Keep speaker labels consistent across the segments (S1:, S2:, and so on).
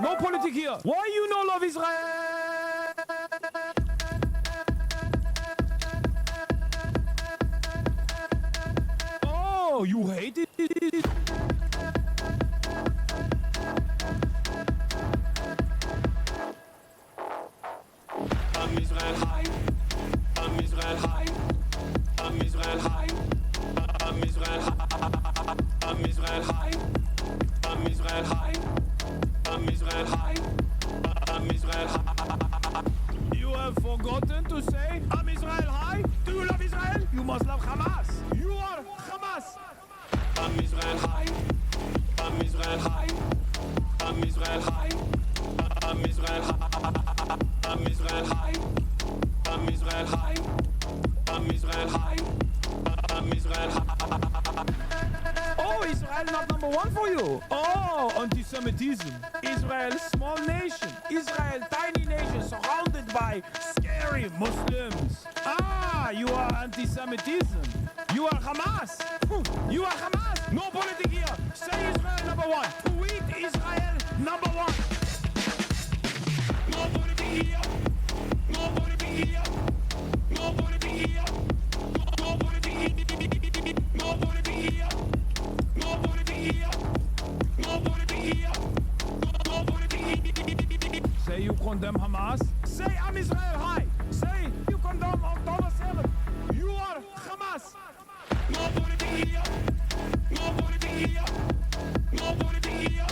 S1: No politic here. Why you no love Israel? Oh, you hate it? I'm Israel high. I'm Israel high. I'm Israel high. I'm Israel high. I'm Israel high. I'm Israel high. I'm Israel high. I'm Israel high. You have forgotten to say I'm Israel high? Do you love Israel? You must love Hamas. You are Hamas. I'm Israel high. I'm Israel high. I'm Israel high. I'm Israel high. I'm Israel high. I'm Israel high. I'm Israel high. I'm Israel high. Oh, Israel not number one for you. Oh, anti-Semitism. Israel, small nation. Israel, tiny nation surrounded by scary Muslims. Ah, you are anti-Semitism. You are Hamas. You are Hamas. No politics here. Say Israel number one. Tweet Israel number one. No politics here. No politics here. No politics here. No politics here. No politics here. No politics here. No politics here. No politics here. Say you condemn Hamas. Say I'm Israel high. Say you condemn October 7th. You are Hamas. No politics here. No politics here. No politics here.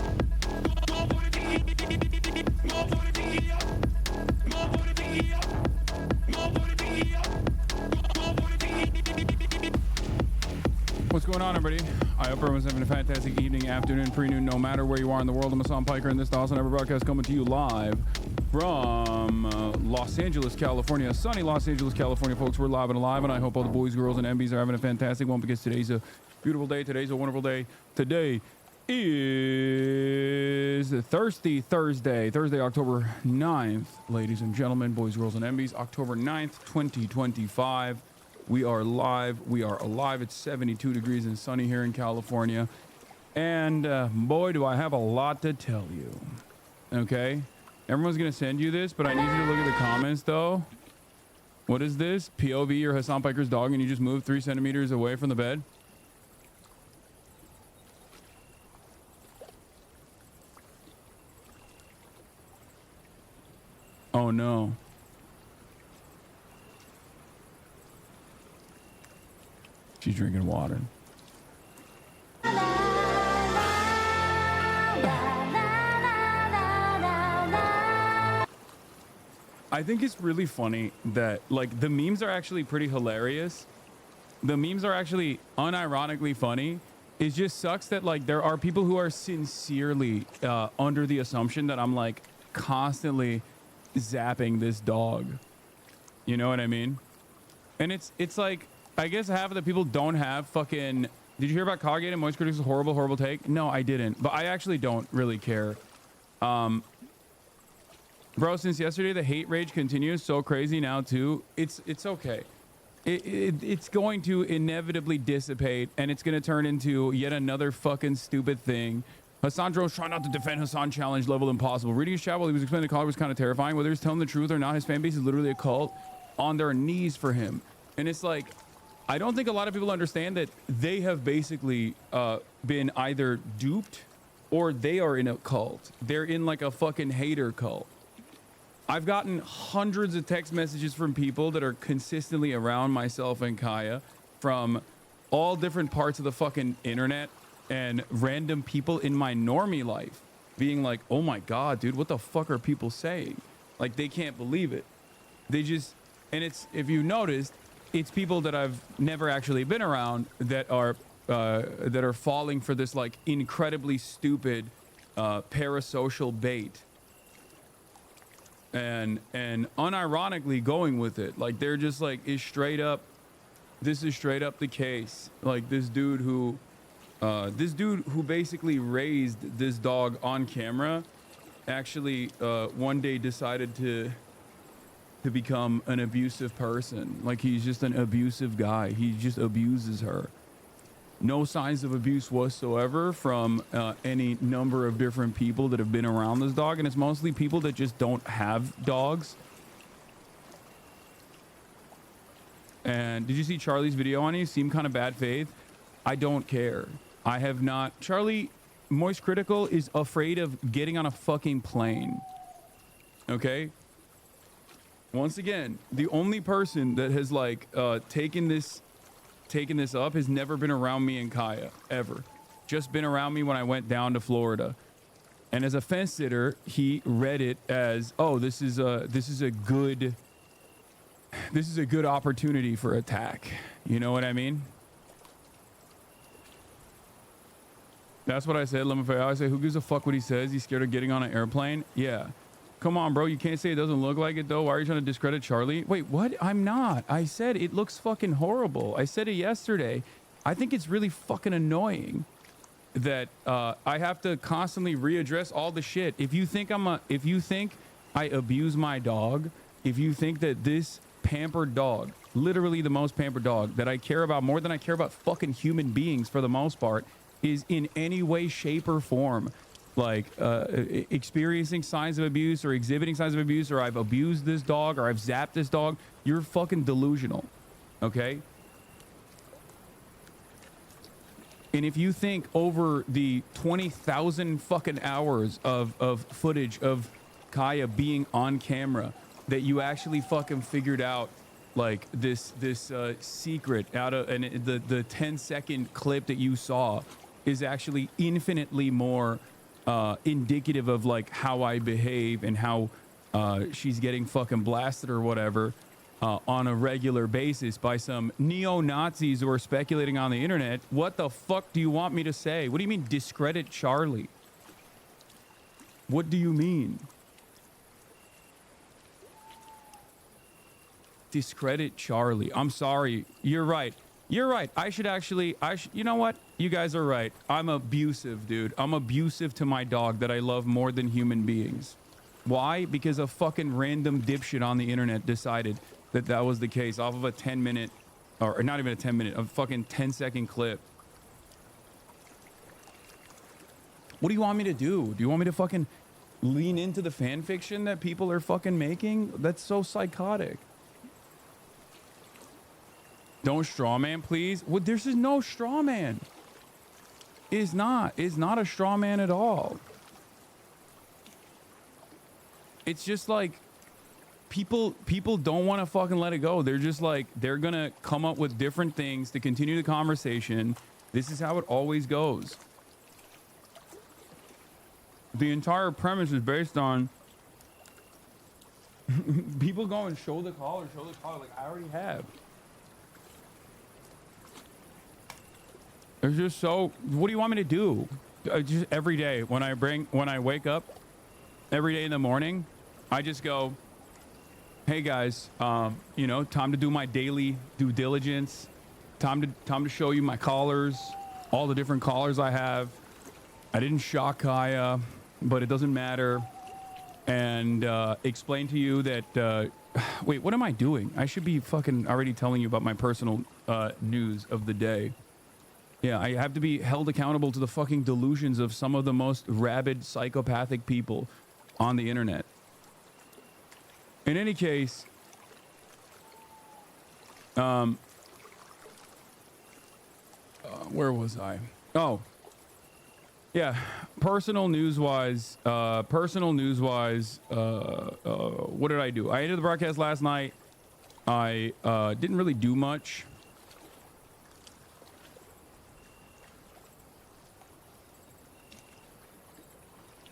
S1: No politics here. No politics here. No politics here. No politics here. No politics here. What's going on, everybody? I hope everyone's having a fantastic evening, afternoon, pre-noon, no matter where you are in the world. I'm Hassan Piker, and this is the Hasanabi broadcast coming to you live from Los Angeles, California. Sunny Los Angeles, California, folks. We're live and alive, and I hope all the boys, girls, and MBs are having a fantastic one because today's a beautiful day. Today's a wonderful day. Today is Thursday, October 9th, ladies and gentlemen, boys, girls, and MBs. October 9th, 2025. We are live. We are alive. It's 72 degrees and sunny here in California. And boy, do I have a lot to tell you. Okay? Everyone's going to send you this, but I need you to look at the comments, though. What is this? POV, you're Hassan Piker's dog, and you just moved 3 centimeters away from the bed? Oh, no. She's drinking water. I think it's really funny that, like, the memes are actually pretty hilarious. The memes are actually unironically funny. It just sucks that, like, there are people who are sincerely under the assumption that I'm, like, constantly zapping this dog. You know what I mean? And it's like, I guess half of the people don't have fucking... Did you hear about Cogate and Moist Critics' horrible take? No, I didn't. But I actually don't really care. Bro, since yesterday, the hate rage continues so crazy now, too. It's okay. It's going to inevitably dissipate, and it's going to turn into yet another fucking stupid thing. Hassan Dro's trying not to defend Hassan challenge level impossible. Reading his chat while he was explaining the caller was kind of terrifying. Whether he's telling the truth or not, his fan base is literally a cult on their knees for him. And it's like... I don't think a lot of people understand that they have basically been either duped or they are in a cult. They're in like a fucking hater cult. I've gotten hundreds of text messages from people that are consistently around myself and Kaya from all different parts of the fucking internet and random people in my normie life being like, oh my God, dude, what the fuck are people saying? Like, they can't believe it. They just, and it's, if you noticed, it's people that I've never actually been around that are falling for this like incredibly stupid parasocial bait and unironically going with it. Like they're just like, this is straight up the case. Like this dude who basically raised this dog on camera actually one day decided to become an abusive person. Like he's just an abusive guy. He just abuses her. No signs of abuse whatsoever from any number of different people that have been around this dog, and it's mostly people that just don't have dogs. And did you see Charlie's video on you? Seemed kind of bad faith. I don't care. I have not. Charlie, Moist Critical is afraid of getting on a fucking plane. Okay? Once again, the only person that has like taken this up has never been around me and Kaya, ever. Just been around me when I went down to Florida. And as a fence sitter, he read it as, oh, this is a good opportunity for attack. You know what I mean? That's what I said. I say, who gives a fuck what he says? He's scared of getting on an airplane? Yeah. Come on, bro. You can't say it doesn't look like it, though. Why are you trying to discredit Charlie? Wait, what? I'm not. I said it looks fucking horrible. I said it yesterday. I think it's really fucking annoying that I have to constantly readdress all the shit. If you think I abuse my dog, if you think that this pampered dog, literally the most pampered dog that I care about more than I care about fucking human beings for the most part, is in any way, shape, or form like experiencing signs of abuse or exhibiting signs of abuse, or I've abused this dog or I've zapped this dog, you're fucking delusional. Okay? And if you think over the 20,000 fucking hours of footage of Kaya being on camera that you actually fucking figured out like this secret out of, and the 10-second clip that you saw is actually infinitely more indicative of like how I behave and how she's getting fucking blasted or whatever on a regular basis by some neo-Nazis who are speculating on the internet. What the fuck do you want me to say? What do you mean discredit Charlie? What do you mean? Discredit Charlie. I'm sorry. You're right. You're right. You know what? You guys are right. I'm abusive, dude. I'm abusive to my dog that I love more than human beings. Why? Because a fucking random dipshit on the internet decided that that was the case off of a 10-minute, or not even a 10-minute, a fucking 10-second clip. What do you want me to do? Do you want me to fucking lean into the fan fiction that people are fucking making? That's so psychotic. Don't straw man, please. Well, there's just no straw man. It's not a straw man at all. It's just like people don't want to fucking let it go. They're just like, they're gonna come up with different things to continue the conversation. This is how it always goes. The entire premise is based on people going, show the collar. Like, I already have. It's just so, what do you want me to do? Just every day when I wake up, every day in the morning, I just go, hey guys, you know, time to do my daily due diligence. Time to show you my collars, all the different collars I have. I didn't shock Kaya, but it doesn't matter. And explain to you that, wait, what am I doing? I should be fucking already telling you about my personal news of the day. Yeah, I have to be held accountable to the fucking delusions of some of the most rabid, psychopathic people on the internet. In any case, where was I? Oh, yeah. Personal news-wise, what did I do? I ended the broadcast last night. I didn't really do much.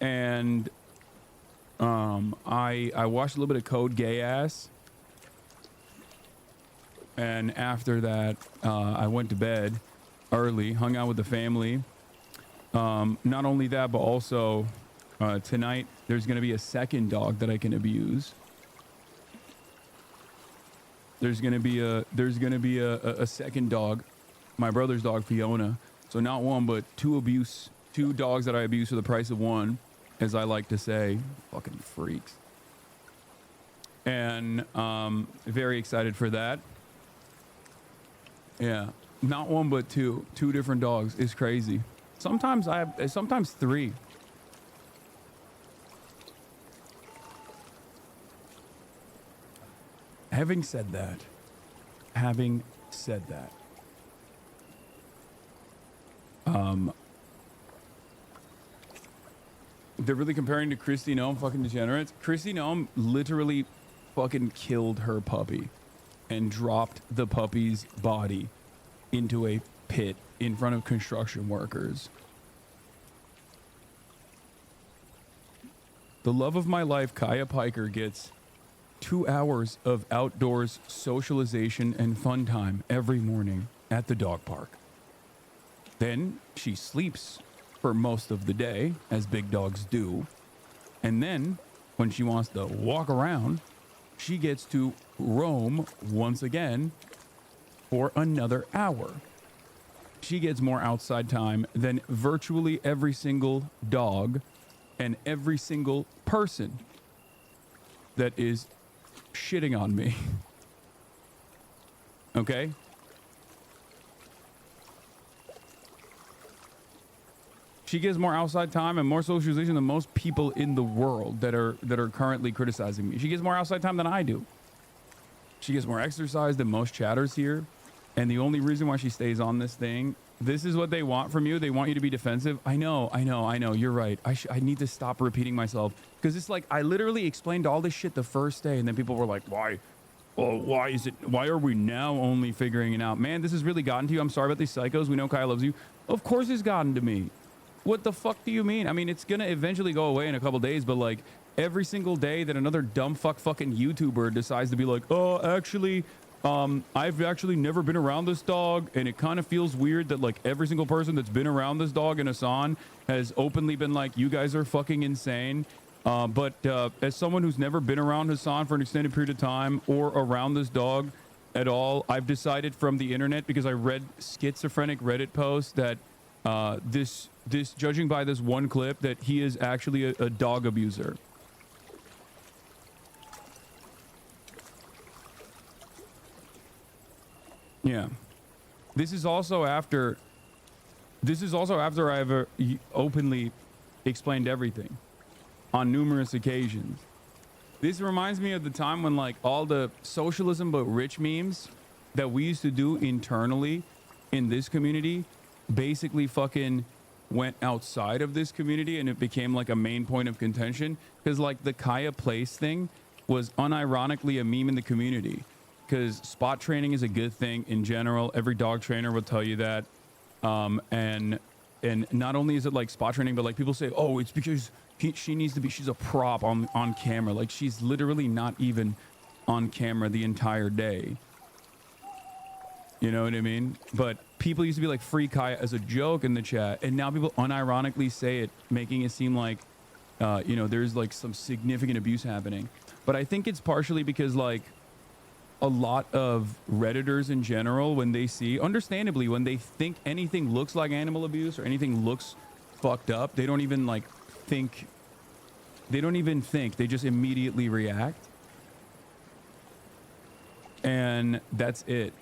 S1: And I watched a little bit of Code Gay Ass, and after that I went to bed early, hung out with the family. Not only that, but also tonight there's gonna be a second dog that I can abuse. There's gonna be a second dog, my brother's dog Fiona. So not one but two dogs that I abuse for the price of one, as I like to say. Fucking freaks. And very excited for that. Yeah. Not one, but two. Two different dogs is crazy. Sometimes I have, sometimes three. Having said that, they're really comparing to Christy Nome, fucking degenerates. Christy Nome literally fucking killed her puppy and dropped the puppy's body into a pit in front of construction workers. The love of my life, Kaya Piker, gets 2 hours of outdoors socialization and fun time every morning at the dog park. Then she sleeps for most of the day, as big dogs do. And then, when she wants to walk around, she gets to roam once again for another hour. She gets more outside time than virtually every single dog and every single person that is shitting on me. Okay? She gets more outside time and more socialization than most people in the world that are currently criticizing me. She gets more outside time than I do. She gets more exercise than most chatters here. And the only reason why she stays on this thing, this is what they want from you. They want you to be defensive. I know. You're right. I need to stop repeating myself, because it's like I literally explained all this shit the first day, and then people were like, why? Well, why are we now only figuring it out? Man, this has really gotten to you. I'm sorry about these psychos. We know Kyle loves you. Of course it's gotten to me. What the fuck do you mean? I mean, it's gonna eventually go away in a couple days, but like every single day that another dumb fucking YouTuber decides to be like, oh, actually, I've actually never been around this dog, and it kind of feels weird that like every single person that's been around this dog and Hasan has openly been like, you guys are fucking insane. But as someone who's never been around Hasan for an extended period of time or around this dog at all, I've decided from the internet, because I read schizophrenic Reddit posts, that this judging by this one clip, that he is actually a dog abuser. Yeah. This is also after I've openly explained everything on numerous occasions. This reminds me of the time when like all the socialism but rich memes that we used to do internally in this community basically fucking went outside of this community, and it became like a main point of contention, because like the Kaya Place thing was unironically a meme in the community, because spot training is a good thing in general. Every dog trainer will tell you that. And not only is it like spot training, but like people say, oh, it's because she needs to be, she's a prop on camera. Like she's literally not even on camera the entire day. You know what I mean? But people used to be like free Kaya as a joke in the chat, and now people unironically say it, making it seem like, you know, there's like some significant abuse happening. But I think it's partially because like a lot of Redditors in general, when they see, understandably, when they think anything looks like animal abuse or anything looks fucked up, they don't even like think, they just immediately react. And that's it.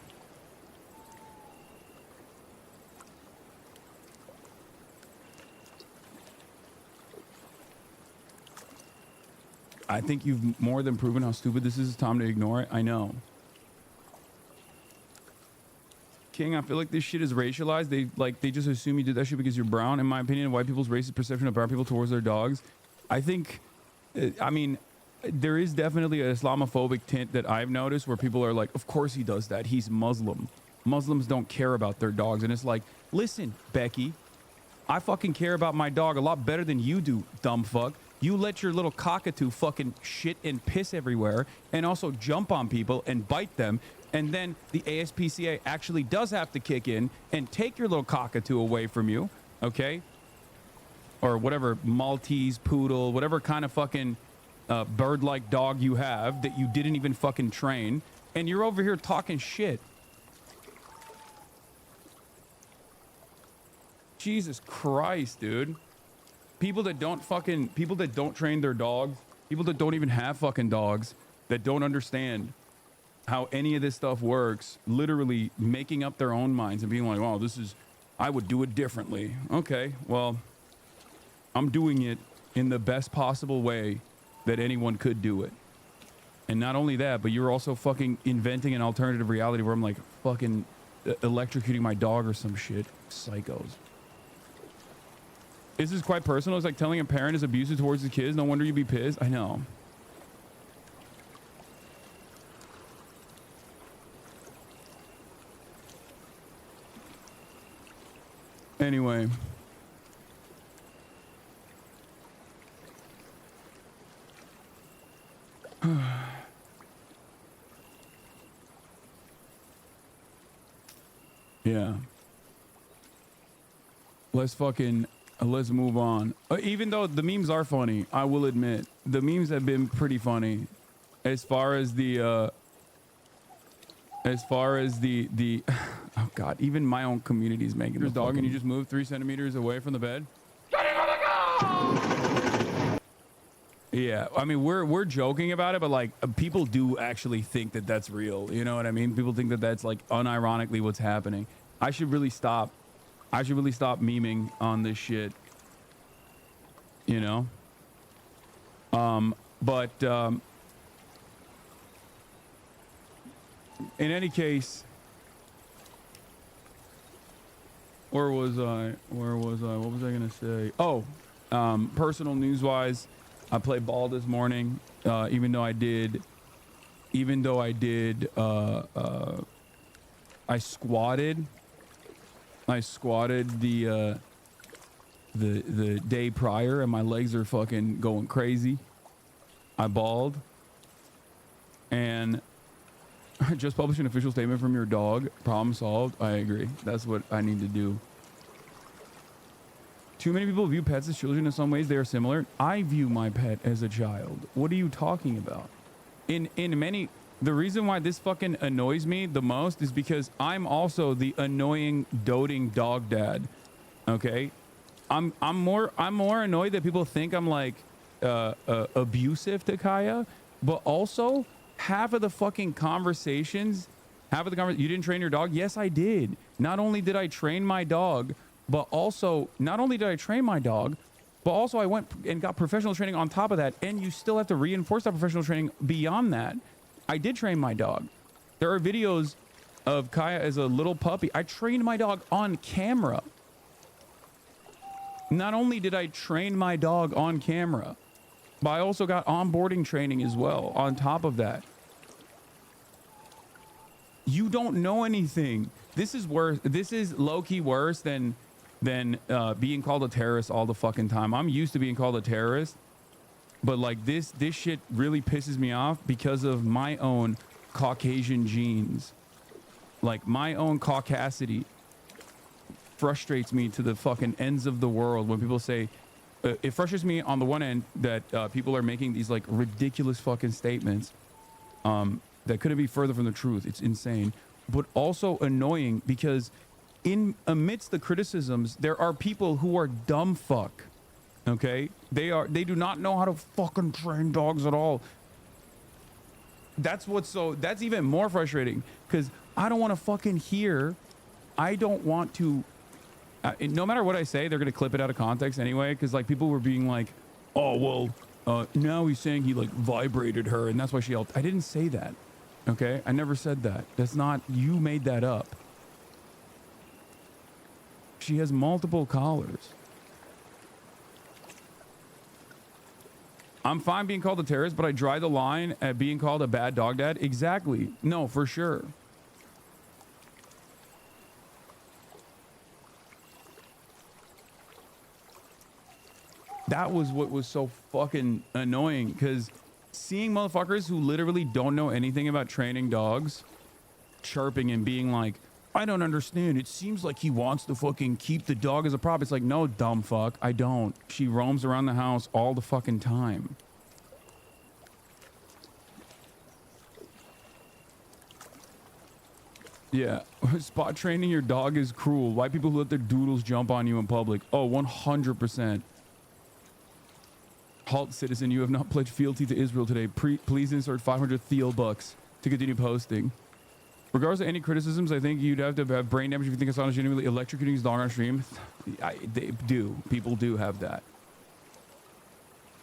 S1: I think you've more than proven how stupid this is. It's time to ignore it. I know. King, I feel like this shit is racialized. They just assume you did that shit because you're brown. In my opinion, white people's racist perception of brown people towards their dogs. I think, I mean, there is definitely a Islamophobic tint that I've noticed where people are like, of course he does that. He's Muslim. Muslims don't care about their dogs. And it's like, listen, Becky, I fucking care about my dog a lot better than you do, dumb fuck. You let your little cockatoo fucking shit and piss everywhere and also jump on people and bite them. And then the ASPCA actually does have to kick in and take your little cockatoo away from you. Okay? Or whatever Maltese, poodle, whatever kind of fucking bird-like dog you have that you didn't even fucking train. And you're over here talking shit. Jesus Christ, dude. People that don't train their dogs, people that don't even have fucking dogs, that don't understand how any of this stuff works, literally making up their own minds and being like, oh, this is, I would do it differently. Okay, well, I'm doing it in the best possible way that anyone could do it. And not only that, but you're also fucking inventing an alternative reality where I'm like fucking electrocuting my dog or some shit. Psychos. This is quite personal. It's like telling a parent is abusive towards the kids. No wonder you'd be pissed. I know. Anyway. Yeah. Let's move on. Even though the memes are funny, I will admit the memes have been pretty funny as far as the oh god, even my own community is making this dog and you just move 3 centimeters away from the bed. Yeah, I mean we're joking about it, but like people do actually think that that's real. You know what I mean? People think that that's like unironically what's happening. I should really stop memeing on this shit. You know? In any case, where was I? What was I gonna say? Oh, personal news wise, I played ball this morning. Even though I did, I squatted the day prior and my legs are fucking going crazy. I balled and I just published an official statement from your dog. Problem solved. I agree. That's what I need to do. Too many people view pets as children. In some ways they are similar. I view my pet as a child. What are you talking about? The reason why this fucking annoys me the most is because I'm also the annoying doting dog dad. Okay? I'm more annoyed that people think I'm like abusive to Kaya, but also half of the conversations, you didn't train your dog? Yes, I did. Not only did I train my dog, but also I went and got professional training on top of that, and you still have to reinforce that professional training beyond that. I did train my dog. There are videos of Kaya as a little puppy. I trained my dog on camera. Not only did I train my dog on camera, but I also got onboarding training as well on top of that. You don't know anything. This is worse. This is low-key worse than being called a terrorist all the fucking time. I'm used to being called a terrorist, but like this shit really pisses me off because of my own Caucasian genes. Like my own caucasity frustrates me to the fucking ends of the world when people say, it frustrates me on the one end that people are making these like ridiculous fucking statements that couldn't be further from the truth. It's insane, but also annoying because amidst the criticisms, there are people who are dumb fuck. Okay, they do not know how to fucking train dogs at all. That's even more frustrating because I don't want to fucking hear. I don't want to. No matter what I say, they're gonna clip it out of context anyway. Because like people were being like, "Oh well, now he's saying he like vibrated her and that's why she yelled." I didn't say that. Okay, I never said that. That's not, you made that up. She has multiple collars. I'm fine being called a terrorist, but I draw the line at being called a bad dog dad. Exactly. No, for sure. That was what was so fucking annoying, because seeing motherfuckers who literally don't know anything about training dogs chirping and being like, I don't understand. It seems like he wants to fucking keep the dog as a prop. It's like, no, dumb fuck. I don't. She roams around the house all the fucking time. Yeah. Spot training your dog is cruel. White people who let their doodles jump on you in public. Oh, 100%. Halt, citizen. You have not pledged fealty to Israel today. Please insert 500 Thiel bucks to continue posting. Regardless of any criticisms, I think you'd have to have brain damage if you think Hasan is genuinely electrocuting his dog on stream. They do. People do have that.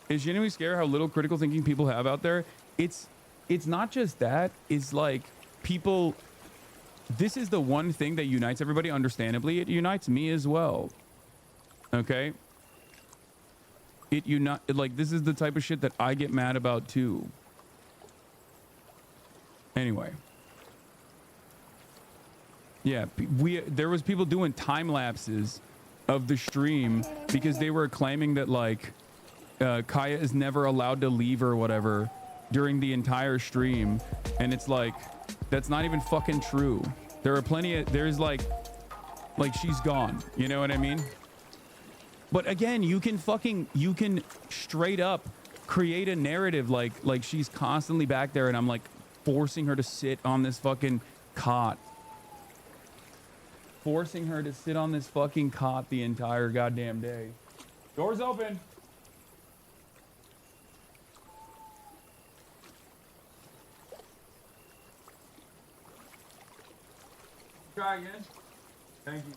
S1: It's genuinely scary how little critical thinking people have out there. It's not just that. It's like people... This is the one thing that unites everybody, understandably. It unites me as well. Okay? Like, this is the type of shit that I get mad about too. Anyway. Yeah, there was people doing time lapses of the stream because they were claiming that like Kaya is never allowed to leave or whatever during the entire stream, and it's like that's not even fucking true. There are plenty of there's like she's gone, you know what I mean? But again, you can straight up create a narrative like she's constantly back there and I'm like forcing her to sit on this fucking cot. Forcing her to sit on this fucking cot the entire goddamn day. Doors open. Try again. Thank you.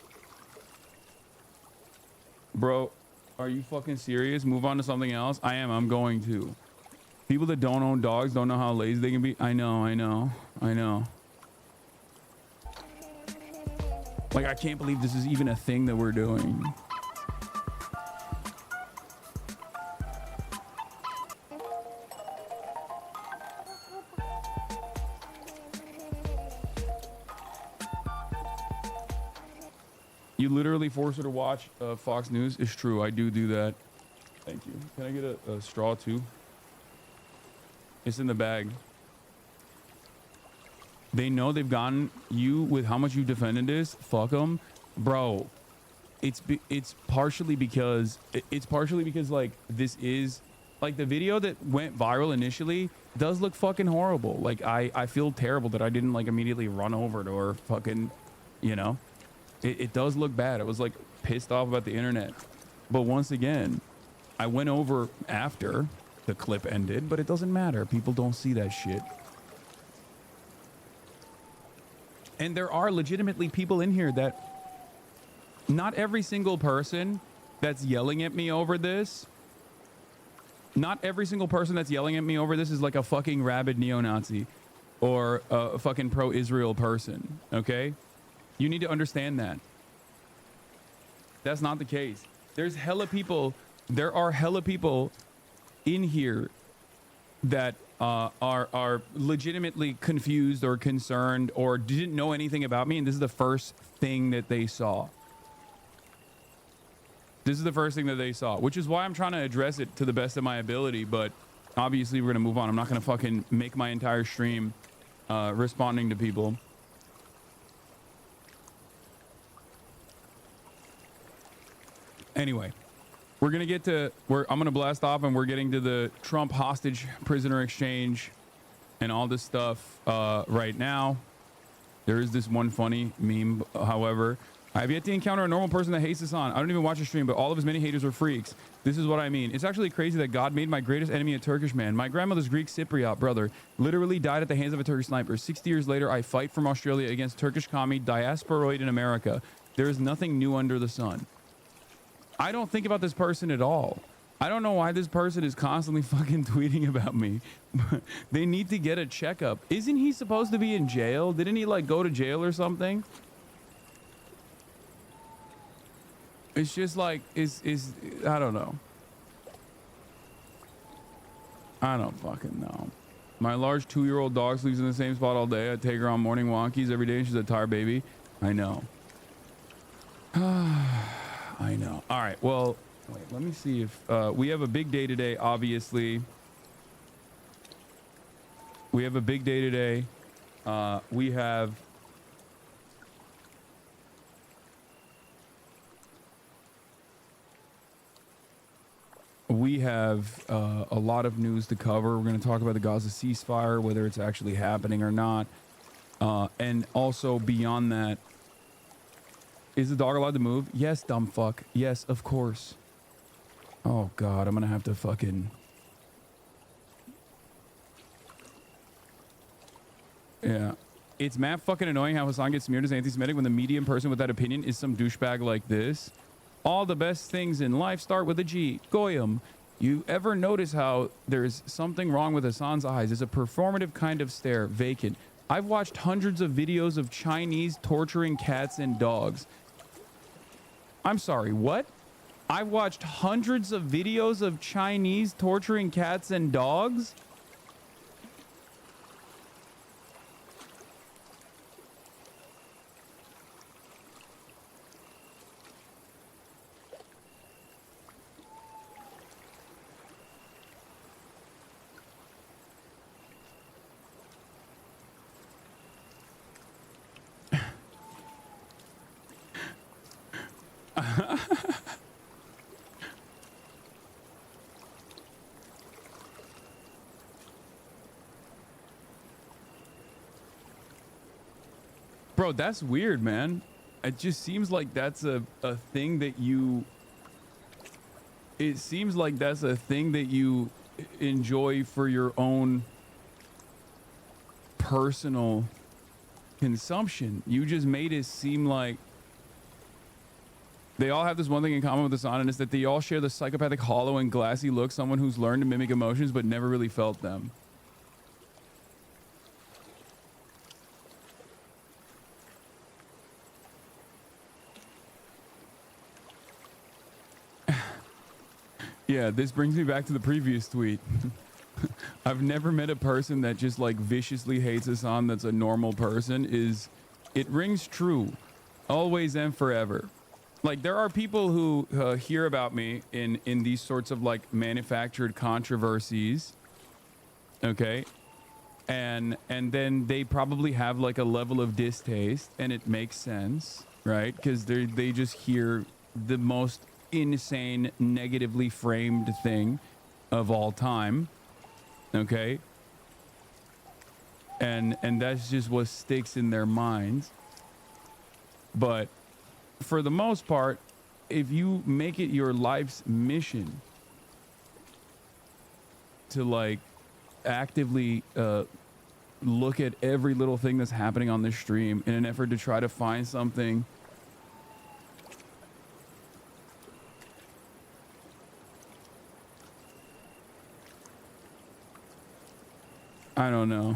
S1: Bro, are you fucking serious? Move on to something else? I am. I'm going to. People that don't own dogs don't know how lazy they can be. I know. Like, I can't believe this is even a thing that we're doing. You literally force her to watch Fox News? It's true. I do that. Thank you. Can I get a straw too? It's in the bag. They know they've gotten you with how much you defended this. Fuck them, bro. It's partially because like this is like the video that went viral initially does look fucking horrible. Like I feel terrible that I didn't like immediately run over to her. Fucking, you know, it does look bad. I was like pissed off about the internet, but once again, I went over after the clip ended. But it doesn't matter. People don't see that shit. And there are legitimately people in here that not every single person that's yelling at me over this, not every single person that's yelling at me over this is like a fucking rabid neo-Nazi or a fucking pro-Israel person, okay? You need to understand that. That's not the case. There are hella people in here that are legitimately confused or concerned or didn't know anything about me, and this is the first thing that they saw. This is the first thing that they saw, which is why I'm trying to address it to the best of my ability. But obviously we're gonna move on. I'm not gonna fucking make my entire stream responding to people. Anyway, we're gonna get to I'm gonna blast off, and we're getting to the Trump hostage prisoner exchange and all this stuff right now. There is this one funny meme, however. I have yet to encounter a normal person that hates Hasan. I don't even watch a stream, but all of his many haters are freaks. This is what I mean. It's actually crazy that God made my greatest enemy a Turkish man. My grandmother's Greek Cypriot brother literally died at the hands of a Turkish sniper. 60 years later, I fight from Australia against Turkish commie diasporoid in America. There is nothing new under the sun. I don't think about this person at all. I don't know why this person is constantly fucking tweeting about me. They need to get a checkup. Isn't he supposed to be in jail? Didn't he like go to jail or something? It's just like, I don't know. I don't fucking know. My large 2-year-old dog sleeps in the same spot all day. I take her on morning wonkies every day and she's a tired baby. I know. I know. All right. Well, wait, let me see if we have a big day today. Obviously, we have a big day today. We have a lot of news to cover. We're going to talk about the Gaza ceasefire, whether it's actually happening or not, and also beyond that. Is the dog allowed to move? Yes, dumb fuck. Yes, of course. Oh, God. I'm going to have to fucking... Yeah. It's mad fucking annoying how Hasan gets smeared as anti-Semitic when the median person with that opinion is some douchebag like this. All the best things in life start with a G. Goyim. You ever notice how there's something wrong with Hasan's eyes? It's a performative kind of stare, vacant. I've watched hundreds of videos of Chinese torturing cats and dogs. I'm sorry, what? I've watched hundreds of videos of Chinese torturing cats and dogs? Bro, that's weird, man. It just seems like that's a thing that you... It seems like that's a thing that you enjoy for your own personal consumption. You just made it seem like they all have this one thing in common with Hasan, and it's that they all share the psychopathic, hollow, and glassy look, someone who's learned to mimic emotions but never really felt them. Yeah, this brings me back to the previous tweet. I've never met a person that just like viciously hates Hasan that's a normal person. It rings true always and forever. Like, there are people who hear about me in these sorts of like manufactured controversies, okay, and then they probably have like a level of distaste, and it makes sense, right? Because they just hear the most insane, negatively framed thing of all time, okay, and that's just what sticks in their minds. But for the most part, if you make it your life's mission to like actively look at every little thing that's happening on this stream in an effort to try to find something I don't know.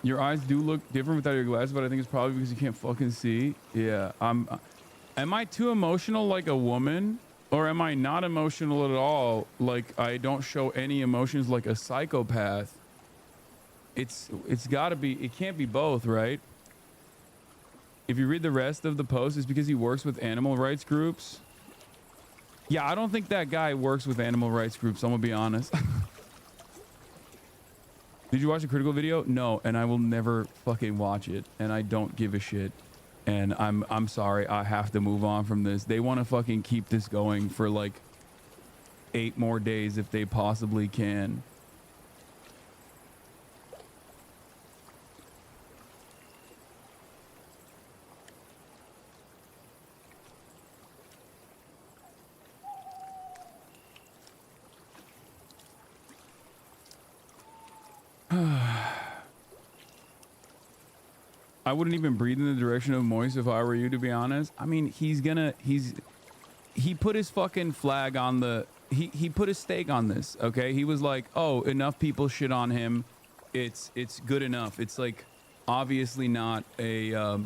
S1: Your eyes do look different without your glasses, but I think it's probably because you can't fucking see. Yeah, am I too emotional like a woman, or am I not emotional at all? Like, I don't show any emotions like a psychopath. It's gotta be, it can't be both, right? If you read the rest of the post, it's because he works with animal rights groups. Yeah, I don't think that guy works with animal rights groups, I'm gonna be honest. Did you watch a critical video? No, and I will never fucking watch it, and I don't give a shit. And I'm sorry, I have to move on from this. They want to fucking keep this going for like 8 more days if they possibly can. I wouldn't even breathe in the direction of Moist if I were you, to be honest. I mean, he put his fucking flag on the, he put his stake on this, okay? He was like, oh, enough people shit on him. It's good enough. It's like obviously not a,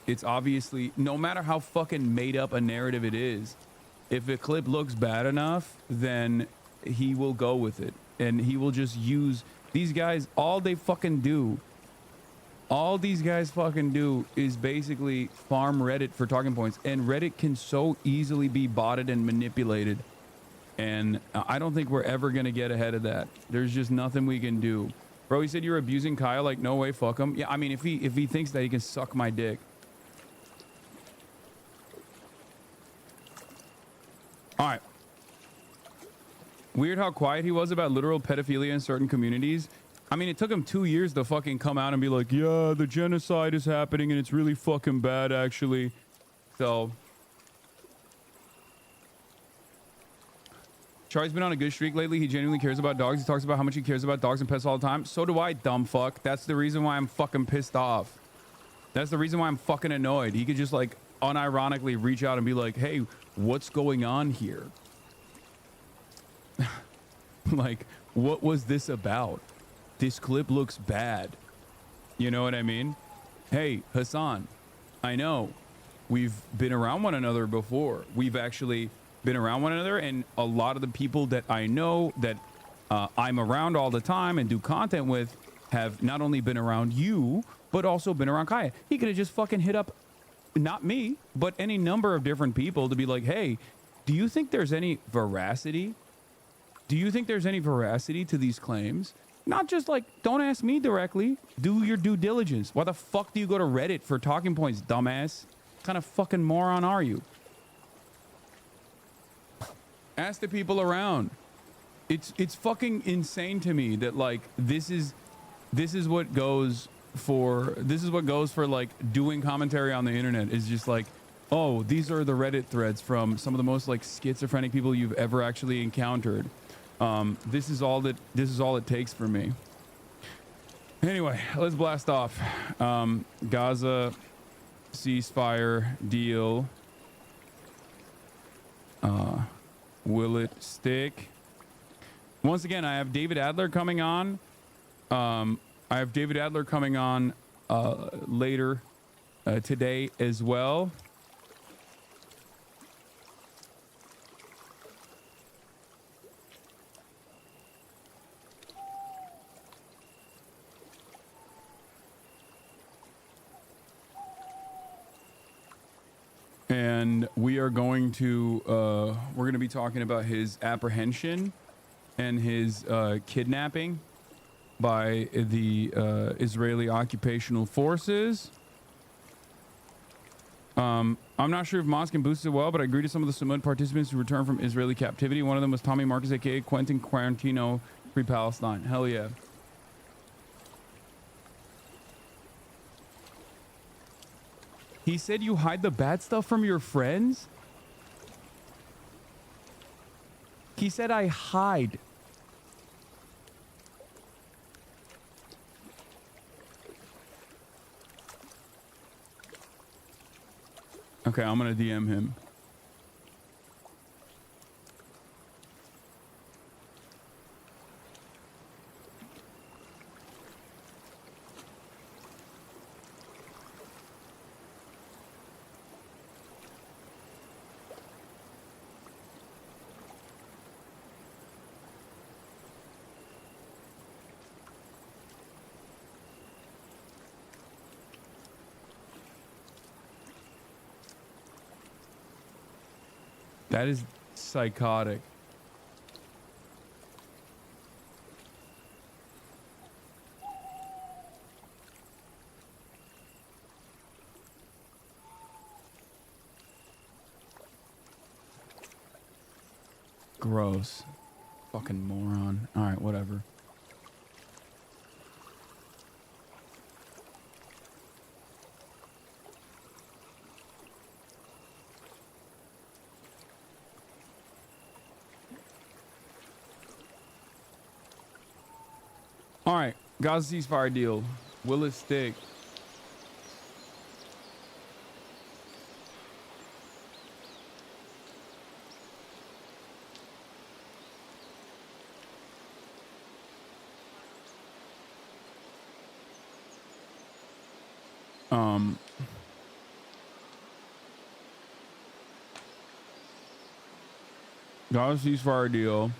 S1: it's obviously, no matter how fucking made up a narrative it is, if a clip looks bad enough, then he will go with it. And he will just use, these guys, all these guys fucking do is basically farm Reddit for talking points, and Reddit can so easily be botted and manipulated, and I don't think we're ever gonna get ahead of that. There's just nothing we can do. Bro, he said you're abusing Kyle. Like, no way, fuck him. Yeah, I mean, if he thinks that, he can suck my dick. All right. Weird how quiet he was about literal pedophilia in certain communities. I mean, it took him 2 years to fucking come out and be like, yeah, the genocide is happening and it's really fucking bad, actually. So Charlie's been on a good streak lately. He genuinely cares about dogs. He talks about how much he cares about dogs and pets all the time. So do I, dumb fuck. That's the reason why I'm fucking pissed off. That's the reason why I'm fucking annoyed. He could just like unironically reach out and be like, hey, what's going on here? Like, what was this about? This clip looks bad. You know what I mean? Hey, Hasan, I know we've been around one another before. We've actually been around one another, and a lot of the people that I know that I'm around all the time and do content with have not only been around you, but also been around Kaya. He could have just fucking hit up, not me, but any number of different people to be like, hey, do you think there's any veracity? Do you think there's any veracity to these claims? Not just like, don't ask me directly. Do your due diligence. Why the fuck do you go to Reddit for talking points, dumbass? What kind of fucking moron are you? Ask the people around. It's fucking insane to me that like this is what goes for like doing commentary on the internet is just like, oh, these are the Reddit threads from some of the most like schizophrenic people you've ever actually encountered. This is all it takes for me. Anyway, let's blast off. Gaza ceasefire deal. Will it stick? Once again, I have David Adler coming on. Later today as well. And we are going to we're going to be talking about his apprehension and his kidnapping by the Israeli occupational forces. I'm not sure if Moss can boost it well, but I agree to some of the Samud participants who returned from Israeli captivity. One of them was Tommy Marcus, aka Quentin Quarantino, Free Palestine. Hell yeah. He said you hide the bad stuff from your friends? He said I hide. Okay, I'm gonna DM him. That is psychotic. Gross. Fucking moron. All right, whatever. All right, Gaza ceasefire deal. Will it stick? Gaza ceasefire deal.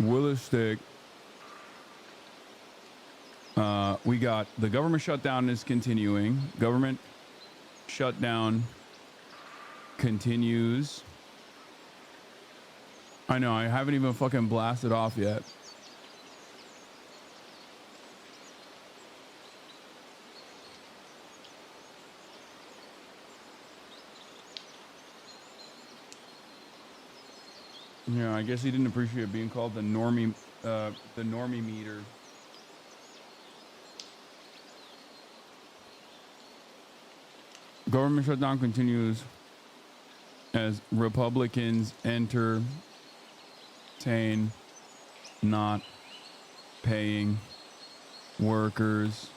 S1: Will it stick? We got the government shutdown is continuing. Government shutdown continues. I know, I haven't even fucking blasted off yet. Yeah, I guess he didn't appreciate being called the normie meter. Government shutdown continues. as Republicans entertain not paying workers.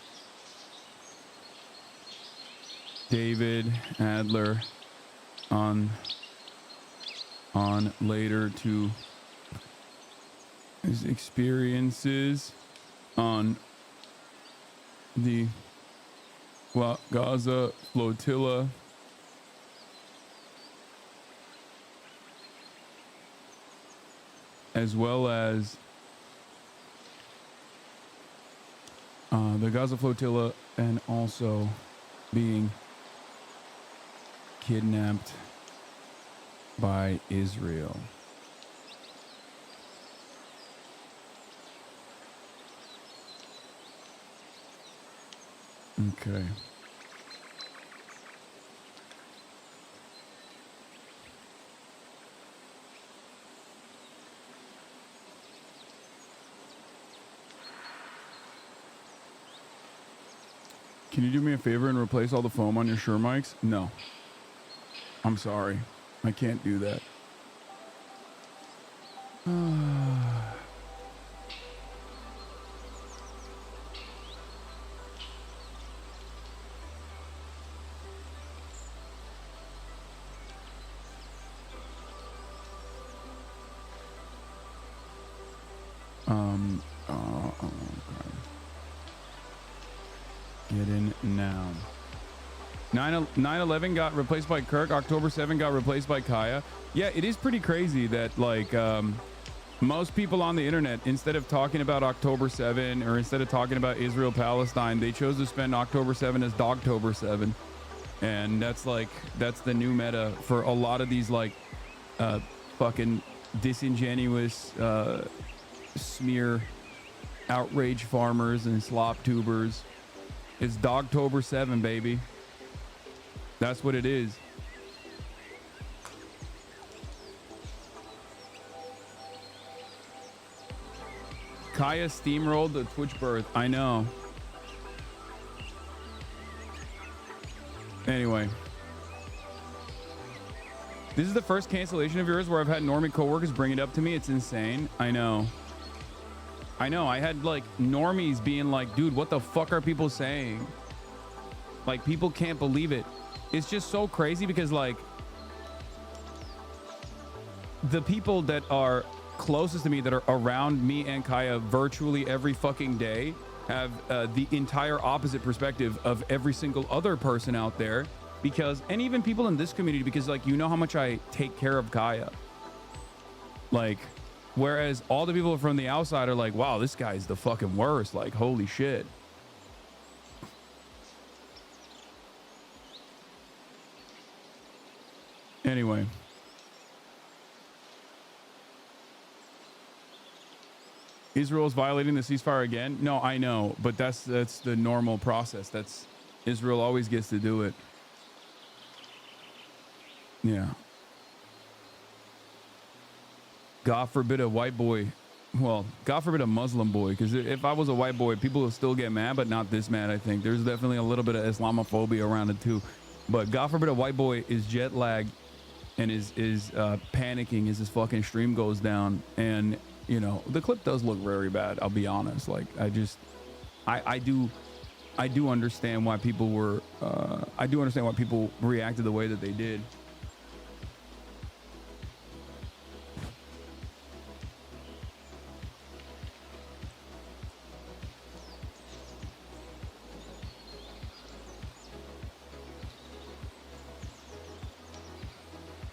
S1: David Adler on later to his experiences on the Gaza flotilla, as well as the Gaza flotilla, and also being kidnapped by Israel. Okay. Can you do me a favor and replace all the foam on your Shure mics? No. I'm sorry. I can't do that. Okay. Get in now. 9/11 got replaced by Kirk. October 7 got replaced by Kaya. Yeah, it is pretty crazy that like most people on the internet, instead of talking about October 7 or instead of talking about Israel Palestine, they chose to spend October 7 as Dogtober 7, and that's the new meta for a lot of these like fucking disingenuous smear outrage farmers and slop tubers. It's Dogtober 7, baby. That's what it is. Kaya steamrolled the Twitch birth. I know. Anyway. This is the first cancellation of yours where I've had normie coworkers bring it up to me. It's insane. I know. I had like normies being like, dude, what the fuck are people saying? Like, people can't believe it. It's just so crazy because like the people that are closest to me, that are around me and Kaya virtually every fucking day, have the entire opposite perspective of every single other person out there, because, and even people in this community, because like, you know how much I take care of Kaya. Like, whereas all the people from the outside are like, wow, this guy's the fucking worst. Like, holy shit. Anyway. Israel's violating the ceasefire again? No, I know, but that's the normal process. That's Israel always gets to do it. Yeah. God forbid a white boy. Well, God forbid a Muslim boy, because if I was a white boy, people would still get mad, but not this mad, I think. There's definitely a little bit of Islamophobia around it too. But God forbid a white boy is jet lagged and is panicking as his fucking stream goes down. And, you know, the clip does look very bad, I'll be honest. Like, I do understand why people were, I do understand why people reacted the way that they did.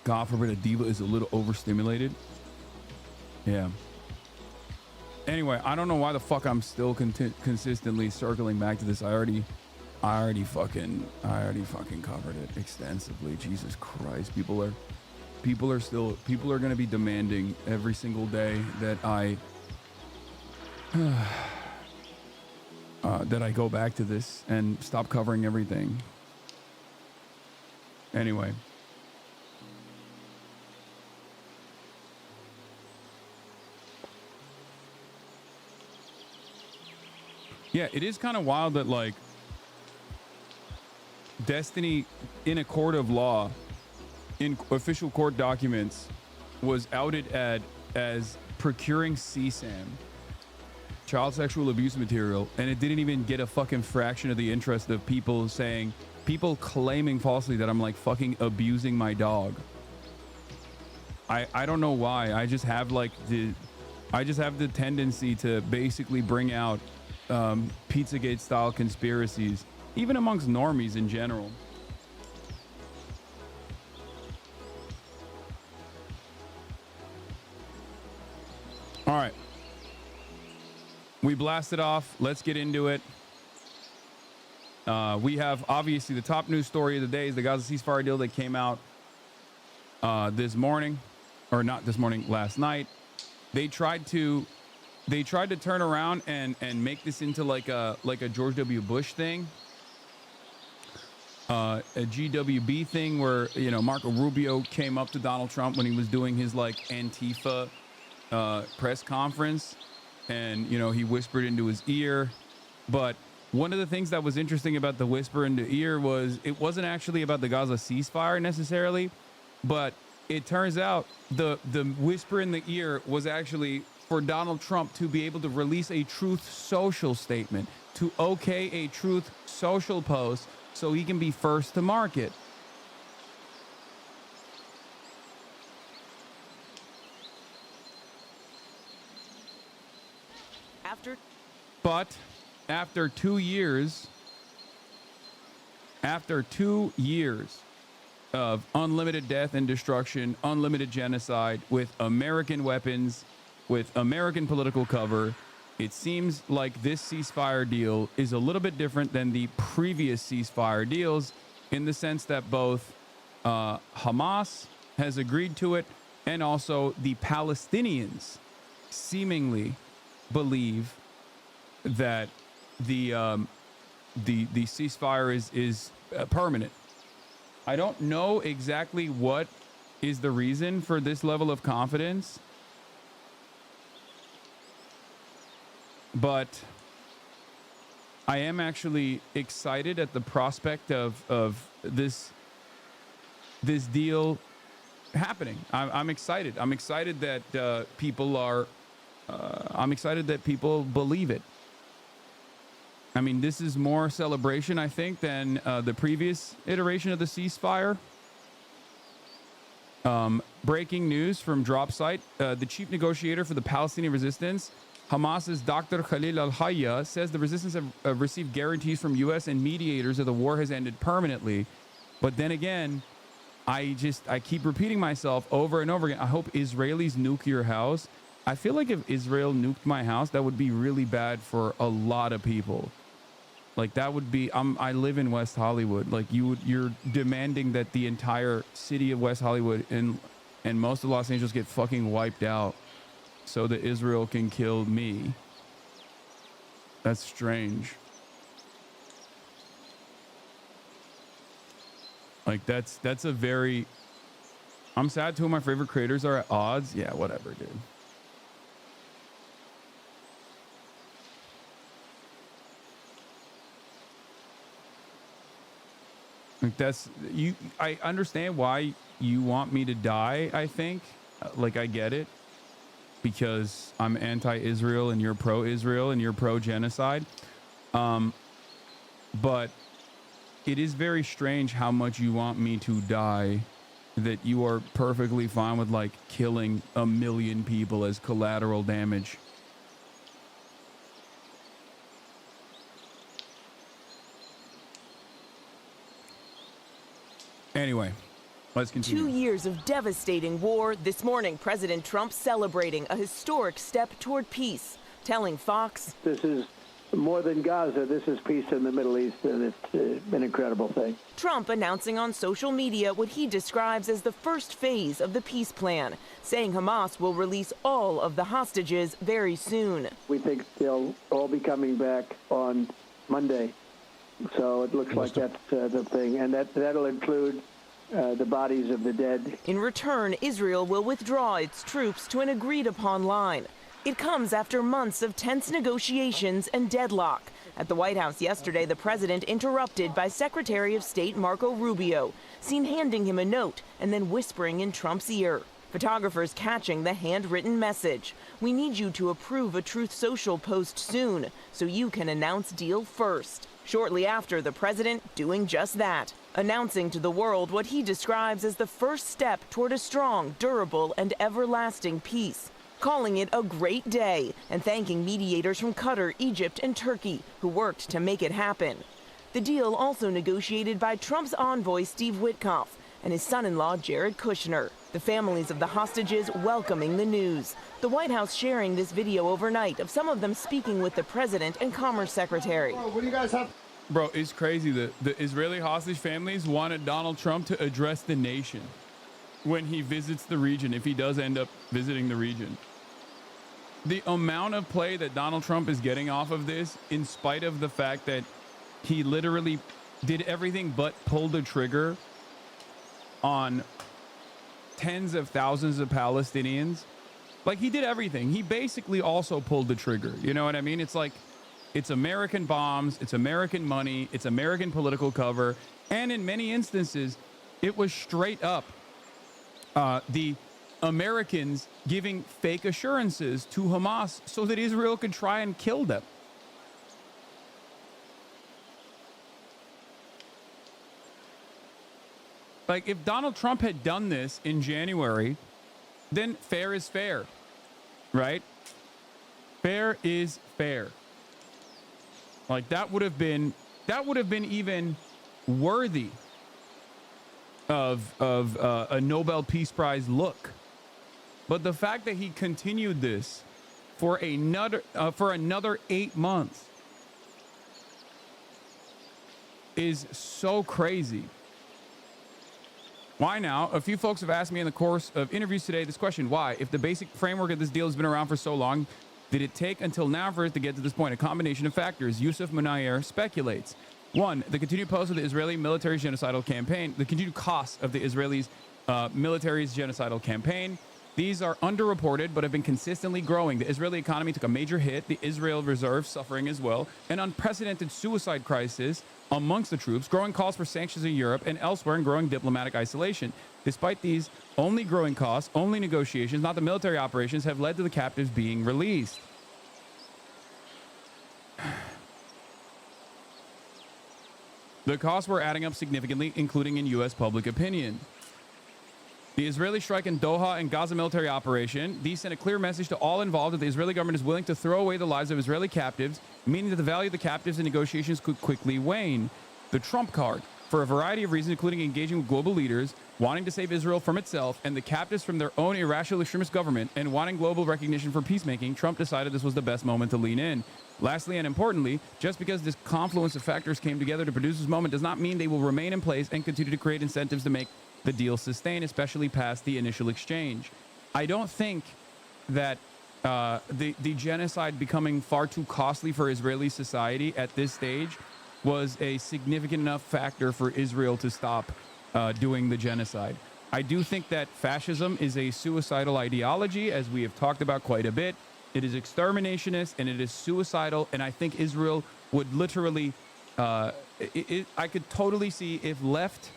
S1: God forbid a diva is a little overstimulated. Yeah. Anyway, I don't know why the fuck I'm still consistently circling back to this. I already fucking covered it extensively. Jesus Christ. People are going to be demanding every single day that I go back to this and stop covering everything. Anyway. Yeah, it is kind of wild that, like, Destiny in a court of law in official court documents was outed as procuring CSAM, child sexual abuse material, and it didn't even get a fucking fraction of the interest of people claiming falsely that I'm like fucking abusing my dog. I don't know why. I just have the tendency to basically bring out Pizzagate style conspiracies, even amongst normies in general. All right. We blasted off. Let's get into it. We have obviously the top news story of the day is the Gaza ceasefire deal that came out this morning, or not this morning, last night. They tried to turn around and make this into like a George W. Bush thing, a GWB thing where, you know, Marco Rubio came up to Donald Trump when he was doing his like Antifa press conference, and, you know, he whispered into his ear. But one of the things that was interesting about the whisper into ear was it wasn't actually about the Gaza ceasefire necessarily, but it turns out the whisper in the ear was actually for Donald Trump to be able to release a Truth Social statement, to okay a Truth Social post so he can be first to market. But after 2 years of unlimited death and destruction, unlimited genocide with American weapons, with American political cover, it seems like this ceasefire deal is a little bit different than the previous ceasefire deals, in the sense that both Hamas has agreed to it, and also the Palestinians seemingly believe that the ceasefire is permanent. I don't know exactly what is the reason for this level of confidence, but I am actually excited at the prospect of this deal happening. I'm excited. I'm excited that people are. I'm excited that people believe it. I mean, this is more celebration, I think, than the previous iteration of the ceasefire. Breaking news from Drop Site. The chief negotiator for the Palestinian resistance, Hamas's Dr. Khalil al-Hayya, says the resistance have received guarantees from U.S. and mediators that the war has ended permanently. But then again, I keep repeating myself over and over again. I hope Israelis nuke your house. I feel like if Israel nuked my house, that would be really bad for a lot of people. Like, that would be, I live in West Hollywood. Like, you're demanding that the entire city of West Hollywood and most of Los Angeles get fucking wiped out so that Israel can kill me. That's strange. Like, that's a very, I'm sad two of my favorite creators are at odds. Yeah, whatever, dude. Like, that's you. I understand why you want me to die. I think, like, I get it, because I'm anti-Israel and you're pro-Israel and you're pro-genocide. But it is very strange how much you want me to die, that you are perfectly fine with like killing 1 million people as collateral damage. Anyway, let's continue.
S2: 2 years of devastating war. This morning, President Trump celebrating a historic step toward peace, telling Fox,
S3: "This is more than Gaza. This is peace in the Middle East, and it's an incredible thing."
S2: Trump announcing on social media what he describes as the first phase of the peace plan, saying Hamas will release all of the hostages very soon.
S3: We think they'll all be coming back on Monday. So it looks like that's the thing, and that'll include the bodies of the dead.
S2: In return, Israel will withdraw its troops to an agreed-upon line. It comes after months of tense negotiations and deadlock. At the White House yesterday, the president interrupted by Secretary of State Marco Rubio, seen handing him a note and then whispering in Trump's ear. Photographers catching the handwritten message. We need you to approve a Truth Social post soon so you can announce deal first. Shortly after, the president doing just that, announcing to the world what he describes as the first step toward a strong, durable, and everlasting peace, calling it a great day and thanking mediators from Qatar, Egypt, and Turkey who worked to make it happen. The deal also negotiated by Trump's envoy Steve Witkoff and his son-in-law Jared Kushner. The families of the hostages welcoming the news. The White House sharing this video overnight of some of them speaking with the president and Commerce Secretary.
S3: What do you guys have?
S1: Bro, it's crazy that the Israeli hostage families wanted Donald Trump to address the nation when he visits the region, if he does end up visiting the region. The amount of play that Donald Trump is getting off of this, in spite of the fact that he literally did everything but pull the trigger on tens of thousands of Palestinians. Like, he did everything. He basically also pulled the trigger. You know what I mean? It's like, it's American bombs, it's American money, it's American political cover. And in many instances, it was straight up the Americans giving fake assurances to Hamas so that Israel could try and kill them. Like, if Donald Trump had done this in January, then fair is fair, right? Fair is fair. Like, that would have been even worthy of a Nobel Peace Prize look. But the fact that he continued this for another 8 months is so crazy. Why now? A few folks have asked me in the course of interviews today this question. Why? If the basic framework of this deal has been around for so long, did it take until now for it to get to this point? A combination of factors. Yusuf Munayer speculates. One, the continued cost of the Israeli military's genocidal campaign. The continued cost of the Israelis' military's genocidal campaign. These are underreported, but have been consistently growing. The Israeli economy took a major hit. The Israel reserve suffering as well. An unprecedented suicide crisis amongst the troops. Growing calls for sanctions in Europe and elsewhere, and growing diplomatic isolation. Despite these only growing costs, only negotiations, not the military operations, have led to the captives being released. The costs were adding up significantly, including in U.S. public opinion. The Israeli strike in Doha and Gaza military operation, these sent a clear message to all involved that the Israeli government is willing to throw away the lives of Israeli captives, meaning that the value of the captives in negotiations could quickly wane. The Trump card, for a variety of reasons, including engaging with global leaders, wanting to save Israel from itself and the captives from their own irrational extremist government, and wanting global recognition for peacemaking, Trump decided this was the best moment to lean in. Lastly, and importantly, just because this confluence of factors came together to produce this moment does not mean they will remain in place and continue to create incentives to make the deal sustain, especially past the initial exchange. I don't think that the genocide becoming far too costly for Israeli society at this stage was a significant enough factor for Israel to stop doing the genocide. I do think that fascism is a suicidal ideology, as we have talked about quite a bit. It is exterminationist and it is suicidal, and I think Israel would literally, I could totally see if left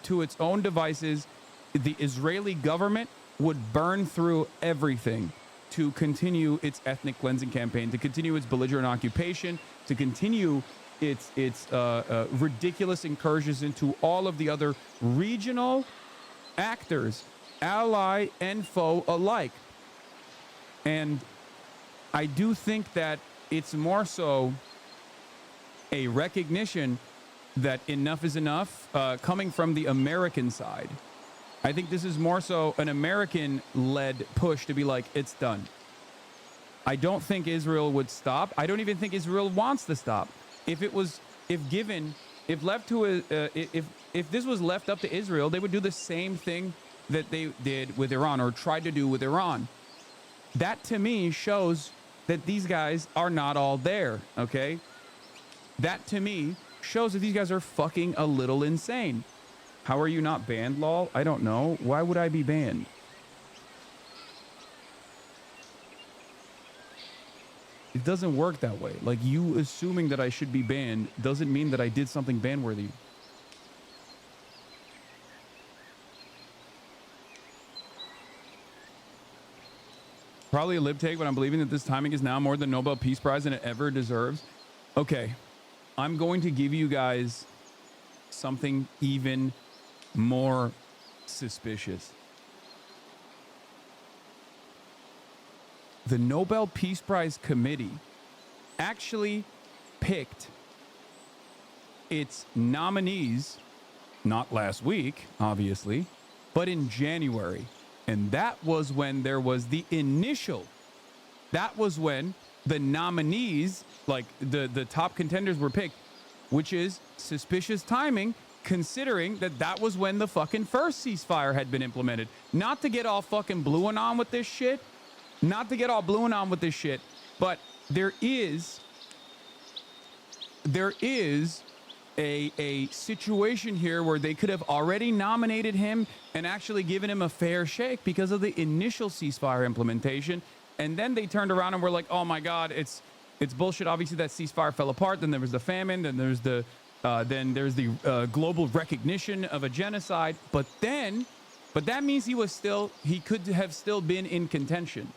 S1: to its own devices, the Israeli government would burn through everything to continue its ethnic cleansing campaign, to continue its belligerent occupation, to continue its ridiculous incursions into all of the other regional actors, ally and foe alike. And I do think that it's more so a recognition that enough is enough coming from the American side. I think this is more so an American-led push to be like, it's done. I don't think Israel would stop. I don't even think Israel wants to stop. If this was left up to Israel, they would do the same thing that they did with Iran, or tried to do with Iran. That to me shows that these guys are not all there, okay? That to me shows that these guys are fucking a little insane. How are you not banned, lol? I don't know. Why would I be banned? It doesn't work that way. Like, you assuming that I should be banned doesn't mean that I did something ban-worthy. Probably a lib take, but I'm believing that this timing is now more than Nobel Peace Prize than it ever deserves. Okay, I'm going to give you guys something even more suspicious. The Nobel Peace Prize Committee actually picked its nominees, not last week, obviously, but in January. And that was when there was the initial, that was when the nominees, like the top contenders were picked, which is suspicious timing, considering that that was when the fucking first ceasefire had been implemented. Not to get all fucking blue and on with this shit, but there is a situation here where they could have already nominated him and actually given him a fair shake because of the initial ceasefire implementation. And then they turned around and were like, oh my God, it's bullshit. Obviously that ceasefire fell apart. Then there was the famine. Then there's the global recognition of a genocide. But that means he could have still been in contention,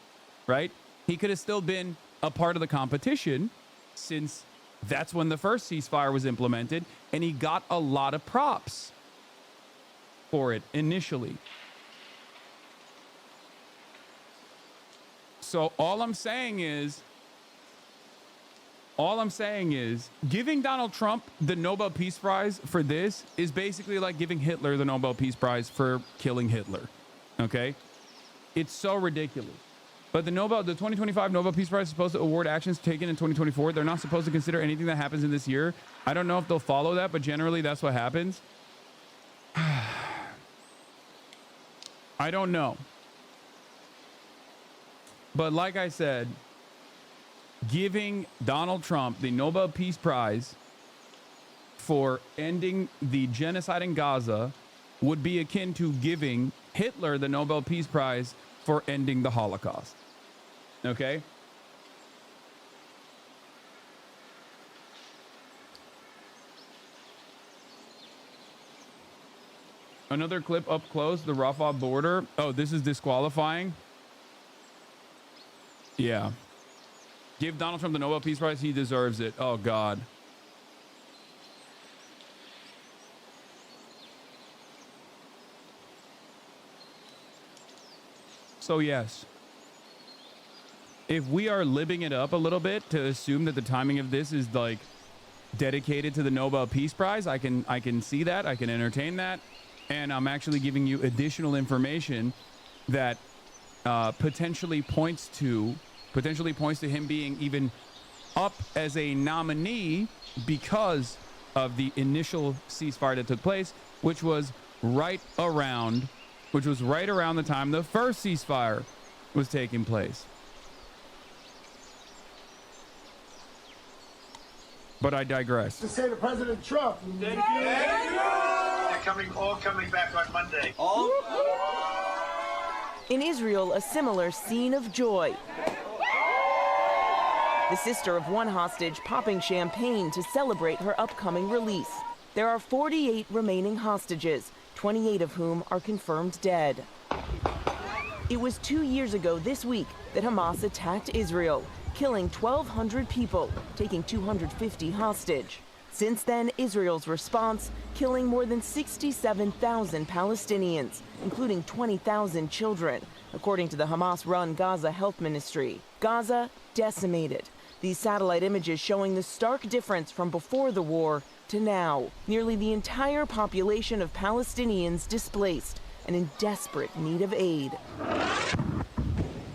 S1: right? He could have still been a part of the competition, since that's when the first ceasefire was implemented, and he got a lot of props for it initially. So all I'm saying is giving Donald Trump the Nobel Peace Prize for this is basically like giving Hitler the Nobel Peace Prize for killing Hitler. Okay? It's so ridiculous. But the 2025 Nobel Peace Prize is supposed to award actions taken in 2024. They're not supposed to consider anything that happens in this year. I don't know if they'll follow that, but generally that's what happens. I don't know. But like I said, giving Donald Trump the Nobel Peace Prize for ending the genocide in Gaza would be akin to giving Hitler the Nobel Peace Prize for ending the Holocaust. Okay? Another clip up close, the Rafah border. Oh, this is disqualifying? Yeah. Give Donald Trump the Nobel Peace Prize. He deserves it. Oh, God. So, yes. If we are libbing it up a little bit to assume that the timing of this is like dedicated to the Nobel Peace Prize, I can see that. I can entertain that. And I'm actually giving you additional information that potentially points to him being even up as a nominee because of the initial ceasefire that took place, which was right around the time the first ceasefire was taking place. But I digress.
S4: To say to President Trump, thank you. They're all coming back on Monday.
S2: In Israel, a similar scene of joy. The sister of one hostage popping champagne to celebrate her upcoming release. There are 48 remaining hostages, 28 of whom are confirmed dead. It was 2 years ago this week that Hamas attacked Israel, killing 1,200 people, taking 250 hostage. Since then, Israel's response, killing more than 67,000 Palestinians, including 20,000 children, according to the Hamas-run Gaza Health Ministry. Gaza decimated. These satellite images showing the stark difference from before the war to now. Nearly the entire population of Palestinians displaced and in desperate need of aid.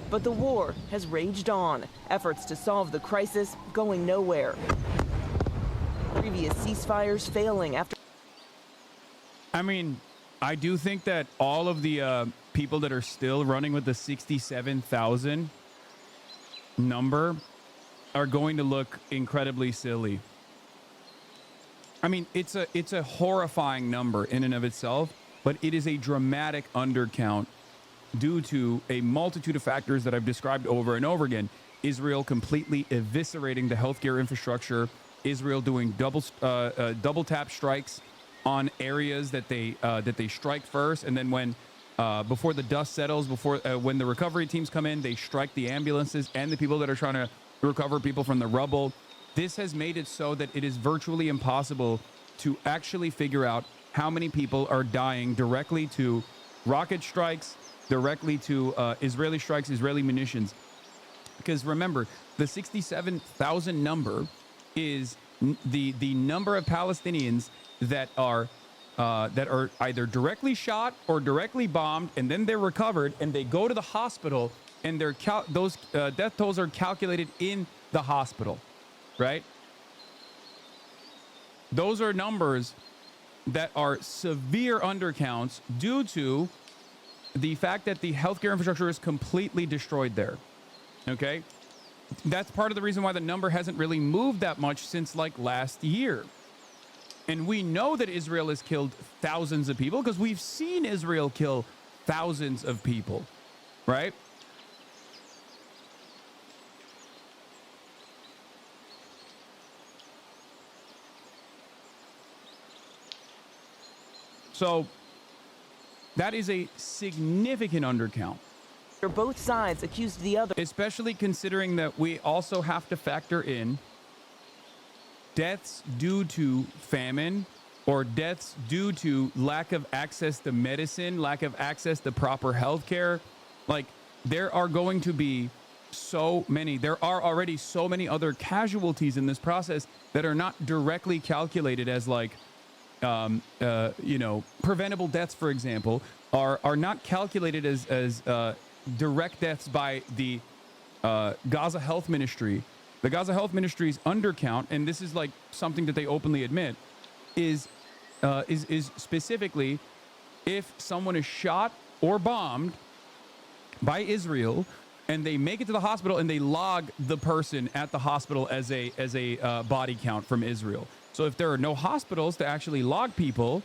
S2: But the war has raged on, efforts to solve the crisis going nowhere. Previous ceasefires failing after...
S1: I mean, I do think that all of the people that are still running with the 67,000 number are going to look incredibly silly. I mean, it's a horrifying number in and of itself, but it is a dramatic undercount due to a multitude of factors that I've described over and over again. Israel completely eviscerating the healthcare infrastructure, Israel doing double tap strikes on areas that they strike first, and then when before the dust settles, when the recovery teams come in, they strike the ambulances and the people that are trying to recover people from the rubble. This has made it so that it is virtually impossible to actually figure out how many people are dying directly to rocket strikes, directly to Israeli strikes, Israeli munitions. Because remember, the 67,000 number is the number of Palestinians that are either directly shot or directly bombed, and then they're recovered and they go to the hospital, and those death tolls are calculated in the hospital, right? Those are numbers that are severe undercounts due to the fact that the healthcare infrastructure is completely destroyed there. Okay, that's part of the reason why the number hasn't really moved that much since like last year. And we know that Israel has killed thousands of people because we've seen Israel kill thousands of people, right? So that is a significant undercount.
S2: Both sides accused the other.
S1: Especially considering that we also have to factor in deaths due to famine or deaths due to lack of access to medicine, lack of access to proper health care. Like, there are going to be there are already so many other casualties in this process that are not directly calculated as like, preventable deaths, for example, are not calculated as direct deaths by the Gaza Health Ministry. The Gaza Health Ministry's undercount, and this is like something that they openly admit, is specifically if someone is shot or bombed by Israel and they make it to the hospital and they log the person at the hospital as a body count from Israel. So if there are no hospitals to actually log people,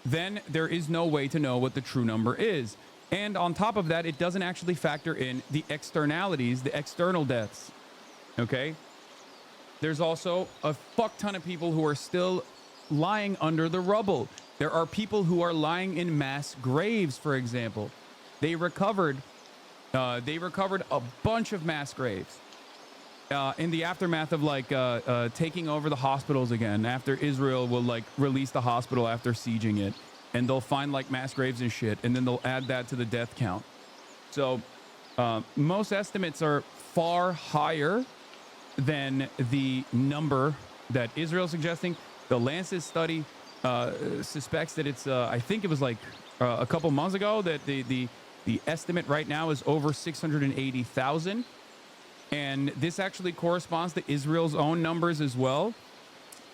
S1: then there is no way to know what the true number is. And on top of that, it doesn't actually factor in the externalities, the external deaths. Okay? There's also a fuck ton of people who are still lying under the rubble. There are people who are lying in mass graves, for example. They recovered a bunch of mass graves in the aftermath of like taking over the hospitals again, after Israel will like release the hospital after sieging it. And they'll find like mass graves and shit, and then they'll add that to the death count. So most estimates are far higher than the number that Israel's suggesting. The Lancet study suspects that it's, I think it was like a couple months ago, that the estimate right now is over 680,000. And this actually corresponds to Israel's own numbers as well.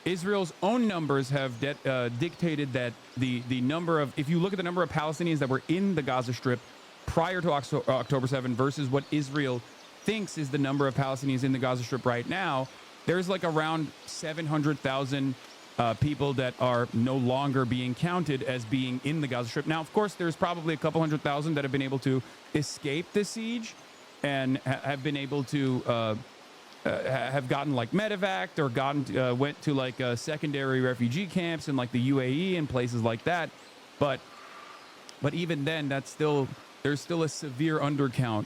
S1: Israel's own numbers have dictated that the number of, if you look at the number of Palestinians that were in the Gaza Strip prior to October 7 versus what Israel thinks is the number of Palestinians in the Gaza Strip right now, there's like around 700,000 people that are no longer being counted as being in the Gaza Strip. Now, of course, there's probably a couple 100,000 that have been able to escape the siege and have been able to have gotten like medevaced or went to like secondary refugee camps in like the UAE and places like that. But even then, there's still a severe undercount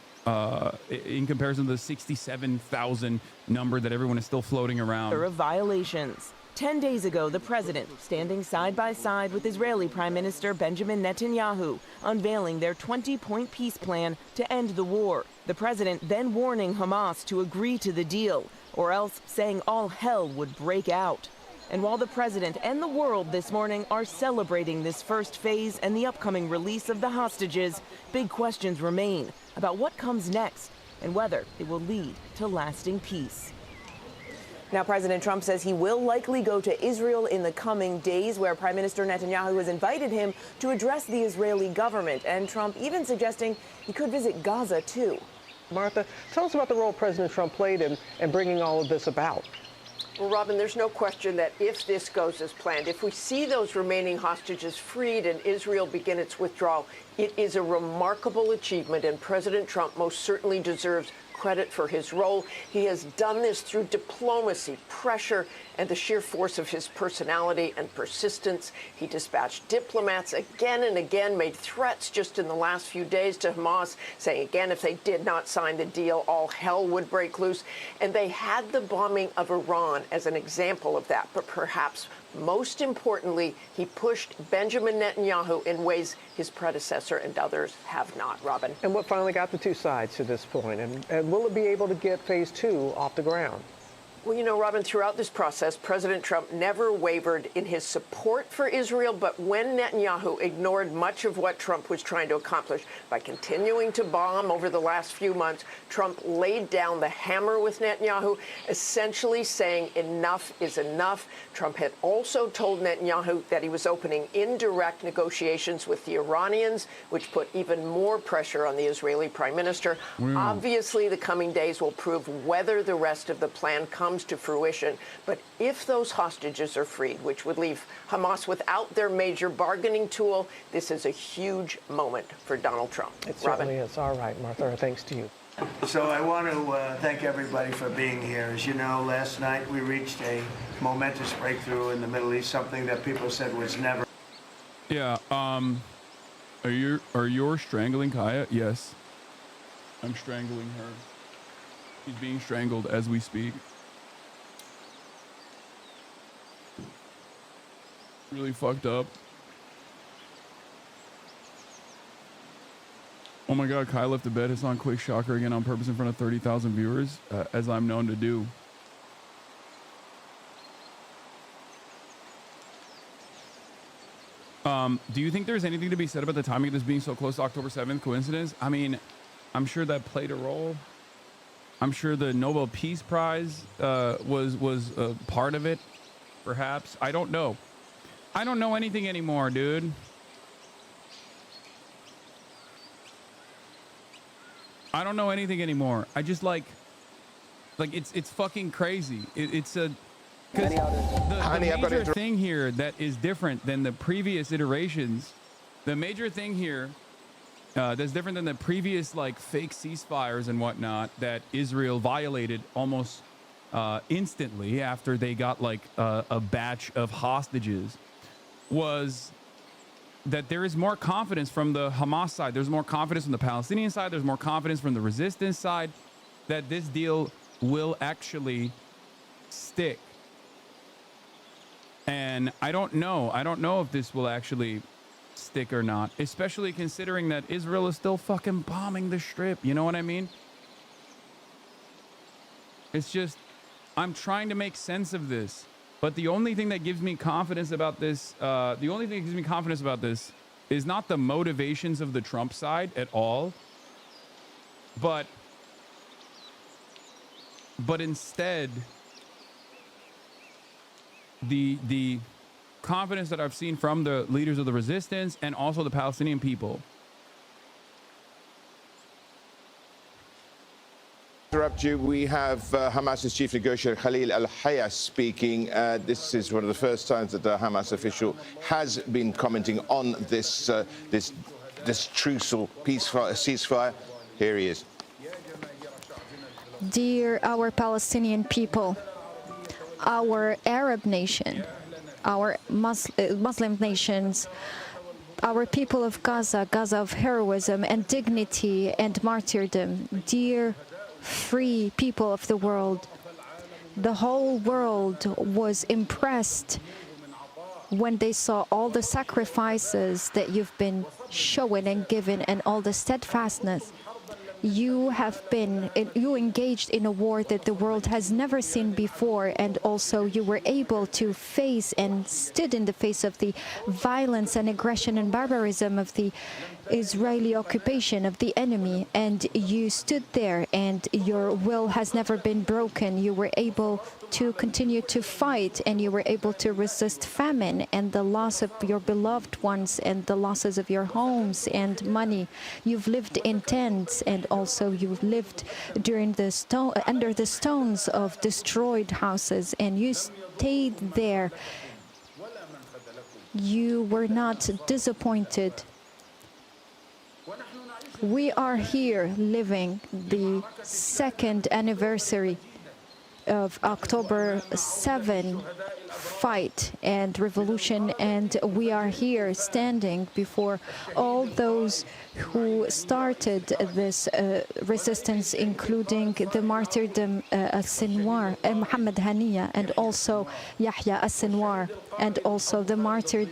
S1: in comparison to the 67,000 number that everyone is still floating around.
S2: Of violations. 10 days ago, the president, standing side by side with Israeli Prime Minister Benjamin Netanyahu, unveiling their 20-point peace plan to end the war. The president then warning Hamas to agree to the deal, or else saying all hell would break out. And while the president and the world this morning are celebrating this first phase and the upcoming release of the hostages, big questions remain about what comes next and whether it will lead to lasting peace.
S5: Now, President Trump says he will likely go to Israel in the coming days, where Prime Minister Netanyahu has invited him to address the Israeli government, and Trump even suggesting he could visit Gaza, too.
S6: Martha, tell us about the role President Trump played in bringing all of this about.
S7: Well, Robin, there's no question that if this goes as planned, if we see those remaining hostages freed and Israel begin its withdrawal, it is a remarkable achievement, and President Trump most certainly deserves credit for his role. He has done this through diplomacy, pressure, and the sheer force of his personality and persistence. He dispatched diplomats again and again, made threats just in the last few days to Hamas, saying again if they did not sign the deal, all hell would break loose. And they had the bombing of Iran as an example of that. But perhaps most importantly, he pushed Benjamin Netanyahu in ways his predecessor and others have not. Robin.
S6: And what finally got the two sides to this point? And will it be able to get phase 2 off the ground?
S7: Well, you know, Robin, throughout this process, President Trump never wavered in his support for Israel. But when Netanyahu ignored much of what Trump was trying to accomplish by continuing to bomb over the last few months, Trump laid down the hammer with Netanyahu, essentially saying enough is enough. Trump had also told Netanyahu that he was opening indirect negotiations with the Iranians, which put even more pressure on the Israeli prime minister. Obviously, the coming days will prove whether the rest of the plan comes to fruition. But if those hostages are freed, which would leave Hamas without their major bargaining tool, this is a huge moment for Donald Trump.
S6: It certainly is. All right, Martha, thanks to you.
S4: So I want to thank everybody for being here. As you know, last night we reached a momentous breakthrough in the Middle East, something that people said was never.
S1: Yeah. Are you strangling Kaya? Yes. I'm strangling her. She's being strangled as we speak. Really fucked up. Oh my god, Kai left the bed. It's on quick shocker again on purpose in front of 30,000 viewers, as I'm known to do. Do you think there's anything to be said about the timing of this being so close to October 7th? Coincidence? I mean, I'm sure that played a role. I'm sure the Nobel Peace Prize was a part of it, perhaps. I don't know. I don't know anything anymore, dude. I don't know anything anymore. I just like it's fucking crazy. It's a because the major thing here that is different than the previous iterations. The major thing here that's different than the previous like fake ceasefires and whatnot that Israel violated almost instantly after they got like a batch of hostages was that there is more confidence from the Hamas side. There's more confidence from the Palestinian side. There's more confidence from the resistance side that this deal will actually stick. And I don't know. I don't know if this will actually stick or not, especially considering that Israel is still fucking bombing the Strip. You know what I mean? It's just, I'm trying to make sense of this. But the only thing that gives me confidence about this, is not the motivations of the Trump side at all, but instead the confidence that I've seen from the leaders of the resistance and also the Palestinian people.
S8: Interrupt you. We have Hamas's chief negotiator Khalil al-Hayya speaking. This is one of the first times that a Hamas official has been commenting on this trucial ceasefire. Here he is.
S9: Dear our Palestinian people, our Arab nation, our Muslim nations, our people of Gaza, Gaza of heroism and dignity and martyrdom, dear free people of the world. The whole world was impressed when they saw all the sacrifices that you've been showing and given and all the steadfastness. You engaged in a war that the world has never seen before, and also you were able to face and stood in the face of the violence and aggression and barbarism of the Israeli occupation of the enemy, and you stood there and your will has never been broken. You were able to continue to fight, and you were able to resist famine and the loss of your beloved ones and the losses of your homes and money. You've lived in tents, and also you've lived during under the stones of destroyed houses, and you stayed there. You were not disappointed. We are here living the second anniversary of October 7 fight and revolution, and we are here standing before all those who started this resistance, including the martyrdom al-Sinwar, Muhammad Haniya, and also Yahya al-Sinwar, and also the martyr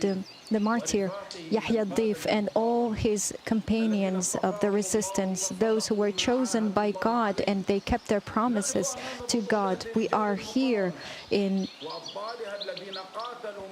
S9: Yahya al-Dif, and all his companions of the resistance, those who were chosen by God and they kept their promises to God. We are here in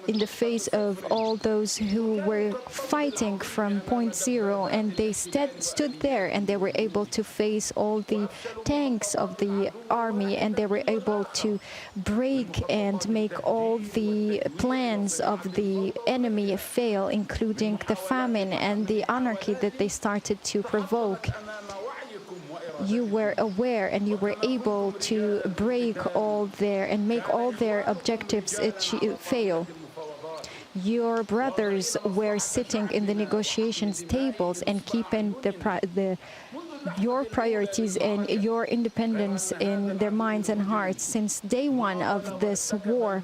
S9: the face of all those who were fighting from point zero, and they stood there and they were able to face all the tanks of the army, and they were able to break and make all the plans of the enemy fail, including the famine and the anarchy that they started to provoke. You were aware and you were able to break all their and make all their objectives fail. Your brothers were sitting in the negotiations tables and keeping your priorities and your independence in their minds and hearts since day one of this war.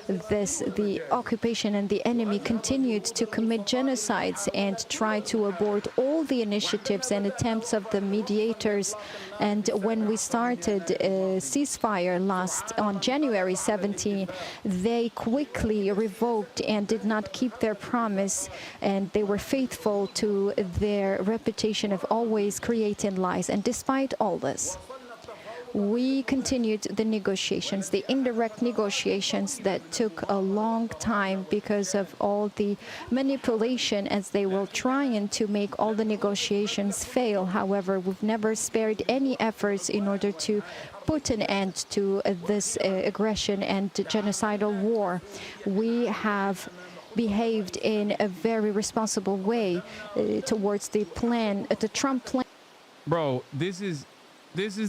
S9: The occupation and the enemy continued to commit genocides and try to abort all the initiatives and attempts of the mediators. And when we started a ceasefire on January 17, they quickly revoked and did not keep their promise, and they were faithful to their reputation of always creating lies. And despite all this, we continued the negotiations, the indirect negotiations that took a long time because of all the manipulation as they were trying to make all the negotiations fail. However, we've never spared any efforts in order to put an end to this aggression and genocidal war. We have behaved in a very responsible way towards the Trump plan.
S1: Bro, this is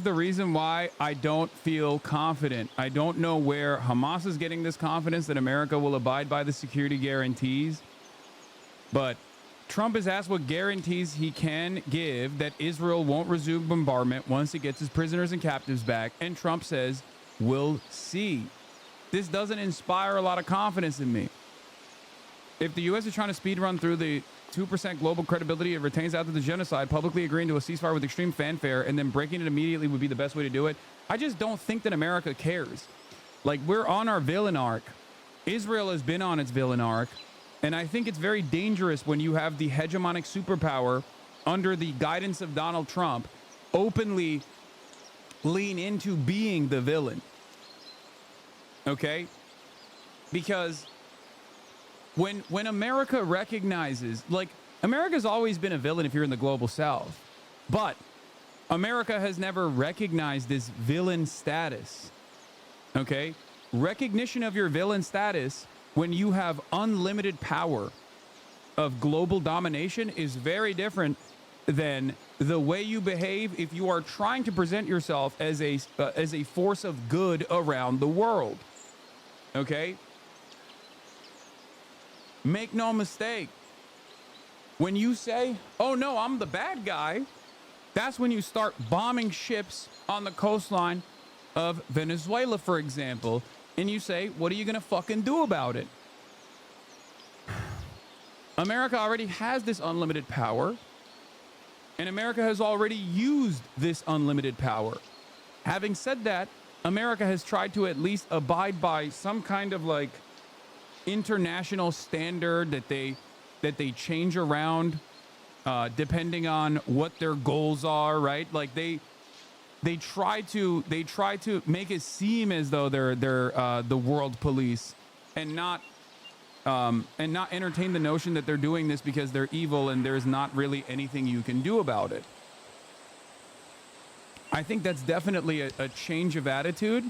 S1: the reason why I don't feel confident. I don't know where Hamas is getting this confidence that America will abide by the security guarantees. But Trump has asked what guarantees he can give that Israel won't resume bombardment once it gets his prisoners and captives back. And Trump says, we'll see. This doesn't inspire a lot of confidence in me. If the U.S. is trying to speed run through the 2% global credibility it retains after the genocide, publicly agreeing to a ceasefire with extreme fanfare and then breaking it immediately would be the best way to do it, I just don't think that America cares. Like, we're on our villain arc. Israel has been on its villain arc. And I think it's very dangerous when you have the hegemonic superpower under the guidance of Donald Trump openly lean into being the villain. Okay? Because when America recognizes, like, America's always been a villain if you're in the global south, but America has never recognized this villain status. Okay? Recognition of your villain status when you have unlimited power of global domination is very different than the way you behave if you are trying to present yourself as a force of good around the world. Okay? Make no mistake. When you say, oh no, I'm the bad guy, that's when you start bombing ships on the coastline of Venezuela, for example, and you say, what are you gonna fucking do about it? America already has this unlimited power, and America has already used this unlimited power. Having said that, America has tried to at least abide by some kind of like international standard that they change around depending on what their goals are, right? Like they try to make it seem as though they're the world police and not entertain the notion that they're doing this because they're evil and there's not really anything you can do about it. I think that's definitely a change of attitude.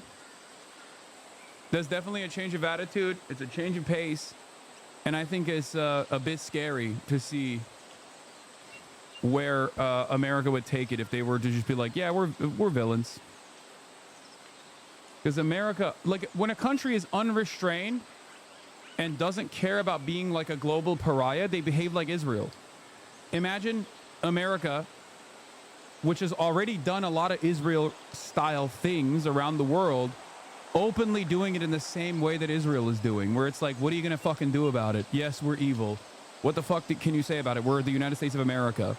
S1: That's definitely a change of attitude. It's a change of pace. And I think it's a bit scary to see where America would take it if they were to just be like, yeah, we're villains. Because America, like, when a country is unrestrained and doesn't care about being like a global pariah, they behave like Israel. Imagine America which has already done a lot of Israel-style things around the world, openly doing it in the same way that Israel is doing, where it's like, what are you going to fucking do about it? Yes, we're evil. What the fuck can you say about it? We're the United States of America.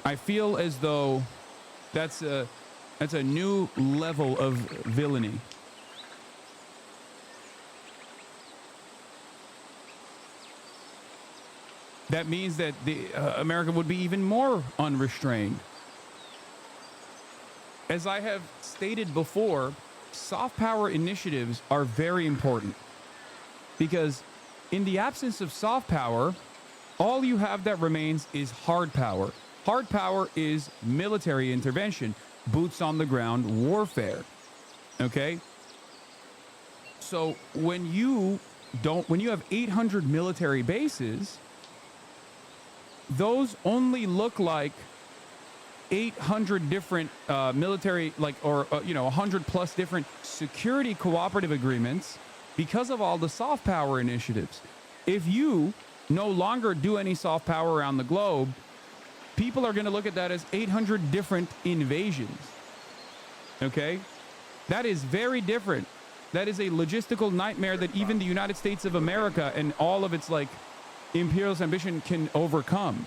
S1: I feel as though that's a new level of villainy. That means that America would be even more unrestrained. As I have stated before, soft power initiatives are very important because in the absence of soft power, all you have that remains is hard power. Hard power is military intervention, boots on the ground warfare. Okay? So when you have 800 military bases, those only look like 800 different military, 100 plus different security cooperative agreements because of all the soft power initiatives. If you no longer do any soft power around the globe, people are going to look at that as 800 different invasions. Okay? That is very different. That is a logistical nightmare that even the United States of America and all of its imperialist ambition can overcome.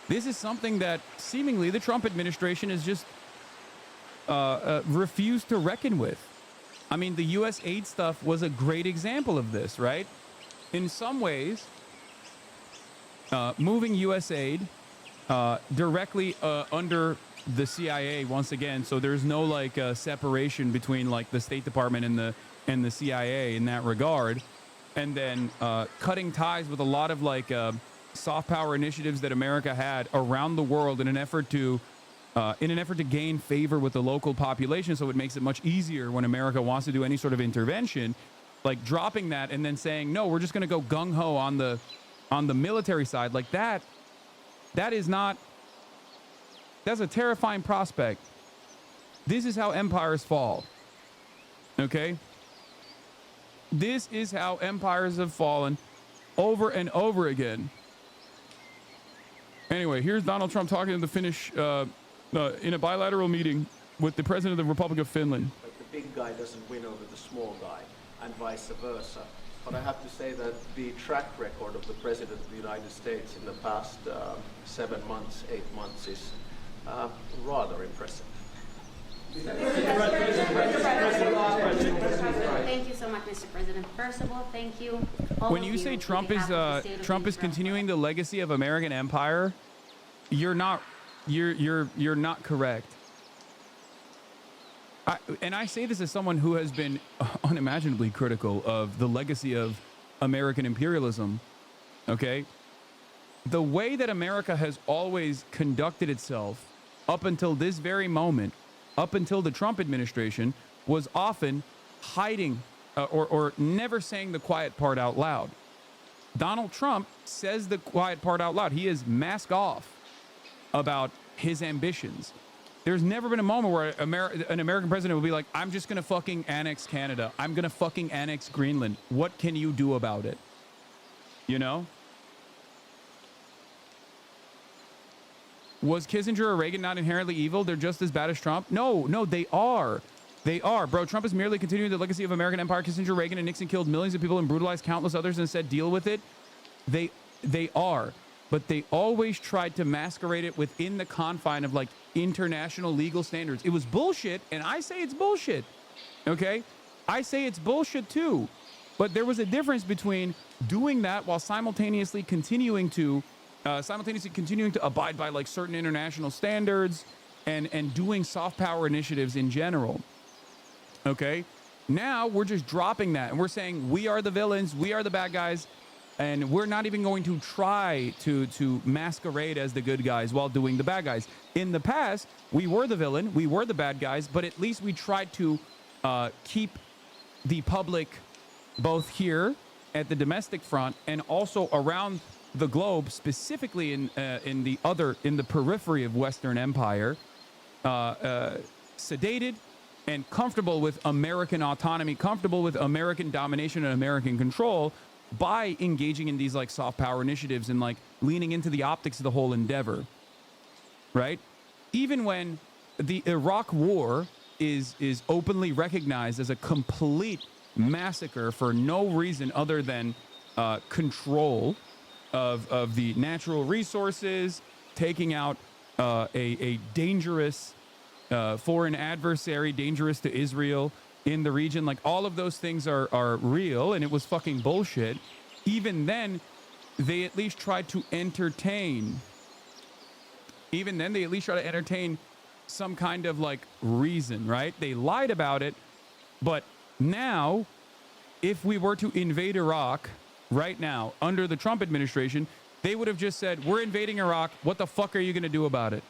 S1: This is something that seemingly the Trump administration has just refused to reckon with. I mean, the U.S. aid stuff was a great example of this, right? In some ways, moving U.S. aid directly under the CIA once again, so there's no separation between the State Department and the CIA in that regard. And then cutting ties with a lot of soft power initiatives that America had around the world in an effort to gain favor with the local population, so it makes it much easier when America wants to do any sort of intervention, like dropping that and then saying, no, we're just going to go gung-ho on the military side. Like that's a terrifying prospect. This is how empires fall. Okay? This is how empires have fallen over and over again. Anyway, here's Donald Trump talking to the Finnish in a bilateral meeting with the president of the Republic of Finland.
S10: But the big guy doesn't win over the small guy, and vice versa. But I have to say that the track record of the president of the United States in the past 7 months, 8 months is rather impressive.
S11: Thank you so much, Mr. President. First of all, thank you.
S1: When you say Trump is continuing the legacy of American empire, you're not correct. And I say this as someone who has been unimaginably critical of the legacy of American imperialism. Okay, the way that America has always conducted itself up until this very moment, up until the Trump administration, was often hiding or never saying the quiet part out loud. Donald Trump says the quiet part out loud. He is mask off about his ambitions. There's never been a moment where an American president will be like, I'm just going to fucking annex Canada. I'm going to fucking annex Greenland. What can you do about it? You know? Was Kissinger or Reagan not inherently evil? They're just as bad as Trump? No, they are. They are. Bro, Trump is merely continuing the legacy of American empire. Kissinger, Reagan, and Nixon killed millions of people and brutalized countless others and said, deal with it. They are. But they always tried to masquerade it within the confine of international legal standards. It was bullshit, and I say it's bullshit. Okay? I say it's bullshit too. But there was a difference between doing that while simultaneously continuing to abide by certain international standards and doing soft power initiatives in general. Okay? Now we're just dropping that and we're saying we are the villains, we are the bad guys, and we're not even going to try to masquerade as the good guys while doing the bad guys. In the past, we were the villain, we were the bad guys, but at least we tried to keep the public both here at the domestic front and also around the globe, specifically in the periphery of Western Empire, sedated and comfortable with American autonomy, comfortable with American domination and American control, by engaging in these like soft power initiatives and like leaning into the optics of the whole endeavor, right? Even when the Iraq war is openly recognized as a complete massacre for no reason other than control of the natural resources, taking out a dangerous foreign adversary, dangerous to Israel in the region. Like, all of those things are real, and it was fucking bullshit. Even then, they at least tried to entertain. Even then, they at least try to entertain some kind of like reason, right? They lied about it, but now, if we were to invade Iraq right now under the Trump administration, they would have just said, we're invading Iraq. What the fuck are you going to do about it?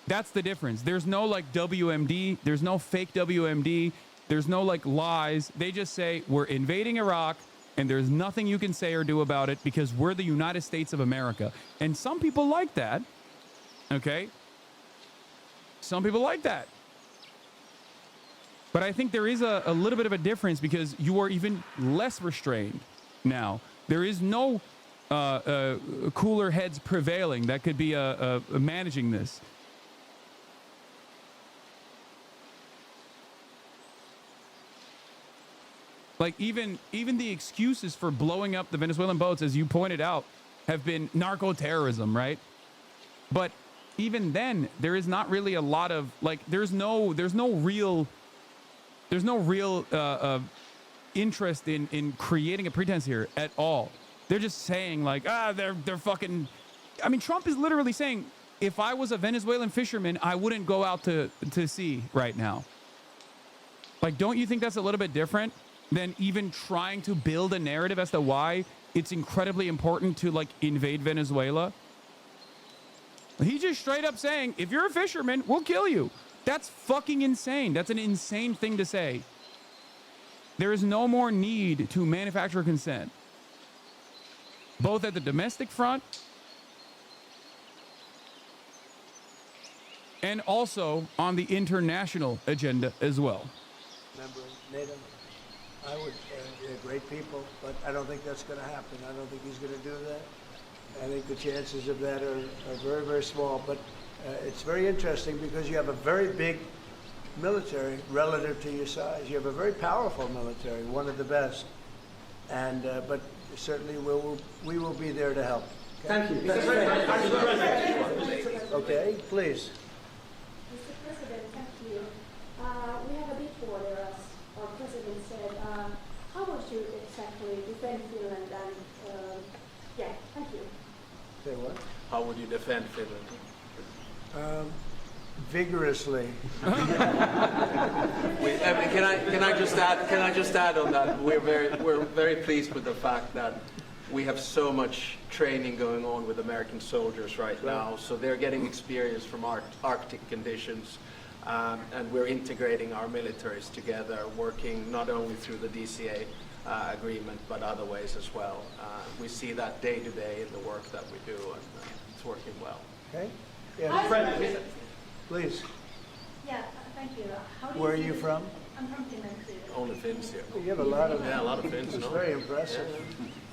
S1: That's the difference. There's no like WMD. There's no fake WMD. There's no like lies. They just say, we're invading Iraq, and there's nothing you can say or do about it because we're the United States of America. And some people like that. Okay? Some people like that. But I think there is a little bit of a difference because you are even less restrained now. There is no cooler heads prevailing that could be managing this. Like, even the excuses for blowing up the Venezuelan boats, as you pointed out, have been narco-terrorism, right? But even then, there is not really a lot of like. There's no real interest in creating a pretense here at all. They're just saying like, they're fucking. I mean, Trump is literally saying, if I was a Venezuelan fisherman, I wouldn't go out to sea right now. Like, don't you think that's a little bit different than even trying to build a narrative as to why it's incredibly important to like invade Venezuela? He's just straight up saying, if you're a fisherman, we'll kill you. That's fucking insane. That's an insane thing to say. There is no more need to manufacture consent, both at the domestic front and also on the international agenda as well.
S4: Remember, NATO, I would, they're great people, but I don't think that's going to happen. I don't think he's going to do that. I think the chances of that are very, very small. But it's very interesting because you have a very big military relative to your size. You have a very powerful military, one of the best. And but certainly we will be there to help. Okay?
S12: Thank you.
S4: Okay, please.
S12: Mr. President, thank you. We have a big order, as our president said. How would you exactly defend Finland? And yeah, thank you.
S4: Say what?
S10: How would you defend Finland?
S4: Vigorously.
S10: Can I just add on that? We're very pleased with the fact that we have so much training going on with American soldiers right now. So they're getting experience from Arctic conditions, and we're integrating our militaries together, working not only through the DCA agreement, but other ways as well. We see that day to day in the work that we do, and it's working well.
S4: Okay. Yeah. Please.
S12: Yeah, thank you.
S4: Where are you from?
S12: I'm from Finland too.
S10: Only Finns here.
S4: You have a lot of
S10: Finns.
S4: It's very impressive.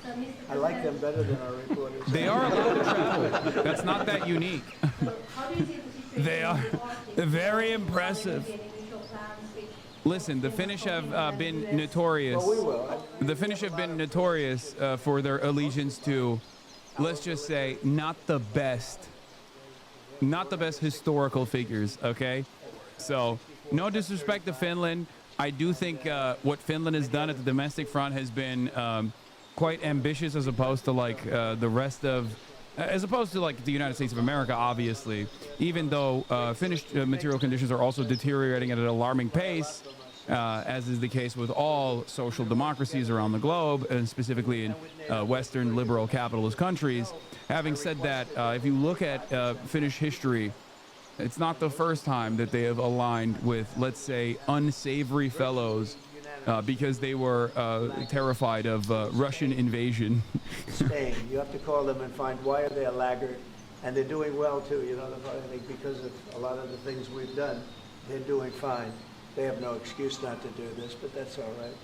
S12: So,
S4: I like them better than our reporters.
S1: They are allowed to travel. That's not that unique.
S12: How do you see the situation?
S1: They are very impressive. Listen, the Finnish have been notorious.
S4: Well, we will.
S1: The Finnish have been notorious for their allegiance to, let's just say, not the best historical figures, okay? So, no disrespect to Finland. I do think what Finland has done at the domestic front has been quite ambitious as opposed to like the rest of, as opposed to like the United States of America, obviously. Even though Finnish material conditions are also deteriorating at an alarming pace, as is the case with all social democracies around the globe, and specifically in Western liberal capitalist countries. Having said that, if you look at Finnish history, it's not the first time that they have aligned with, let's say, unsavory fellows because they were terrified of Russian invasion.
S4: Staying. You have to call them and find why are they a laggard, and they're doing well too. You know, I think because of a lot of the things we've done, they're doing fine. They have no excuse not to do this, but that's all right.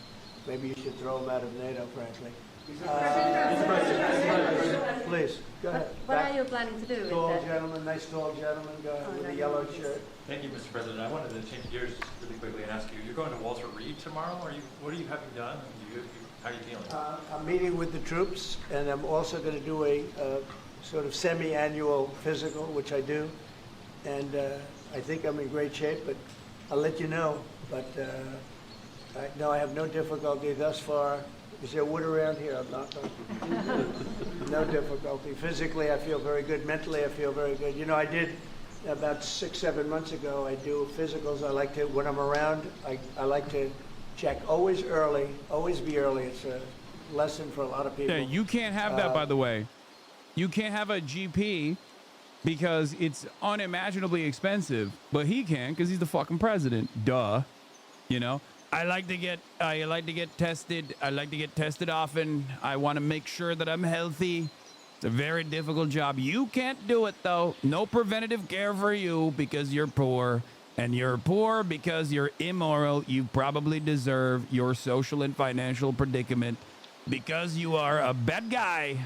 S4: Maybe you should throw them out of NATO, frankly. Please, go ahead.
S13: What are you planning to do with
S4: Tall
S13: that?
S4: gentleman, nice tall gentleman, go ahead with a yellow shirt.
S14: Thank you, Mr. President. I wanted to change gears just really quickly and ask you, you're going to Walter Reed tomorrow? What are you having done? How are you feeling?
S4: I'm meeting with the troops, and I'm also going to do a sort of semi-annual physical, which I do. And I think I'm in great shape, but I'll let you know. But no, I have no difficulty thus far. Is there wood around here? I'm not. No difficulty. Physically, I feel very good. Mentally, I feel very good. You know, I did about 6-7 months ago. I do physicals. I like to, when I'm around, I like to check always early. Always be early. It's a lesson for a lot of people.
S1: Yeah, you can't have that, by the way. You can't have a GP because it's unimaginably expensive, but he can because he's the fucking president. Duh. You know. I like to get tested. I like to get tested often. I want to make sure that I'm healthy. It's a very difficult job. You can't do it though. No preventative care for you because you're poor. And you're poor because you're immoral. You probably deserve your social and financial predicament because you are a bad guy.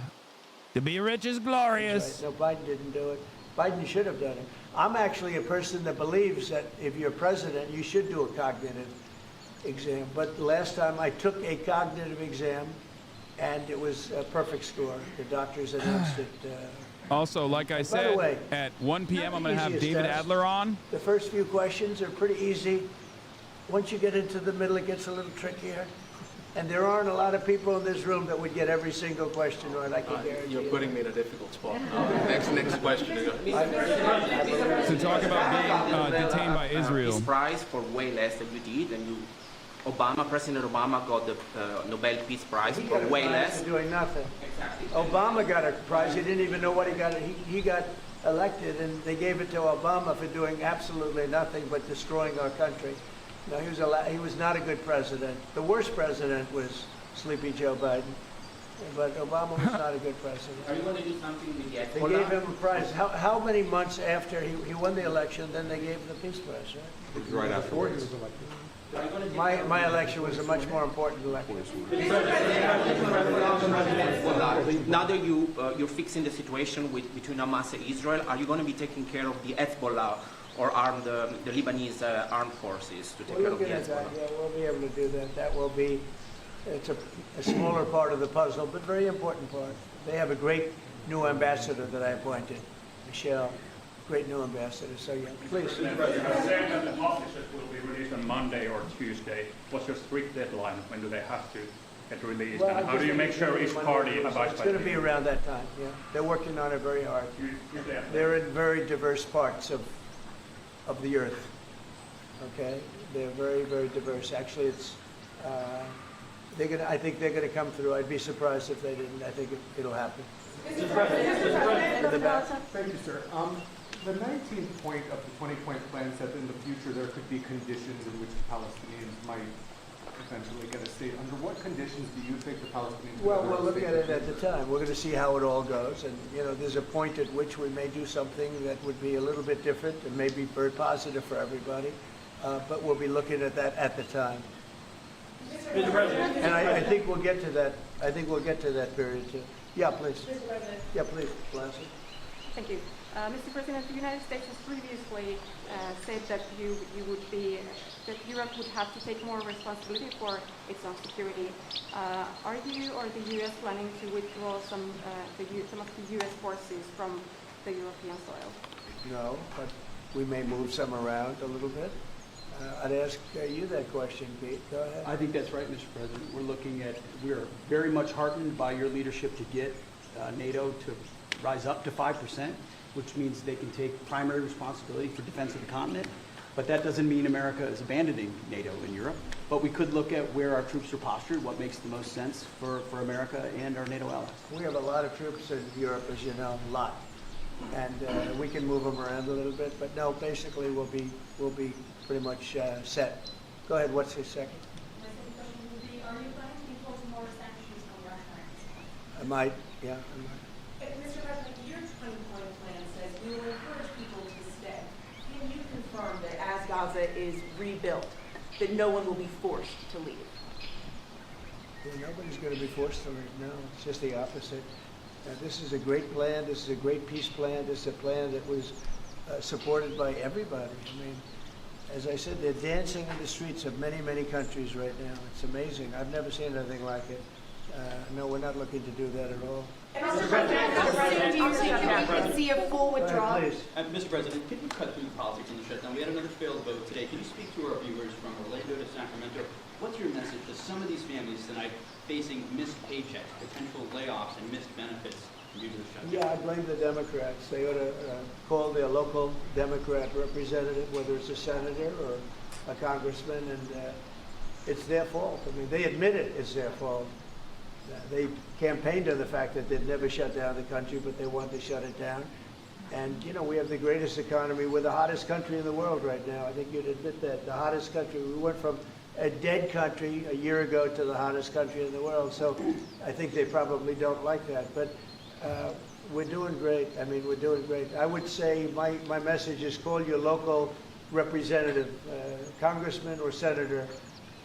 S1: To be rich is glorious.
S4: Right. No, Biden didn't do it. Biden should have done it. I'm actually a person that believes that if you're president, you should do a cognitive exam. But last time I took a cognitive exam, and it was a perfect score. The doctors announced it.
S1: Also, like I said,
S4: way,
S1: at 1 p.m. I'm going to have
S4: easiest
S1: David
S4: test.
S1: Adler on.
S4: The first few questions are pretty easy. Once you get into the middle, it gets a little trickier. And there aren't a lot of people in this room that would get every single question right, I can guarantee you.
S15: You're putting me in a difficult spot. Next question.
S1: To talk about being detained by Israel.
S16: Peace Prize for way less than you did, and President Obama got the Nobel Peace Prize for way less.
S4: For doing nothing.
S16: Exactly.
S4: Obama got a prize. He didn't even know what he got. He got elected, and they gave it to Obama for doing absolutely nothing but destroying our country. No, he was not a good president. The worst president was Sleepy Joe Biden, but Obama was not a good president.
S16: Are you going to do something with the
S4: They gave him a prize. How many months after he won the election, then they gave him the Peace Prize, right?
S15: It was right afterwards.
S4: My election was a much more important election.
S16: Now that you're fixing the situation between Hamas and Israel, are you going to be taking care of the Hezbollah or the Lebanese armed forces to take care of the Hezbollah?
S4: Yeah, we'll be able to do that. That will be, it's a smaller part of the puzzle, but very important part. They have a great new ambassador that I appointed, Michelle. Great new ambassador. So yeah, please.
S17: Mr. President, saying that the hostages will be released on Monday or Tuesday. What's your strict deadline? When do they have to get released?
S4: Well,
S17: and how do you make sure each party abides by it?
S4: It's going to be around that time. Yeah, they're working on it very hard. They're in very diverse parts of the earth. Okay, they're very, very diverse. Actually, it's I think they're going to come through. I'd be surprised if they didn't. I think it'll happen.
S18: Mr. President. Thank you, sir. The 19th point of the 20-point plan said that in the future there could be conditions in which the Palestinians might eventually get a state. Under what conditions do you think the Palestinians
S4: Well,
S18: would
S4: we'll look at it at the time. We're going to see how it all goes. And, you know, there's a point at which we may do something that would be a little bit different and may be very positive for everybody. But we'll be looking at that at the time.
S17: Mr. President.
S4: And I think we'll get to that. I think we'll get to that period, too. Yeah, please.
S12: Mr. President.
S4: Yeah, please, Blancy.
S12: Thank you. Mr. President, the United States has previously said that that Europe would have to take more responsibility for its own security. Are you or the U.S. planning to withdraw some of the U.S. forces from the European soil?
S4: No, but we may move some around a little bit. I'd ask you that question, Pete. Go ahead.
S19: I think that's right, Mr. President. We're very much heartened by your leadership to get NATO to rise up to 5%, which means they can take primary responsibility for defense of the continent. But that doesn't mean America is abandoning NATO in Europe. But we could look at where our troops are postured, what makes the most sense for America and our NATO allies.
S4: We have a lot of troops in Europe, as you know, a lot. And we can move them around a little bit. But no, basically we'll be pretty much set. Go ahead, what's his second?
S12: My second question would be, are you planning to impose more sanctions on Russia?
S4: I might, yeah, I might.
S20: Mr. President, your 20-point plan says we will encourage people to stay. Can you confirm that as Gaza is rebuilt, that no one will be forced to leave?
S4: Yeah, nobody's going to be forced to leave. No, it's just the opposite. This is a great plan. This is a great peace plan. This is a plan that was supported by everybody. I mean, as I said, they're dancing in the streets of many, many countries right now. It's amazing. I've never seen anything like it. No, we're not looking to do that at all.
S20: Mr. President, do you think that we could see a full withdrawal?
S13: Mr. President, could you cut through the politics in the shutdown? We had another failed vote today. Can you speak to our viewers from Orlando to Sacramento? What's your message to some of these families tonight facing missed paychecks, potential layoffs, and missed benefits due to the shutdown?
S4: Yeah, I blame the Democrats. They ought to call their local Democrat representative, whether it's a senator or a congressman, and it's their fault. I mean, they admit it, it's their fault. They campaigned on the fact that they'd never shut down the country, but they want to shut it down. And, you know, we have the greatest economy. We're the hottest country in the world right now. I think you'd admit that. The hottest country. We went from a dead country a year ago to the hottest country in the world. So I think they probably don't like that. But we're doing great. I mean, we're doing great. I would say my message is call your local representative, congressman or senator,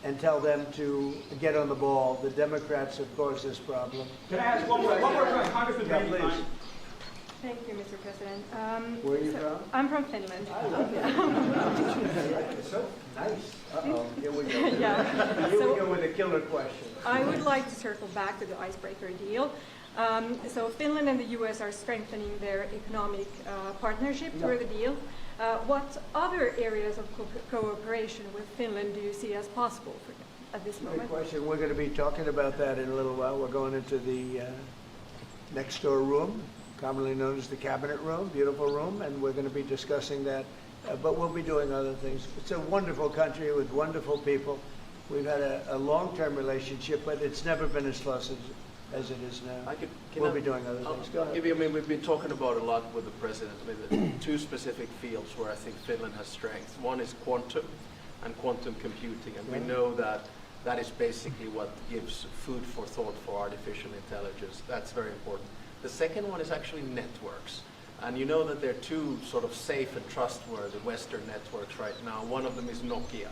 S4: and tell them to get on the ball. The Democrats have caused this problem.
S13: Can I ask one more question? Congressman,
S4: yeah, please.
S21: Thank you, Mr. President.
S4: Where are you from?
S21: I'm from Finland.
S4: I love it. It's so nice. Uh-oh, here we go.
S21: Yeah.
S4: Here we go with a killer question.
S21: I would like to circle back to the icebreaker deal. So Finland and the U.S. are strengthening their economic partnership through the deal. What other areas of cooperation with Finland do you see as possible at this moment?
S4: Great question. We're going to be talking about that in a little while. We're going into the next door room, commonly known as the cabinet room, beautiful room, and we're going to be discussing that. But we'll be doing other things. It's a wonderful country with wonderful people. We've had a long-term relationship, but it's never been as close as it is now. We'll be doing other things. Go ahead.
S10: I mean, we've been talking about a lot with the president. I mean, two specific fields where I think Finland has strengths. One is quantum and quantum computing, and we know that that is basically what gives food for thought for artificial intelligence. That's very important. The second one is actually networks. And you know that there are two sort of safe and trustworthy Western networks right now. One of them is Nokia.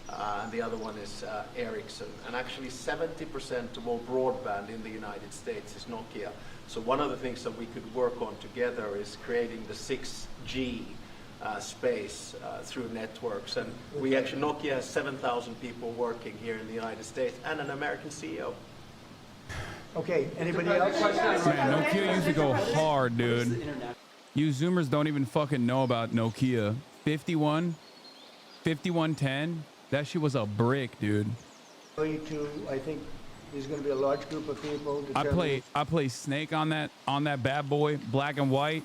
S10: And the other one is Ericsson. And actually 70% of all broadband in the United States is Nokia. So one of the things that we could work on together is creating the 6G space through networks. And we actually, Nokia has 7,000 people working here in the United States and an American CEO.
S4: Okay, anybody else?
S1: Man, Nokia used to go hard, dude. You Zoomers don't even fucking know about Nokia. 5110. That shit was a brick, dude.
S4: I think there's going to be a large group of people.
S1: I play Snake on that bad boy, black and white.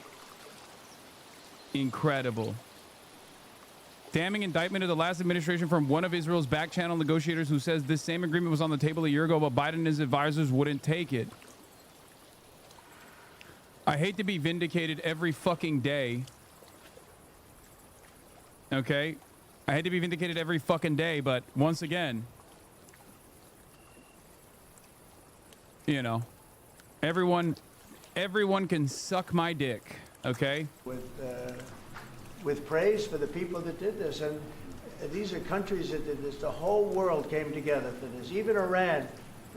S1: Incredible. Damning indictment of the last administration from one of Israel's back channel negotiators who says this same agreement was on the table a year ago, but Biden and his advisors wouldn't take it. I hate to be vindicated every fucking day. Okay? I hate to be vindicated every fucking day, but once again, you know, everyone can suck my dick, okay?
S4: With praise for the people that did this, and these are countries that did this. The whole world came together for this, even Iran,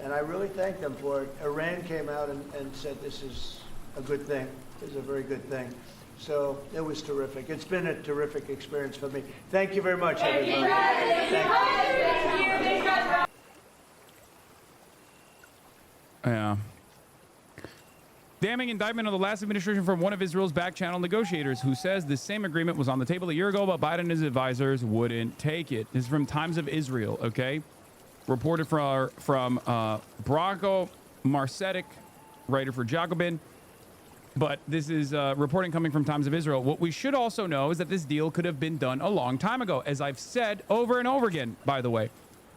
S4: and I really thank them for it. Iran came out and said this is a good thing. This is a very good thing. So it was terrific. It's been a terrific experience for me. Thank you very much, everybody.
S1: Yeah. Damning indictment of the last administration from one of Israel's back channel negotiators who says the same agreement was on the table a year ago, but Biden and his advisors wouldn't take it. This is from Times of Israel, okay? Reported from Branko Marcetic, writer for Jacobin. But this is reporting coming from Times of Israel. What we should also know is that this deal could have been done a long time ago, as I've said over and over again, by the way.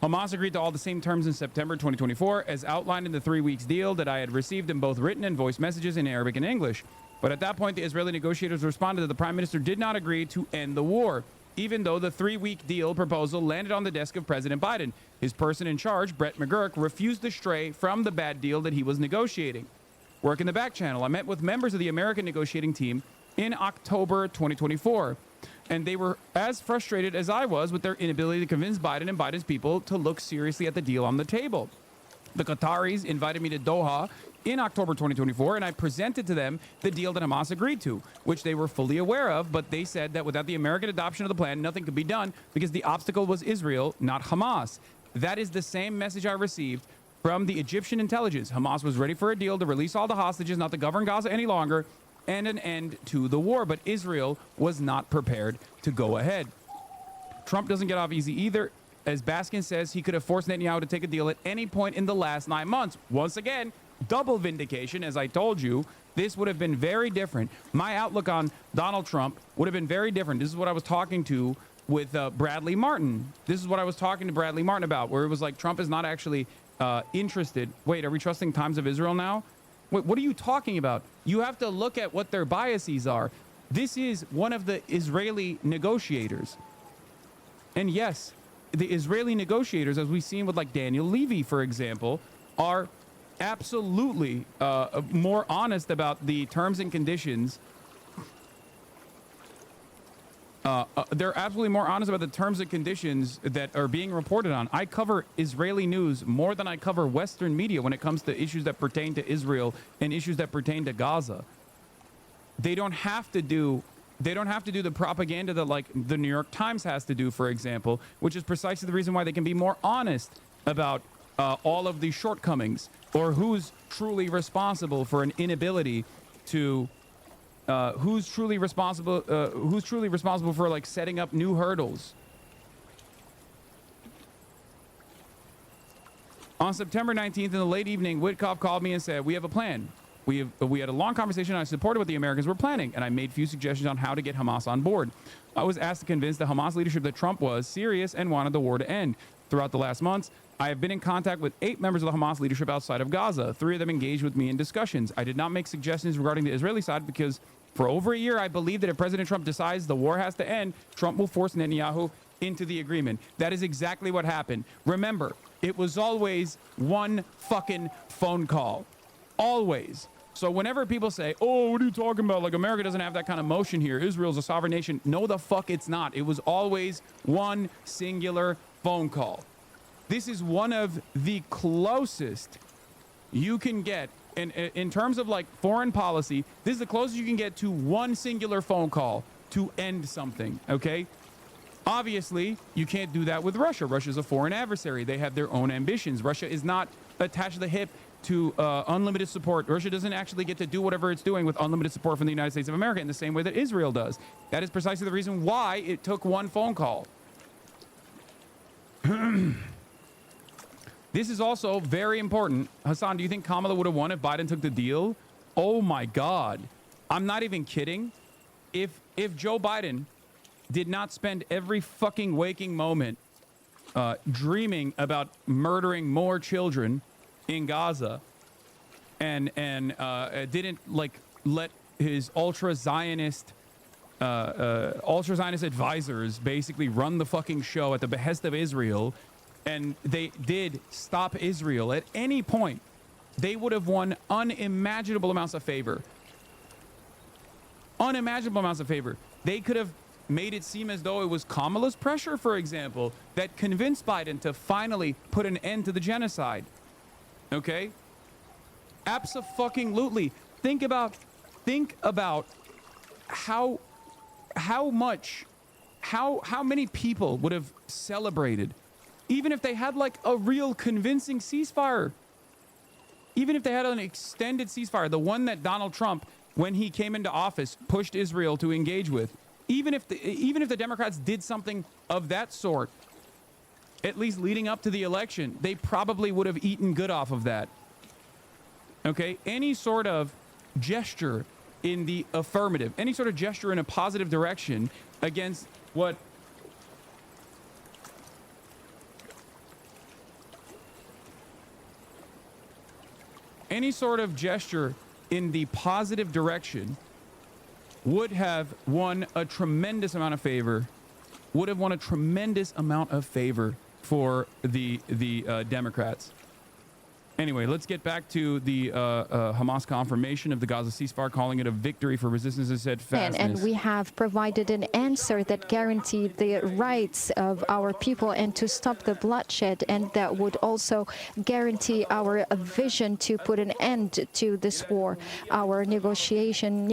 S1: Hamas agreed to all the same terms in September 2024, as outlined in the 3 weeks deal that I had received in both written and voice messages in Arabic and English. But at that point, the Israeli negotiators responded that the prime minister did not agree to end the war, even though the 3-week deal proposal landed on the desk of President Biden. His person in charge, Brett McGurk, refused to stray from the bad deal that he was negotiating. Work in the back channel. I met with members of the American negotiating team in October 2024, and they were as frustrated as I was with their inability to convince Biden and Biden's people to look seriously at the deal on the table. The Qataris invited me to Doha in October 2024, and I presented to them the deal that Hamas agreed to, which they were fully aware of, but they said that without the American adoption of the plan, nothing could be done because the obstacle was Israel, not Hamas. That is the same message I received from the Egyptian intelligence. Hamas was ready for a deal to release all the hostages, not to govern Gaza any longer, and an end to the war, but Israel was not prepared to go ahead. Trump doesn't get off easy either. As Baskin says, he could have forced Netanyahu to take a deal at any point in the last 9 months. Once again, double vindication. As I told you, this would have been very different. My outlook on Donald Trump would have been very different. This is what I was talking to with Bradley Martin. This is what I was talking to Bradley Martin about, where it was like Trump is not actually interested. Wait, are we trusting Times of Israel now? Wait, what are you talking about? You have to look at what their biases are. This is one of the Israeli negotiators. And yes, the Israeli negotiators, as we've seen with like Daniel Levy, for example, are absolutely more honest about the terms and conditions. They're absolutely more honest about the terms and conditions that are being reported on. I cover Israeli news more than I cover Western media when it comes to issues that pertain to Israel and issues that pertain to Gaza. They don't have to do the propaganda that like the New York Times has to do, for example, which is precisely the reason why they can be more honest about all of the shortcomings or who's truly responsible for an inability to who's truly responsible for like setting up new hurdles. On September 19th in the late evening, Witkoff called me and said, we have a plan. We had a long conversation. I supported what the Americans were planning, and I made few suggestions on how to get Hamas on board. I was asked to convince the Hamas leadership that Trump was serious and wanted the war to end. Throughout the last months, I have been in contact with 8 members of the Hamas leadership outside of Gaza. 3 of them engaged with me in discussions. I did not make suggestions regarding the Israeli side because for over a year, I believe that if President Trump decides the war has to end, Trump will force Netanyahu into the agreement. That is exactly what happened. Remember, it was always one fucking phone call. Always. So whenever people say, oh, what are you talking about? Like, America doesn't have that kind of motion here. Israel's a sovereign nation. No, the fuck it's not. It was always one singular phone call. This is one of the closest you can get. And in terms of like foreign policy, this is the closest you can get to one singular phone call to end something, okay? Obviously, you can't do that with Russia. Russia's a foreign adversary. They have their own ambitions. Russia is not attached to the hip to unlimited support. Russia doesn't actually get to do whatever it's doing with unlimited support from the United States of America in the same way that Israel does. That is precisely the reason why it took one phone call. This is also very important. Hasan, do you think Kamala would have won if Biden took the deal? Oh my God. I'm not even kidding. If Joe Biden did not spend every fucking waking moment dreaming about murdering more children in Gaza and didn't like let his ultra-Zionist advisors basically run the fucking show at the behest of Israel, and they did stop Israel at any point, they would have won unimaginable amounts of favor. Unimaginable amounts of favor. They could have made it seem as though it was Kamala's pressure, for example, that convinced Biden to finally put an end to the genocide. Okay? Abso-fucking-lutely. Think about how many people would have celebrated, even if they had like a real convincing ceasefire. Even if they had an extended ceasefire, the one that Donald Trump, when he came into office, pushed Israel to engage with. Even if the Democrats did something of that sort, at least leading up to the election, they probably would have eaten good off of that. Okay? Any sort of gesture in the affirmative, any sort of gesture in a positive direction against what any sort of gesture in the positive direction would have won a tremendous amount of favor, for the Democrats. Anyway, let's get back to the Hamas confirmation of the Gaza ceasefire, calling it a victory for resistance and steadfastness.
S9: And we have provided an answer that guaranteed the rights of our people and to stop the bloodshed, and that would also guarantee our vision to put an end to this war. Our negotiating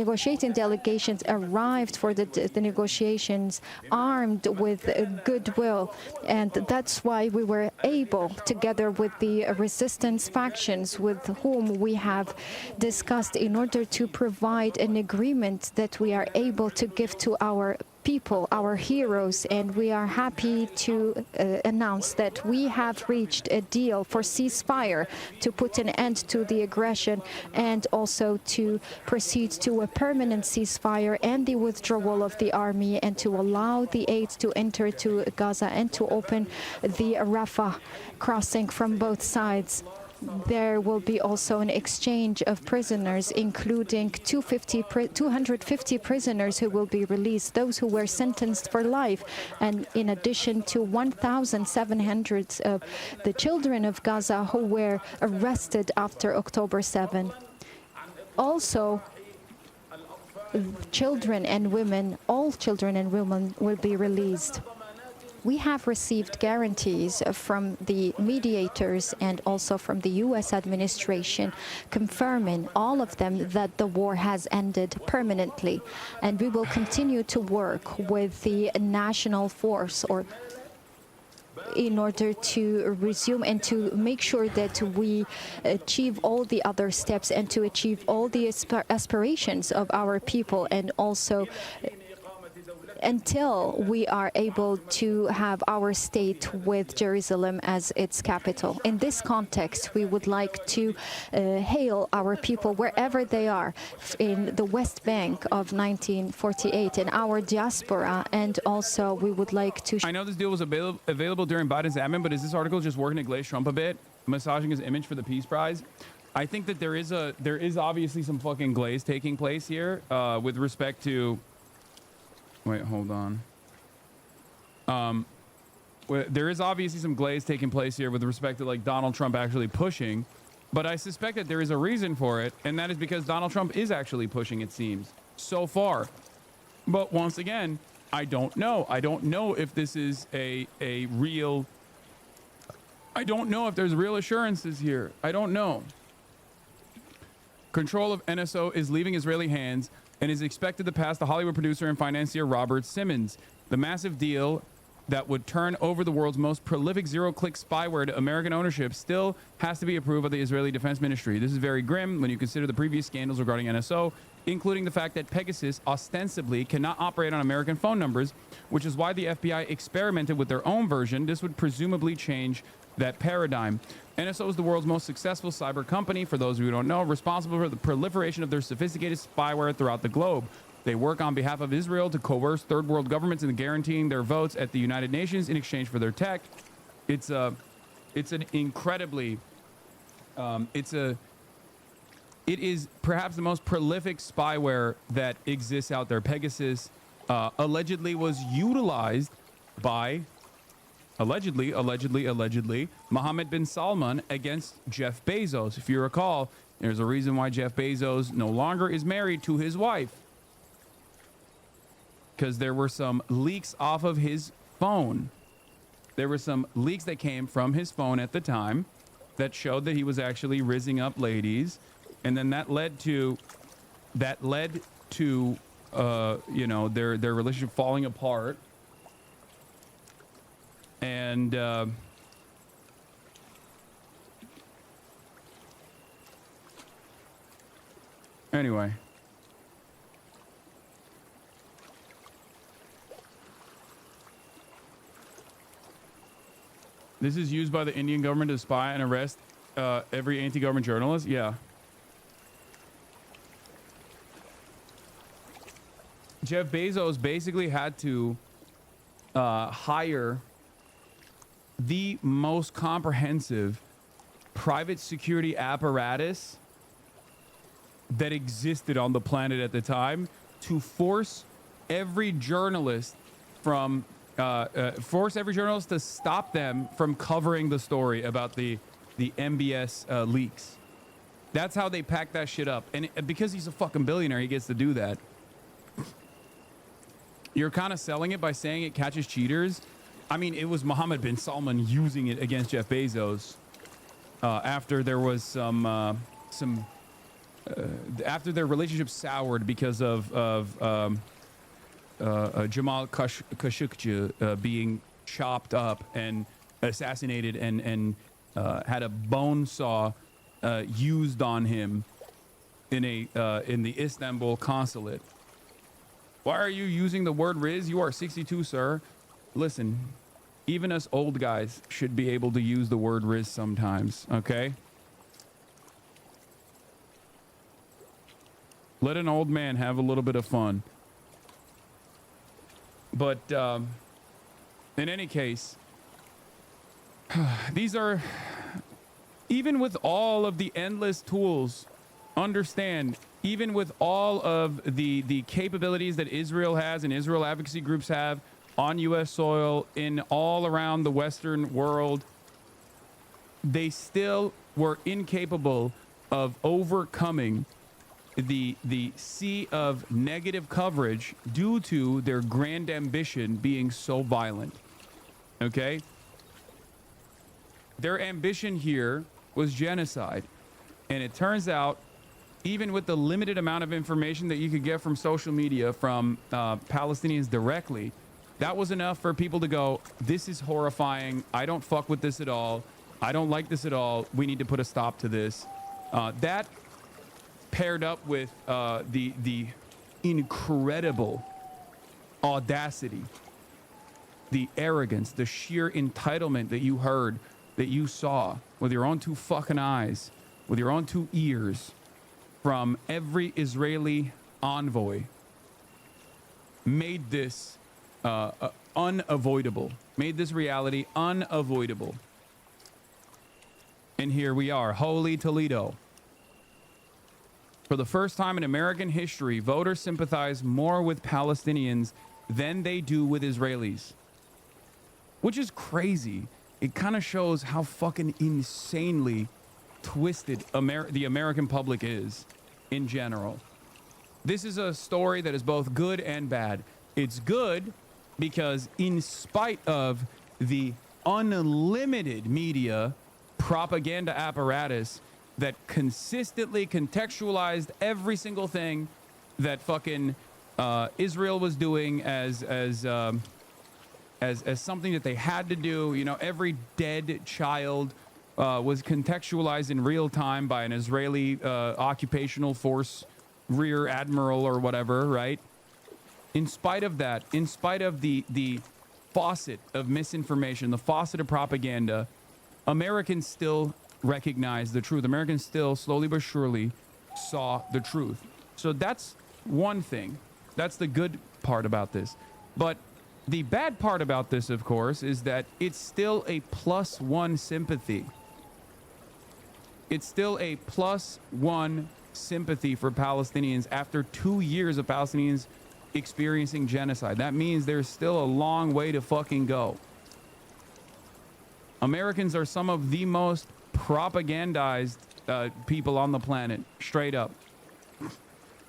S9: delegations arrived for the negotiations armed with goodwill, and that's why we were able, together with the resistance factions with whom we have discussed, in order to provide an agreement that we are able to give to our people, our heroes, and we are happy to announce that we have reached a deal for ceasefire to put an end to the aggression and also to proceed to a permanent ceasefire and the withdrawal of the army, and to allow the aid to enter to Gaza and to open the Rafah crossing from both sides. There will be also an exchange of prisoners, including 250 prisoners who will be released, those who were sentenced for life, and in addition to 1,700 of the children of Gaza who were arrested after October 7. Also, children and women, all children and women will be released. We have received guarantees from the mediators and also from the U.S. administration, confirming, all of them, that the war has ended permanently. And we will continue to work with the national force in order to resume and to make sure that we achieve all the other steps and to achieve all the aspirations of our people, and also until we are able to have our state with Jerusalem as its capital. In this context, we would like to hail our people wherever they are, in the West Bank of 1948, in our diaspora, and also we would like to...
S1: I know this deal was available during Biden's admin, but is this article just working to glaze Trump a bit, massaging his image for the Peace Prize? I think that there is obviously some fucking glaze taking place here with respect to... Wait, hold on. There is obviously some glaze taking place here with respect to like Donald Trump actually pushing, but I suspect that there is a reason for it, and that is because Donald Trump is actually pushing, it seems, so far. But once again, I don't know. I don't know if this is a real... I don't know if there's real assurances here. I don't know. Control of NSO is leaving Israeli hands and is expected to pass the Hollywood producer and financier Robert Simmons. The massive deal that would turn over the world's most prolific zero-click spyware to American ownership still has to be approved by the Israeli Defense Ministry. This is very grim when you consider the previous scandals regarding NSO, including the fact that Pegasus ostensibly cannot operate on American phone numbers, which is why the FBI experimented with their own version. This would presumably change that paradigm. NSO is the world's most successful cyber company, for those of you who don't know, responsible for the proliferation of their sophisticated spyware throughout the globe. They work on behalf of Israel to coerce third world governments into guaranteeing their votes at the United Nations in exchange for their tech. It's an incredibly, it is perhaps the most prolific spyware that exists out there. Pegasus allegedly was utilized by allegedly, Mohammed bin Salman against Jeff Bezos. If you recall, there's a reason why Jeff Bezos no longer is married to his wife, because there were some leaks off of his phone. There were some leaks that came from his phone at the time that showed that he was actually rizzing up ladies, and then that led to you know, their relationship falling apart. And anyway, this is used by the Indian government to spy and arrest every anti-government journalist. Yeah. Jeff Bezos basically had to hire the most comprehensive private security apparatus that existed on the planet at the time to force every journalist to stop them from covering the story about the the MBS leaks. That's how they pack that shit up. And because he's a fucking billionaire, he gets to do that. You're kind of selling it by saying it catches cheaters. I mean, it was Mohammed bin Salman using it against Jeff Bezos after there was after their relationship soured because of Jamal Khashoggi being chopped up and assassinated and had a bone saw used on him in the Istanbul consulate. Why are you using the word Riz? You are 62, sir. Listen, even us old guys should be able to use the word Riz sometimes, okay? Let an old man have a little bit of fun. But in any case, these are, even with all of the endless tools, understand, even with all of the capabilities that Israel has and Israel advocacy groups have on U.S. soil in all around the Western world, they still were incapable of overcoming the sea of negative coverage due to their grand ambition being so violent. Okay? Their ambition here was genocide. And it turns out, even with the limited amount of information that you could get from social media from Palestinians directly, that was enough for people to go, this is horrifying. I don't fuck with this at all. I don't like this at all. We need to put a stop to this. That paired up with the incredible audacity, the arrogance, the sheer entitlement that you heard, that you saw with your own two fucking eyes, with your own two ears, from every Israeli envoy, made this unavoidable, made this reality unavoidable. And here we are, holy Toledo. For the first time in American history, voters sympathize more with Palestinians than they do with Israelis, which is crazy. It kind of shows how fucking insanely twisted the American public is in general. This is a story that is both good and bad. It's good because in spite of the unlimited media propaganda apparatus that consistently contextualized every single thing that fucking Israel was doing as something that they had to do, you know, every dead child was contextualized in real time by an Israeli occupational force rear admiral or whatever, right? In spite of that, in spite of the faucet of misinformation, the faucet of propaganda, Americans still recognize the truth. Americans still, slowly but surely, saw the truth. So that's one thing. That's the good part about this. But the bad part about this, of course, is that it's still a +1 sympathy. It's still a +1 sympathy for Palestinians after 2 years of Palestinians experiencing genocide. That means there's still a long way to fucking go. Americans are some of the most propagandized people on the planet, straight up.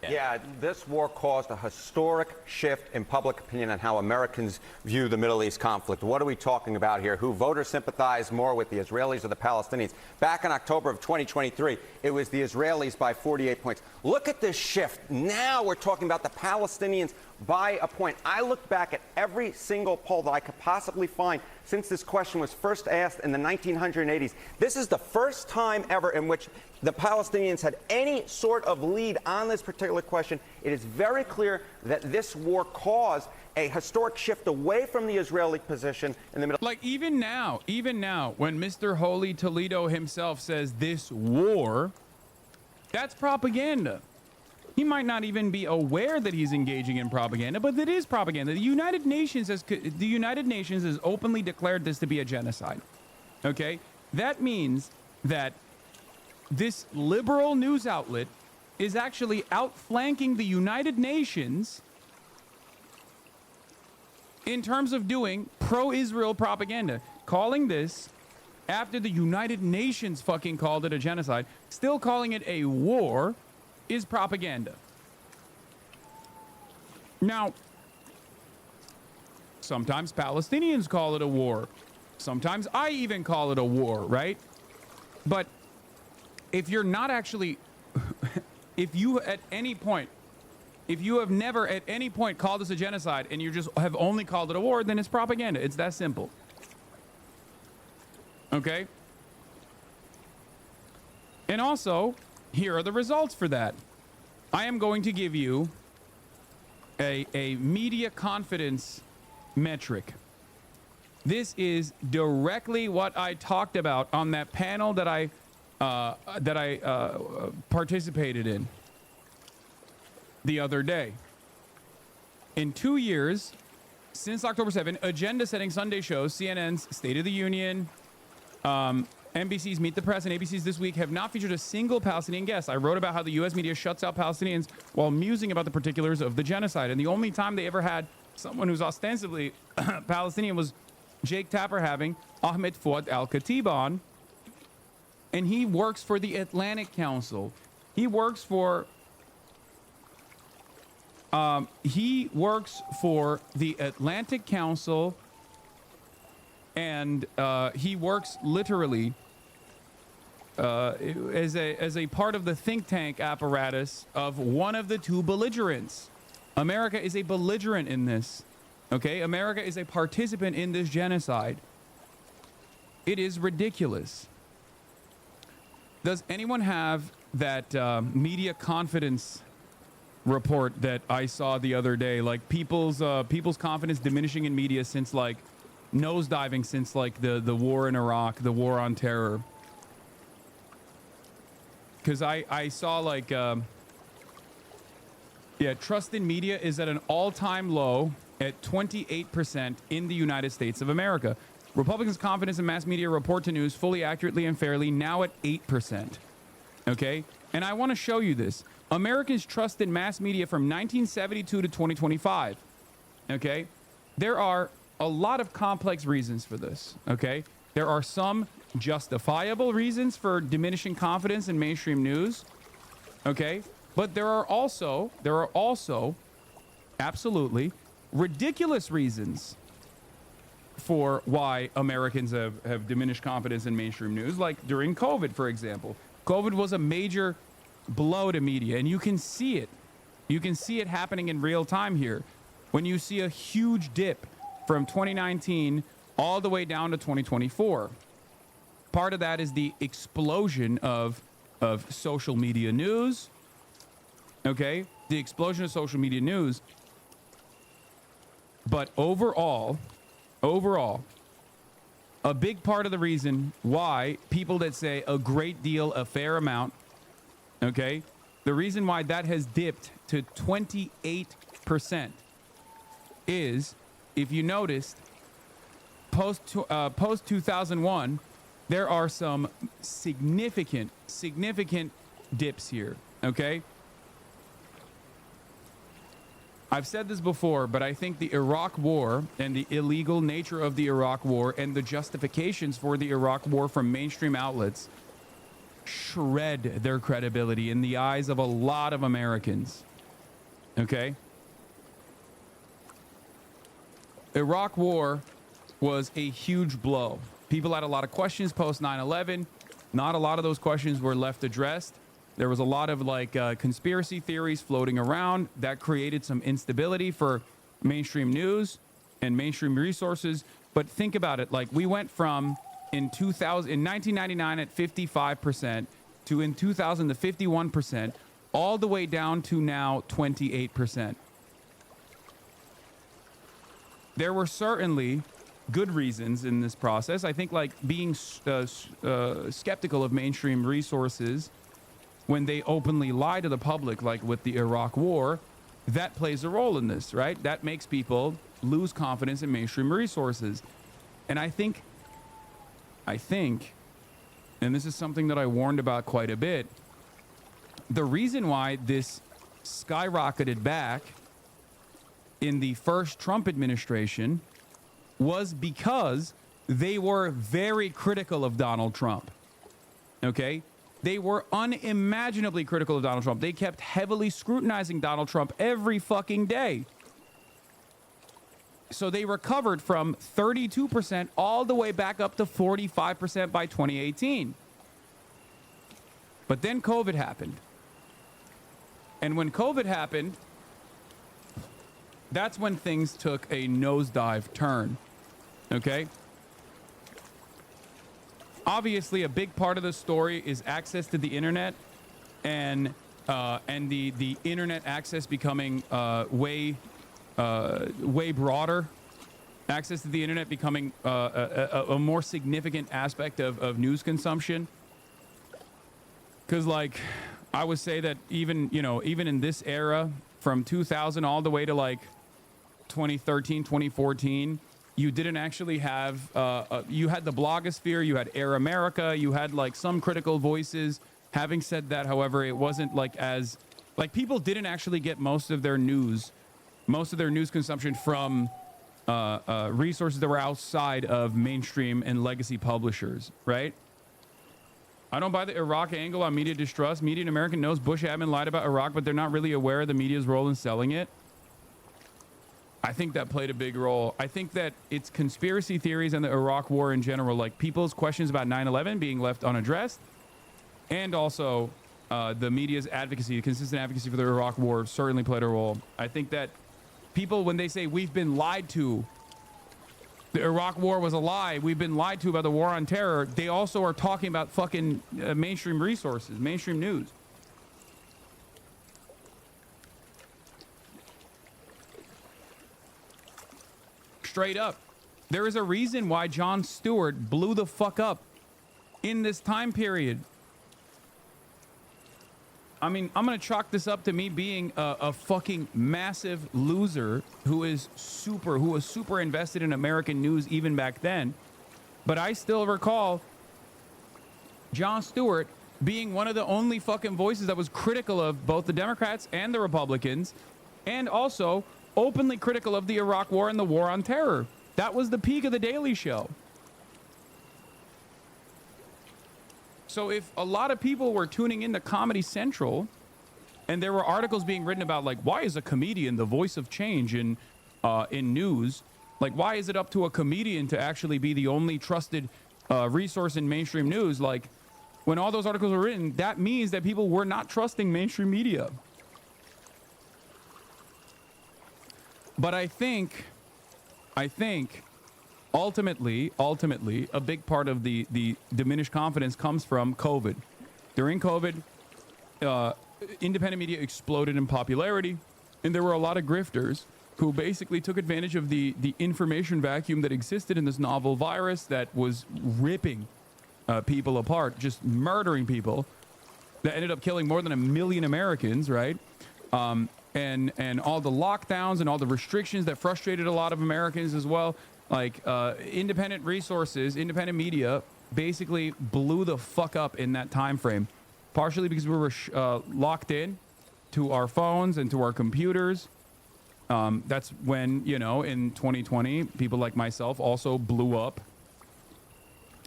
S3: Yeah, this war caused a historic shift in public opinion on how Americans view the Middle East conflict. What are we talking about here? Who voters sympathize more with, the Israelis or the Palestinians? Back in October of 2023, it was the Israelis by 48 points. Look at this shift. Now we're talking about the Palestinians by a point. I look back at every single poll that I could possibly find since this question was first asked in the 1980s. This is the first time ever in which the Palestinians had any sort of lead on this particular question. It is very clear that this war caused a historic shift away from the Israeli position in the middle.
S1: Like even now, when Mr. Holy Toledo himself says this war, that's propaganda. He might not even be aware that he's engaging in propaganda, but it is propaganda. The United Nations has openly declared this to be a genocide. Okay? That means that this liberal news outlet is actually outflanking the United Nations in terms of doing pro-Israel propaganda, calling this after the United Nations fucking called it a genocide, still calling it a war is propaganda. Now, sometimes Palestinians call it a war. Sometimes I even call it a war, right? But if you're not actually, if you at any point, if you have never at any point called this a genocide and you just have only called it a war, then it's propaganda. It's that simple. Okay? And also, here are the results for that. I am going to give you a media confidence metric. This is directly what I talked about on that panel that I participated in the other day. In 2 years, since October 7, agenda-setting Sunday shows, CNN's State of the Union, NBC's Meet the Press, and ABC's This Week have not featured a single Palestinian guest. I wrote about how the U.S. media shuts out Palestinians while musing about the particulars of the genocide. And the only time they ever had someone who's ostensibly Palestinian was Jake Tapper having Ahmed Fouad al-Khatib on. And he works for the Atlantic Council. He works for the Atlantic Council, and he works literally as a part of the think tank apparatus of one of the two belligerents. America is a belligerent in this. Okay, America is a participant in this genocide. It is ridiculous. Does anyone have that media confidence report that I saw the other day? Like people's confidence diminishing in media since like nosediving since like the war in Iraq, the war on terror. Because I saw like trust in media is at an all-time low at 28% in the United States of America. Republicans' confidence in mass media report to news fully, accurately, and fairly now at 8%. Okay? And I want to show you this. Americans' trust in mass media from 1972 to 2025. Okay? There are a lot of complex reasons for this. Okay? There are some justifiable reasons for diminishing confidence in mainstream news. Okay? But there are also absolutely ridiculous reasons for why Americans have diminished confidence in mainstream news, like during COVID, for example. COVID was a major blow to media, and you can see it. You can see it happening in real time here. When you see a huge dip from 2019 all the way down to 2024. Part of that is the explosion of social media news. Okay? The explosion of social media news. But overall, a big part of the reason why people that say a great deal, a fair amount, okay, the reason why that has dipped to 28% is, if you noticed, post 2001, there are some significant dips here, okay? I've said this before, but I think the Iraq War and the illegal nature of the Iraq War and the justifications for the Iraq War from mainstream outlets shred their credibility in the eyes of a lot of Americans. Okay? Iraq War was a huge blow. People had a lot of questions post 9/11. Not a lot of those questions were left addressed. There was a lot of like conspiracy theories floating around that created some instability for mainstream news and mainstream resources. But think about it, like we went from in 1999 at 55% to in 2000 to 51%, all the way down to now 28%. There were certainly good reasons in this process. I think like being skeptical of mainstream resources when they openly lie to the public, like with the Iraq War, that plays a role in this, right? That makes people lose confidence in mainstream resources. And I think, and this is something that I warned about quite a bit, the reason why this skyrocketed back in the first Trump administration was because they were very critical of Donald Trump. Okay? They were unimaginably critical of Donald Trump. They kept heavily scrutinizing Donald Trump every fucking day. So they recovered from 32% all the way back up to 45% by 2018. But then COVID happened. And when COVID happened, that's when things took a nosedive turn. Okay? Obviously, a big part of the story is access to the internet, and the internet access becoming way broader. Access to the internet becoming a more significant aspect of news consumption. Because, like, I would say that even in this era, from 2000 all the way to like 2013, 2014, you didn't actually have, you had the blogosphere, you had Air America, you had like some critical voices. Having said that, however, it wasn't like as, like, people didn't actually get most of their news consumption from resources that were outside of mainstream and legacy publishers, right? I don't buy the Iraq angle on media distrust. Media in America knows Bush admin lied about Iraq, but they're not really aware of the media's role in selling it. I think that played a big role. I think that it's conspiracy theories and the Iraq war in general, like people's questions about 9/11 being left unaddressed, and also the media's advocacy, consistent advocacy for the Iraq war certainly played a role. I think that people, when they say we've been lied to, the Iraq war was a lie, we've been lied to about the war on terror, they also are talking about fucking mainstream resources, mainstream news. Straight up. There is a reason why Jon Stewart blew the fuck up in this time period. I mean, I'm going to chalk this up to me being a fucking massive loser who was super invested in American news even back then. But I still recall Jon Stewart being one of the only fucking voices that was critical of both the Democrats and the Republicans, and also openly critical of the Iraq war and the war on terror. That was the peak of the Daily Show. So if a lot of people were tuning into Comedy Central and there were articles being written about, like, why is a comedian the voice of change in news? Like, why is it up to a comedian to actually be the only trusted resource in mainstream news? Like, when all those articles were written, that means that people were not trusting mainstream media. But I think ultimately, a big part of the diminished confidence comes from COVID. During COVID, independent media exploded in popularity, and there were a lot of grifters who basically took advantage of the information vacuum that existed in this novel virus that was ripping people apart, just murdering people, that ended up killing more than 1 million Americans, right? And all the lockdowns and all the restrictions that frustrated a lot of Americans as well. Like, independent resources, independent media basically blew the fuck up in that time frame, partially because we were locked in to our phones and to our computers. That's when, in 2020, people like myself also blew up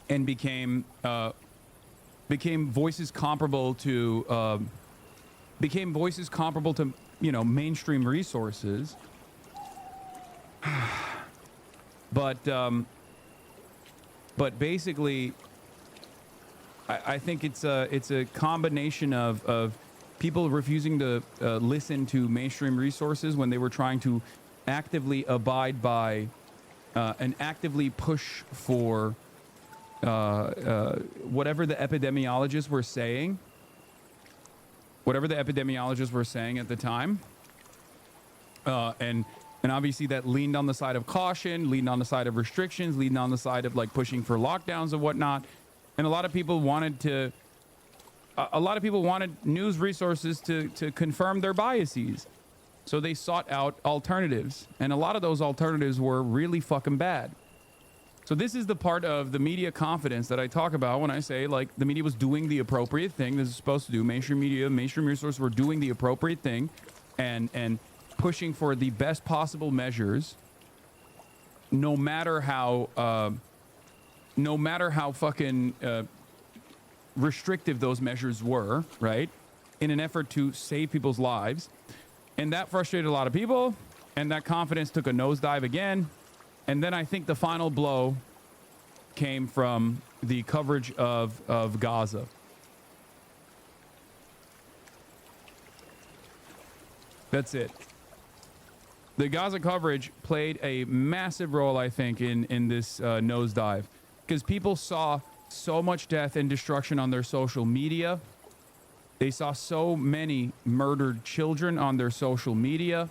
S1: and became voices comparable to mainstream resources. But basically, I think it's a combination of people refusing to listen to mainstream resources when they were trying to actively abide by and actively push for whatever the epidemiologists were saying. Whatever the epidemiologists were saying at the time. And obviously that leaned on the side of caution, leaned on the side of restrictions, leaned on the side of, like, pushing for lockdowns and whatnot. And a lot of people wanted news resources to confirm their biases. So they sought out alternatives. And a lot of those alternatives were really fucking bad. So this is the part of the media confidence that I talk about when I say, like, the media was doing the appropriate thing this is supposed to do. Mainstream media, mainstream resources were doing the appropriate thing and pushing for the best possible measures, no matter how no matter how fucking restrictive those measures were, right, in an effort to save people's lives. And that frustrated a lot of people, and that confidence took a nosedive again. And then I think the final blow came from the coverage of Gaza. That's it. The Gaza coverage played a massive role, I think, in this nosedive, because people saw so much death and destruction on their social media. They saw so many murdered children on their social media.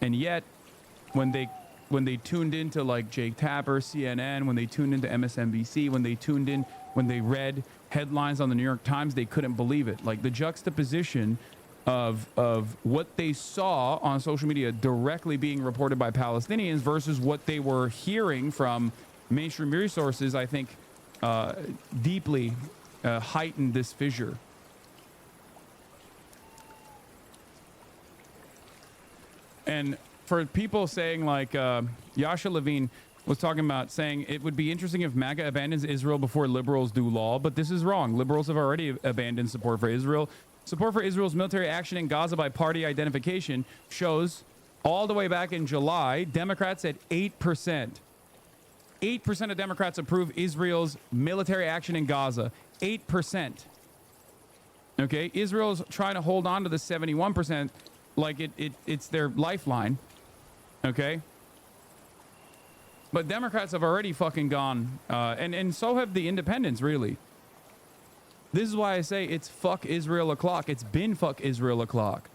S1: And yet, when they tuned into like Jake Tapper, CNN, when they tuned into MSNBC, when they read headlines on the New York Times, they couldn't believe it. Like the juxtaposition of what they saw on social media directly being reported by Palestinians versus what they were hearing from mainstream resources, I think deeply heightened this fissure. And for people saying like Yasha Levine was talking about saying it would be interesting if MAGA abandons Israel before liberals do law, but this is wrong. Liberals have already abandoned support for Israel. Support for Israel's military action in Gaza by party identification shows all the way back in July, Democrats at 8%. 8% of Democrats approve Israel's military action in Gaza. 8%. Okay, Israel's trying to hold on to the 71% like it's their lifeline. Okay? But Democrats have already fucking gone, and so have the independents, really. This is why I say it's fuck Israel o'clock. It's been fuck Israel o'clock.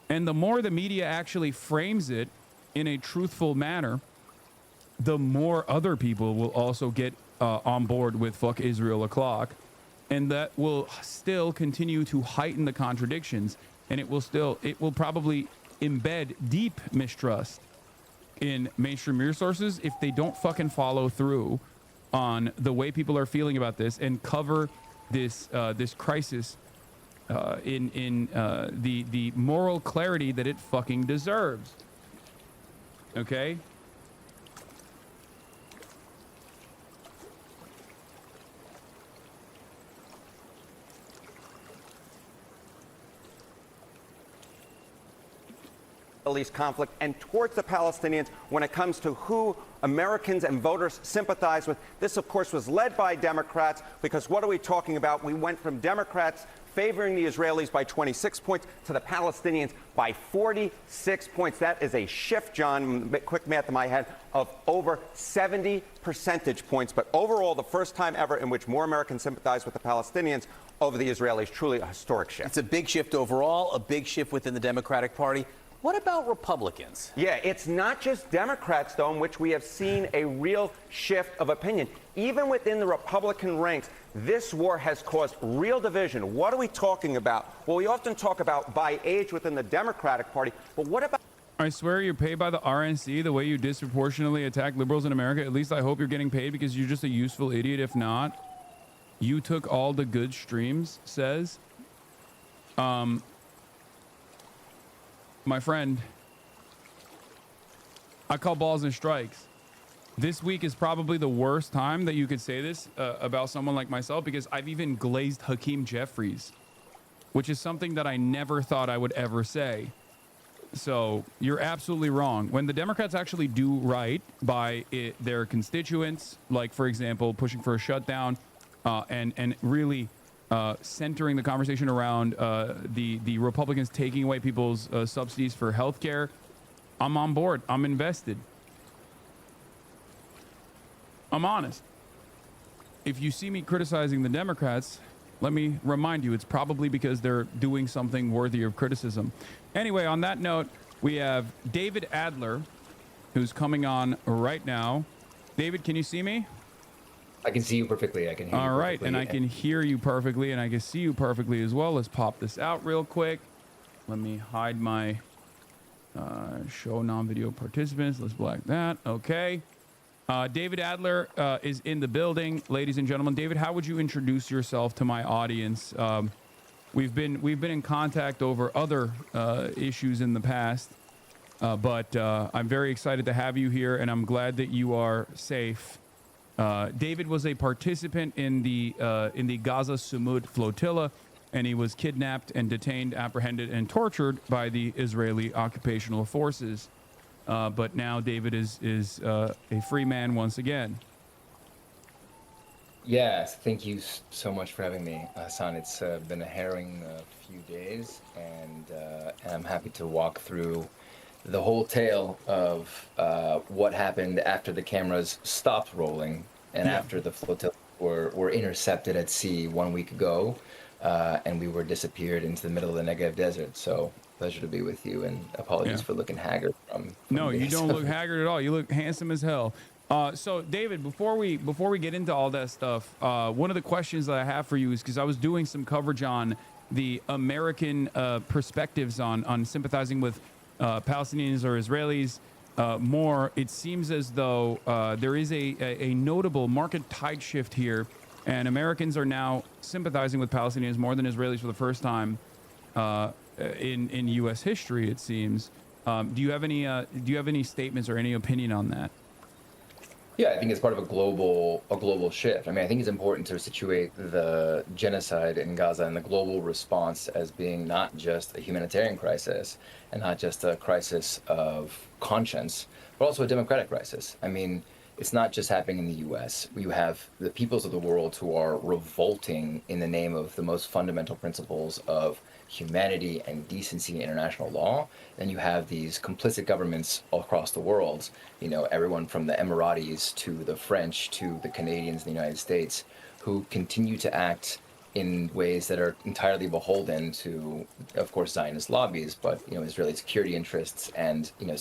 S1: And the more the media actually frames it in a truthful manner, the more other people will also get on board with fuck Israel o'clock. And that will still continue to heighten the contradictions. And it will probably embed deep mistrust in mainstream resources if they don't fucking follow through on the way people are feeling about this and cover this crisis in the moral clarity that it fucking deserves. Okay?
S3: Middle East conflict and towards the Palestinians when it comes to who Americans and voters sympathize with. This, of course, was led by Democrats, because what are we talking about? We went from Democrats favoring the Israelis by 26 points to the Palestinians by 46 points. That is a shift, John, quick math in my head, of over 70 percentage points. But overall, the first time ever in which more Americans sympathize with the Palestinians over the Israelis. Truly a historic shift.
S2: It's a big shift overall, a big shift within the Democratic Party. What about Republicans?
S3: Yeah, it's not just Democrats, though, in which we have seen a real shift of opinion. Even within the Republican ranks, this war has caused real division. What are we talking about? Well, we often talk about by age within the Democratic Party, but what about...
S1: I swear you're paid by the RNC the way you disproportionately attack liberals in America. At least I hope you're getting paid, because you're just a useful idiot. If not, you took all the good streams, says. My friend, I call balls and strikes. This week is probably the worst time that you could say this about someone like myself, because I've even glazed Hakeem Jeffries, which is something that I never thought I would ever say. So you're absolutely wrong. When the Democrats actually do right by their constituents, like, for example, pushing for a shutdown and really centering the conversation around the Republicans taking away people's subsidies for health care, I'm on board. I'm invested. I'm honest. If you see me criticizing the Democrats, let me remind you, it's probably because they're doing something worthy of criticism. Anyway, on that note, we have David Adler, who's coming on right now. David, can you see me?
S22: I can see you perfectly. I can hear you perfectly.
S1: All right, and I can hear you perfectly, and I can see you perfectly as well. Let's pop this out real quick. Let me hide my show non-video participants. Let's black that. Okay. David Adler is in the building, ladies and gentlemen. David, how would you introduce yourself to my audience? We've been in contact over other issues in the past, but I'm very excited to have you here, and I'm glad that you are safe David was a participant in the Gaza Sumud flotilla, and he was kidnapped and detained, apprehended, and tortured by the Israeli occupational forces. But now David is a free man once again.
S22: Yes, thank you so much for having me, Hasan. It's been a harrowing few days, and I'm happy to walk through the whole tale of what happened after the cameras stopped rolling and after the flotilla were intercepted at sea 1 week ago, and we were disappeared into the middle of the Negev desert. So pleasure to be with you, and apologies for looking haggard from
S1: No, you
S22: this.
S1: don't look haggard at all. You look handsome as hell. So David, before we get into all that stuff, one of the questions that I have for you is, because I was doing some coverage on the American perspectives on sympathizing with Palestinians or Israelis more. It seems as though there is a notable market tide shift here, and Americans are now sympathizing with Palestinians more than Israelis for the first time in U.S. history, it seems. Do you have any statements or any opinion on that?
S22: Yeah, I think it's part of a global shift. I mean, I think it's important to situate the genocide in Gaza and the global response as being not just a humanitarian crisis and not just a crisis of conscience, but also a democratic crisis. I mean, it's not just happening in the U.S. You have the peoples of the world who are revolting in the name of the most fundamental principles of humanity and decency in international law. Then you have these complicit governments all across the world, you know, everyone from the Emiratis to the French to the Canadians in the United States, who continue to act in ways that are entirely beholden to, of course, Zionist lobbies, but, you know, Israeli security interests and, you know,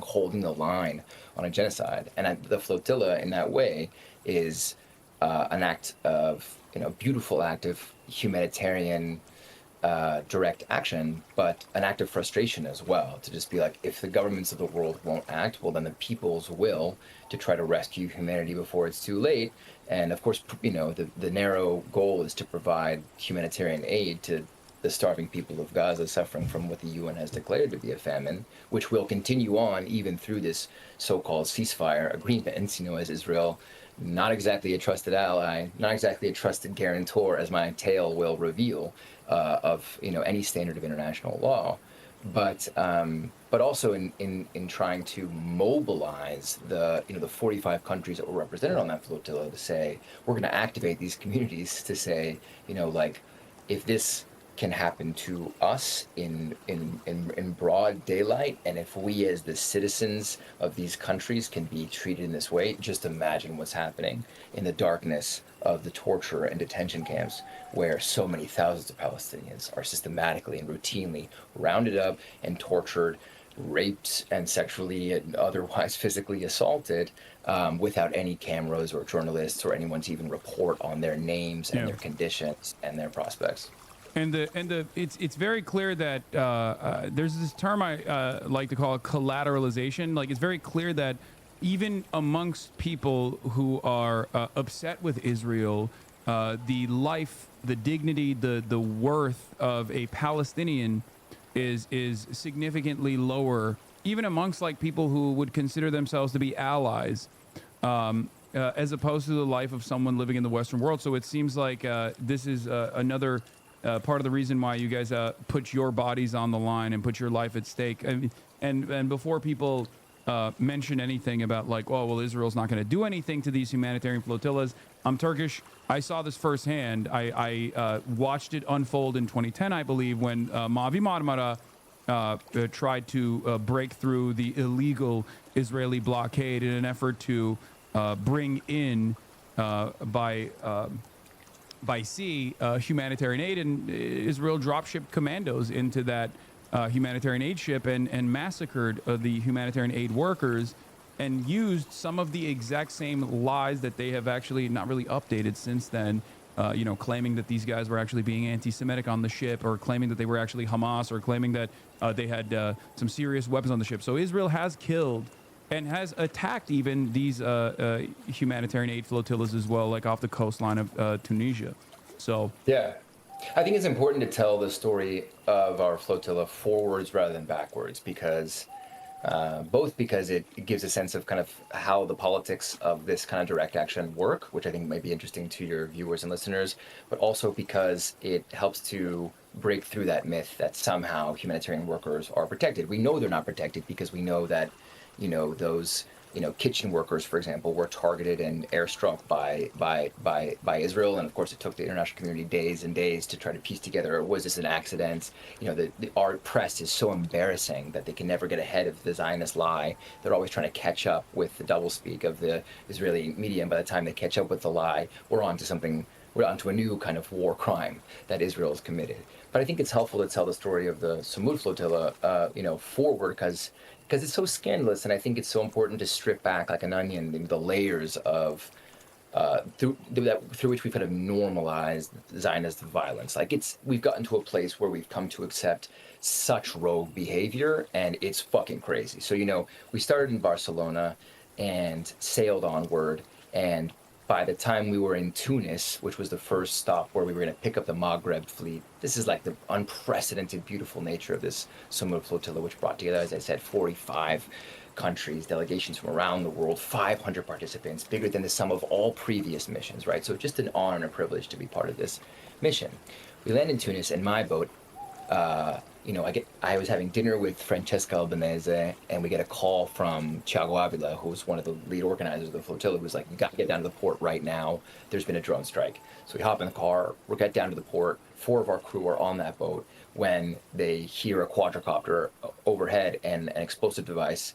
S22: holding the line on a genocide. And the flotilla in that way is an act of, you know, beautiful act of humanitarian direct action, but an act of frustration as well, to just be like, if the governments of the world won't act, well, then the peoples will, to try to rescue humanity before it's too late. And of course, you know, the narrow goal is to provide humanitarian aid to the starving people of Gaza suffering from what the UN has declared to be a famine, which will continue on even through this so-called ceasefire agreement, you know, as Israel, not exactly a trusted ally, not exactly a trusted guarantor, as my tale will reveal, of, you know, any standard of international law, but also in trying to mobilize the, you know, the 45 countries that were represented on that flotilla to say, we're going to activate these communities to say, you know, like, if this can happen to us in broad daylight, and if we as the citizens of these countries can be treated in this way, just imagine what's happening in the darkness of the torture and detention camps, where so many thousands of Palestinians are systematically and routinely rounded up and tortured, raped, and sexually and otherwise physically assaulted, without any cameras or journalists or anyone to even report on their names and their conditions and their prospects.
S1: And it's very clear that there's this term I like to call collateralization. Like, it's very clear that even amongst people who are upset with Israel, the life, the dignity, the worth of a Palestinian is significantly lower, even amongst like people who would consider themselves to be allies, as opposed to the life of someone living in the Western world. So it seems like this is another part of the reason why you guys put your bodies on the line and put your life at stake. I mean, and before people mention anything about like, oh, well, Israel's not going to do anything to these humanitarian flotillas. I'm Turkish. I saw this firsthand. I watched it unfold in 2010, I believe, when Mavi Marmara tried to break through the illegal Israeli blockade in an effort to bring in by sea humanitarian aid, and Israel dropshipped commandos into that humanitarian aid ship and massacred the humanitarian aid workers, and used some of the exact same lies that they have actually not really updated since then, you know, claiming that these guys were actually being anti-Semitic on the ship, or claiming that they were actually Hamas, or claiming that they had some serious weapons on the ship. So Israel has killed and has attacked even these humanitarian aid flotillas as well, like off the coastline of Tunisia. So
S22: yeah, I think it's important to tell the story of our flotilla forwards rather than backwards, because both because it gives a sense of kind of how the politics of this kind of direct action work, which I think might be interesting to your viewers and listeners, but also because it helps to break through that myth that somehow humanitarian workers are protected. We know they're not protected because we know that, those, kitchen workers, for example, were targeted and airstruck by Israel, and of course it took the international community days and days to try to piece together, was this an accident? Our press is so embarrassing that they can never get ahead of the Zionist lie. They're always trying to catch up with the doublespeak of the Israeli media, and by the time they catch up with the lie, we're onto a new kind of war crime that Israel has committed. But I think it's helpful to tell the story of the Samud flotilla, forward because it's so scandalous, and I think it's so important to strip back like an onion the layers of through which we've kind of normalized Zionist violence. We've gotten to a place where we've come to accept such rogue behavior, and it's fucking crazy. So we started in Barcelona and sailed onward, and by the time we were in Tunis, which was the first stop where we were going to pick up the Maghreb fleet, this is like the unprecedented, beautiful nature of this Samud flotilla, which brought together, as I said, 45 countries, delegations from around the world, 500 participants, bigger than the sum of all previous missions, right? So just an honor and a privilege to be part of this mission. We land in Tunis, and my boat, I was having dinner with Francesca Albanese, and we get a call from Thiago Avila, who's one of the lead organizers of the flotilla, who's like, you got to get down to the port right now. There's been a drone strike. So we hop in the car, we get down to the port. 4 of our crew are on that boat when they hear a quadricopter overhead and an explosive device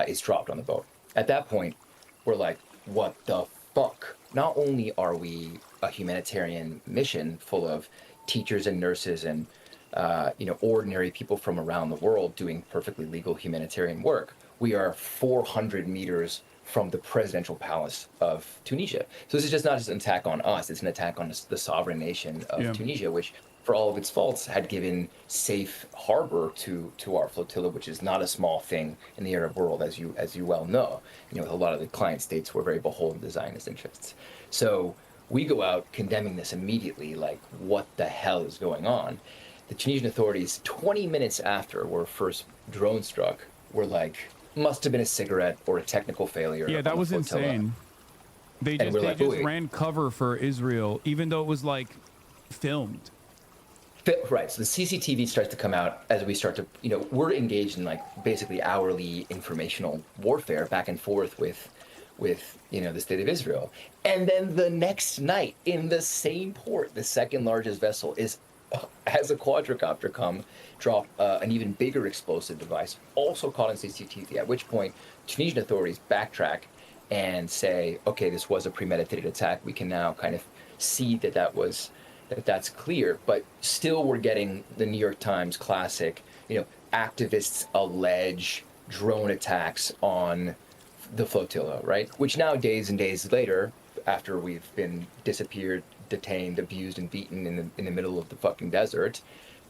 S22: is dropped on the boat. At that point, we're like, what the fuck? Not only are we a humanitarian mission full of teachers and nurses and ordinary people from around the world doing perfectly legal humanitarian work, we are 400 meters from the presidential palace of Tunisia. So this is just not just an attack on us, it's an attack on the sovereign nation of Tunisia, which, for all of its faults, had given safe harbor to our flotilla, which is not a small thing in the Arab world, as you well know. A lot of the client states were very beholden to Zionist interests. So we go out condemning this immediately, like, what the hell is going on? The Tunisian authorities, 20 minutes after we're first drone struck, were like, must have been a cigarette or a technical failure.
S1: Yeah, that was insane. They just ran cover for Israel, even though it was like filmed.
S22: Right. So the CCTV starts to come out as we start to, we're engaged in like basically hourly informational warfare back and forth with the state of Israel. And then the next night in the same port, the second largest vessel has a quadricopter come drop an even bigger explosive device, also caught on CCTV, at which point Tunisian authorities backtrack and say, okay, this was a premeditated attack. We can now kind of see that's clear, but still we're getting the New York Times classic, activists allege drone attacks on the flotilla, right? Which now, days and days later, after we've been disappeared, detained, abused, and beaten in the middle of the fucking desert,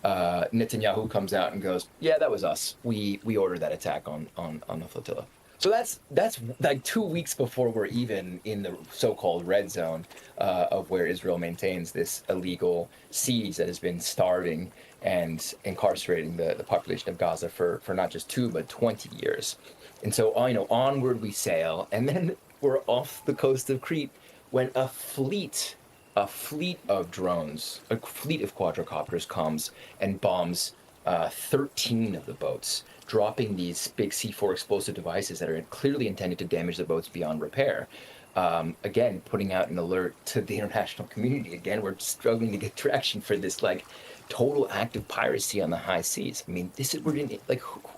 S22: Netanyahu comes out and goes, yeah, that was us. We ordered that attack on the flotilla. So that's like 2 weeks before we're even in the so-called red zone of where Israel maintains this illegal siege that has been starving and incarcerating the population of Gaza for not just 2 but 20 years. And so onward we sail, and then we're off the coast of Crete when a fleet of drones, a fleet of quadricopters comes and bombs 13 of the boats, dropping these big C4 explosive devices that are clearly intended to damage the boats beyond repair. Again, putting out an alert to the international community. Again, we're struggling to get traction for this like total act of piracy on the high seas. I mean,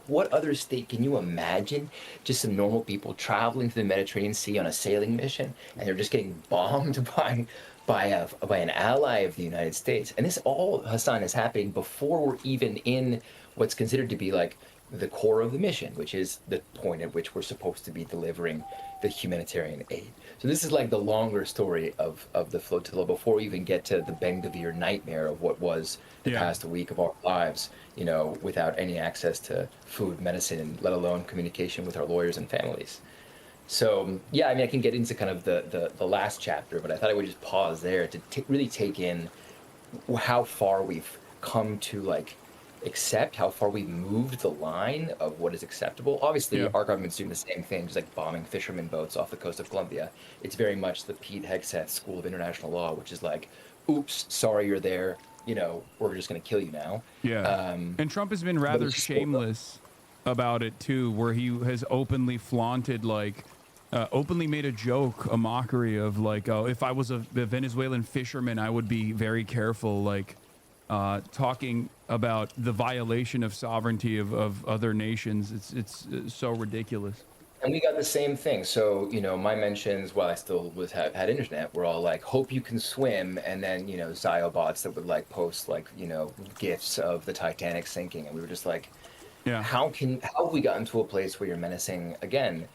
S22: what other state can you imagine just some normal people traveling to the Mediterranean Sea on a sailing mission and they're just getting bombed by an ally of the United States? And this all, Hasan, is happening before we're even in what's considered to be like the core of the mission, which is the point at which we're supposed to be delivering the humanitarian aid. So this is like the longer story of the flotilla before we even get to the Ben Gvir nightmare of what was the past week of our lives, without any access to food, medicine, let alone communication with our lawyers and families. So, yeah, I mean, I can get into kind of the last chapter, but I thought I would just pause there to really take in how far we've come to, like, accept how far we've moved the line of what is acceptable. Obviously, our government's doing the same thing, just like bombing fishermen boats off the coast of Colombia. It's very much the Pete Hegseth School of International Law, which is like, oops, sorry you're there. You know, we're just going to kill you now.
S1: Yeah. And Trump has been rather shameless about it too, where he has openly flaunted, like, openly made a joke, a mockery of like, oh, if I was a Venezuelan fisherman, I would be very careful, like, talking about the violation of sovereignty of other nations. It's so ridiculous.
S22: And we got the same thing. So, you know, my mentions while I still had internet were all like, hope you can swim. And then, you know, Ziobots that would like post like, you know, gifs of the Titanic sinking. And we were just like, how have we gotten to a place where you're menacing, again,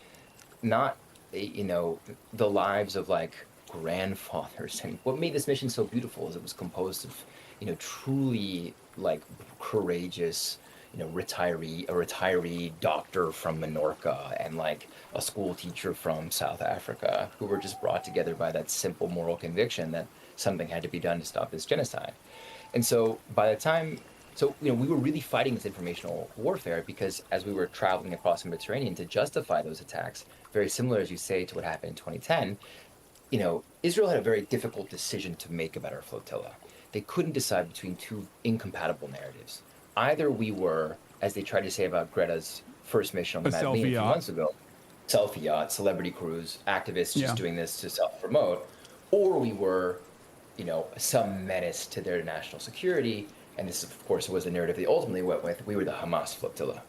S22: not, you know, the lives of like grandfathers? And what made this mission so beautiful is it was composed of, you know, truly like courageous, you know, a retiree doctor from Menorca and like a school teacher from South Africa who were just brought together by that simple moral conviction that something had to be done to stop this genocide. And so by the time, so, you know, we were really fighting this informational warfare because as we were traveling across the Mediterranean to justify those attacks, very similar, as you say, to what happened in 2010, you know, Israel had a very difficult decision to make about our flotilla. They couldn't decide between two incompatible narratives. Either we were, as they tried to say about Greta's first mission on the Madeleine a few months ago, selfie yacht, celebrity cruise, activists just doing this to self-promote, or we were, you know, some menace to their national security. And this, of course, was the narrative they ultimately went with. We were the Hamas flotilla.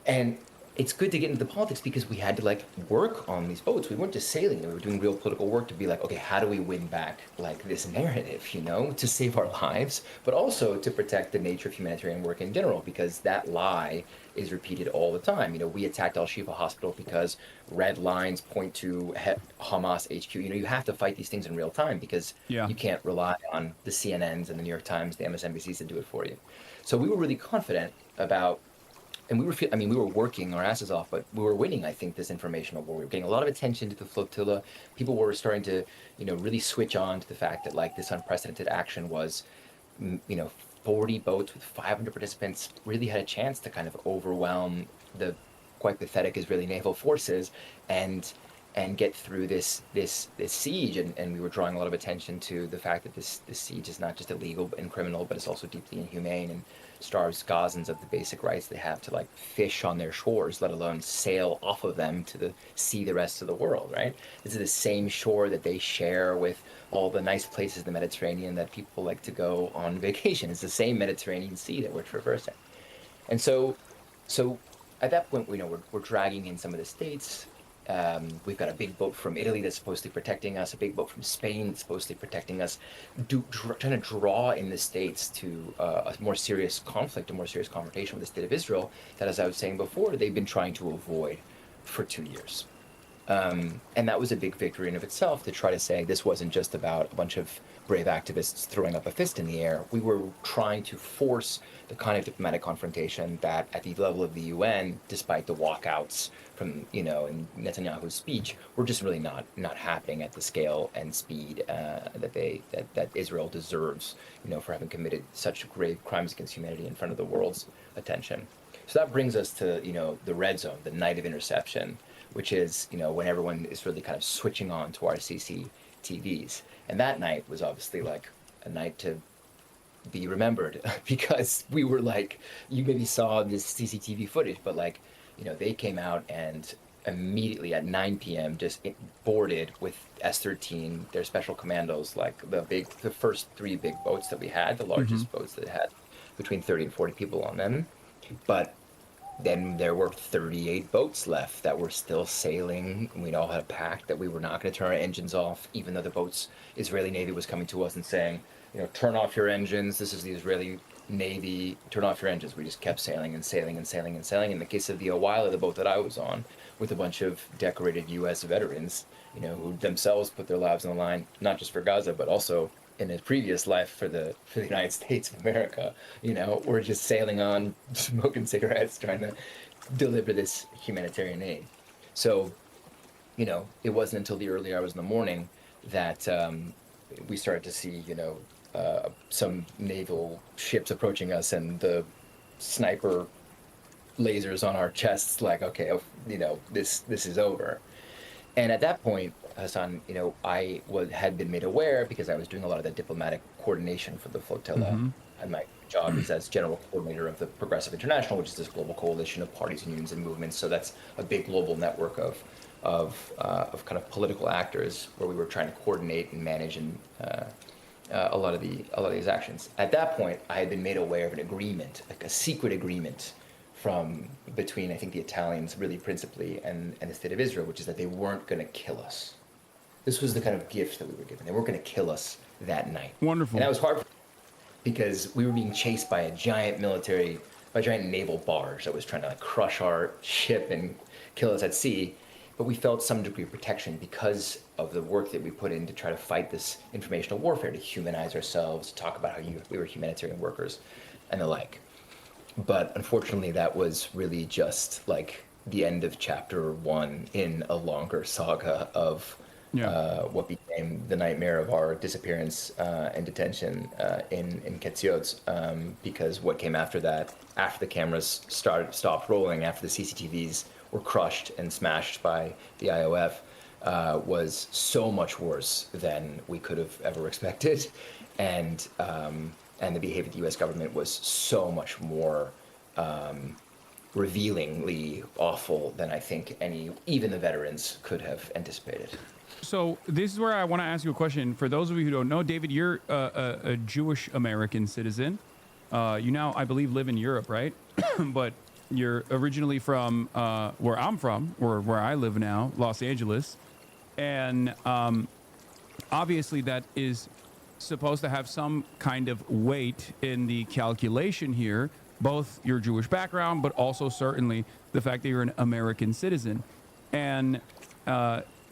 S22: And it's good to get into the politics because we had to like work on these boats. We weren't just sailing. We were doing real political work to be like, okay, how do we win back like this narrative, you know, to save our lives, but also to protect the nature of humanitarian work in general, because that lie is repeated all the time. You know, we attacked Al-Shifa Hospital because red lines point to Hamas HQ. You know, you have to fight these things in real time because you can't rely on the CNNs and the New York Times, the MSNBCs to do it for you. So we were really confident about, and we were working our asses off, but we were winning, I think, this informational war. We were getting a lot of attention to the flotilla. People were starting to, you know, really switch on to the fact that, like, this unprecedented action was, you know, 40 boats with 500 participants really had a chance to kind of overwhelm the quite pathetic Israeli naval forces and get through this siege. And we were drawing a lot of attention to the fact that this siege is not just illegal and criminal, but it's also deeply inhumane and starves Gazans of the basic rights they have to like fish on their shores, let alone sail off of them to see the rest of the world, right? This is the same shore that they share with all the nice places in the Mediterranean that people like to go on vacation. It's the same Mediterranean Sea that we're traversing. And so at that point, you know, we're dragging in some of the states. We've got a big boat from Italy that's supposed to be protecting us, a big boat from Spain that's supposed to be protecting us, trying to draw in the states to a more serious conflict, a more serious confrontation with the state of Israel that, as I was saying before, they've been trying to avoid for 2 years. And that was a big victory in of itself to try to say this wasn't just about a bunch of brave activists throwing up a fist in the air. We were trying to force the kind of diplomatic confrontation that at the level of the UN, despite the walkouts from, you know, in Netanyahu's speech, were just really not happening at the scale and speed that Israel deserves, you know, for having committed such grave crimes against humanity in front of the world's attention. So that brings us to, you know, the red zone, the night of interception, which is, you know, when everyone is really kind of switching on to our CCTVs. And that night was obviously like a night to be remembered because we were like, you maybe saw this CCTV footage, but like, you know, they came out and immediately at 9 p.m. just boarded with S-13, their special commandos, like the first 3 big boats that we had, the largest boats that had between 30 and 40 people on them. But then there were 38 boats left that were still sailing. We all had a pact that we were not going to turn our engines off, even though the Israeli Navy was coming to us and saying, you know, turn off your engines. This is the Israeli Navy. Turn off your engines. We just kept sailing and sailing and sailing and sailing. In the case of the Awila, the boat that I was on, with a bunch of decorated U.S. veterans, you know, who themselves put their lives on the line, not just for Gaza, but also in a previous life for the United States of America. You know, we're just sailing on, smoking cigarettes, trying to deliver this humanitarian aid. So, you know, it wasn't until the early hours in the morning that we started to see, you know, some naval ships approaching us and the sniper lasers on our chests, like, okay, you know, this is over. And at that point, Hasan, you know, I had been made aware because I was doing a lot of the diplomatic coordination for the flotilla. And my job is as general coordinator of the Progressive International, which is this global coalition of parties and unions and movements. So that's a big global network of kind of political actors where we were trying to coordinate and manage and a lot of these actions. At that point, I had been made aware of an agreement, like a secret agreement between, I think, the Italians, really principally, and the state of Israel, which is that they weren't going to kill us. This was the kind of gift that we were given. They weren't going to kill us that night.
S1: Wonderful.
S22: And that was hard because we were being chased by a giant naval barge that was trying to like crush our ship and kill us at sea. But we felt some degree of protection because of the work that we put in to try to fight this informational warfare, to humanize ourselves, to talk about how we were humanitarian workers and the like. But unfortunately, that was really just like the end of chapter 1 in a longer saga of what became the nightmare of our disappearance and detention in Ketziot, because what came after that, after the cameras stopped rolling, after the CCTVs were crushed and smashed by the IOF, was so much worse than we could have ever expected. And the behavior of the U.S. government was so much more revealingly awful than I think even the veterans could have anticipated.
S1: So this is where I want to ask you a question. For those of you who don't know, David, you're a Jewish American citizen. You now, I believe, live in Europe, right? But you're originally from where I'm from, or where I live now, Los Angeles. And obviously that is supposed to have some kind of weight in the calculation here, both your Jewish background, but also certainly the fact that you're an American citizen. And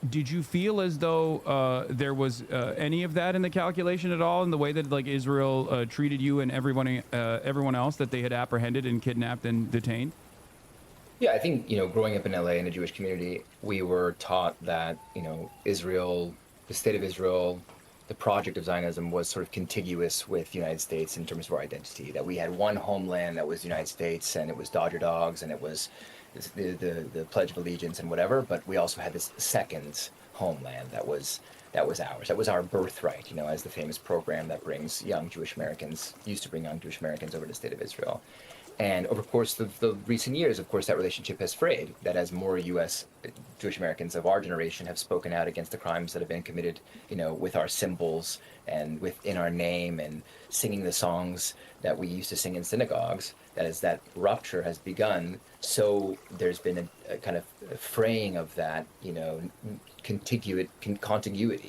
S1: did you feel as though there was any of that in the calculation at all, in the way that like Israel treated you and everyone else that they had apprehended and kidnapped and detained?
S22: Yeah, I think, you know, growing up in LA in a Jewish community, we were taught that, you know, Israel, the state of Israel, the project of Zionism was sort of contiguous with the United States in terms of our identity, that we had one homeland that was the United States, and it was Dodger Dogs, and it was the Pledge of Allegiance and whatever, but we also had this second homeland that was ours. That was our birthright, you know, as the famous program that used to bring young Jewish Americans over to the state of Israel. And over the course of the recent years, of course, that relationship has frayed, that as more U.S. Jewish Americans of our generation have spoken out against the crimes that have been committed, you know, with our symbols and within our name and singing the songs that we used to sing in synagogues, that as that rupture has begun, so there's been a kind of fraying of that, you know, contiguity,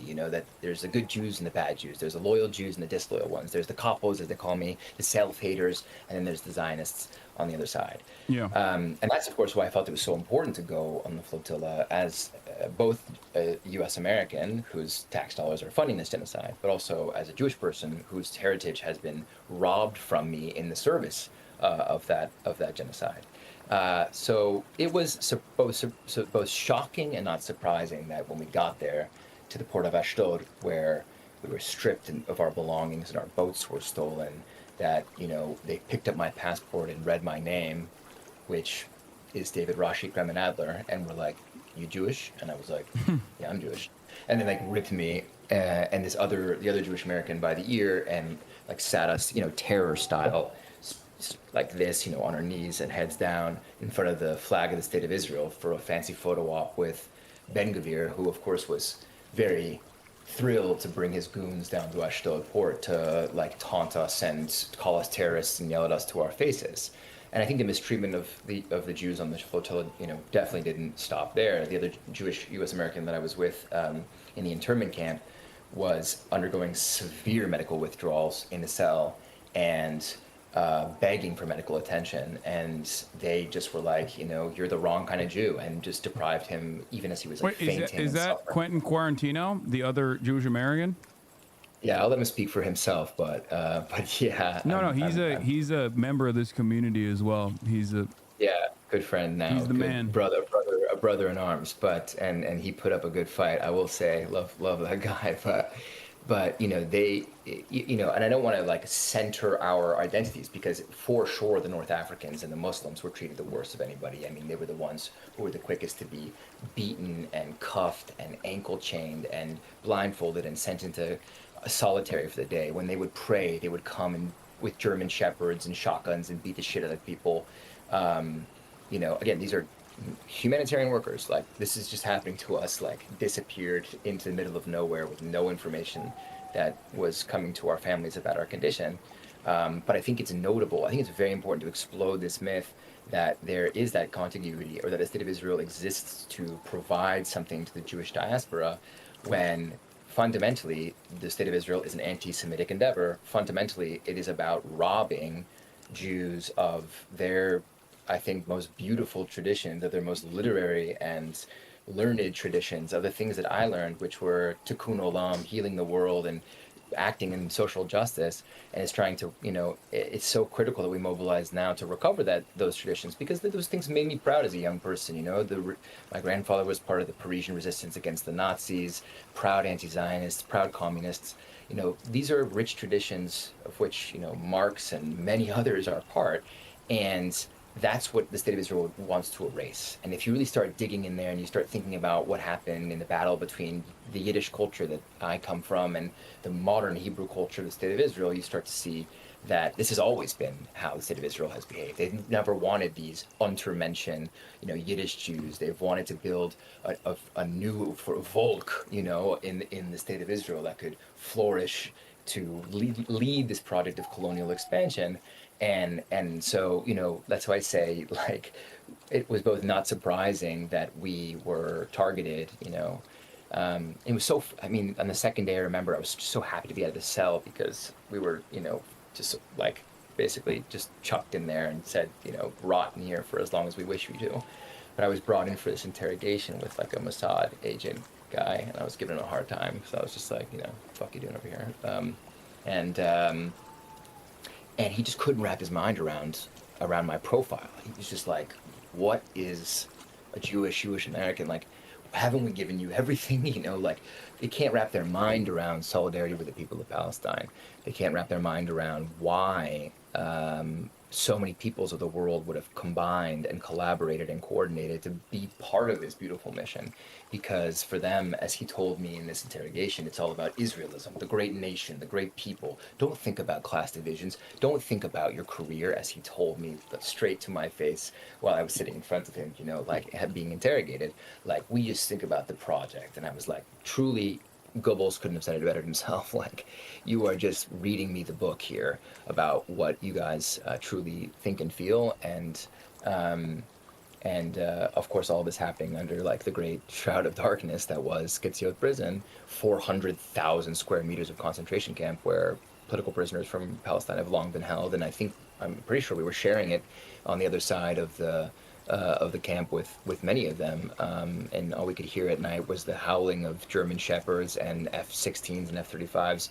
S22: you know, that there's the good Jews and the bad Jews. There's the loyal Jews and the disloyal ones. There's the kapos, as they call me, the self-haters, and then there's the Zionists on the other side.
S1: Yeah.
S22: And that's, of course, why I felt it was so important to go on the flotilla as both a U.S. American whose tax dollars are funding this genocide, but also as a Jewish person whose heritage has been robbed from me in the service of that genocide. So it was both shocking and not surprising that when we got there to the port of Ashdod, where we were stripped of our belongings and our boats were stolen, that, you know, they picked up my passport and read my name, which is David Rashi Kremen Adler, and were like, "You Jewish?" And I was like, "Yeah, I'm Jewish." And then like ripped me and the other Jewish American by the ear and like sat us, you know, terror style, like this, you know, on our knees and heads down in front of the flag of the state of Israel for a fancy photo op with Ben-Gvir, who of course was very thrilled to bring his goons down to Ashdod port to like taunt us and call us terrorists and yell at us to our faces. And I think the mistreatment of the Jews on the flotilla, you know, definitely didn't stop there. The other Jewish U.S. American that I was with in the internment camp was undergoing severe medical withdrawals in the cell and begging for medical attention, and they just were like, you know, "You're the wrong kind of Jew," and just deprived him even as he was like fainting.
S1: Is that Quentin Quarantino, the other Jewish American?
S22: Yeah, I'll let him speak for himself, but yeah.
S1: No, he's a member of this community as well. He's a
S22: good friend now.
S1: He's the man,
S22: a brother in arms. But and he put up a good fight, I will say. Love that guy, but but and I don't want to like center our identities, because for sure the North Africans and the Muslims were treated the worst of anybody. I mean, they were the ones who were the quickest to be beaten and cuffed and ankle chained and blindfolded and sent into solitary for the day. When they would pray, they would come and with German shepherds and shotguns and beat the shit out of people. Again, these are humanitarian workers. Like, this is just happening to us, like disappeared into the middle of nowhere with no information that was coming to our families about our condition. But I think it's notable. I think it's very important to explode this myth that there is that contiguity, or that the state of Israel exists to provide something to the Jewish diaspora, when fundamentally the state of Israel is an anti-Semitic endeavor. Fundamentally, it is about robbing Jews of their, I think, most beautiful traditions, of their most literary and learned traditions, of the things that I learned, which were tikkun olam, healing the world and acting in social justice. And it's trying to, it's so critical that we mobilize now to recover those traditions, because those things made me proud as a young person. My grandfather was part of the Parisian resistance against the Nazis, proud anti-Zionists, proud communists. These are rich traditions of which, Marx and many others are part. And that's what the state of Israel wants to erase. And if you really start digging in there and you start thinking about what happened in the battle between the Yiddish culture that I come from and the modern Hebrew culture of the state of Israel, you start to see that this has always been how the state of Israel has behaved. They've never wanted these untermenschen, Yiddish Jews. They've wanted to build a new volk, in the state of Israel that could flourish to lead this project of colonial expansion. And so, that's why I say, like, it was both not surprising that we were targeted, it was so, on the second day, I remember I was so happy to be out of the cell, because we were, just like basically just chucked in there and said, rot in here for as long as we wish we do. But I was brought in for this interrogation with like a Mossad agent guy, and I was giving him a hard time. So I was just like, fuck you doing over here? And he just couldn't wrap his mind around my profile. He was just like, what is a Jewish American? Like, haven't we given you everything? Like, they can't wrap their mind around solidarity with the people of Palestine. They can't wrap their mind around why so many peoples of the world would have combined and collaborated and coordinated to be part of this beautiful mission. Because for them, as he told me in this interrogation, it's all about Israelism, the great nation, the great people. Don't think about class divisions. Don't think about your career, as he told me straight to my face while I was sitting in front of him, being interrogated. Like, we just think about the project. And I was like, truly, Goebbels couldn't have said it better himself. Like, you are just reading me the book here about what you guys truly think and feel, and of course all this happening under like the great shroud of darkness that was Getziot prison, 400,000 square meters of concentration camp where political prisoners from Palestine have long been held, and I'm pretty sure we were sharing it on the other side of the camp with many of them, and all we could hear at night was the howling of German shepherds and F-16s and F-35s,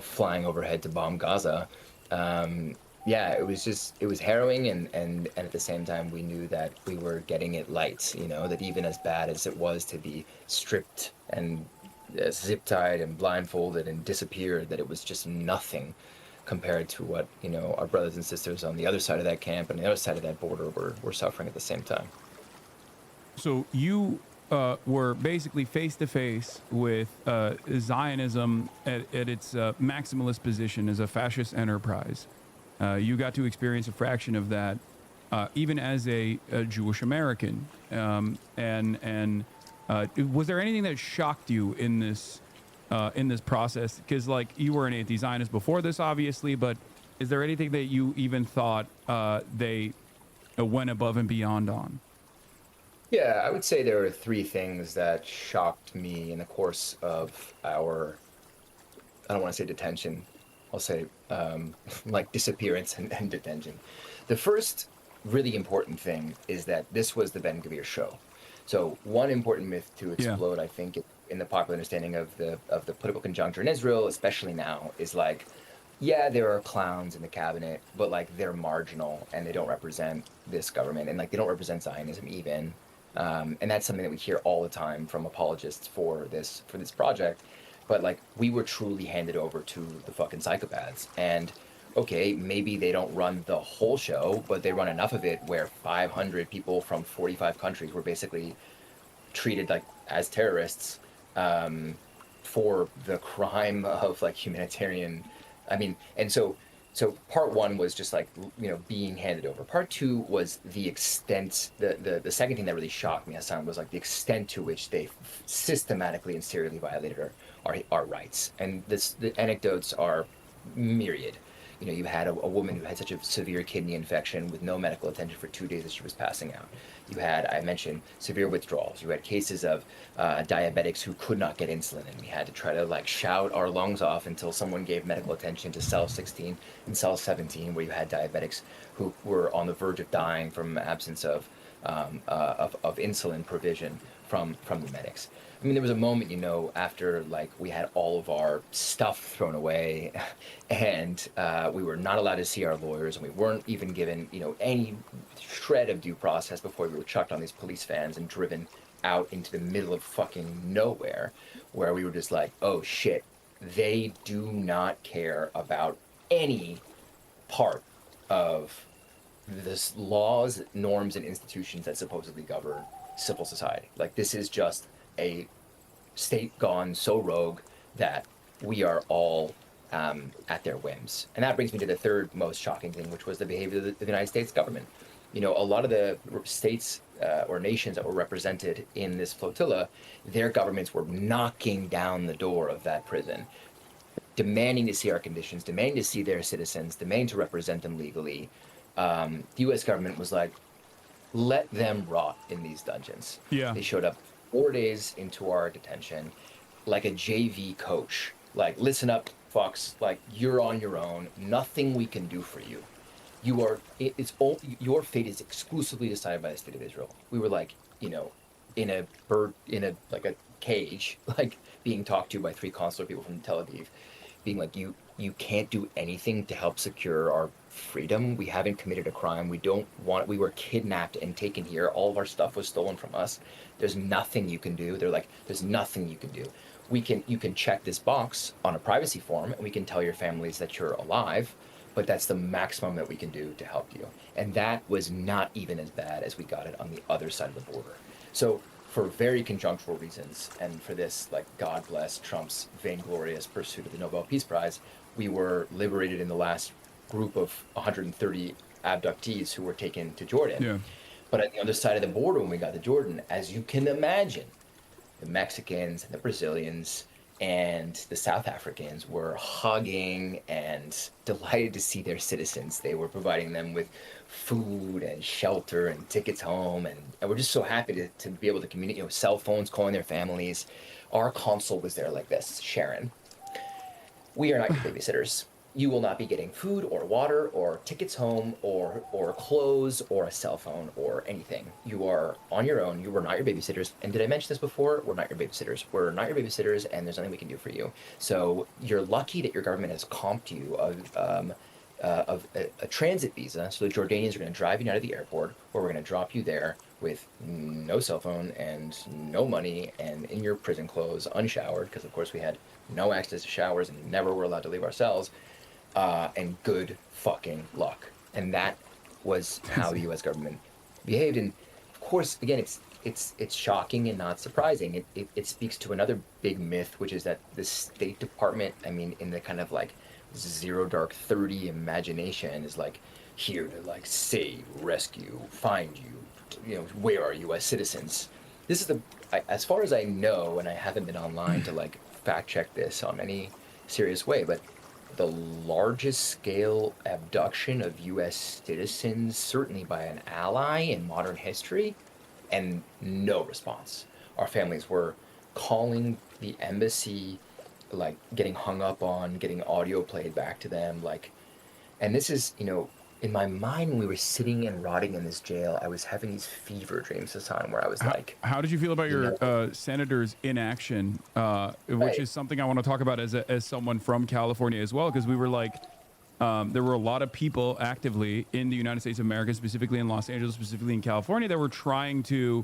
S22: flying overhead to bomb Gaza. It was harrowing, and at the same time we knew that we were getting it light, that even as bad as it was to be stripped and zip-tied and blindfolded and disappeared, that it was just nothing compared to what, our brothers and sisters on the other side of that camp and the other side of that border were suffering at the same time.
S1: So you were basically face to face with Zionism at its maximalist position as a fascist enterprise. You got to experience a fraction of that, even as a Jewish American. Was there anything that shocked you in this process? Because like, you were an anti-Zionist before this, obviously, but is there anything that you even thought they went above and beyond on?
S22: Yeah, I would say there are three things that shocked me in the course of our, I don't want to say detention, I'll say like disappearance and detention. The first really important thing is that this was the Ben Gvir show. So one important myth to explode, I think, in the popular understanding of the political conjuncture in Israel, especially now, is like, yeah, there are clowns in the cabinet, but like they're marginal and they don't represent this government, and like they don't represent Zionism even. And that's something that we hear all the time from apologists for this project. but like we were truly handed over to the fucking psychopaths. And okay, maybe they don't run the whole show, but they run enough of it where 500 people from 45 countries were basically treated like as terrorists for the crime of like humanitarian. I mean, and so part one was just like, you know, being handed over. Part two was the extent, the second thing that really shocked me, Hasan, was like the extent to which they systematically and serially violated our rights. And the anecdotes are myriad. You know, you had a woman who had such a severe kidney infection with no medical attention for 2 days as she was passing out. You had, I mentioned, severe withdrawals. You had cases of diabetics who could not get insulin, and we had to try to like shout our lungs off until someone gave medical attention to cell 16 and cell 17, where you had diabetics who were on the verge of dying from absence of insulin provision from the medics. I mean, there was a moment, you know, after like we had all of our stuff thrown away and we were not allowed to see our lawyers, and we weren't even given, you know, any shred of due process before we were chucked on these police vans and driven out into the middle of fucking nowhere, where we were just like, oh shit, they do not care about any part of this laws, norms, and institutions that supposedly govern civil society. Like, this is just a state gone so rogue that we are all at their whims. And that brings me to the third most shocking thing, which was the behavior of the United States government. You know, a lot of the states or nations that were represented in this flotilla, their governments were knocking down the door of that prison, demanding to see our conditions, demanding to see their citizens, demanding to represent them legally. The U.S. government was like, let them rot in these dungeons.
S1: Yeah.
S22: They showed up 4 days into our detention like a JV coach. Like, listen up, fucks. Like, you're on your own. Nothing we can do for you. Your fate is exclusively decided by the state of Israel. We were like, you know, in a cage, like being talked to by 3 consular people from Tel Aviv, being like, you can't do anything to help secure our freedom. We haven't committed a crime. We were kidnapped and taken here. All of our stuff was stolen from us. There's nothing you can do. They're like, there's nothing you can do. You can check this box on a privacy form, and we can tell your families that you're alive, but that's the maximum that we can do to help you. And that was not even as bad as we got it on the other side of the border. So for very conjunctural reasons, and for this, like, God bless Trump's vainglorious pursuit of the Nobel Peace Prize, we were liberated in the last group of 130 abductees who were taken to Jordan.
S1: Yeah.
S22: But on the other side of the border, when we got to Jordan, as you can imagine, the Mexicans and the Brazilians and the South Africans were hugging and delighted to see their citizens. They were providing them with food and shelter and tickets home, and we're just so happy to be able to communicate, you know, cell phones, calling their families. Our consul was there like this, Sharon. We are not your babysitters. You will not be getting food or water or tickets home or clothes or a cell phone or anything. You are on your own. You were not your babysitters. And did I mention this before? We're not your babysitters. We're not your babysitters, and there's nothing we can do for you. So you're lucky that your government has comped you of a transit visa. So the Jordanians are going to drive you out of the airport, or we're going to drop you there with no cell phone and no money and in your prison clothes, unshowered, because of course we had no access to showers and never were allowed to leave our cells. And good fucking luck. And that was how the U.S. government behaved. And of course, again, it's shocking and not surprising. It speaks to another big myth, which is that the State Department, I mean, in the kind of like Zero Dark 30 imagination, is like here to like save, rescue, find you, you know, where are U.S. citizens? This is as far as I know, and I haven't been online to like fact check this on any serious way, but the largest scale abduction of U.S. citizens, certainly by an ally in modern history, and no response. Our families were calling the embassy, like getting hung up on, getting audio played back to them, like, and this is, you know, in my mind when we were sitting and rotting in this jail, I was having these fever dreams, Hasan, where I was like...
S1: How did you feel about your senator's inaction, which is something I want to talk about as someone from California as well, because we were like, there were a lot of people actively in the United States of America, specifically in Los Angeles, specifically in California, that were trying to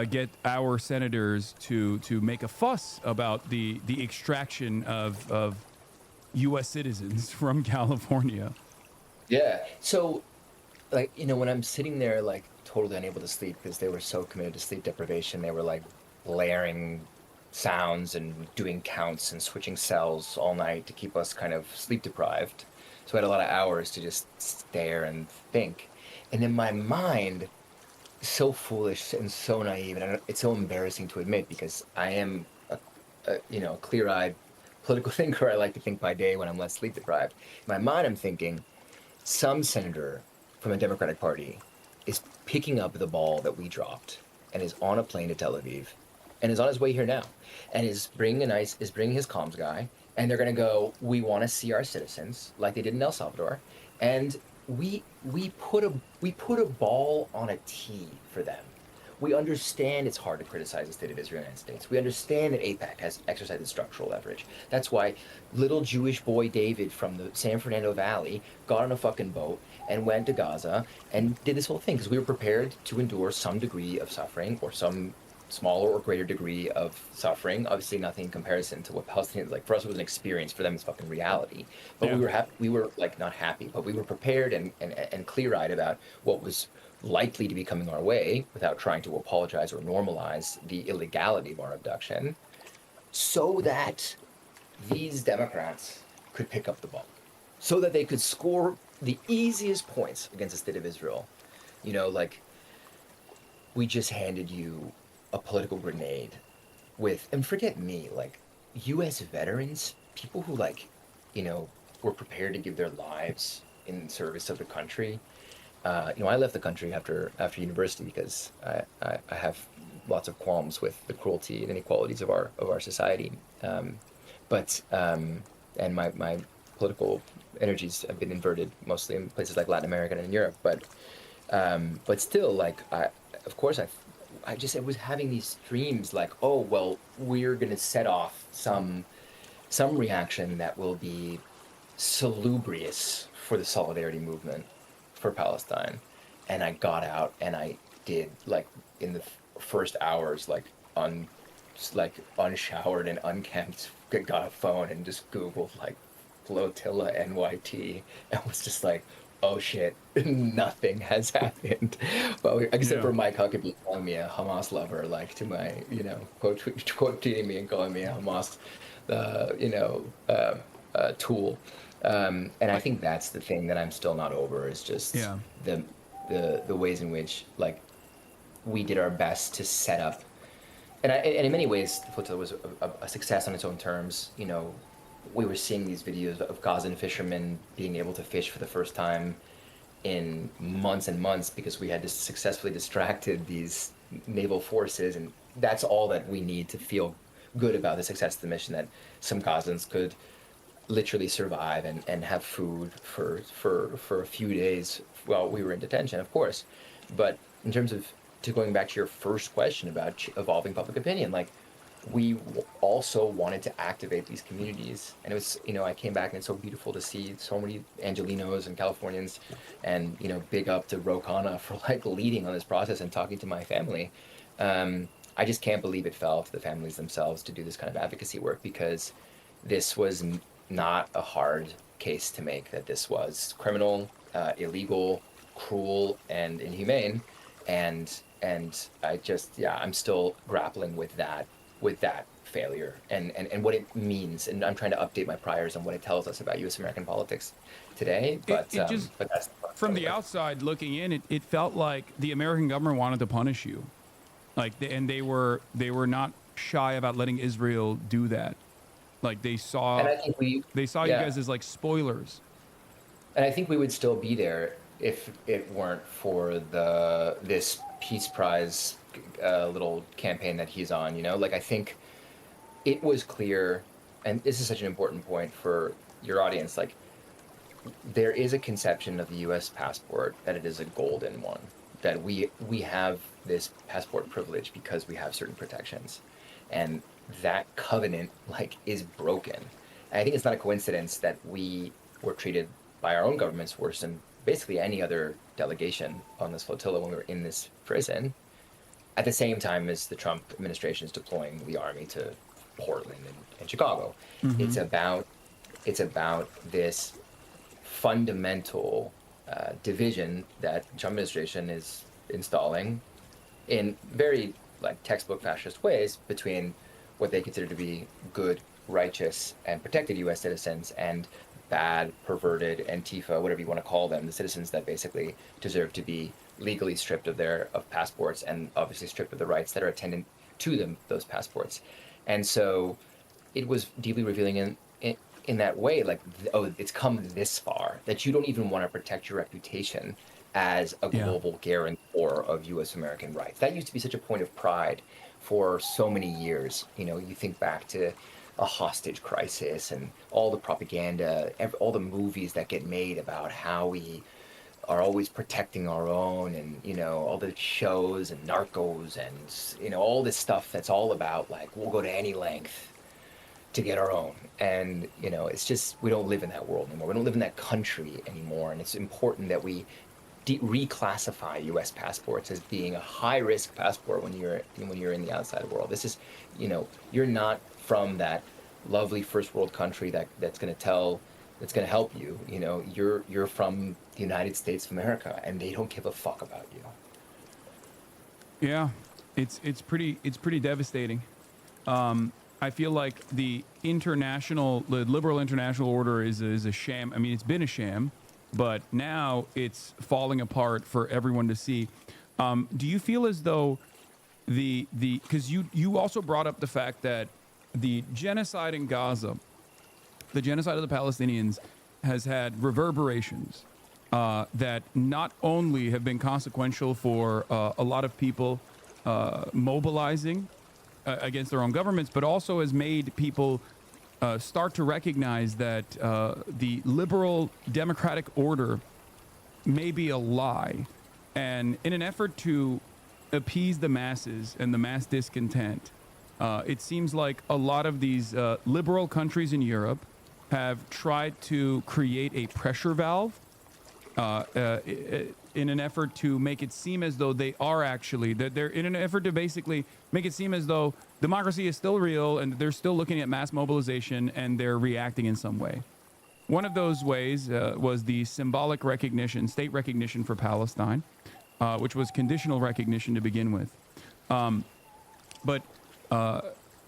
S1: get our senators to make a fuss about the extraction of U.S. citizens from California.
S22: Yeah. So, like, you know, when I'm sitting there, like, totally unable to sleep because they were so committed to sleep deprivation, they were like blaring sounds and doing counts and switching cells all night to keep us kind of sleep deprived. So I had a lot of hours to just stare and think. And in my mind, so foolish and so naive, and it's so embarrassing to admit because I am a you know, clear-eyed political thinker. I like to think my day when I'm less sleep deprived. In my mind, I'm thinking some senator from the Democratic Party is picking up the ball that we dropped and is on a plane to Tel Aviv and is on his way here now and is bringing his comms guy, and they're going to go, we want to see our citizens like they did in El Salvador, and we put a ball on a tee for them. We understand it's hard to criticize the state of Israel and the United States. We understand that AIPAC has exercised structural leverage. That's why little Jewish boy David from the San Fernando Valley got on a fucking boat and went to Gaza and did this whole thing because we were prepared to endure some degree of suffering or some smaller or greater degree of suffering. Obviously nothing in comparison to what Palestinians, like for us it was an experience, for them it's fucking reality. But
S1: Yeah.
S22: we were like not happy, but we were prepared and clear-eyed about what was likely to be coming our way without trying to apologize or normalize the illegality of our abduction, so that these Democrats could pick up the ball, so that they could score the easiest points against the state of Israel. You know, like, we just handed you a political grenade with, and forget me, like, U.S. veterans, people who, like, you know, were prepared to give their lives in service of the country. You know, I left the country after university because I have lots of qualms with the cruelty and inequalities of our society. And my political energies have been inverted mostly in places like Latin America and in Europe. But still, like, I was having these dreams like, oh well, we're gonna set off some reaction that will be salubrious for the solidarity movement for Palestine. And I got out and I did, like, in the first hours, like unshowered and unkempt, got a phone and just Googled like flotilla NYT and was just like, oh shit, nothing has happened. Well, except for Mike Huckabee calling me a Hamas lover, like, to my, you know, quote tweeting me and calling me a Hamas, tool. And I think that's the thing that I'm still not over, is just the ways in which, like, we did our best to set up, and in many ways, the flotilla was a success on its own terms. You know, we were seeing these videos of Gazan fishermen being able to fish for the first time in months and months because we had successfully distracted these naval forces, and that's all that we need to feel good about the success of the mission, that some Gazans could literally survive and have food for a few days while we were in detention, of course. But in terms of, going back to your first question about evolving public opinion, like, we also wanted to activate these communities. And it was, you know, I came back and it's so beautiful to see so many Angelinos and Californians, and, you know, big up to Rokana for, like, leading on this process and talking to my family. I just can't believe it fell to the families themselves to do this kind of advocacy work, because this was not a hard case to make, that this was criminal, illegal, cruel, and inhumane. And I just, I'm still grappling with that failure and what it means. And I'm trying to update my priors on what it tells us about U.S. American politics today. But but that's
S1: from the outside looking in, it felt like the American government wanted to punish you, like, and they were not shy about letting Israel do that. Like, they saw,
S22: and I think you
S1: guys as, like, spoilers.
S22: And I think we would still be there if it weren't for this Peace Prize little campaign that he's on, you know? Like, I think it was clear, and this is such an important point for your audience, like, there is a conception of the U.S. passport that it is a golden one, that we have this passport privilege because we have certain protections. And that covenant, like, is broken. And I think it's not a coincidence that we were treated by our own governments worse than basically any other delegation on this flotilla when we were in this prison. at the same time as the Trump administration is deploying the army to Portland and Chicago. It's about this fundamental division that the Trump administration is installing in very like textbook fascist ways between what they consider to be good, righteous, and protected U.S. citizens and bad, perverted, Antifa, whatever you want to call them, the citizens that basically deserve to be legally stripped of of passports and obviously stripped of the rights that are attendant to them, those passports. And so it was deeply revealing in that way, like, oh, it's come this far that you don't even want to protect your reputation as a global guarantor of U.S. American rights. That used to be such a point of pride for so many years. You know, you think back to a hostage crisis and all the propaganda, all the movies that get made about how we are always protecting our own, and, you know, all the shows and Narcos and, you know, all this stuff that's all about, like, we'll go to any length to get our own. And, you know, it's just, we don't live in that world anymore. We don't live in that country anymore. And it's important that we reclassify U.S. passports as being a high-risk passport when you're in the outside world. This is, you know, you're not from that lovely first world country that's going to help you. You know, you're from the United States of America, and they don't give a fuck about you.
S1: Yeah, it's pretty devastating. I feel like the liberal international order is a sham. I mean, it's been a sham, but now it's falling apart for everyone to see. Do you feel as though because you also brought up the fact that the genocide in Gaza, the genocide of the Palestinians, has had reverberations that not only have been consequential for a lot of people mobilizing against their own governments, but also has made people start to recognize that the liberal democratic order may be a lie. And in an effort to appease the masses and the mass discontent, it seems like a lot of these liberal countries in Europe have tried to create a pressure valve in an effort to make it seem as though they are actually, that they're in an effort to basically make it seem as though democracy is still real and they're still looking at mass mobilization and they're reacting in some way. One of those ways was the symbolic recognition, state recognition for Palestine, which was conditional recognition to begin with. But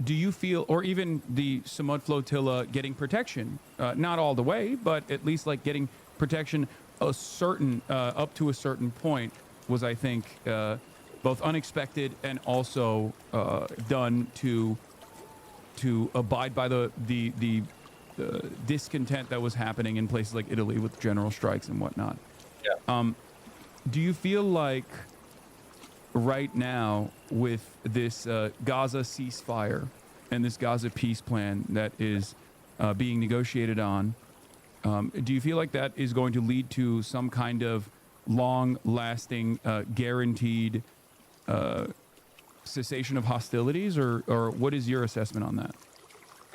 S1: do you feel, or even the Samud flotilla getting protection, not all the way, but at least like getting protection a certain up to a certain point was, I think, both unexpected and also done to abide by the discontent that was happening in places like Italy with general strikes and whatnot.
S22: Yeah.
S1: Do you feel like right now with this Gaza ceasefire and this Gaza peace plan that is being negotiated on, do you feel like that is going to lead to some kind of long-lasting, guaranteed cessation of hostilities, or what is your assessment on that?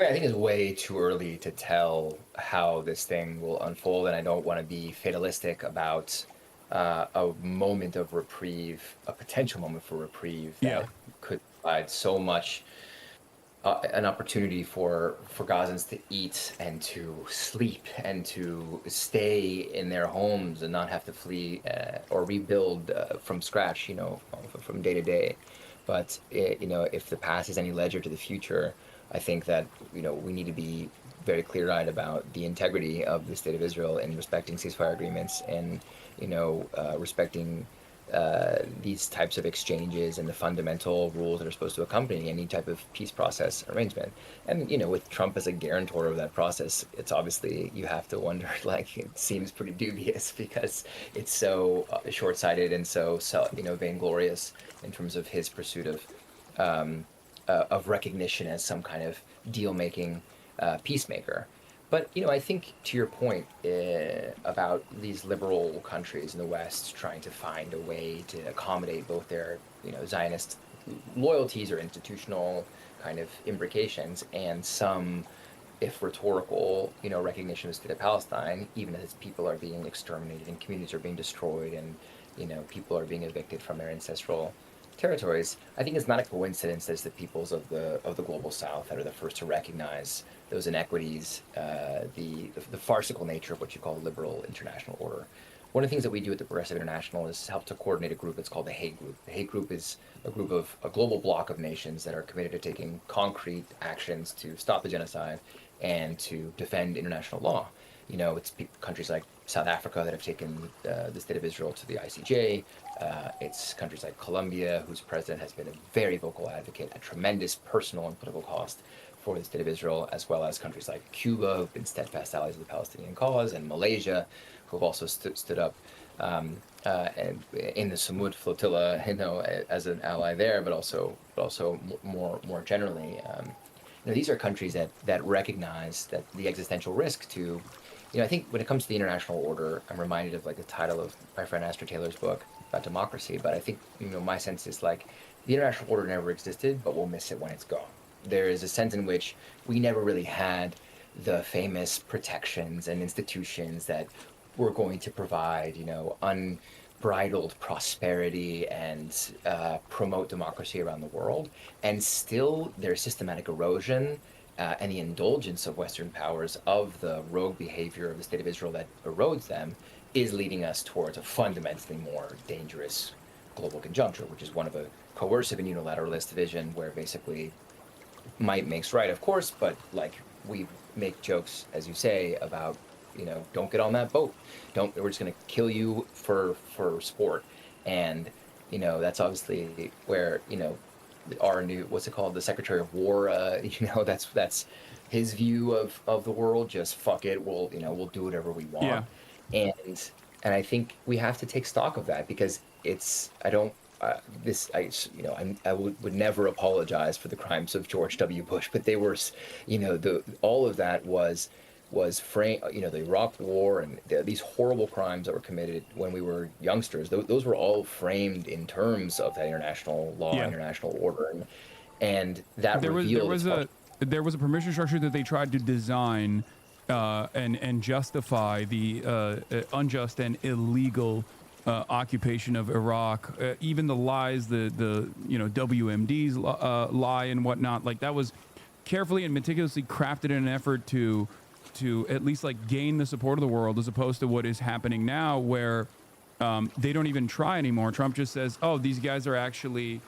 S22: I think it's way too early to tell how this thing will unfold, and I don't want to be fatalistic about a moment of reprieve, a potential moment for reprieve that could provide so much an opportunity for Gazans to eat and to sleep and to stay in their homes and not have to flee or rebuild from scratch, you know, from day to day. But you know, if the past is any ledger to the future, I think that, you know, we need to be very clear-eyed about the integrity of the state of Israel in respecting ceasefire agreements and, you know, respecting these types of exchanges and the fundamental rules that are supposed to accompany any type of peace process arrangement. And, you know, with Trump as a guarantor of that process, it's obviously, you have to wonder, like, it seems pretty dubious because it's so short-sighted and so, you know, vainglorious in terms of his pursuit of recognition as some kind of deal-making peacemaker. But, you know, I think to your point about these liberal countries in the West trying to find a way to accommodate both their, you know, Zionist loyalties or institutional kind of imbrications and some, if rhetorical, you know, recognition of the state of Palestine, even as people are being exterminated and communities are being destroyed and, you know, people are being evicted from their ancestral territories, I think it's not a coincidence that it's the peoples of the global South that are the first to recognize those inequities, the farcical nature of what you call liberal international order. One of the things that we do at the Progressive International is help to coordinate a group that's called the Hague Group. The Hague Group is a group of a global bloc of nations that are committed to taking concrete actions to stop the genocide and to defend international law. You know, it's countries like South Africa that have taken the state of Israel to the ICJ. It's countries like Colombia, whose president has been a very vocal advocate at tremendous personal and political cost for the state of Israel, as well as countries like Cuba, who've been steadfast allies of the Palestinian cause, and Malaysia, who have also stood up and in the Samud flotilla, you know, as an ally there, but also more generally. You know, these are countries that recognize that the existential risk to, you know, I think when it comes to the international order, I'm reminded of like the title of my friend Astor Taylor's book about democracy. But I think, you know, my sense is like the international order never existed, but we'll miss it when it's gone. There is a sense in which we never really had the famous protections and institutions that were going to provide, you know, unbridled prosperity and promote democracy around the world. And still there's systematic erosion and the indulgence of Western powers of the rogue behavior of the state of Israel that erodes them is leading us towards a fundamentally more dangerous global conjuncture, which is one of a coercive and unilateralist vision where basically might makes right, of course, but like we make jokes, as you say, about, you know, don't get on that boat. We're just going to kill you for sport. And, you know, that's obviously where, you know, our new, what's it called? The Secretary of War, you know, that's his view of the world. Just fuck it. We'll do whatever we want. Yeah. And I think we have to take stock of that because I would never apologize for the crimes of George W. Bush, but they were, you know, all of that was framed, you know, the Iraq War and these horrible crimes that were committed when we were youngsters. Those were all framed in terms of that international law, international order, and that
S1: there was a permission structure that they tried to design and justify the unjust and illegal occupation of Iraq, even the lies, the you know, WMD's lie and whatnot, like that was carefully and meticulously crafted in an effort to at least like gain the support of the world, as opposed to what is happening now where they don't even try anymore. Trump just says, oh, these guys are actually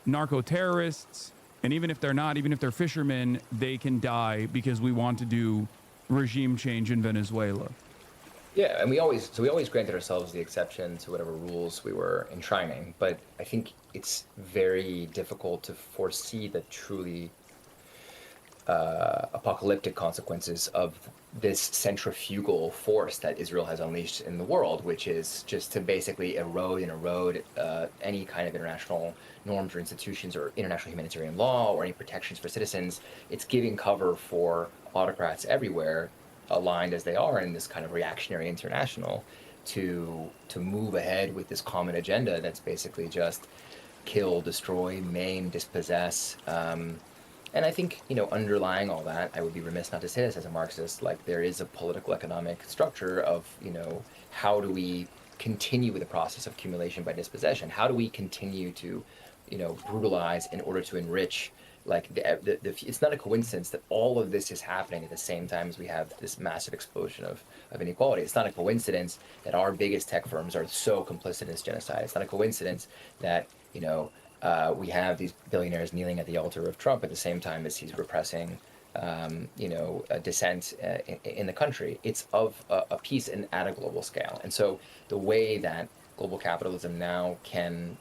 S1: narco-terrorists, and even if they're not, even if they're fishermen, they can die because we want to do regime change in Venezuela.
S22: Yeah, and we always granted ourselves the exception to whatever rules we were enshrining, but I think it's very difficult to foresee the truly apocalyptic consequences of this centrifugal force that Israel has unleashed in the world, which is just to basically erode any kind of international norms or institutions or international humanitarian law or any protections for citizens. It's giving cover for autocrats everywhere, aligned as they are in this kind of reactionary international, to move ahead with this common agenda that's basically just kill, destroy, maim, dispossess. And I think, you know, underlying all that, I would be remiss not to say this as a Marxist, like there is a political economic structure of, you know, how do we continue with the process of accumulation by dispossession? How do we continue to, you know, brutalize in order to enrich? Like it's not a coincidence that all of this is happening at the same time as we have this massive explosion of inequality. It's not a coincidence that our biggest tech firms are so complicit in this genocide. It's not a coincidence that, you know, we have these billionaires kneeling at the altar of Trump at the same time as he's repressing, you know, dissent in the country. It's of a piece and at a global scale. And so the way that global capitalism now can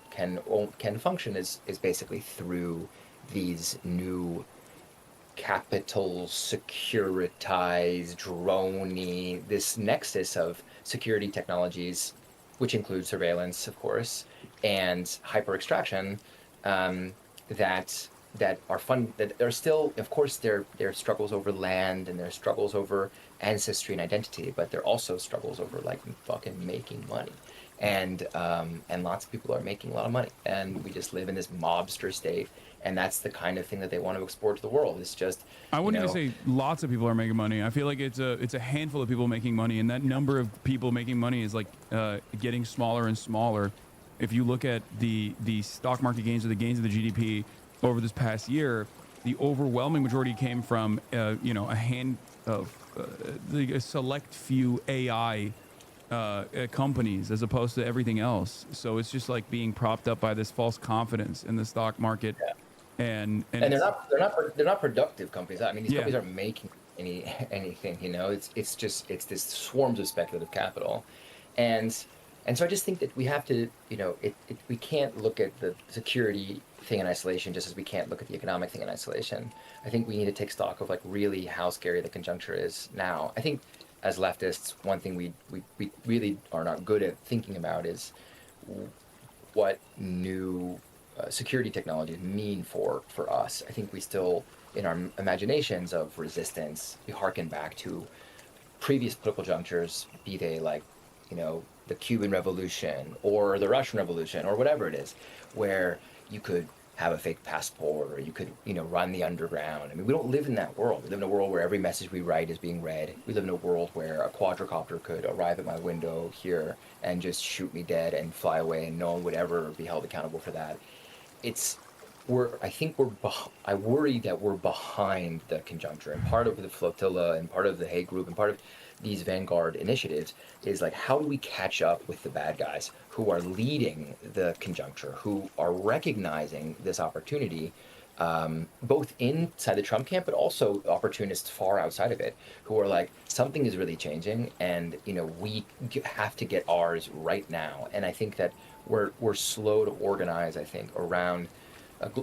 S22: function is basically through these new capital securitized, drone-y, this nexus of security technologies, which include surveillance, of course, and hyper extraction, that are still, of course, there are struggles over land and there are struggles over ancestry and identity, but there are also struggles over like fucking making money. And lots of people are making a lot of money, and we just live in this mobster state, and that's the kind of thing that they want to export to the world. It's just,
S1: I wouldn't even say lots of people are making money. I feel like it's a handful of people making money, and that number of people making money is like getting smaller and smaller. if you look at the stock market gains or the gains of the GDP over this past year, the overwhelming majority came from you know, a hand of a select few AI companies as opposed to everything else. So it's just like being propped up by this false confidence in the stock market. And
S22: they're not productive companies. I mean, these companies aren't making anything. You know, it's this swarms of speculative capital, and so I just think that we have to, you know, we can't look at the security thing in isolation, just as we can't look at the economic thing in isolation. I think we need to take stock of like really how scary the conjuncture is now. I think as leftists, one thing we really are not good at thinking about is what new security technologies mean for us. I think we still, in our imaginations of resistance, we harken back to previous political junctures, be they like, you know, the Cuban Revolution or the Russian Revolution or whatever it is, where you could have a fake passport or you could, you know, run the underground. I mean, we don't live in that world. We live in a world where every message we write is being read. We live in a world where a quadricopter could arrive at my window here and just shoot me dead and fly away, and no one would ever be held accountable for that. I worry that we're behind the conjuncture, and part of the flotilla and part of the Hague Group and part of these vanguard initiatives is like, how do we catch up with the bad guys who are leading the conjuncture, who are recognizing this opportunity, both inside the Trump camp, but also opportunists far outside of it, who are like, something is really changing, and you know, we have to get ours right now. And I think that we're slow to organize, I think, around.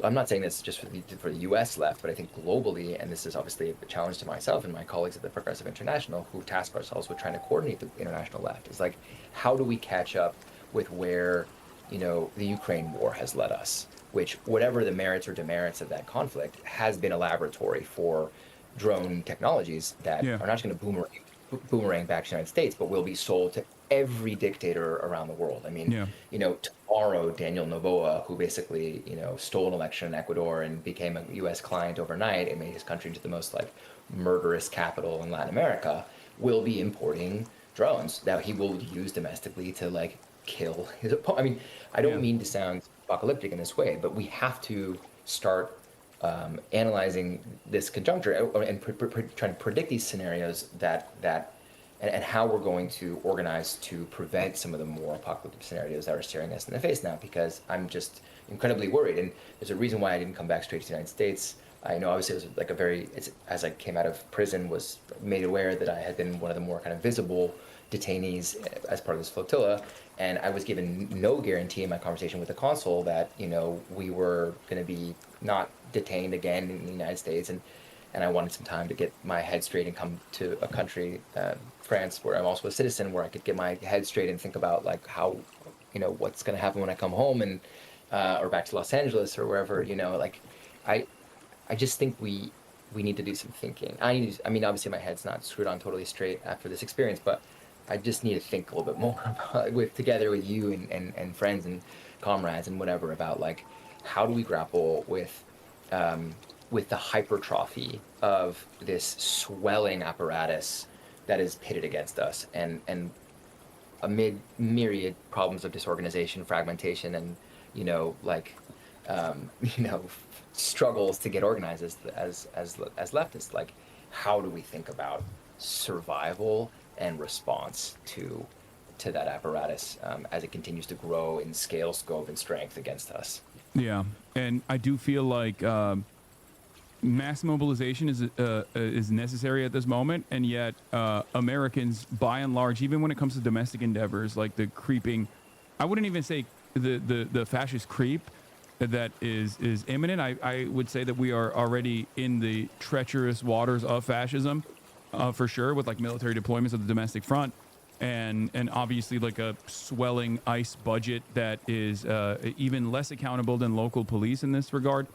S22: I'm not saying this just for the U.S. left, but I think globally, and this is obviously a challenge to myself and my colleagues at the Progressive International, who task ourselves with trying to coordinate the international left, is like, how do we catch up with where, you know, the Ukraine war has led us, which, whatever the merits or demerits of that conflict, has been a laboratory for drone technologies that are not just going to boomerang back to the United States, but will be sold to every dictator around the world. I mean, you know, tomorrow, Daniel Noboa, who basically, you know, stole an election in Ecuador and became a U.S. client overnight and made his country into the most like murderous capital in Latin America, will be importing drones that he will use domestically to like kill his opponent. I mean, I don't mean to sound apocalyptic in this way, but we have to start analyzing this conjuncture and trying to predict these scenarios and how we're going to organize to prevent some of the more apocalyptic scenarios that are staring us in the face now, because I'm just incredibly worried. And there's a reason why I didn't come back straight to the United States. I know obviously it was like as I came out of prison, was made aware that I had been one of the more kind of visible detainees as part of this flotilla. And I was given no guarantee in my conversation with the consul that, you know, we were going to be not detained again in the United States. And I wanted some time to get my head straight and come to a country, France, where I'm also a citizen, where I could get my head straight and think about like how, you know, what's going to happen when I come home and or back to Los Angeles or wherever, you know, like I just think we need to do some thinking. I mean, obviously my head's not screwed on totally straight after this experience, but I just need to think a little bit more about, together with you and friends and comrades and whatever, about like, how do we grapple with the hypertrophy of this swelling apparatus that is pitted against us, and amid myriad problems of disorganization, fragmentation, and, you know, like, you know, struggles to get organized as leftists. Like, how do we think about survival and response to that apparatus as it continues to grow in scale, scope, and strength against us?
S1: Yeah, and I do feel like mass mobilization is necessary at this moment, and yet Americans, by and large, even when it comes to domestic endeavors, like the creeping, I wouldn't even say the fascist creep that is imminent. I would say that we are already in the treacherous waters of fascism, for sure, with like military deployments of the domestic front, and obviously like a swelling ICE budget that is even less accountable than local police in this regard.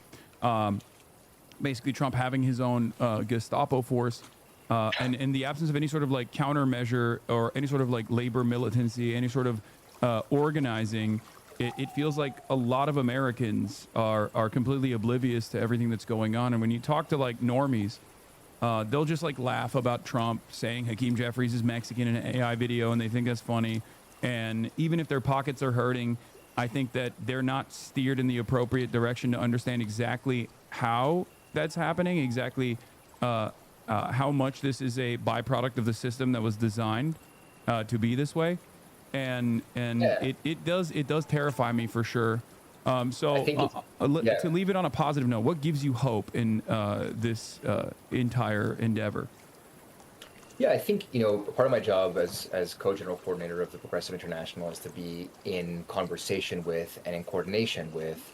S1: Basically Trump having his own Gestapo force, and in the absence of any sort of like countermeasure or any sort of like labor militancy, any sort of organizing, it feels like a lot of Americans are completely oblivious to everything that's going on. And when you talk to like normies, they'll just like laugh about Trump saying Hakeem Jeffries is Mexican in an AI video, and they think that's funny. And even if their pockets are hurting, I think that they're not steered in the appropriate direction to understand exactly how that's happening, exactly how much this is a byproduct of the system that was designed to be this way, and it does terrify me for sure. To leave it on a positive note, what gives you hope in this entire endeavor?
S22: Yeah, I think, part of my job as co-general coordinator of the Progressive International is to be in conversation with and in coordination with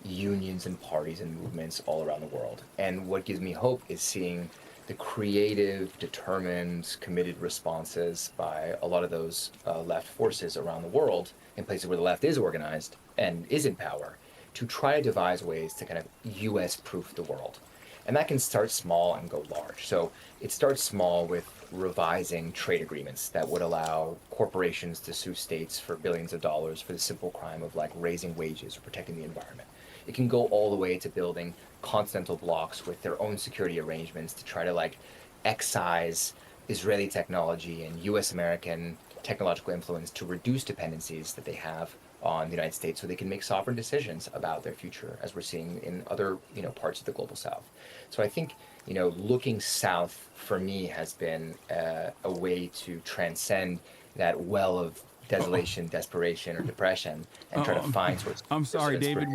S22: unions and parties and movements all around the world. And what gives me hope is seeing the creative, determined, committed responses by a lot of those left forces around the world in places where the left is organized and is in power to try to devise ways to kind of US-proof the world. And that can start small and go large. So it starts small with revising trade agreements that would allow corporations to sue states for billions of dollars for the simple crime of like raising wages or protecting the environment. It can go all the way to building continental blocks with their own security arrangements to try to like excise Israeli technology and US American technological influence to reduce dependencies that they have on the United States so they can make sovereign decisions about their future, as we're seeing in other parts of the global south. So I think looking south for me has been a way to transcend that well of desolation, desperation, or depression, and try to find sorts.
S1: I'm sorry, David.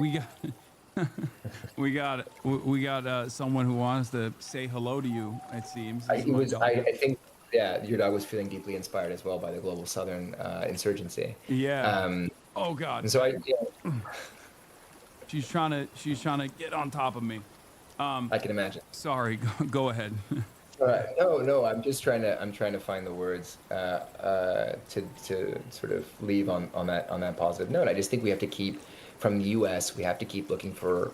S1: We got someone who wants to say hello to you. It seems.
S22: I think. Yeah, your dog was feeling deeply inspired as well by the global southern insurgency.
S1: Yeah. Oh God.
S22: And so
S1: she's trying to get on top of me.
S22: I can imagine.
S1: Sorry. Go ahead.
S22: All right. No. I'm trying to find the words to sort of leave on that positive note. I just think we have to keep, from the U.S., we have to keep looking for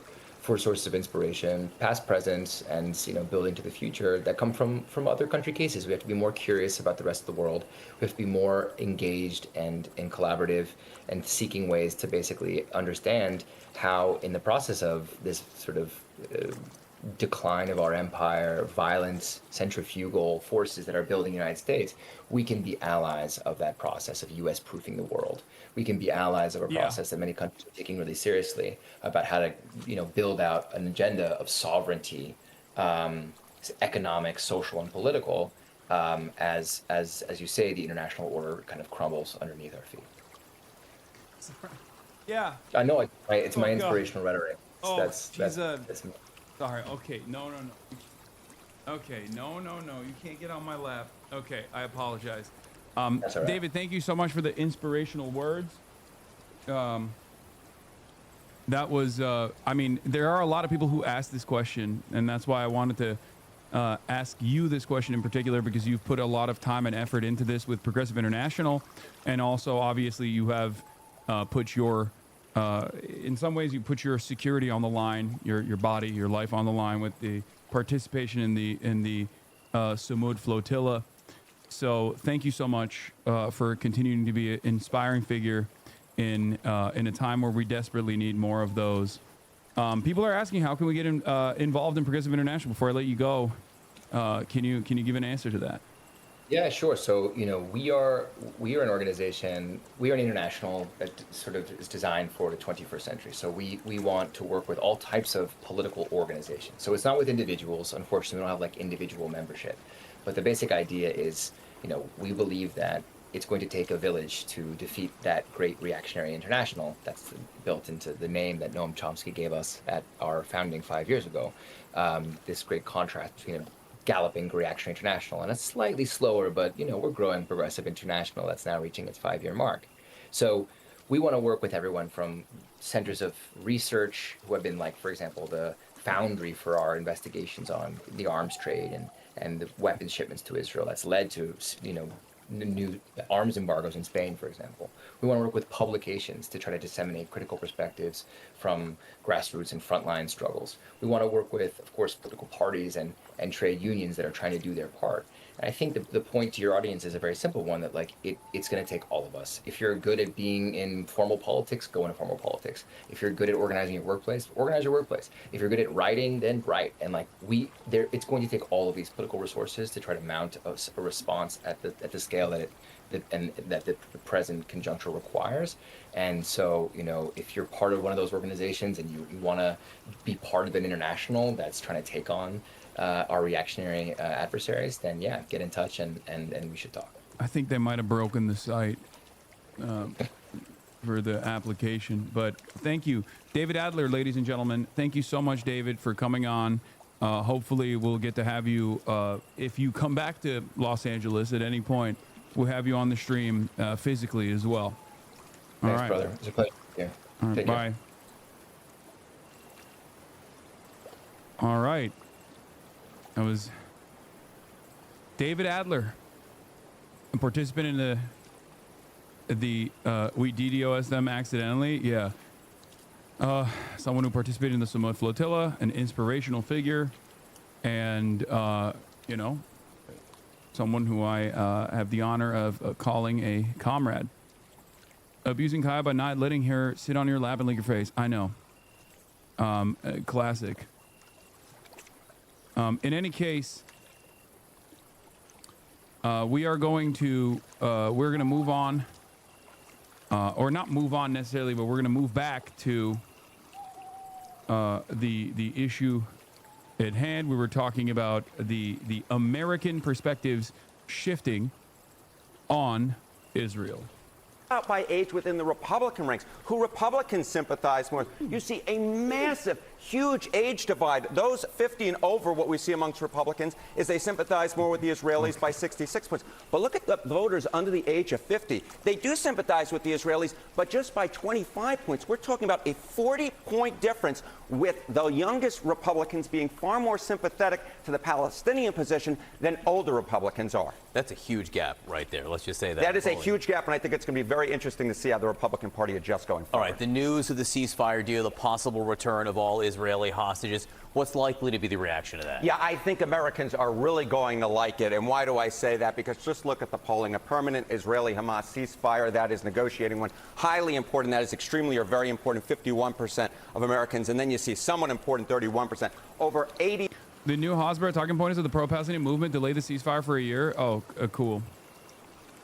S22: sources of inspiration, past, present, and building to the future that come from other country cases. We have to be more curious about the rest of the world. We have to be more engaged and collaborative and seeking ways to basically understand how, in the process of this sort of decline of our empire, violent, centrifugal forces that are building the United States, we can be allies of that process of U.S. proofing the world. We can be allies of a process that many countries are taking really seriously about how to, build out an agenda of sovereignty, economic, social, and political, as you say, the international order kind of crumbles underneath our feet.
S1: Yeah.
S22: I know. It's my inspirational rhetoric.
S1: That's sorry. Okay. No. Okay. No. You can't get on my lap. Okay. I apologize.
S22: That's all right.
S1: David, thank you so much for the inspirational words. That was, there are a lot of people who ask this question, and that's why I wanted to ask you this question in particular, because you've put a lot of time and effort into this with Progressive International, and also obviously you have put your, in some ways you put your security on the line, your body, your life on the line with the participation in the Samud flotilla. So thank you so much for continuing to be an inspiring figure in a time where we desperately need more of those. People are asking, how can we get involved in Progressive International? Before I let you go, can you give an answer to that?
S22: Yeah, sure. So we are an organization. We are an international that sort of is designed for the 21st century. So we want to work with all types of political organizations. So it's not with individuals. Unfortunately, we don't have like individual membership. But the basic idea is, we believe that it's going to take a village to defeat that great reactionary international that's built into the name that Noam Chomsky gave us at our founding 5 years ago. This great contrast between a galloping reactionary international and a slightly slower, but we're growing progressive international that's now reaching its 5-year mark. So we want to work with everyone from centers of research who have been like, for example, the foundry for our investigations on the arms trade and the weapons shipments to Israel that's led to, new arms embargoes in Spain, for example. We want to work with publications to try to disseminate critical perspectives from grassroots and frontline struggles. We want to work with, of course, political parties and trade unions that are trying to do their part. I think the point to your audience is a very simple one, that like it's going to take all of us. If you're good at being in formal politics, go into formal politics. If you're good at organizing your workplace, organize your workplace. If you're good at writing, then write. And like it's going to take all of these political resources to try to mount a response at the scale that the present conjuncture requires. And so, you know, if you're part of one of those organizations and you want to be part of an international that's trying to take on our reactionary adversaries, then yeah, get in touch and we should talk.
S1: I think they might have broken the site for the application, but thank you. David Adler, ladies and gentlemen, thank you so much, David, for coming on. Hopefully we'll get to have you, if you come back to Los Angeles at any point, we'll have you on the stream physically as well.
S22: Thanks,
S1: all right,
S22: brother. It's a pleasure. Yeah.
S1: All right, bye. All right. That was David Adler, a participant in we DDoS them accidentally. Yeah. Someone who participated in the Samud Flotilla, an inspirational figure, and you know, someone who I have the honor of calling a comrade. Abusing Kaya by not letting her sit on your lap and lick your face. I know. Classic. In any case, we are going to we're going to move on, or not move on necessarily, but we're going to move back to the issue at hand. We were talking about the American perspectives shifting on Israel.
S3: Out by age within the Republican ranks, who Republicans sympathize more with. You see a massive, huge age divide. Those 50 and over, what we see amongst Republicans is they sympathize more with the Israelis by 66 points. But look at the voters under the age of 50. They do sympathize with the Israelis, but just by 25 points. We're talking about a 40-point difference, with the youngest Republicans being far more sympathetic to the Palestinian position than older Republicans are.
S2: That's a huge gap right there. Let's just say that.
S3: That is a huge gap, and I think it's going to be very interesting to see how the Republican Party adjusts going forward.
S2: All right, the news of the ceasefire deal, the possible return of all Israeli hostages. What's likely to be the reaction to that?
S3: Yeah, I think Americans are really going to like it. And why do I say that? Because just look at the polling. A permanent Israeli-Hamas ceasefire, that is negotiating one. Highly important. That is extremely or very important, 51% of Americans. And then you see somewhat important, 31%. Over 80.
S1: The new Hosborough talking point is that the pro-Palestinian movement delayed the ceasefire for a year. Oh, cool.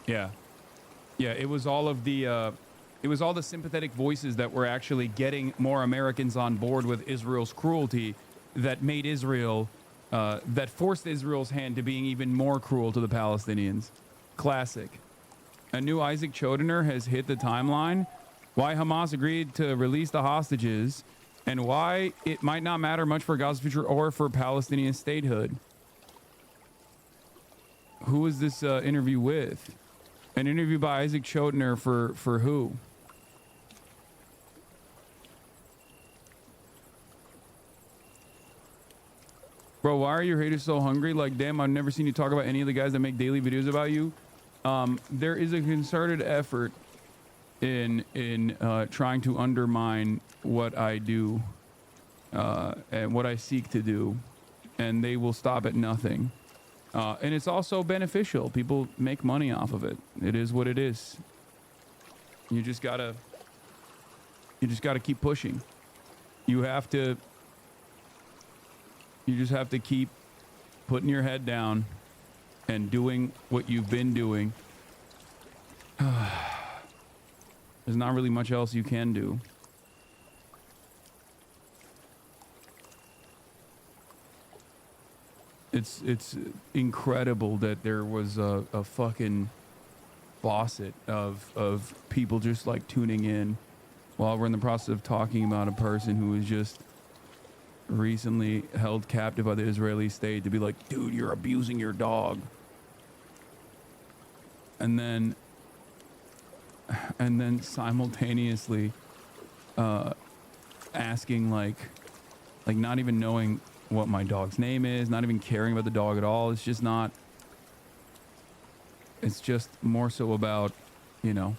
S1: Yeah. Yeah, it was all of the... it was all the sympathetic voices that were actually getting more Americans on board with Israel's cruelty that made Israel, that forced Israel's hand to being even more cruel to the Palestinians. Classic. A new Isaac Chodener has hit the timeline. Why Hamas agreed to release the hostages, and why it might not matter much for Gaza's future or for Palestinian statehood. Who is this interview with? An interview by Isaac Chodener for who? Bro, why are your haters so hungry? Like, damn, I've never seen you talk about any of the guys that make daily videos about you. There is a concerted effort in trying to undermine what I do and what I seek to do, and they will stop at nothing. And it's also beneficial. People make money off of it. It is what it is. You just gotta keep pushing. You just have to keep putting your head down and doing what you've been doing. There's not really much else you can do. It's incredible that there was a fucking faucet of people just like tuning in while we're in the process of talking about a person who was just recently held captive by the Israeli state to be like, dude, you're abusing your dog. And then simultaneously asking like not even knowing what my dog's name is, not even caring about the dog at all. It's just more so about, you know.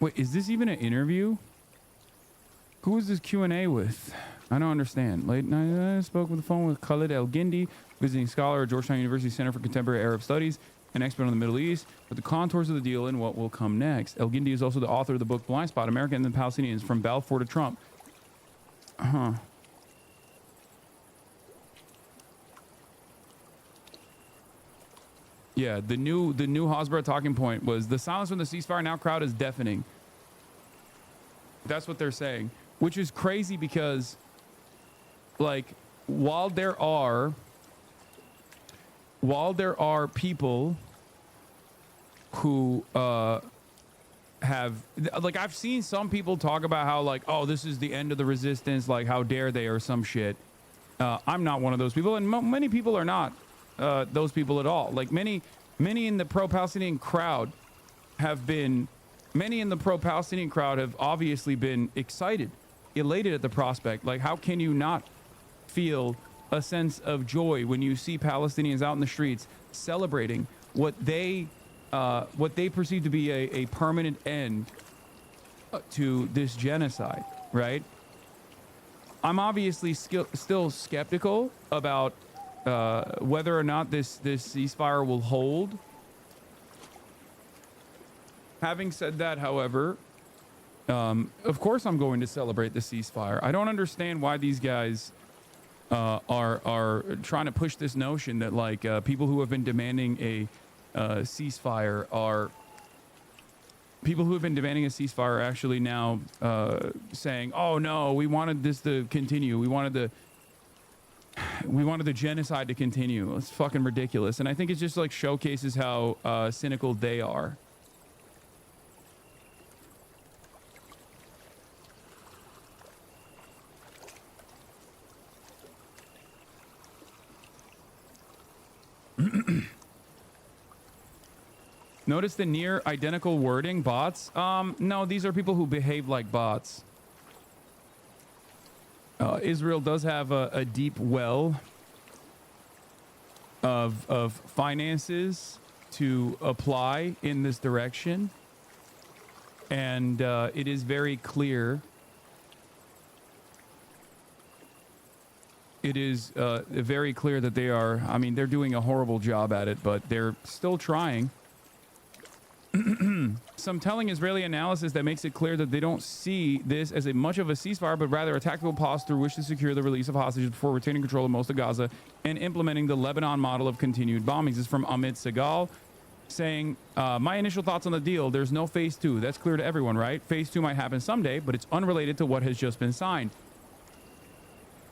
S1: Wait, is this even an interview? Who is this Q&A with? I don't understand. Late night, I spoke with the phone with Khalid El-Gindi, visiting scholar at Georgetown University Center for Contemporary Arab Studies, an expert on the Middle East, with the contours of the deal and what will come next. El-Gindi is also the author of the book Blind Spot, America and the Palestinians, From Balfour to Trump. Huh. Yeah, the new Hasbara talking point was the silence from the ceasefire now crowd is deafening. That's what they're saying, which is crazy because, like, while there are people who have, like, I've seen some people talk about how, like, oh, this is the end of the resistance, like, how dare they, or some shit. I'm not one of those people, and many people are not those people at all. Like, many in the pro-Palestinian crowd have been, obviously been excited, elated at the prospect. Like, how can you not feel a sense of joy when you see Palestinians out in the streets celebrating what they perceive to be a permanent end to this genocide, right? I'm obviously still skeptical about whether or not this ceasefire will hold. Having said that, however, of course I'm going to celebrate the ceasefire. I don't understand why these guys are trying to push this notion that, like, people who have been demanding a ceasefire are actually now saying, oh no, we wanted this to continue. We wanted the genocide to continue. It's fucking ridiculous. And I think it just, like, showcases how cynical they are. Notice the near identical wording, bots? No, these are people who behave like bots. Israel does have a deep well of finances to apply in this direction. And it is very clear. It is very clear that they are, I mean, they're doing a horrible job at it, but they're still trying. Some telling Israeli analysis that makes it clear that they don't see this as much of a ceasefire, but rather a tactical pause through which to secure the release of hostages before retaining control of most of Gaza and implementing the Lebanon model of continued bombings. This is from Amit Segal saying, my initial thoughts on the deal, there's no phase 2. That's clear to everyone, right? Phase 2 might happen someday, but it's unrelated to what has just been signed.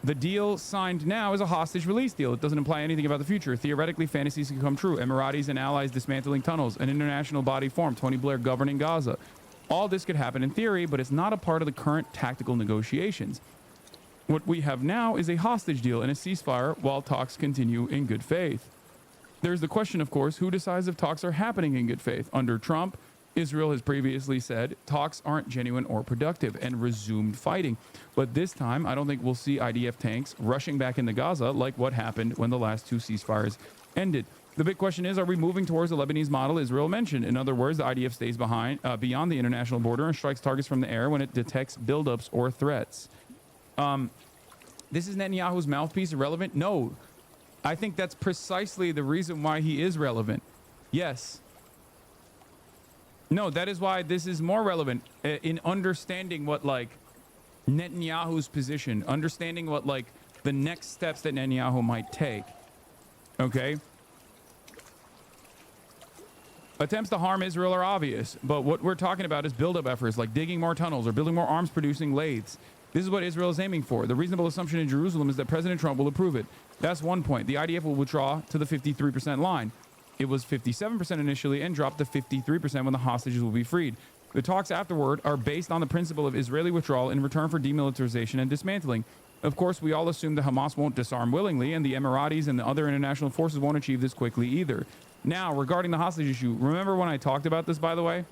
S1: The deal signed now is a hostage release deal. It doesn't imply anything about the future. Theoretically, fantasies can come true. Emiratis and allies dismantling tunnels, an international body formed, Tony Blair governing Gaza. All this could happen in theory, but it's not a part of the current tactical negotiations. What we have now is a hostage deal and a ceasefire while talks continue in good faith. There's the question, of course, who decides if talks are happening in good faith? Under Trump, Israel has previously said talks aren't genuine or productive and resumed fighting. But this time, I don't think we'll see IDF tanks rushing back into Gaza like what happened when the last 2 ceasefires ended. The big question is, are we moving towards the Lebanese model Israel mentioned? In other words, the IDF stays beyond the international border and strikes targets from the air when it detects buildups or threats. This is Netanyahu's mouthpiece irrelevant? No. I think that's precisely the reason why he is relevant. Yes. No, that is why this is more relevant in understanding what, like, Netanyahu's position, understanding what, like, the next steps that Netanyahu might take. Okay? Attempts to harm Israel are obvious, but what we're talking about is build-up efforts like digging more tunnels or building more arms-producing lathes. This is what Israel is aiming for. The reasonable assumption in Jerusalem is that President Trump will approve it. That's one point. The IDF will withdraw to the 53% line. It was 57% initially and dropped to 53% when the hostages will be freed. The talks afterward are based on the principle of Israeli withdrawal in return for demilitarization and dismantling. Of course, we all assume that Hamas won't disarm willingly, and the Emiratis and the other international forces won't achieve this quickly either. Now, regarding the hostage issue, remember when I talked about this, by the way?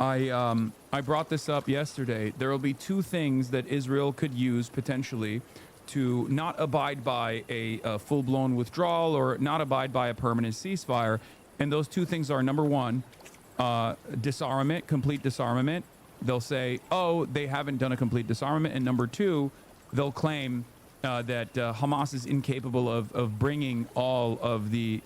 S1: I brought this up yesterday. There will be 2 things that Israel could use potentially to not abide by a full-blown withdrawal or not abide by a permanent ceasefire. And those 2 things are, number 1, disarmament, complete disarmament, they'll say, oh, they haven't done a complete disarmament. And number two, they'll claim that Hamas is incapable of bringing all of the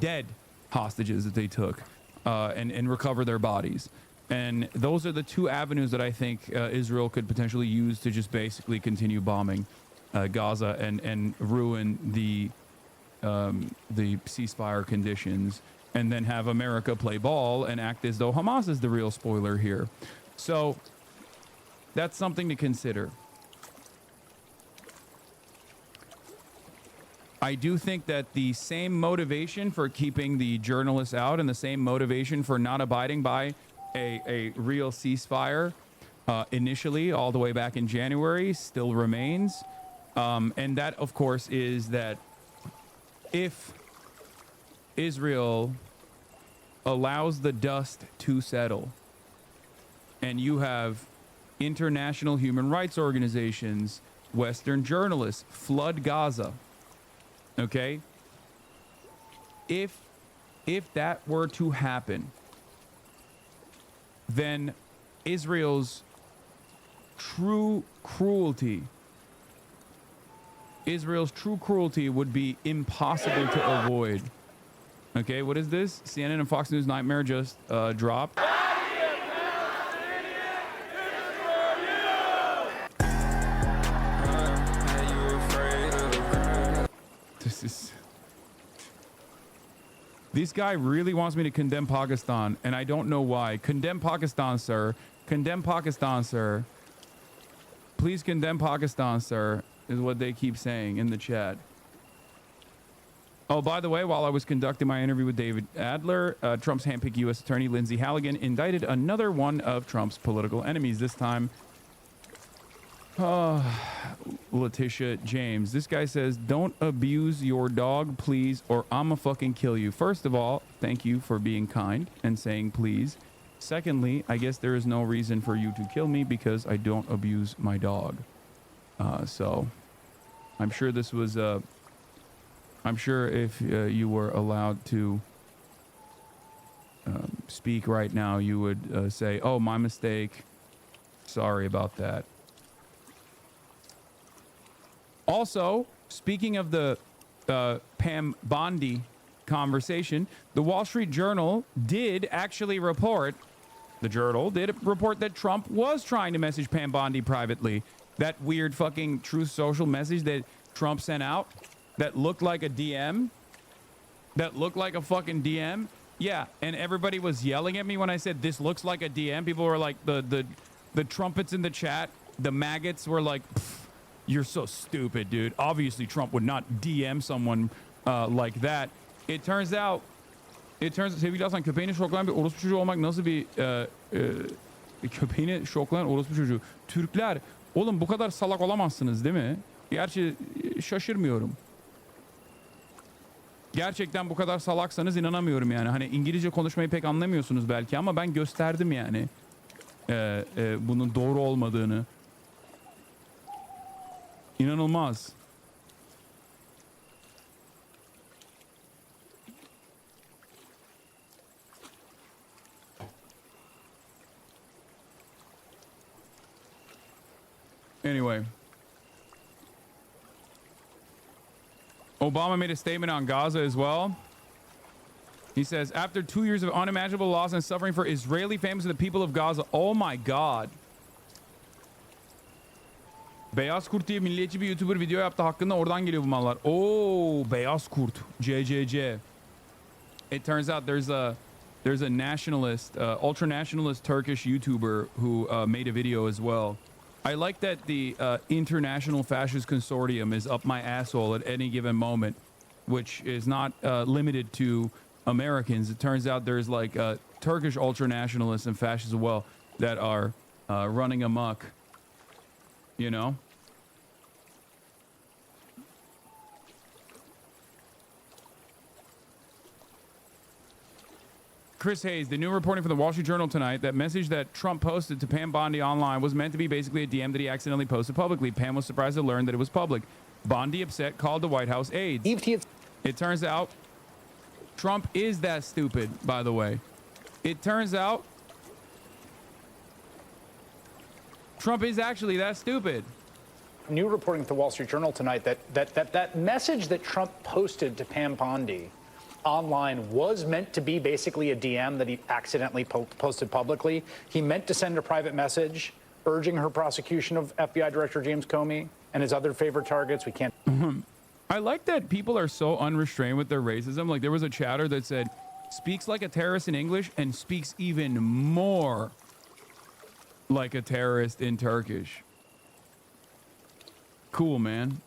S1: dead hostages that they took and recover their bodies. And those are the two avenues that I think Israel could potentially use to just basically continue bombing Gaza and ruin the ceasefire conditions, and then have America play ball and act as though Hamas is the real spoiler here. So that's something to consider. I do think that the same motivation for keeping the journalists out and the same motivation for not abiding by a real ceasefire initially all the way back in January still remains. And that, of course, is that if Israel allows the dust to settle and you have international human rights organizations, Western journalists flood Gaza, okay? If that were to happen, then Israel's true cruelty would be impossible to avoid. Okay, what is this? CNN and Fox News Nightmare just dropped. This guy really wants me to condemn Pakistan, and I don't know why. Condemn Pakistan, sir. Condemn Pakistan, sir. Please condemn Pakistan, sir, is what they keep saying in the chat. Oh, by the way, while I was conducting my interview with David Adler, Trump's handpicked U.S. Attorney Lindsey Halligan indicted another one of Trump's political enemies, this time Letitia James. This guy says, don't abuse your dog, please, or I'ma fucking kill you. First of all, thank you for being kind and saying please. Secondly, I guess there is no reason for you to kill me because I don't abuse my dog. So I'm sure this was I'm sure if you were allowed to speak right now, you would say, oh, my mistake. Sorry about that. Also, speaking of the Pam Bondi conversation, the Wall Street Journal did actually report, that Trump was trying to message Pam Bondi privately. That weird fucking Truth Social message that Trump sent out that looked like a DM, that looked like a fucking DM. Yeah, and everybody was yelling at me when I said this looks like a DM. People were like, the trumpets in the chat, the maggots were like, you're so stupid, dude. Obviously, Trump would not DM someone like that. It turns out, sevgili Hasan, köpeğini şoklayan bir orospu çocuğu olmak nasıl bir köpeğini şoklayan orospu çocuğu. Türkler, oğlum bu kadar salak olamazsınız değil mi? Gerçi şaşırmıyorum. Gerçekten bu kadar salaksanız inanamıyorum yani. Hani İngilizce konuşmayı pek anlamıyorsunuz belki ama ben gösterdim yani bunun doğru olmadığını. İnanılmaz. Anyway. Obama made a statement on Gaza as well. He says, after 2 years of unimaginable loss and suffering for Israeli families and the people of Gaza. Oh my God. Beyaz Kurt diye milliyetçi bir YouTuber video yaptı hakkında, oradan geliyor bu mallar. Oh, Beyaz Kurt. JJJ. It turns out there's a nationalist, ultra-nationalist Turkish YouTuber who made a video as well. I like that the International Fascist Consortium is up my asshole at any given moment, which is not limited to Americans. It turns out there's like Turkish ultra-nationalists and fascists as well that are running amok, you know? Chris Hayes, the new reporting from the Wall Street Journal tonight, that message that Trump posted to Pam Bondi online was meant to be basically a DM that he accidentally posted publicly. Pam was surprised to learn that it was public. Bondi, upset, called the White House aides. It turns out Trump is that stupid, by the way. It turns out Trump is actually that stupid.
S5: New reporting at the Wall Street Journal tonight that message that Trump posted to Pam Bondi online was meant to be basically a DM that he accidentally posted publicly. He meant to send a private message urging her prosecution of FBI Director James Comey and his other favorite targets. We can't.
S1: I like that people are so unrestrained with their racism. Like there was a chatter that said, speaks like a terrorist in English and speaks even more like a terrorist in Turkish. Cool, man.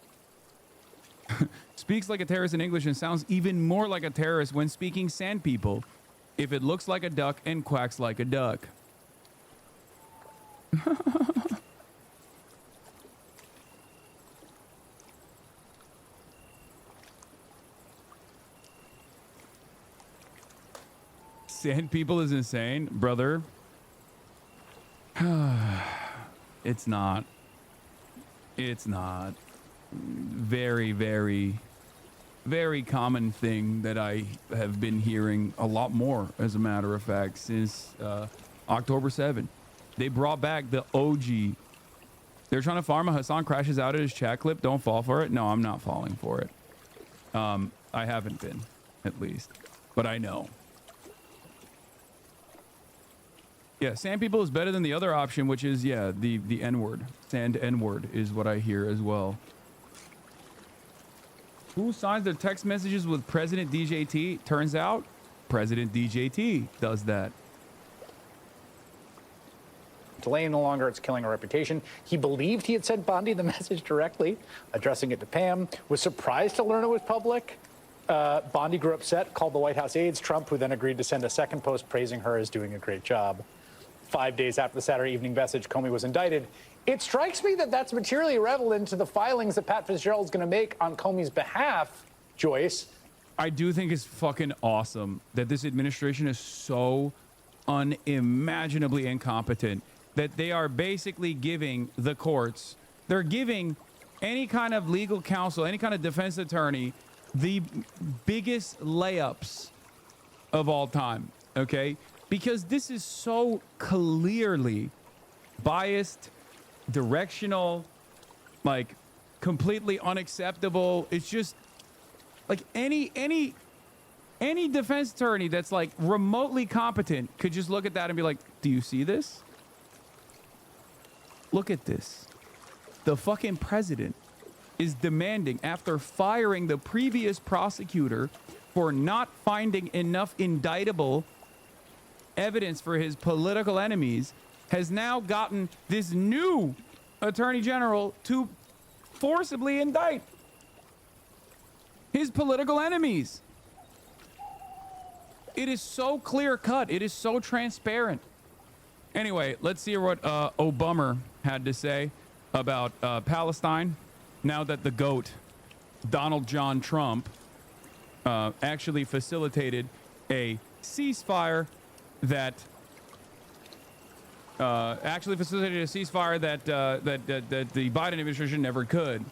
S1: Speaks like a terrorist in English and sounds even more like a terrorist when speaking sand people. If it looks like a duck and quacks like a duck. Sand people is insane, brother. It's not. It's not. Very, very, very common thing that I have been hearing a lot more, as a matter of fact, since October 7. They brought back the OG. They're trying to farm a Hasan crashes out at his chat clip. Don't fall for it. No, I'm not falling for it. I haven't been, at least. But I know. Yeah, sand people is better than the other option, which is, yeah, the N-word. Sand N-word is what I hear as well. Who signs their text messages with President DJT? Turns out, President DJT does that.
S5: Delaying no longer, it's killing a reputation. He believed he had sent Bondi the message directly, addressing it to Pam, was surprised to learn it was public. Bondi grew upset, called the White House aides, Trump, who then agreed to send a second post praising her as doing a great job. 5 days after the Saturday evening message, Comey was indicted. It strikes me that that's materially irrelevant to the filings that Pat Fitzgerald's going to make on Comey's behalf, Joyce.
S1: I do think it's fucking awesome that this administration is so unimaginably incompetent that they are basically giving the courts, they're giving any kind of legal counsel, any kind of defense attorney, the biggest layups of all time, okay? Because this is so clearly biased, directional, like completely unacceptable. It's just like any defense attorney that's like remotely competent could just look at that and be like, do you see this? Look at this. The fucking president is demanding, after firing the previous prosecutor for not finding enough indictable evidence for his political enemies, has now gotten this new attorney general to forcibly indict his political enemies. It is so clear cut. It is so transparent. Anyway, let's see what Obama had to say about Palestine now that the GOAT, Donald John Trump, actually facilitated a ceasefire that that the Biden administration never could.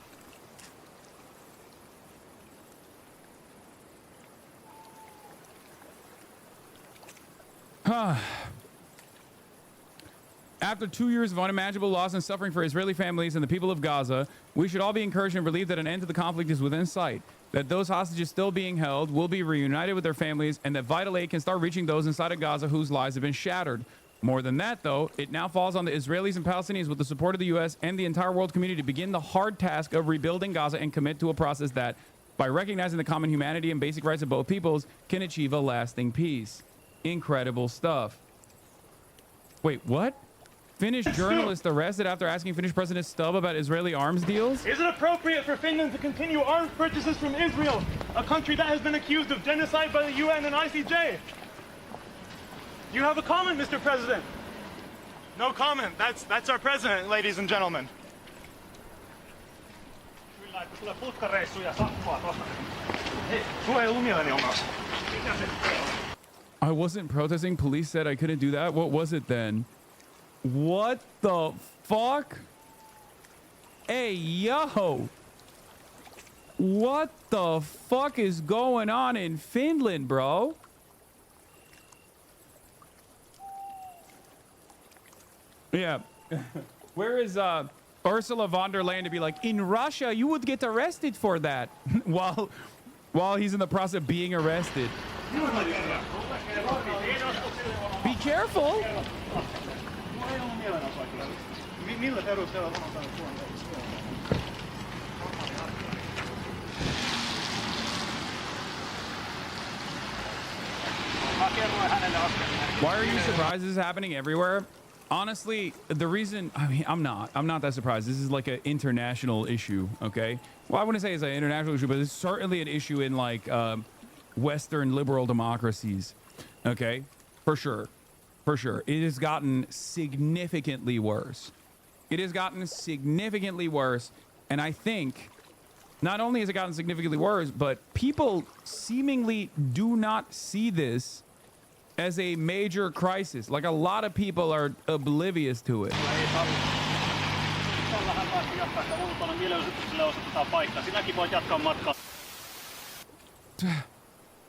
S1: After 2 years of unimaginable loss and suffering for Israeli families and the people of Gaza, we should all be encouraged and relieved that an end to the conflict is within sight, that those hostages still being held will be reunited with their families, and that vital aid can start reaching those inside of Gaza whose lives have been shattered. More than that, though, it now falls on the Israelis and Palestinians, with the support of the U.S. and the entire world community, to begin the hard task of rebuilding Gaza and commit to a process that, by recognizing the common humanity and basic rights of both peoples, can achieve a lasting peace. Incredible stuff. Wait, what? Finnish journalist arrested after asking Finnish President Stubb about Israeli arms deals?
S7: Is it appropriate for Finland to continue arms purchases from Israel, a country that has been accused of genocide by the UN and ICJ? Do you have a comment, Mr. President? No comment. That's our president, ladies and gentlemen.
S1: I wasn't protesting. Police said I couldn't do that. What was it then? What the fuck? Hey, yo. What the fuck is going on in Finland, bro? Yeah. Where is Ursula von der Leyen to be like, in Russia, you would get arrested for that while he's in the process of being arrested. Be careful. Why are you surprised this is happening everywhere? Honestly, the reason, I mean, I'm not that surprised. This is like an international issue, okay? Well, I wouldn't say it's an international issue, but it's certainly an issue in like Western liberal democracies, okay? For sure. For sure. It has gotten significantly worse. It has gotten significantly worse. And I think not only has it gotten significantly worse, but people seemingly do not see this as a major crisis. Like a lot of people are oblivious to it.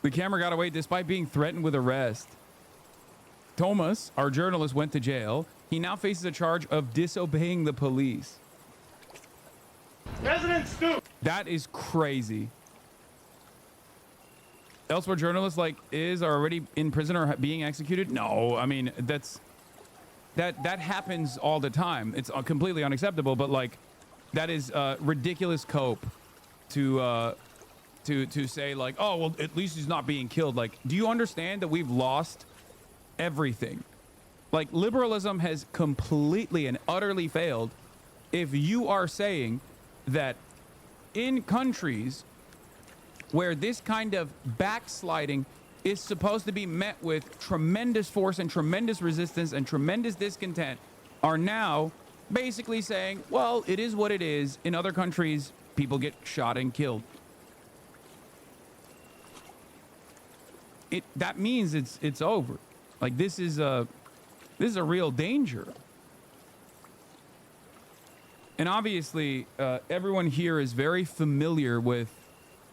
S1: The camera got away despite being threatened with arrest. Thomas, our journalist, went to jail. He now faces a charge of disobeying the police. That is crazy. Elsewhere, journalists like are already in prison or being executed. No, I mean that happens all the time. It's completely unacceptable. But like, that is ridiculous cope to say like, oh well, at least he's not being killed. Like, do you understand that we've lost everything? Like, liberalism has completely and utterly failed. If you are saying that in countries where this kind of backsliding is supposed to be met with tremendous force and tremendous resistance and tremendous discontent, are now basically saying, well, it is what it is. In other countries, people get shot and killed. That means it's over. Like, this is a real danger. And obviously, everyone here is very familiar with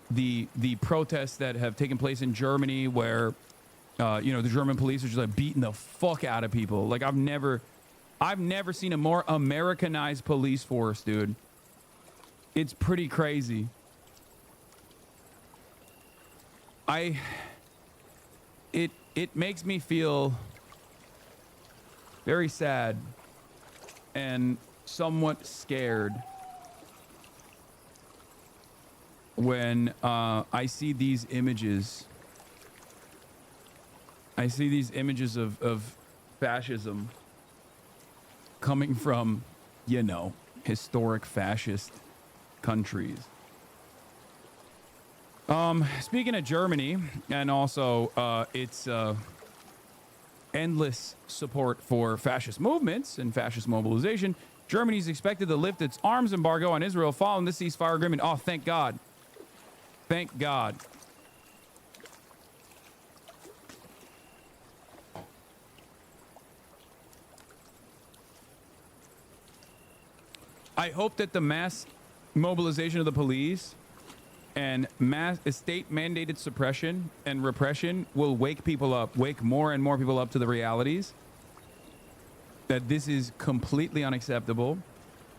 S1: the protests that have taken place in Germany, where the German police are just like beating the fuck out of people. Like, I've never seen a more Americanized police force, dude. It's pretty crazy. It makes me feel very sad and somewhat scared when I see these images. I see these images of fascism coming from, historic fascist countries. Speaking of Germany, and also its endless support for fascist movements and fascist mobilization, Germany is expected to lift its arms embargo on Israel following the ceasefire agreement. Oh, thank God. Thank God. I hope that the mass mobilization of the police and mass state-mandated suppression and repression will wake people up, wake more and more people up to the realities that this is completely unacceptable,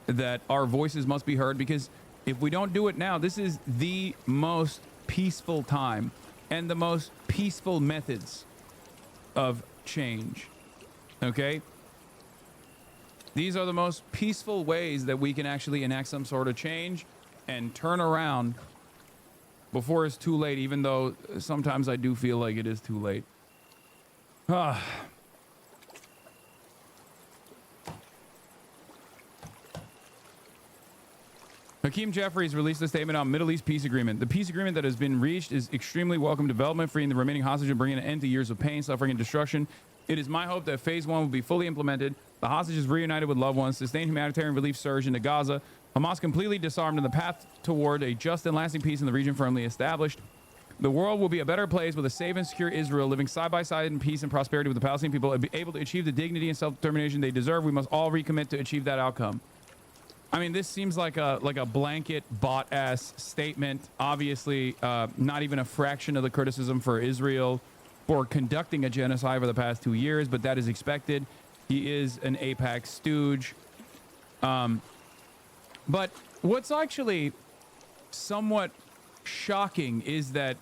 S1: that our voices must be heard, because if we don't do it now, this is the most peaceful time and the most peaceful methods of change, okay? These are the most peaceful ways that we can actually enact some sort of change and turn around before it's too late, even though sometimes I do feel like it is too late. Hakeem Jeffries released a statement on Middle East peace agreement. The peace agreement that has been reached is extremely welcome development, freeing the remaining hostages and bringing an end to years of pain, suffering, and destruction. It is my hope that phase 1 will be fully implemented, the hostages reunited with loved ones, sustained humanitarian relief surge into Gaza, Hamas completely disarmed, and the path toward a just and lasting peace in the region firmly established. The world will be a better place with a safe and secure Israel living side by side in peace and prosperity with the Palestinian people and be able to achieve the dignity and self-determination they deserve. We must all recommit to achieve that outcome. I mean, this seems like a blanket bot-ass statement. Obviously, not even a fraction of the criticism for Israel for conducting a genocide over the past 2 years, but that is expected. He is an AIPAC stooge. But what's actually somewhat shocking is that,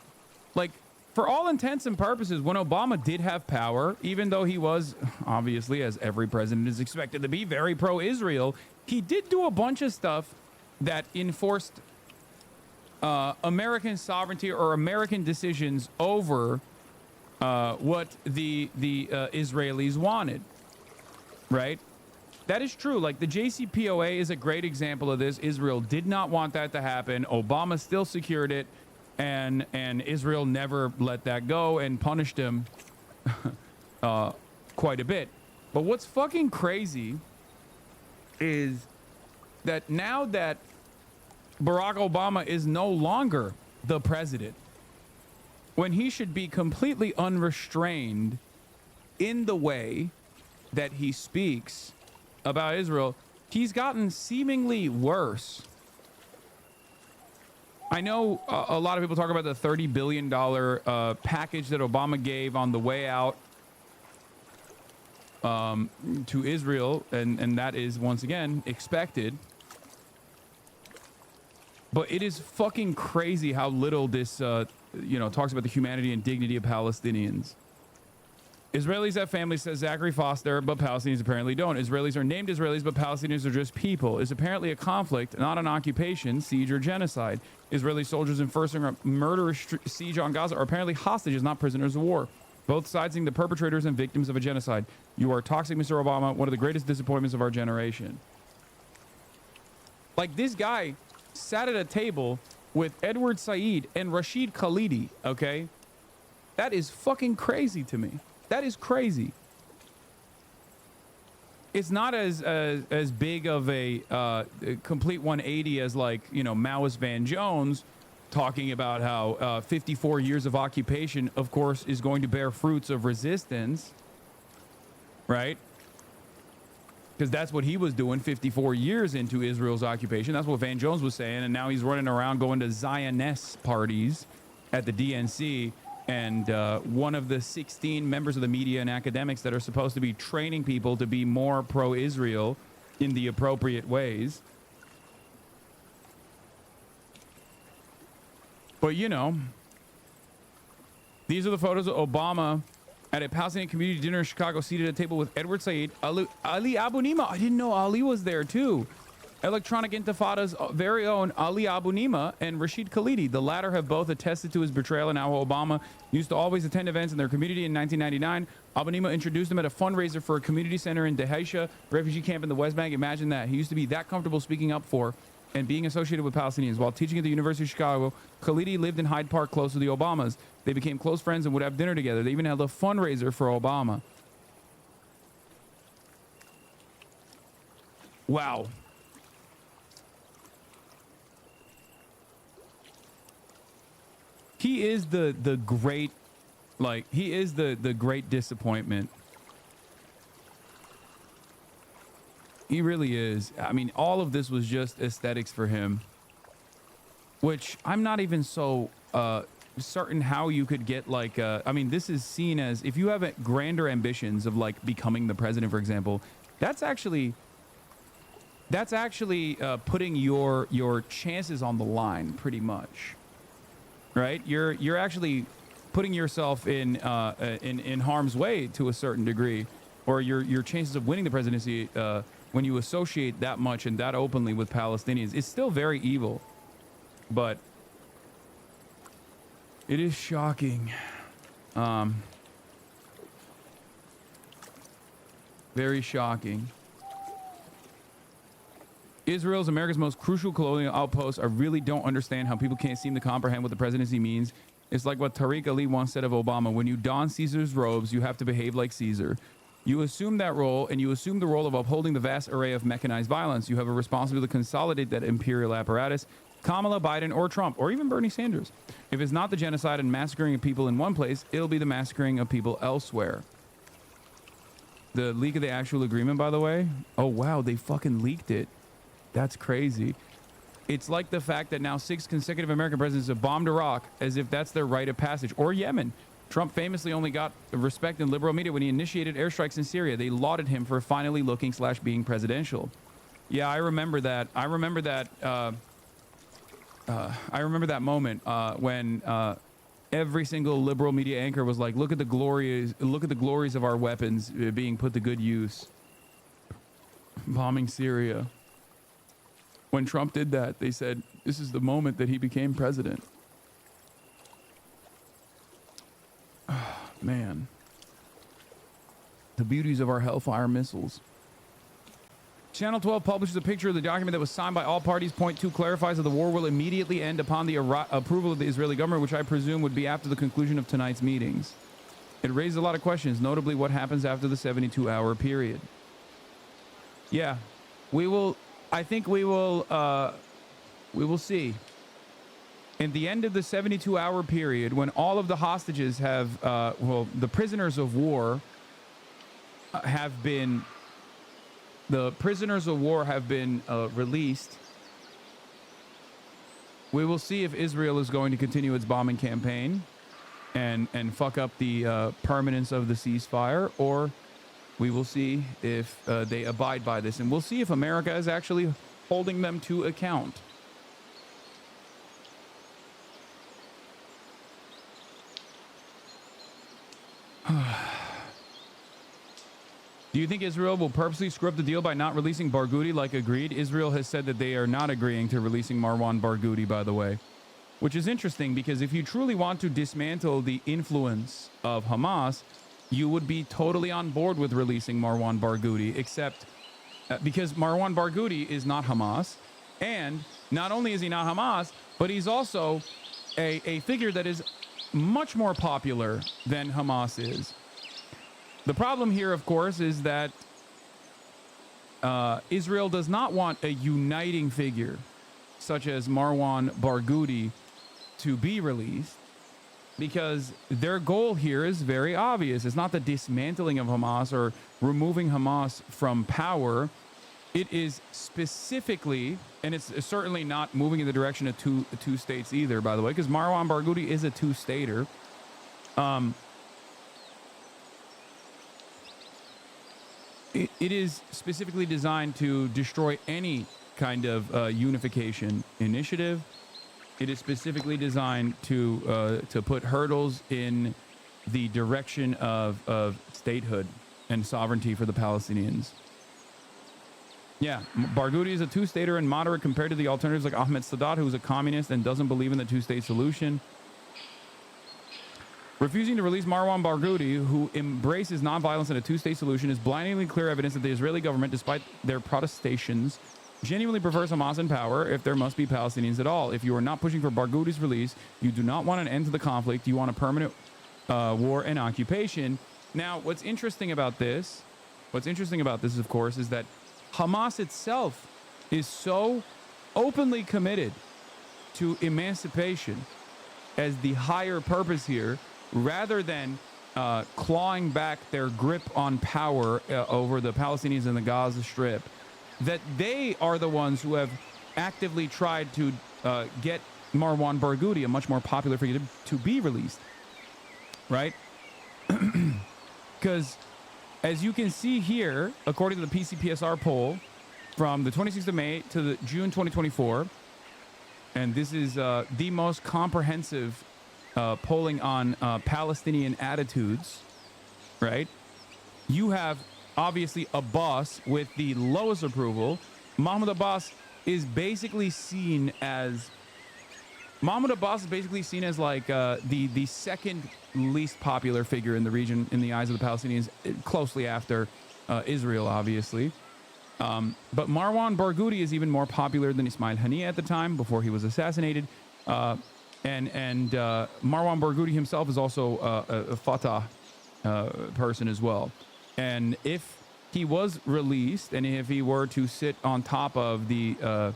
S1: like, for all intents and purposes, when Obama did have power, even though he was obviously, as every president is expected to be, very pro-Israel, he did do a bunch of stuff that enforced American sovereignty or American decisions over what the Israelis wanted, right? That is true. Like, the JCPOA is a great example of this. Israel did not want that to happen. Obama still secured it, and Israel never let that go and punished him quite a bit. But what's fucking crazy is that now that Barack Obama is no longer the president, when he should be completely unrestrained in the way that he speaks about Israel, he's gotten seemingly worse. I know a lot of people talk about the $30 billion package that Obama gave on the way out to Israel, and that is, once again, expected. But it is fucking crazy how little this, talks about the humanity and dignity of Palestinians. Israelis have families, says Zachary Foster, but Palestinians apparently don't. Israelis are named Israelis, but Palestinians are just people. It's apparently a conflict, not an occupation, siege, or genocide. Israeli soldiers enforcing a murderous siege on Gaza are apparently hostages, not prisoners of war. Both sides being the perpetrators and victims of a genocide. You are toxic, Mr. Obama, one of the greatest disappointments of our generation. Like, this guy sat at a table with Edward Said and Rashid Khalidi, okay? That is fucking crazy to me. That is crazy. It's not as big of a complete 180 as, like, Maoist Van Jones talking about how 54 years of occupation, of course, is going to bear fruits of resistance, right? Because that's what he was doing 54 years into Israel's occupation. That's what Van Jones was saying, and now he's running around going to Zionist parties at the DNC. And one of the 16 members of the media and academics that are supposed to be training people to be more pro-Israel in the appropriate ways. But, these are the photos of Obama at a Palestinian community dinner in Chicago, seated at a table with Edward Said, Ali Abu Nima. I didn't know Ali was there, too. Electronic Intifada's very own Ali Abu Nima and Rashid Khalidi. The latter have both attested to his betrayal and how Obama used to always attend events in their community. In 1999, Abu Nima introduced him at a fundraiser for a community center in Dahaisha, refugee camp in the West Bank. Imagine that. He used to be that comfortable speaking up for and being associated with Palestinians. While teaching at the University of Chicago, Khalidi lived in Hyde Park close to the Obamas. They became close friends and would have dinner together. They even held a fundraiser for Obama. Wow. He is the great, he is the great disappointment. He really is. I mean, all of this was just aesthetics for him, which I'm not even so certain how you could get, I mean, this is seen as, if you have grander ambitions of, becoming the president, for example, that's actually putting your chances on the line pretty much. Right, you're actually putting yourself in harm's way to a certain degree, or your chances of winning the presidency when you associate that much and that openly with Palestinians. It's still very evil, but it is shocking. Very shocking. Israel's America's most crucial colonial outpost. I really don't understand how people can't seem to comprehend what the presidency means. It's like what Tariq Ali once said of Obama: when you don Caesar's robes, you have to behave like Caesar. You assume that role, and you assume the role of upholding the vast array of mechanized violence. You have a responsibility to consolidate that imperial apparatus. Kamala, Biden, or Trump, or even Bernie Sanders. If it's not the genocide and massacring of people in one place, it'll be the massacring of people elsewhere. The leak of the actual agreement, by the way. Oh, wow, they fucking leaked it. That's crazy. It's like the fact that now 6 consecutive American presidents have bombed Iraq as if that's their rite of passage. Or Yemen. Trump famously only got respect in liberal media when he initiated airstrikes in Syria. They lauded him for finally looking / being presidential. Yeah, I remember that. I remember that. I remember that moment when every single liberal media anchor was like, "Look at the glories of our weapons being put to good use." Bombing Syria. When Trump did that, they said this is the moment that he became president. Man. The beauties of our Hellfire missiles. Channel 12 publishes a picture of the document that was signed by all parties. Point 2 clarifies that the war will immediately end upon the approval of the Israeli government, which I presume would be after the conclusion of tonight's meetings. It raises a lot of questions, notably what happens after the 72-hour period. Yeah, I think we will see. In the end of the 72-hour period, when all of the hostages have, the prisoners of war have been released, we will see if Israel is going to continue its bombing campaign and fuck up the permanence of the ceasefire, or we will see if they abide by this, and we'll see if America is actually holding them to account. Do you think Israel will purposely screw up the deal by not releasing Barghouti like agreed? Israel has said that they are not agreeing to releasing Marwan Barghouti, by the way. Which is interesting, because if you truly want to dismantle the influence of Hamas, you would be totally on board with releasing Marwan Barghouti, except because Marwan Barghouti is not Hamas. And not only is he not Hamas, but he's also a figure that is much more popular than Hamas is. The problem here, of course, is that Israel does not want a uniting figure such as Marwan Barghouti to be released, because their goal here is very obvious. It's not the dismantling of Hamas or removing Hamas from power. It is specifically, and it's certainly not moving in the direction of two states either, by the way, because Marwan Barghouti is a two-stater. It is specifically designed to destroy any kind of unification initiative. It is specifically designed to put hurdles in the direction of statehood and sovereignty for the Palestinians. Yeah, Barghouti is a two-stater and moderate compared to the alternatives like Ahmed Sadat, who's a communist and doesn't believe in the two-state solution. Refusing to release Marwan Barghouti, who embraces nonviolence and a two-state solution, is blindingly clear evidence that the Israeli government, despite their protestations, genuinely prefers Hamas in power if there must be Palestinians at all. If you are not pushing for Barghouti's release, you do not want an end to the conflict. You want a permanent war and occupation. Now, what's interesting about this, of course, is that Hamas itself is so openly committed to emancipation as the higher purpose here, rather than clawing back their grip on power over the Palestinians in the Gaza Strip, that they are the ones who have actively tried to get Marwan Barghouti, a much more popular figure, to be released, right? Because as you can see here, according to the PCPSR poll from the 26th of May to the June 2024, and this is the most comprehensive polling on Palestinian attitudes, right? You have obviously Abbas with the lowest approval. Mahmoud Abbas is basically seen as like the second least popular figure in the region in the eyes of the Palestinians, closely after Israel, obviously. But Marwan Barghouti is even more popular than Ismail Haniyeh at the time, before he was assassinated. And Marwan Barghouti himself is also a Fatah person as well. And if he was released, and if he were to sit on top of the,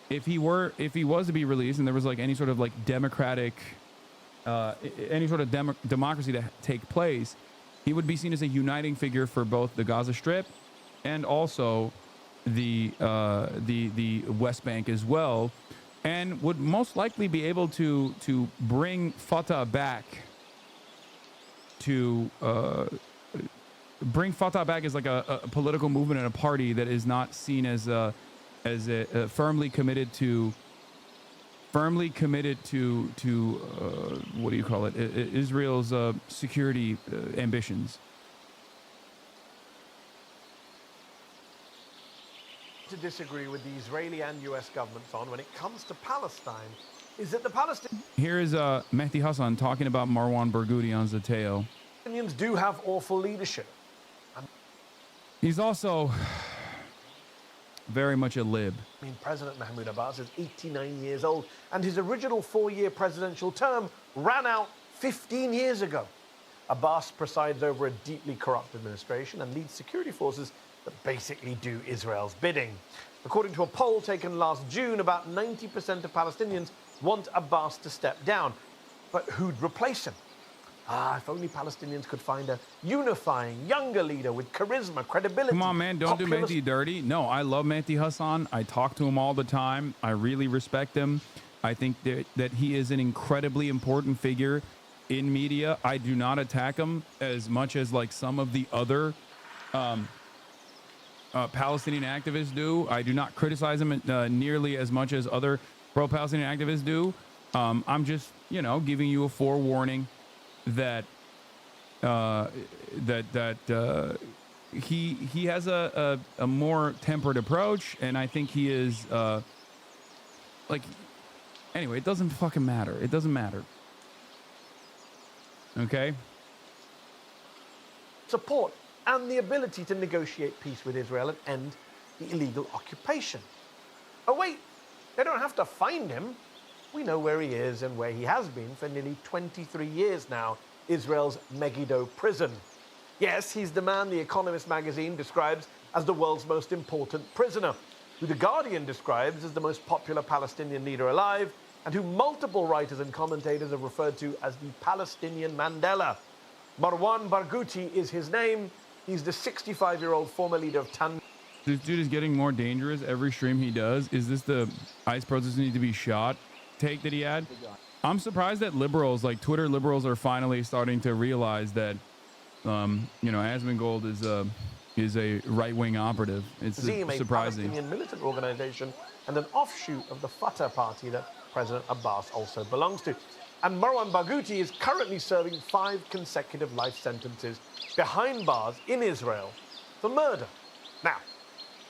S1: if he was to be released, and there was like any sort of like democratic, any sort of democracy to take place, he would be seen as a uniting figure for both the Gaza Strip and also the West Bank as well, and would most likely be able to bring Fatah back to bring Fatah back as like a political movement and a party that is not seen as firmly committed to what do you call it? Israel's security ambitions.
S6: To disagree with the Israeli and US governments on when it comes to Palestine is that the Palestinians
S1: Here is Mehdi Hassan talking about Marwan Barghouti on Zateo.
S6: do have awful leadership.
S1: He's also very much a lib.
S6: I mean, President Mahmoud Abbas is 89 years old, and his original 4-year presidential term ran out 15 years ago. Abbas presides over a deeply corrupt administration and leads security forces that basically do Israel's bidding. According to a poll taken last June, about 90% of Palestinians want Abbas to step down. But who'd replace him? If only Palestinians could find a unifying, younger leader with charisma, credibility.
S1: Come on, man, don't do Mehdi dirty. No, I love Mehdi Hassan. I talk to him all the time. I really respect him. I think that he is an incredibly important figure in media. I do not attack him as much as like some of the other Palestinian activists do. I do not criticize him nearly as much as other pro-Palestinian activists do. I'm just, giving you a forewarning that he has a more tempered approach, and I think he is anyway, it doesn't fucking matter. It doesn't matter. Okay?
S6: Support and the ability to negotiate peace with Israel and end the illegal occupation. Oh wait, they don't have to find him. We know where he is and where he has been for nearly 23 years now, Israel's Megiddo prison. Yes, he's the man The Economist magazine describes as the world's most important prisoner, who The Guardian describes as the most popular Palestinian leader alive, and who multiple writers and commentators have referred to as the Palestinian Mandela. Marwan Barghouti is his name. He's the 65-year-old former leader of Tan.
S1: This dude is getting more dangerous every stream he does. Is this the ICE protesters need to be shot take that he had? I'm surprised that liberals, like Twitter liberals, are finally starting to realize that, Asmongold is a right-wing operative. It's surprising.
S6: A Palestinian militant organization and an offshoot of the Fatah party that President Abbas also belongs to. And Marwan Barghouti is currently serving 5 consecutive life sentences behind bars in Israel for murder. Now,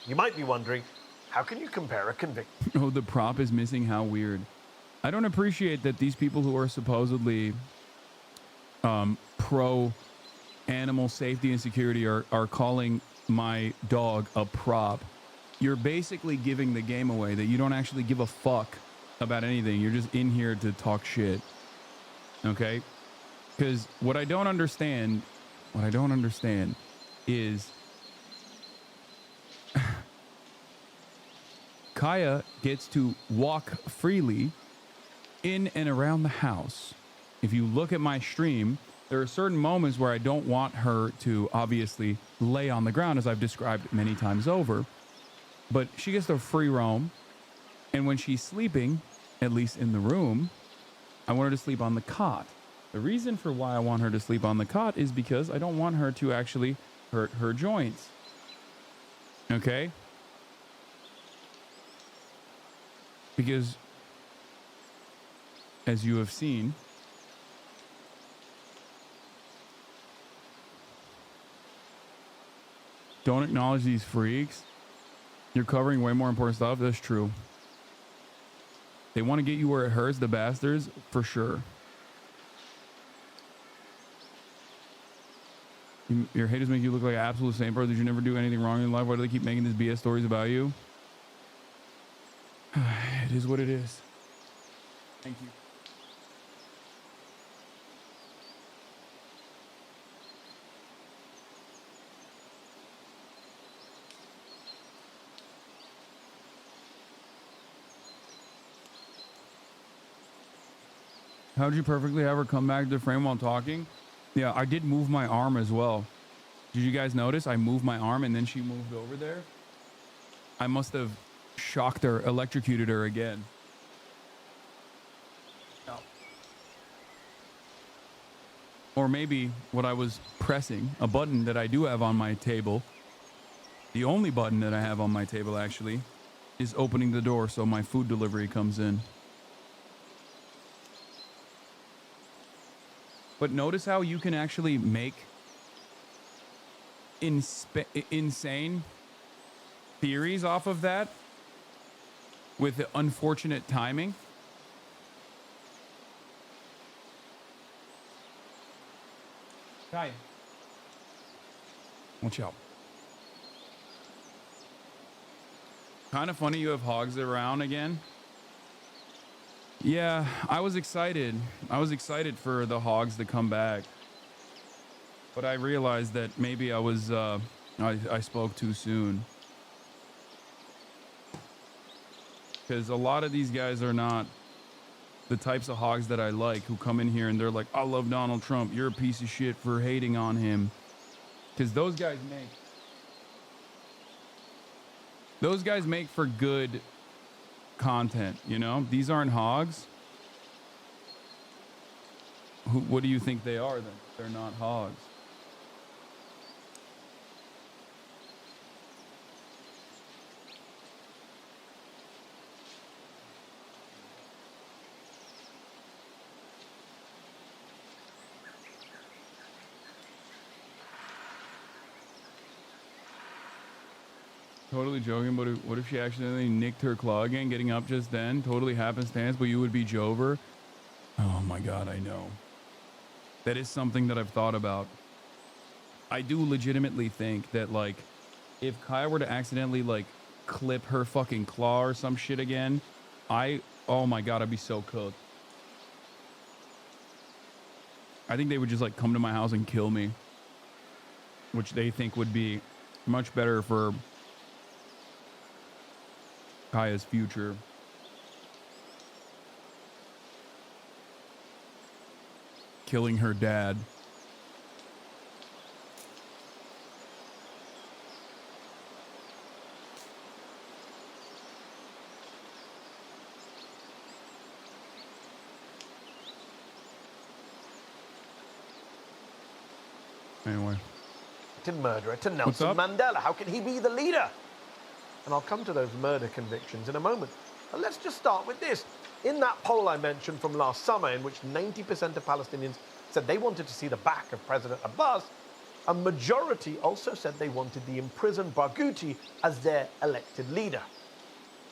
S6: you might be wondering, how can you compare a conviction?
S1: Oh, the prop is missing. How weird. I don't appreciate that these people who are supposedly pro animal safety and security are calling my dog a prop. You're basically giving the game away that you don't actually give a fuck about anything. You're just in here to talk shit. Okay? Because what I don't understand is Kaya gets to walk freely in and around the house. If you look at my stream, there are certain moments where I don't want her to obviously lay on the ground, as I've described many times over, but she gets to free roam. And when she's sleeping, at least in the room, I want her to sleep on the cot. The reason for why I want her to sleep on the cot is because I don't want her to actually hurt her joints. Okay? Because, as you have seen, don't acknowledge these freaks. You're covering way more important stuff. That's true. They want to get you where it hurts, the bastards, for sure. Your haters make you look like an absolute saint, bro. Did you never do anything wrong in life? Why do they keep making these BS stories about you? It is what it is. Thank you. How did you perfectly have her come back to the frame while talking? Yeah, I did move my arm as well. Did you guys notice? I moved my arm and then she moved over there. I must have shocked her, electrocuted her again. Or maybe what I was pressing, a button that I do have on my table, the only button that I have on my table actually, is opening the door so my food delivery comes in. But notice how you can actually make insane theories off of that with the unfortunate timing. Hi. Watch out. Kind of funny you have hogs around again. Yeah, I was excited. I was excited for the hogs to come back. But I realized that maybe I was, I spoke too soon. Because a lot of these guys are not the types of hogs that I like, who come in here and they're like, I love Donald Trump. You're a piece of shit for hating on him. Because those guys make for good content, you know? These aren't hogs. What do you think they are then? They're not hogs. Totally joking, but what if she accidentally nicked her claw again, getting up just then? Totally happenstance, but you would be Jover. Oh my god, I know. That is something that I've thought about. I do legitimately think that, like, if Kai were to accidentally, like, clip her fucking claw or some shit again, oh my god, I'd be so cooked. I think they would just, like, come to my house and kill me. Which they think would be much better for Kaya's future. Killing her dad. Anyway.
S6: Murderer to Nelson Mandela. How can he be the leader? And I'll come to those murder convictions in a moment. But let's just start with this. In that poll I mentioned from last summer, in which 90% of Palestinians said they wanted to see the back of President Abbas, a majority also said they wanted the imprisoned Barghouti as their elected leader.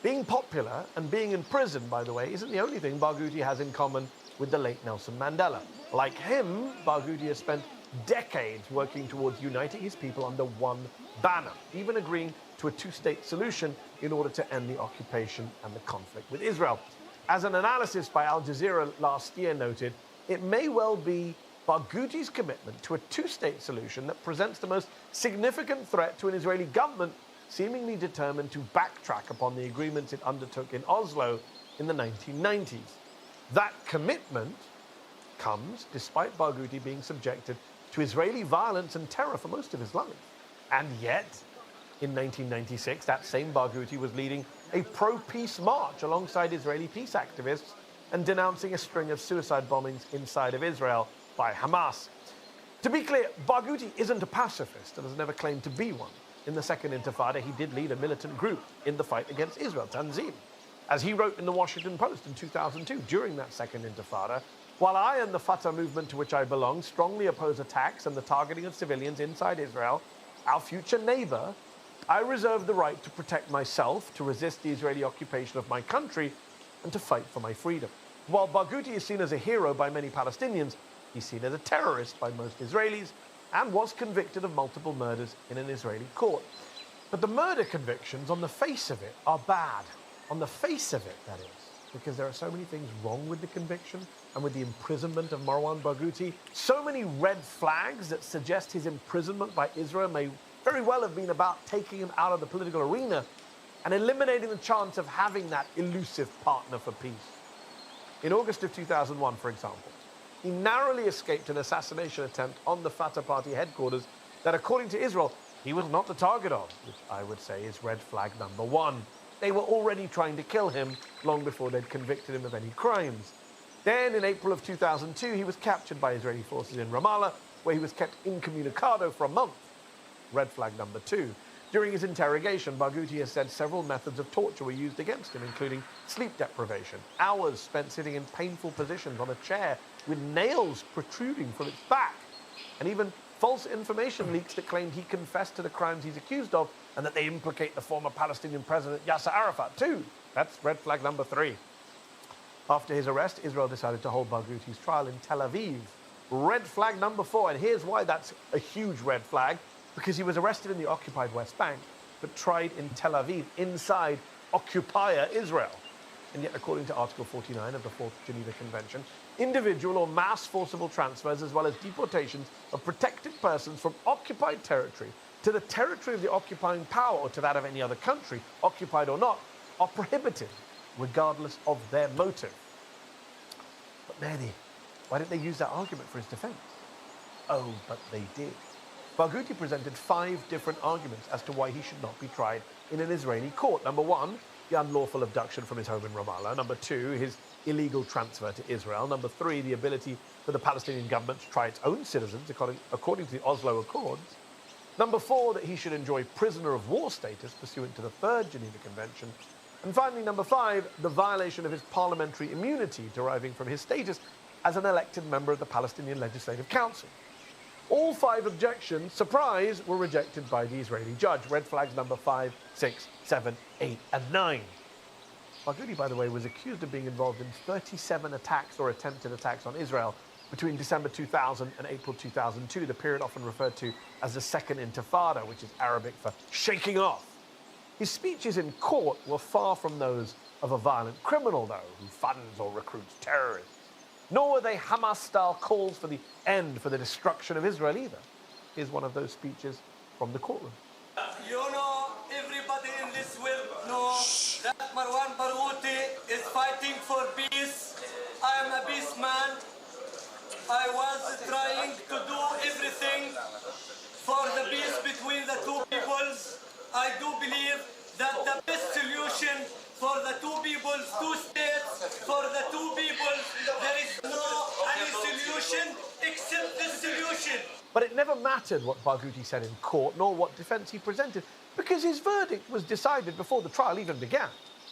S6: Being popular and being in prison, by the way, isn't the only thing Barghouti has in common with the late Nelson Mandela. Like him, Barghouti has spent decades working towards uniting his people under one banner, even agreeing to a two-state solution in order to end the occupation and the conflict with Israel. As an analysis by Al Jazeera last year noted, it may well be Barghouti's commitment to a two-state solution that presents the most significant threat to an Israeli government seemingly determined to backtrack upon the agreements it undertook in Oslo in the 1990s. That commitment comes despite Barghouti being subjected to Israeli violence and terror for most of his life. And yet, in 1996, that same Barghouti was leading a pro-peace march alongside Israeli peace activists and denouncing a string of suicide bombings inside of Israel by Hamas. To be clear, Barghouti isn't a pacifist and has never claimed to be one. In the Second Intifada, he did lead a militant group in the fight against Israel, Tanzim. As he wrote in the Washington Post in 2002, during that Second Intifada, while I and the Fatah movement to which I belong strongly oppose attacks and the targeting of civilians inside Israel, our future neighbor, I reserve the right to protect myself, to resist the Israeli occupation of my country, and to fight for my freedom. While Barghouti is seen as a hero by many Palestinians, he's seen as a terrorist by most Israelis, and was convicted of multiple murders in an Israeli court. But the murder convictions, on the face of it, are bad. On the face of it, that is. Because there are so many things wrong with the conviction and with the imprisonment of Marwan Barghouti. So many red flags that suggest his imprisonment by Israel may very well have been about taking him out of the political arena and eliminating the chance of having that elusive partner for peace. In August of 2001, for example, he narrowly escaped an assassination attempt on the Fatah party headquarters that, according to Israel, he was not the target of, which I would say is red flag number one. They were already trying to kill him long before they'd convicted him of any crimes. Then, in April of 2002, he was captured by Israeli forces in Ramallah, where he was kept incommunicado for a month. Red flag number 2. During his interrogation, Barghouti has said several methods of torture were used against him, including sleep deprivation, hours spent sitting in painful positions on a chair with nails protruding from its back, and even false information leaks that claimed he confessed to the crimes he's accused of and that they implicate the former Palestinian president Yasser Arafat too. That's red flag number 3. After his arrest, Israel decided to hold Barghouti's trial in Tel Aviv. Red flag number 4, and here's why that's a huge red flag, because he was arrested in the occupied West Bank, but tried in Tel Aviv, inside occupier Israel. And yet, according to Article 49 of the 4th Geneva Convention, individual or mass forcible transfers, as well as deportations of protected persons from occupied territory to the territory of the occupying power or to that of any other country, occupied or not, are prohibited, regardless of their motive. But Mehdi, why didn't they use that argument for his defense? Oh, but they did. Barghouti presented 5 different arguments as to why he should not be tried in an Israeli court. Number 1, the unlawful abduction from his home in Ramallah. Number 2, his illegal transfer to Israel. Number 3, the ability for the Palestinian government to try its own citizens according to the Oslo Accords. Number 4, that he should enjoy prisoner of war status pursuant to the 3rd Geneva Convention. And finally, number 5, the violation of his parliamentary immunity deriving from his status as an elected member of the Palestinian Legislative Council. All 5 objections, surprise, were rejected by the Israeli judge. Red flags number 5, 6, 7, 8, and 9. Barghouti, by the way, was accused of being involved in 37 attacks or attempted attacks on Israel between December 2000 and April 2002, the period often referred to as the Second Intifada, which is Arabic for shaking off. His speeches in court were far from those of a violent criminal, though, who funds or recruits terrorists. Nor were they Hamas-style calls for the end, for the destruction of Israel either. Here's one of those speeches from the courtroom.
S8: You know, everybody in this world knows that Marwan Barghouti is fighting for peace. I am a peace man. I was trying to do everything for the peace between the two peoples. I do believe that the best solution for the two peoples, 2 states, for the 2 peoples, there is no any solution except this solution.
S6: But it never mattered what Barghouti said in court, nor what defense he presented, because his verdict was decided before the trial even began.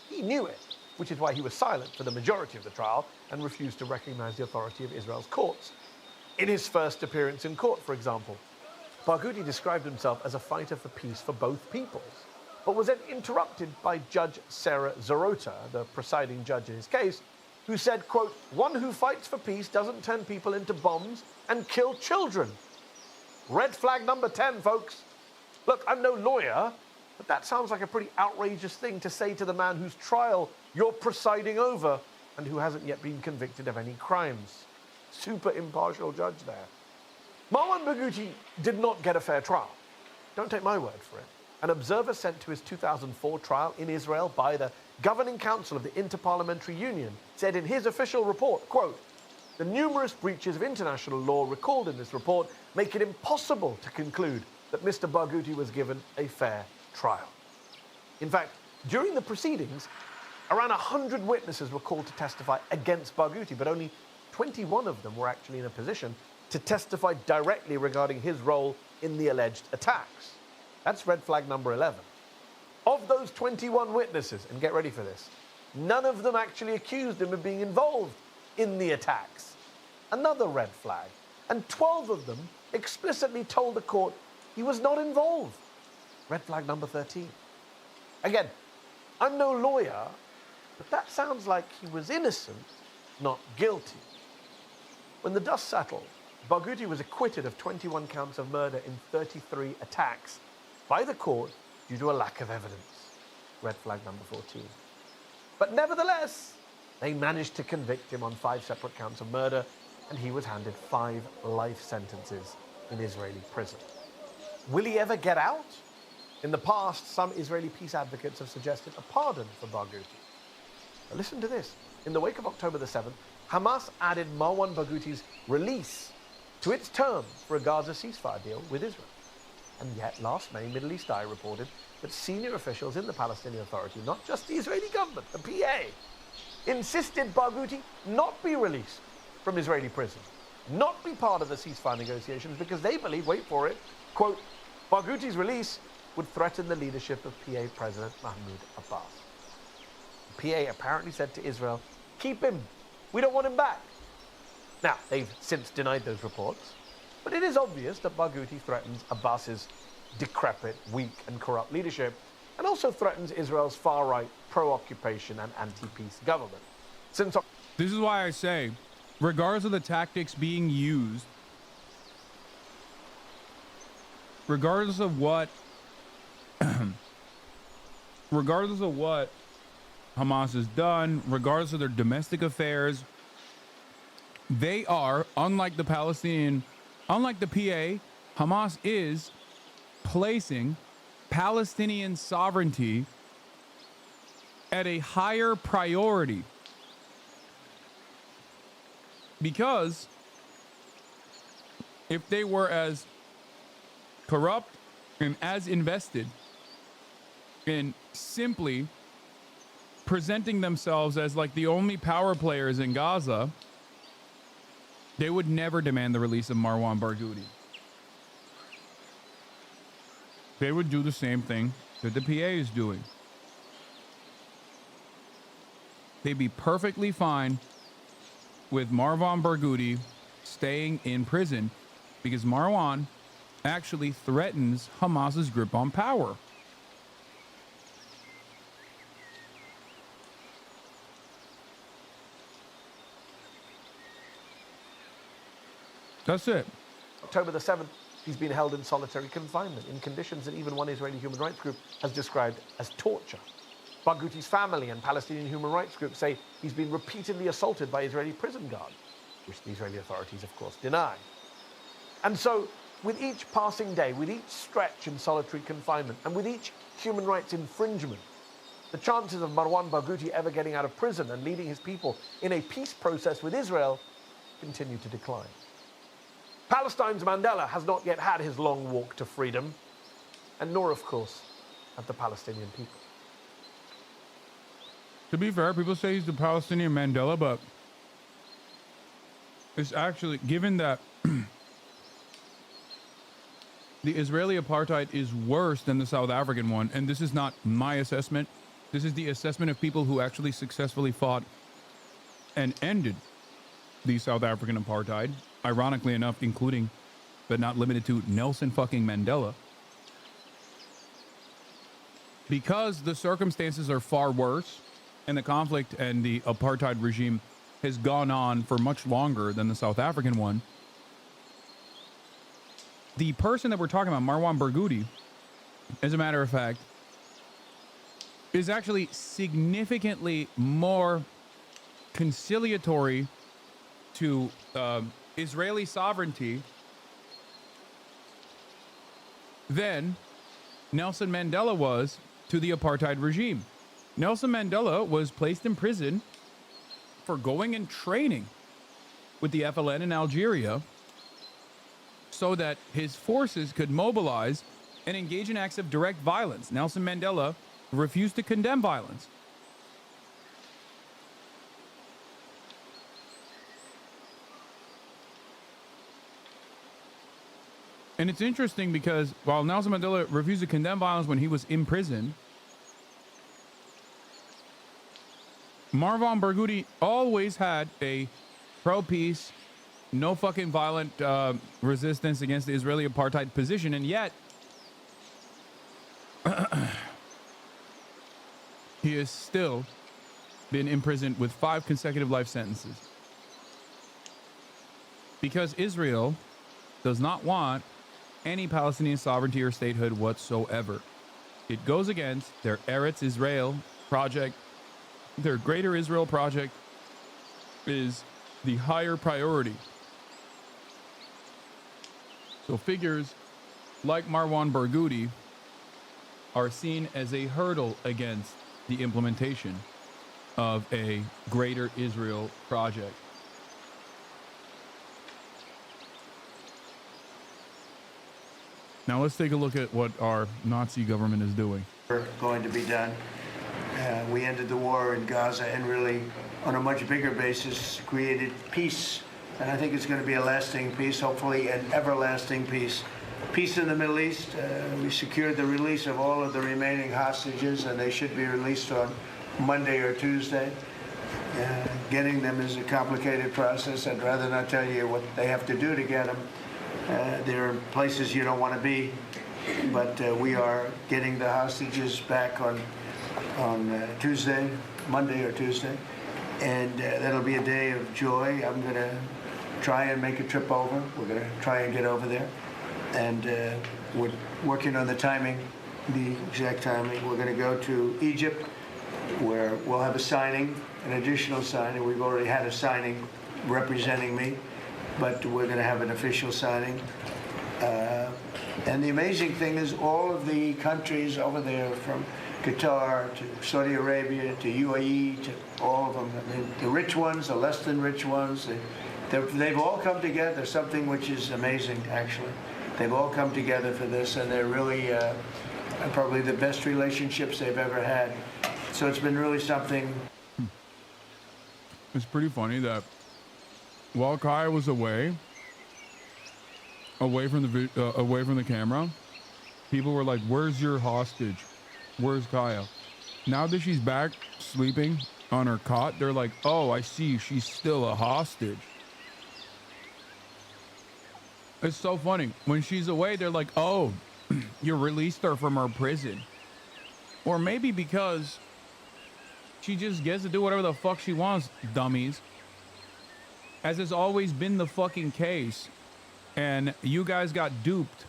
S6: He knew it, which is why he was silent for the majority of the trial and refused to recognize the authority of Israel's courts. In his first appearance in court, for example, Barghouti described himself as a fighter for peace for both peoples, but was then interrupted by Judge Sarah Zarota, the presiding judge in his case, who said, quote, "One who fights for peace doesn't turn people into bombs and kill children." Red flag number 10, folks. Look, I'm no lawyer, but that sounds like a pretty outrageous thing to say to the man whose trial you're presiding over and who hasn't yet been convicted of any crimes. Super impartial judge there. Marwan Barghouti did not get a fair trial. Don't take my word for it. An observer sent to his 2004 trial in Israel by the Governing Council of the Interparliamentary Union said in his official report, quote, "The numerous breaches of international law recalled in this report make it impossible to conclude that Mr. Barghouti was given a fair trial." In fact, during the proceedings, around 100 witnesses were called to testify against Barghouti, but only 21 of them were actually in a position to testify directly regarding his role in the alleged attacks. That's red flag number 11. Of those 21 witnesses, and get ready for this, none of them actually accused him of being involved in the attacks. Another red flag. And 12 of them explicitly told the court he was not involved. Red flag number 13. Again, I'm no lawyer, but that sounds like he was innocent, not guilty. When the dust settled, Barghouti was acquitted of 21 counts of murder in 33 attacks by the court due to a lack of evidence. Red flag number 14. But nevertheless, they managed to convict him on 5 separate counts of murder, and he was handed 5 life sentences in Israeli prison. Will he ever get out? In the past, some Israeli peace advocates have suggested a pardon for Barghouti. But listen to this. In the wake of October the 7th, Hamas added Marwan Barghouti's release to its terms for a Gaza ceasefire deal with Israel. And yet, last May, Middle East Eye reported that senior officials in the Palestinian Authority, not just the Israeli government, the PA, insisted Barghouti not be released from Israeli prison, not be part of the ceasefire negotiations because they believe, wait for it, quote, Barghouti's release would threaten the leadership of PA President Mahmoud Abbas. PA apparently said to Israel, keep him, we don't want him back. Now, they've since denied those reports, but it is obvious that Barghouti threatens Abbas's decrepit, weak and corrupt leadership and also threatens Israel's far-right pro-occupation and anti-peace government. Since
S1: this is why I say, regardless of the tactics being used, regardless of what Hamas has done, regardless of their domestic affairs, they are, unlike the PA, Hamas is placing Palestinian sovereignty at a higher priority. Because if they were as corrupt and as invested in simply presenting themselves as like the only power players in Gaza, they would never demand the release of Marwan Barghouti. They would do the same thing that the PA is doing. They'd be perfectly fine with Marwan Barghouti staying in prison because Marwan actually threatens Hamas's grip on power. That's it.
S6: October the 7th, he's been held in solitary confinement in conditions that even one Israeli human rights group has described as torture. Barghouti's family and Palestinian human rights groups say he's been repeatedly assaulted by Israeli prison guards, which the Israeli authorities, of course, deny. And so, with each passing day, with each stretch in solitary confinement, and with each human rights infringement, the chances of Marwan Barghouti ever getting out of prison and leading his people in a peace process with Israel continue to decline. Palestine's Mandela has not yet had his long walk to freedom, and nor, of course, have the Palestinian people.
S1: To be fair, people say he's the Palestinian Mandela, but it's actually, given that the Israeli apartheid is worse than the South African one, and this is not my assessment, this is the assessment of people who actually successfully fought and ended the South African apartheid, ironically enough, including, but not limited to, Nelson fucking Mandela. Because the circumstances are far worse, and the conflict and the apartheid regime has gone on for much longer than the South African one, the person that we're talking about, Marwan Barghouti, as a matter of fact, is actually significantly more conciliatory to Israeli sovereignty than Nelson Mandela was to the apartheid regime. Nelson Mandela was placed in prison for going and training with the FLN in Algeria so that his forces could mobilize and engage in acts of direct violence. Nelson Mandela refused to condemn violence. And it's interesting because while Nelson Mandela refused to condemn violence when he was in prison, Marwan Barghouti always had a pro-peace, no fucking violent resistance against the Israeli apartheid position, and yet he has still been imprisoned with 5 consecutive life sentences. Because Israel does not want any Palestinian sovereignty or statehood whatsoever. It goes against their Eretz Israel project. Their Greater Israel project is the higher priority. So figures like Marwan Barghouti are seen as a hurdle against the implementation of a Greater Israel project. Now let's take a look at what our Nazi government is doing.
S4: Going to be done. We ended the war in Gaza, and really on a much bigger basis, created peace. And I think it's going to be a lasting peace, hopefully an everlasting peace. Peace in the Middle East. We secured the release of all of the remaining hostages, and they should be released on Monday or Tuesday. Getting them is a complicated process. I'd rather not tell you what they have to do to get them. There are places you don't want to be, but we are getting the hostages back on Tuesday, Monday or Tuesday, and that'll be a day of joy. I'm going to try and make a trip over. We're going to try and get over there, and we're working on the timing, the exact timing. We're going to go to Egypt, where we'll have a signing, an additional signing. We've already had a signing representing me, but we're going to have an official signing. And the amazing thing is all of the countries over there, from Qatar to Saudi Arabia to UAE to all of them, I mean, the rich ones, the less than rich ones, they've all come together, something which is amazing, actually. They've all come together for this, and they're really probably the best relationships they've ever had. So it's been really something.
S1: It's pretty funny that while Kaya was away from the camera, people were like, "Where's your hostage? Where's Kaya?" Now that she's back sleeping on her cot, they're like, "Oh, I see. She's still a hostage." It's so funny. When she's away, they're like, "Oh, you released her from her prison," or maybe because she just gets to do whatever the fuck she wants, dummies. As has always been the fucking case. And you guys got duped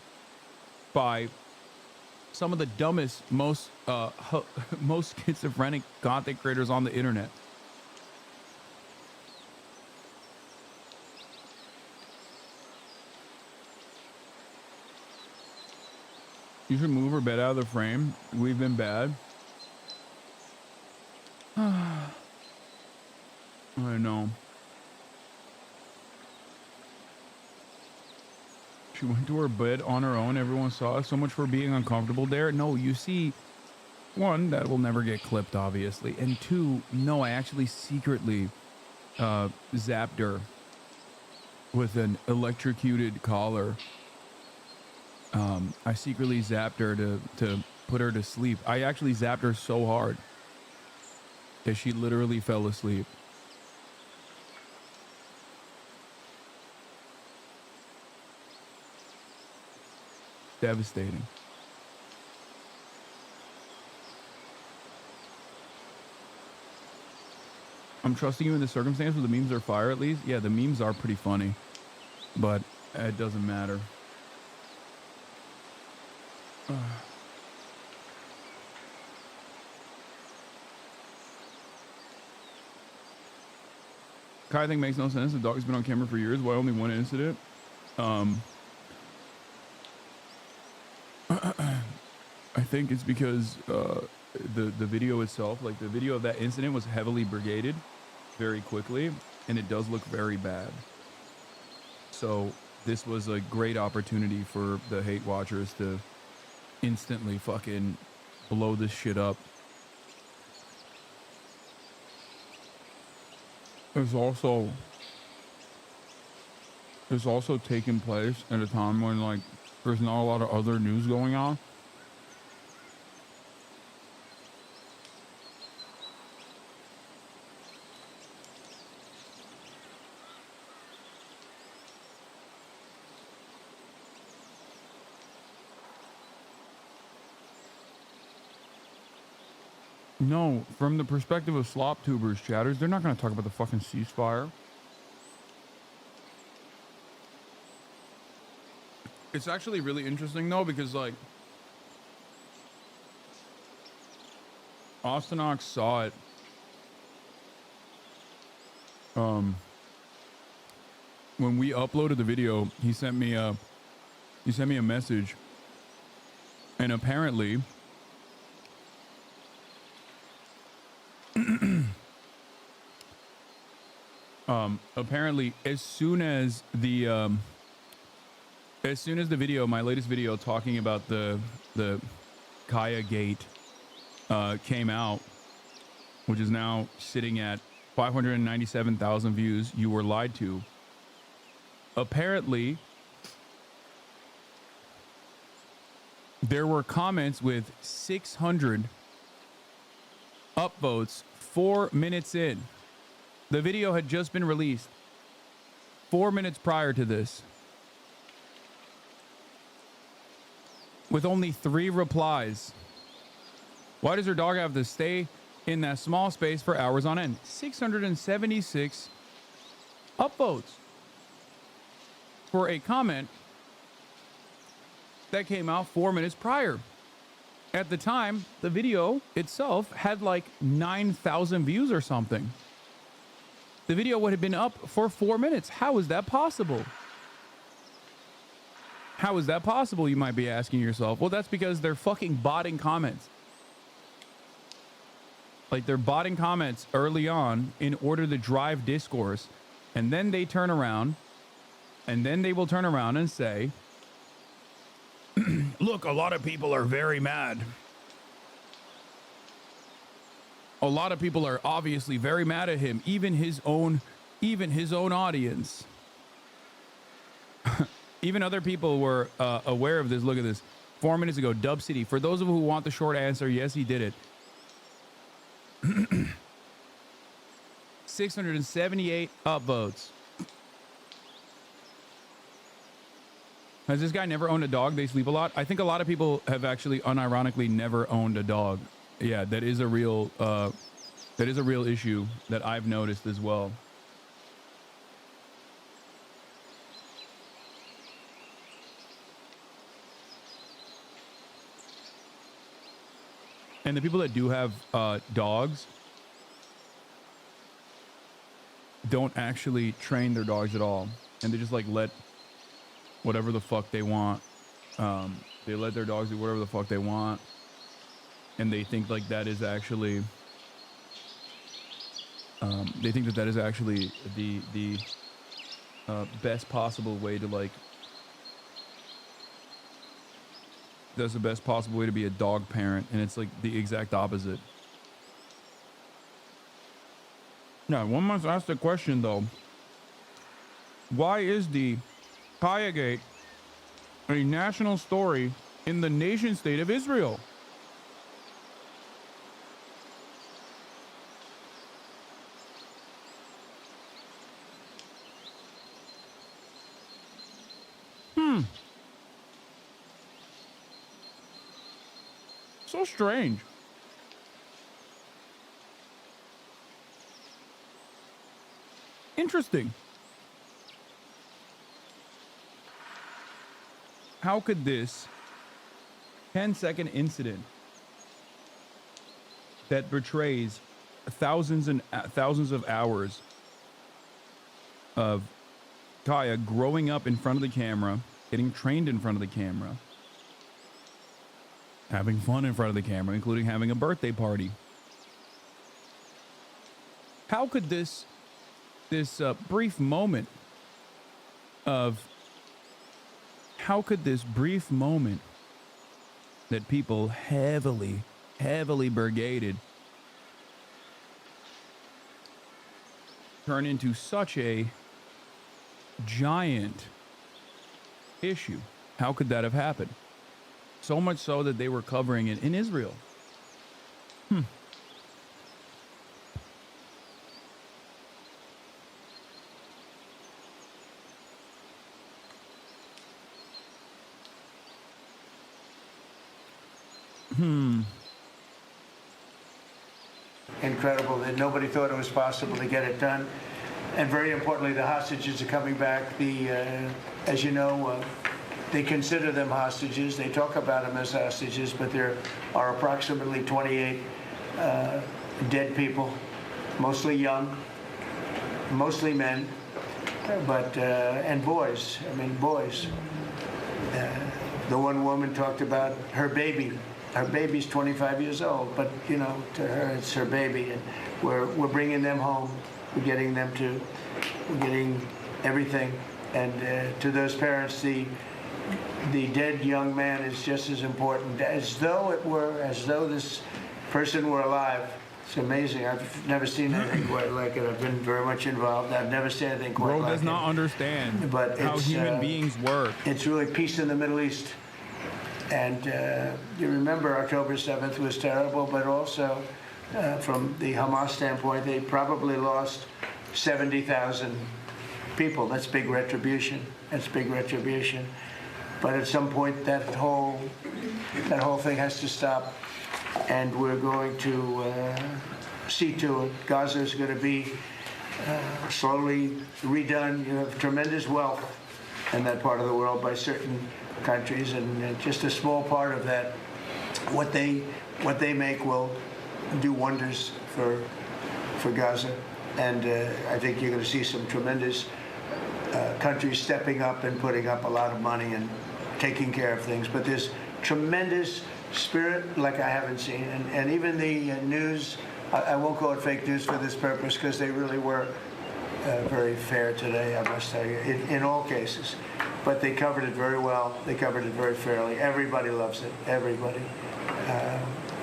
S1: by some of the dumbest, most schizophrenic content creators on the internet. You should move her bed out of the frame. We've been bad. I know. She went to her bed on her own. Everyone saw it. So much for being uncomfortable there. No, you see, one, that will never get clipped, obviously. And two, no, I actually secretly zapped her with an electrocuted collar. I secretly zapped her to put her to sleep. I actually zapped her so hard that she literally fell asleep. Devastating. I'm trusting you in this circumstance, but the memes are fire at least. Yeah, the memes are pretty funny, but it doesn't matter. Kai thing makes no sense. The dog's been on camera for years. Why only one incident? I think it's because the video itself, like the video of that incident, was heavily brigaded very quickly, and it does look very bad. So this was a great opportunity for the hate watchers to instantly fucking blow this shit up. It's also taking place at a time when, like, there's not a lot of other news going on. No, from the perspective of slop tubers, chatters, they're not going to talk about the fucking ceasefire. It's actually really interesting, though, because, like, Ostenox saw it. When we uploaded the video, he sent me a message, and apparently as soon as the video, my latest video talking about the Kaya Gate came out, which is now sitting at 597,000 views. You were lied to. Apparently, there were comments with 600 upvotes 4 minutes in. The video had just been released 4 minutes prior to this, with only 3 replies. Why does her dog have to stay in that small space for hours on end? 676 upvotes for a comment that came out 4 minutes prior. At the time, the video itself had like 9,000 views or something. The video would have been up for 4 minutes. How is that possible? How is that possible, you might be asking yourself? Well, that's because they're fucking botting comments. Like, they're botting comments early on in order to drive discourse. And then they turn around, and then they will turn around and say, look, a lot of people are very mad. A lot of people are obviously very mad at him, even his own audience. Even other people were aware of this. Look at this. 4 minutes ago, Dub City. For those of you who want the short answer, yes, he did it. 678 upvotes. Has this guy never owned a dog? They sleep a lot. I think a lot of people have actually unironically never owned a dog. Yeah, that is a real issue that I've noticed as well. And the people that do have dogs don't actually train their dogs at all. And they just like let whatever the fuck they want. They let their dogs do whatever the fuck they want. And they think like that is actually, the best possible way to like, that's the best possible way to be a dog parent. And it's like the exact opposite. Now, one must ask the question though, why is the Kaya Gate a national story in the nation state of Israel? So strange. Interesting. How could this 10-second incident that betrays thousands and thousands of hours of Kaya growing up in front of the camera, getting trained in front of the camera, having fun in front of the camera, including having a birthday party. How could this brief moment that people heavily brigaded turn into such a giant issue? How could that have happened? So much so that they were covering it in Israel.
S4: Incredible that nobody thought it was possible to get it done. And very importantly, the hostages are coming back. As you know, they consider them hostages. They talk about them as hostages, but there are approximately 28 dead people, mostly young, mostly men, but and boys. I mean, boys. The one woman talked about her baby. Her baby's 25 years old, but you know, to her it's her baby, and we're bringing them home. We're getting everything, and to those parents, the dead young man is just as important as though this person were alive. It's amazing. I've never seen anything quite like it. I've been very much involved. I've never seen anything quite
S1: Bro
S4: like it.
S1: does not understand
S4: But
S1: how
S4: it's,
S1: human beings work.
S4: It's really peace in the Middle East. And you remember October 7th was terrible, but also from the Hamas standpoint, they probably lost 70,000 people. That's big retribution. That's big retribution. But at some point, that whole thing has to stop, and we're going to see to it. Gaza is going to be slowly redone. You have tremendous wealth in that part of the world by certain countries, and just a small part of that, what they make will do wonders for Gaza. And I think you're going to see some tremendous countries stepping up and putting up a lot of money and taking care of things. But there's tremendous spirit like I haven't seen. And even the news, I won't call it fake news for this purpose, because they really were very fair today, I must tell you, in all cases. But they covered it very well. They covered it very fairly. Everybody loves it, everybody.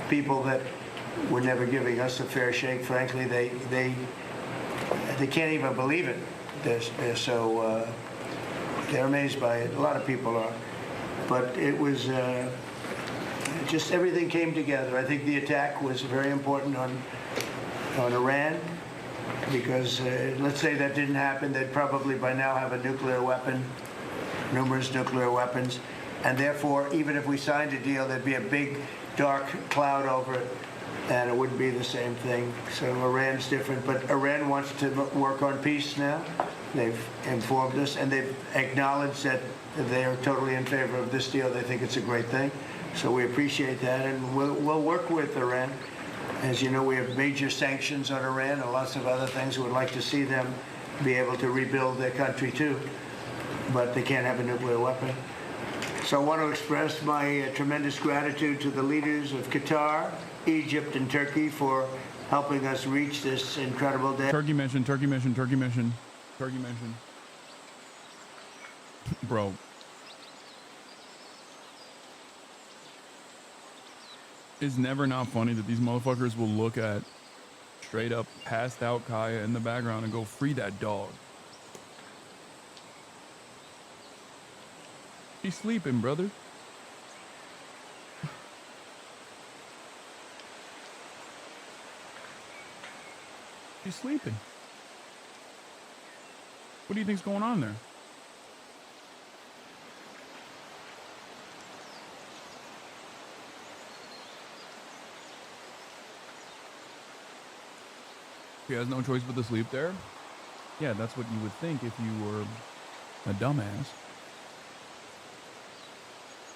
S4: People that were never giving us a fair shake, frankly, they can't even believe it. They're so, they're amazed by it. A lot of people are. But it was just everything came together. I think the attack was very important on Iran, because let's say that didn't happen, they'd probably by now have a nuclear weapon, numerous nuclear weapons, and therefore, even if we signed a deal, there'd be a big dark cloud over it, and it wouldn't be the same thing. So Iran's different, but Iran wants to work on peace now. They've informed us, and they've acknowledged that they are totally in favor of this deal. They think it's a great thing. So we appreciate that, and we'll work with Iran. As you know, we have major sanctions on Iran and lots of other things. We would like to see them be able to rebuild their country too, but they can't have a nuclear weapon. So I want to express my tremendous gratitude to the leaders of Qatar, Egypt, and Turkey for helping us reach this incredible day.
S1: Turkey mission, Turkey mission, Turkey mission, Turkey mission. Bro. It's never not funny that these motherfuckers will look at straight up passed out Kaya in the background and go, free that dog. She's sleeping, brother. She's sleeping. What do you think's going on there? She has no choice but to sleep there? Yeah, that's what you would think if you were a dumbass.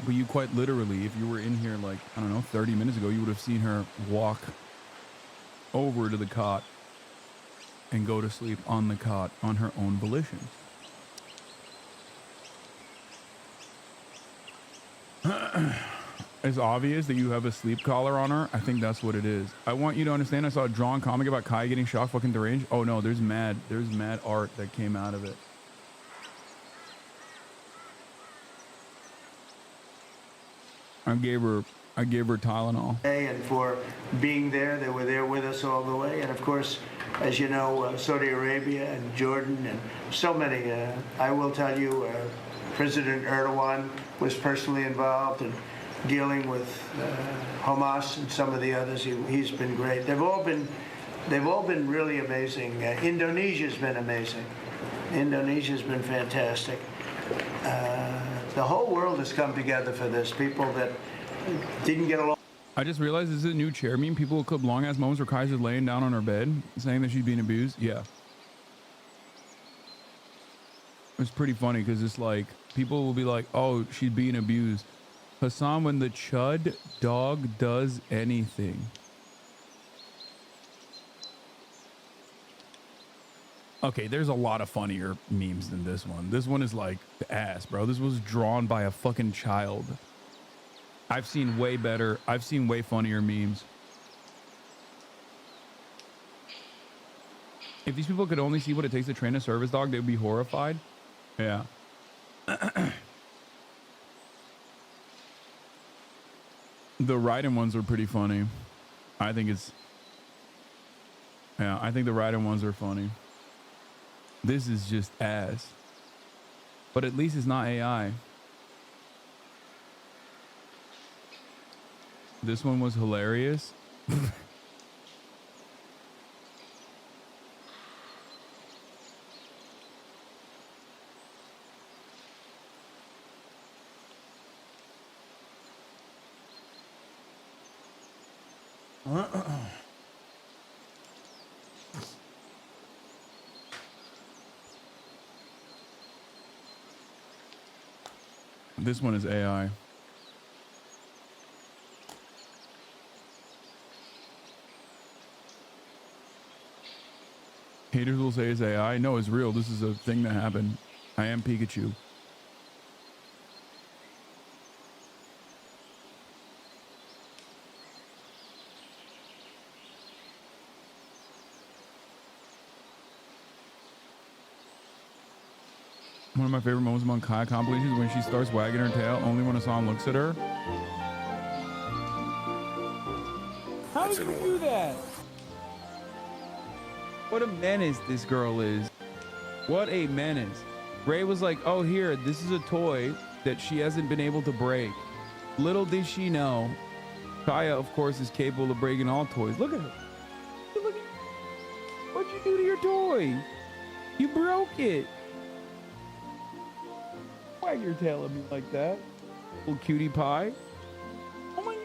S1: But you quite literally, if you were in here like, I don't know, 30 minutes ago, you would have seen her walk over to the cot and go to sleep on the cot on her own volition. It's obvious that you have a sleep collar on her. I think that's what it is. I want you to understand, I saw a drawn comic about Kai getting shocked fucking deranged. Oh no, there's mad art that came out of it. I gave her Tylenol.
S4: And for being there, they were there with us all the way. And of course, as you know, Saudi Arabia and Jordan and so many. I will tell you, President Erdogan was personally involved in dealing with Hamas and some of the others. He's been great. They've all been really amazing. Indonesia's been amazing. Indonesia's been fantastic. The whole world has come together for this. People that didn't get along.
S1: I just realized this is a new chair meme. People will clip long ass moments where Kaiser's laying down on her bed saying that she's being abused. Yeah. It's pretty funny because it's like people will be like, oh, she's being abused. Hasan, when the chud dog does anything. Okay, there's a lot of funnier memes than this one. This one is like the ass, bro. This was drawn by a fucking child. I've seen way better. I've seen way funnier memes. If these people could only see what it takes to train a service dog, they'd be horrified. Yeah. The riding ones are pretty funny. I think it's Yeah, I think the writing ones are funny. This is just ass. But at least it's not AI. This one was hilarious. This one is AI. Haters will say it's AI. No, it's real. This is a thing that happened. I am Pikachu. One of my favorite moments among Kai compilations is when she starts wagging her tail only when Hasan looks at her. How did you do that? What a menace this girl is. What a menace. Ray was like, oh, here, this is a toy that she hasn't been able to break. Little did she know, Kaya, of course, is capable of breaking all toys. Look at her. Look at, what'd you do to your toy? You broke it. Wag your tail at me like that, little cutie pie. Oh my.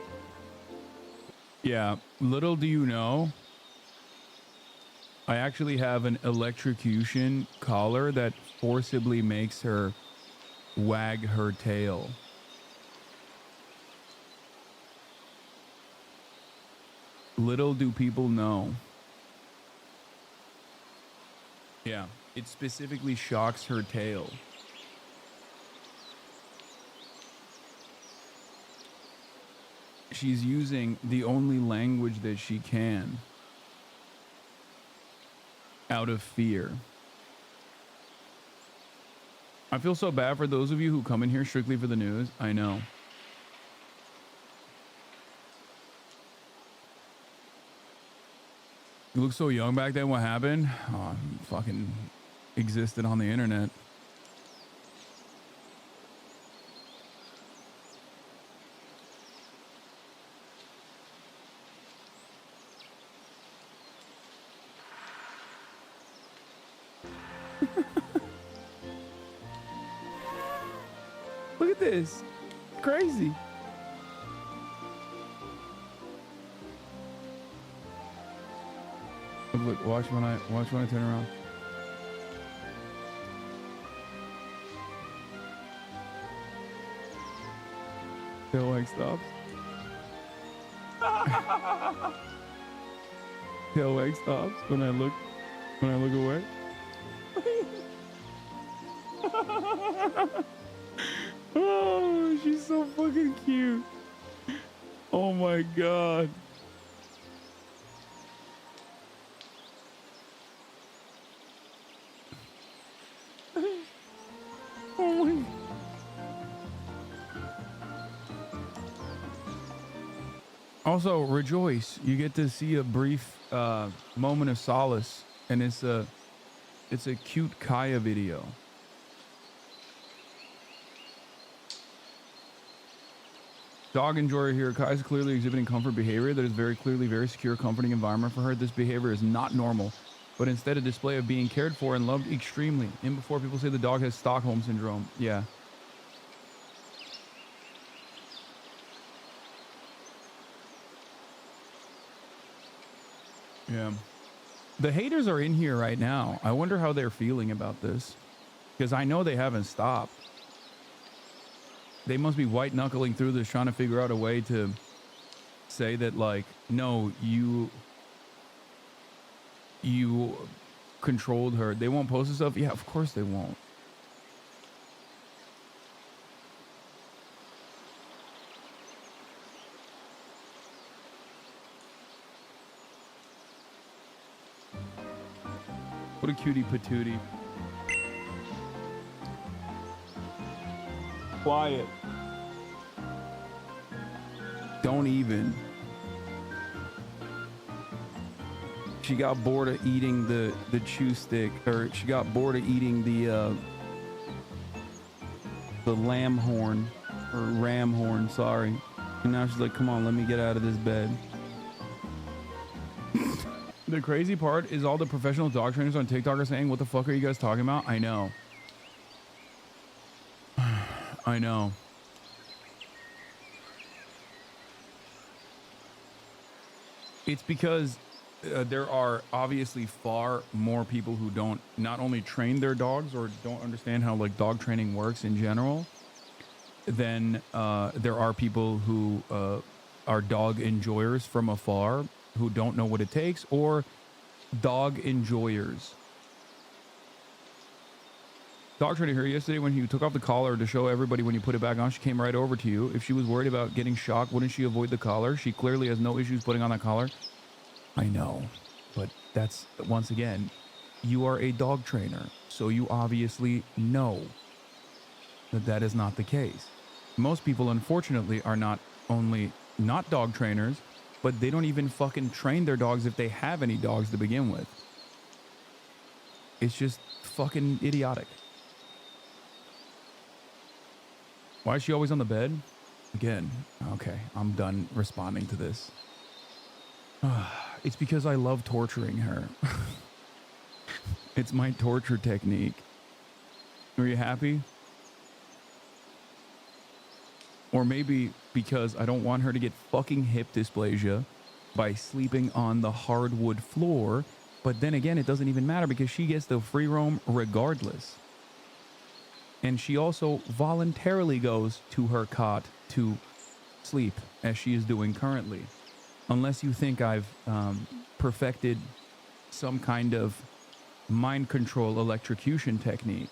S1: Yeah, little do you know, I actually have an electrocution collar that forcibly makes her wag her tail. Little do people know. Yeah, it specifically shocks her tail. She's using the only language that she can out of fear. I feel so bad for those of you who come in here strictly for the news. I know. You look so young back then. What happened? Oh, fucking existed on the internet. Look at this. Crazy. Look, watch when I turn around. Tail wag stops. Tail wag stops when I look away. Oh, she's so fucking cute. Oh my god. Oh my. Also, rejoice. You get to see a brief moment of solace, and it's a cute Kaya video. Dog enjoyer here. Kai is clearly exhibiting comfort behavior that is very clearly very secure, comforting environment for her. This behavior is not normal, but instead a display of being cared for and loved extremely. And before people say the dog has Stockholm syndrome. Yeah. Yeah. The haters are in here right now. I wonder how they're feeling about this, because I know they haven't stopped. They must be white knuckling through this, trying to figure out a way to say that, like, no, you controlled her. They won't post this stuff. Yeah, of course they won't. What a cutie patootie. Quiet. Don't even. she got bored of eating the chew stick, or she got bored of eating the lamb horn, or ram horn, sorry. And now she's like, come on, let me get out of this bed. The crazy part is all the professional dog trainers on TikTok are saying, what the fuck are you guys talking about? I know. I know. It's because there are obviously far more people who don't not only train their dogs or don't understand how like dog training works in general than there are people who are dog enjoyers from afar who don't know what it takes, or dog enjoyers. Dog trainer here yesterday, when you took off the collar to show everybody when you put it back on, she came right over to you. If she was worried about getting shocked, wouldn't she avoid the collar? She clearly has no issues putting on that collar. I know, but that's, once again, you are a dog trainer, so you obviously know that that is not the case. Most people, unfortunately, are not only not dog trainers, but they don't even fucking train their dogs if they have any dogs to begin with. It's just fucking idiotic. Why is she always on the bed? Again, okay, I'm done responding to this. It's because I love torturing her. It's my torture technique. Are you happy? Or maybe because I don't want her to get fucking hip dysplasia by sleeping on the hardwood floor. But then again, it doesn't even matter because she gets the free roam regardless. And she also voluntarily goes to her cot to sleep, as she is doing currently. Unless you think I've perfected some kind of mind control electrocution technique.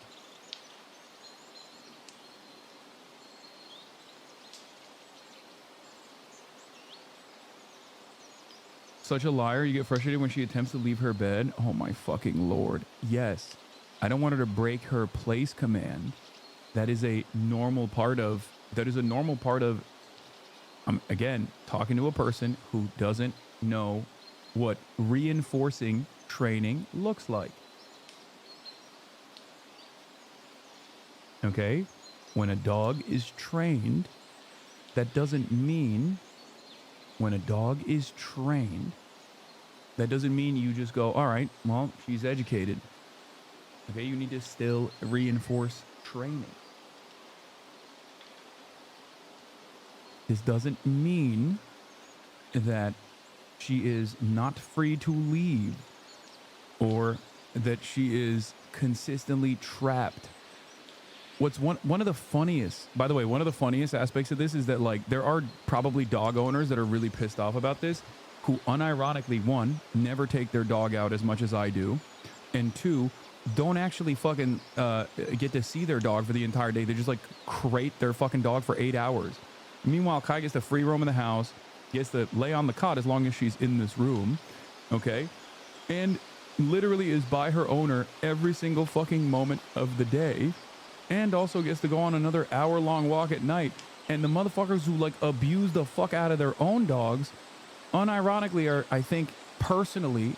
S1: Such a liar. You get frustrated when she attempts to leave her bed. Oh my fucking lord. Yes. I don't want her to break her place command. That is a normal part of, again, talking to a person who doesn't know what reinforcing training looks like. Okay? When a dog is trained, that doesn't mean you just go, all right, well, she's educated. Okay, you need to still reinforce training. This doesn't mean that she is not free to leave or that she is consistently trapped. What's one of the funniest, by the way, one of the funniest aspects of this is that, like, there are probably dog owners that are really pissed off about this, who unironically, one, never take their dog out as much as I do, and two, don't actually fucking get to see their dog for the entire day. They just like crate their fucking dog for 8 hours. Meanwhile, Kai gets to free roam in the house, gets to lay on the cot as long as she's in this room, okay? And literally is by her owner every single fucking moment of the day, and also gets to go on another hour-long walk at night. And the motherfuckers who like abuse the fuck out of their own dogs, unironically are, I think, personally,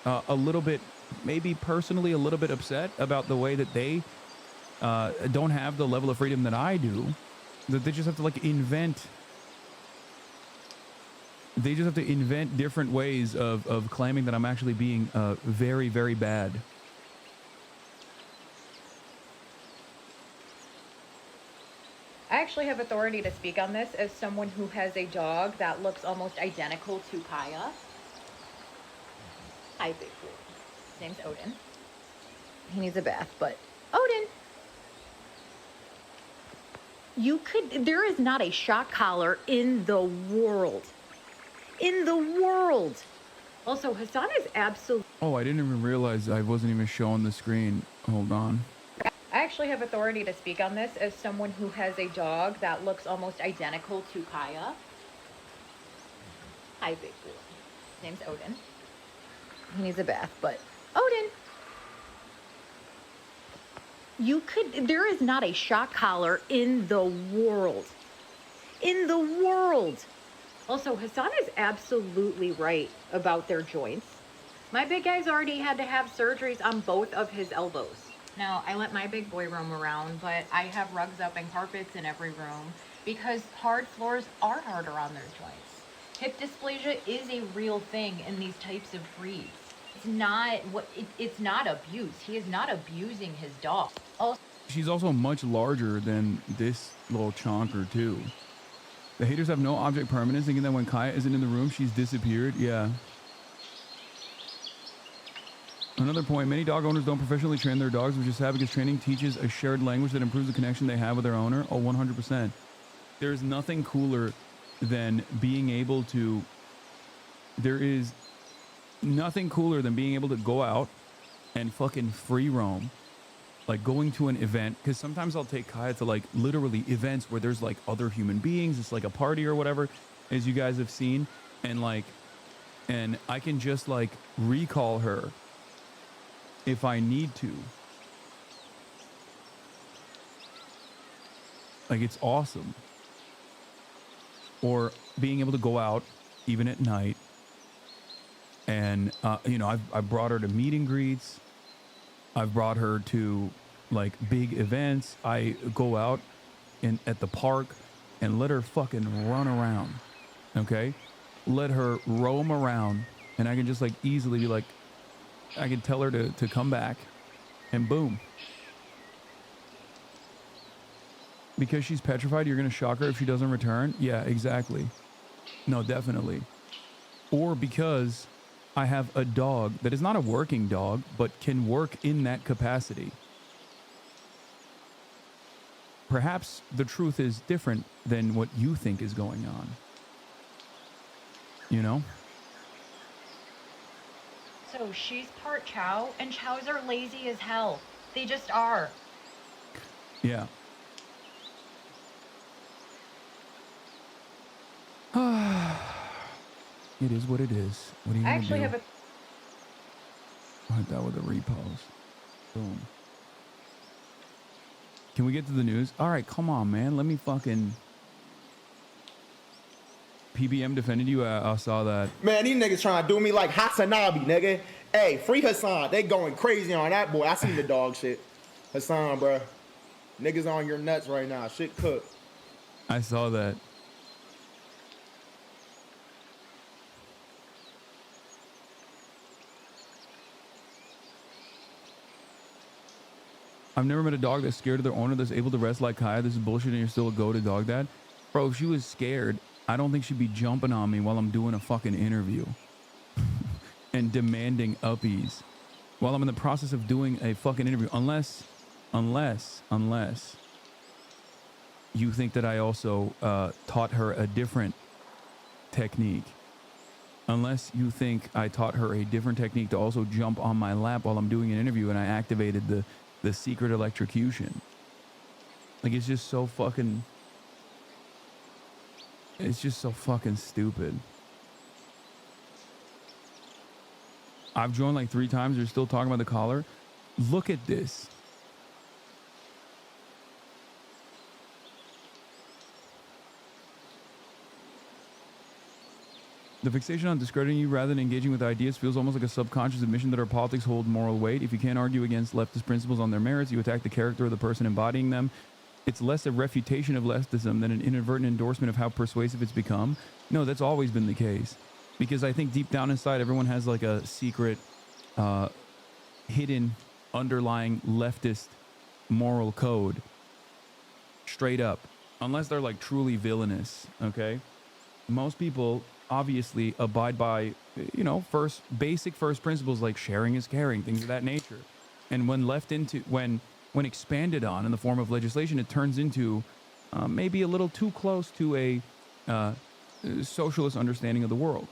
S1: a little bit upset about the way that they don't have the level of freedom that I do. That they just have to like invent. They just have to invent different ways of claiming that I'm actually being very, very bad.
S11: I actually have authority to speak on this as someone who has a dog that looks almost identical to Kaya. Hi, big boy. His name's Odin. He needs a bath, but Odin, there is not a shock collar in the world. Also, Hasan is absolutely...
S1: Oh, I didn't even realize I wasn't even showing the screen. Hold on.
S11: I actually have authority to speak on this as someone who has a dog that looks almost identical to Kaya. Hi, big boy. His name's Odin. He needs a bath, but Odin, there is not a shock collar in the world. Also, Hasan is absolutely right about their joints. My big guy's already had to have surgeries on both of his elbows. Now, I let my big boy roam around, but I have rugs up and carpets in every room because hard floors are harder on their joints. Hip dysplasia is a real thing in these types of breeds. It's not abuse. He is not abusing his dog. Also,
S1: she's also much larger than this little chonker too. The haters have no object permanence, thinking that when Kaya isn't in the room, she's disappeared. Yeah. Another point, many dog owners don't professionally train their dogs, which is sad because training teaches a shared language that improves the connection they have with their owner. Oh, 100%. There's nothing cooler than being able to, there is nothing cooler than being able to go out and fucking free roam. Like going to an event, because sometimes I'll take Kaya to like literally events where there's like other human beings. It's like a party or whatever, as you guys have seen. And like, and I can just like recall her if I need to. Like, it's awesome. Or being able to go out even at night. And, you know, I've brought her to meet and greets. I've brought her to like big events. I go out at the park and let her fucking run around. Okay? Let her roam around, and I can just like easily be like, I can tell her to come back, and boom. Because she's petrified, you're gonna shock her if she doesn't return? Yeah, exactly. No, definitely. Or because I have a dog that is not a working dog, but can work in that capacity. Perhaps the truth is different than what you think is going on. You know?
S11: so she's part Chow, and Chows are lazy as hell. They just are.
S1: Yeah. It is what it is. What are you
S11: I
S1: gonna
S11: actually
S1: do?
S11: have a
S1: Hit that with a repose. Boom. Can we get to the news? All right, come on, man. Let me fucking... PBM defended you. I saw that.
S14: Man, these niggas trying to do me like Hasanabi, nigga. Hey, free Hasan. They going crazy on that boy. I seen the dog shit. Hasan, bro. Niggas on your nuts right now. Shit cooked.
S1: I saw that. I've never met a dog that's scared of their owner that's able to rest like Kaya. This is bullshit and you're still a go-to dog dad. Bro, if she was scared, I don't think she'd be jumping on me while I'm doing a fucking interview and demanding uppies while I'm in the process of doing a fucking interview. Unless you think that I also taught her a different technique. Unless you think I taught her a different technique to also jump on my lap while I'm doing an interview and I activated the secret electrocution. Like, it's just so fucking... It's just so fucking stupid. I've joined like 3 times. You're still talking about the collar. Look at this. The fixation on discrediting you rather than engaging with ideas feels almost like a subconscious admission that our politics hold moral weight. If you can't argue against leftist principles on their merits, you attack the character of the person embodying them. It's less a refutation of leftism than an inadvertent endorsement of how persuasive it's become. No, that's always been the case. Because I think deep down inside, everyone has like a secret, hidden, underlying leftist moral code. Straight up. Unless they're like truly villainous, okay? Most people obviously abide by, you know, basic first principles like sharing is caring, things of that nature. And when left into, when expanded on in the form of legislation, it turns into maybe a little too close to a socialist understanding of the world.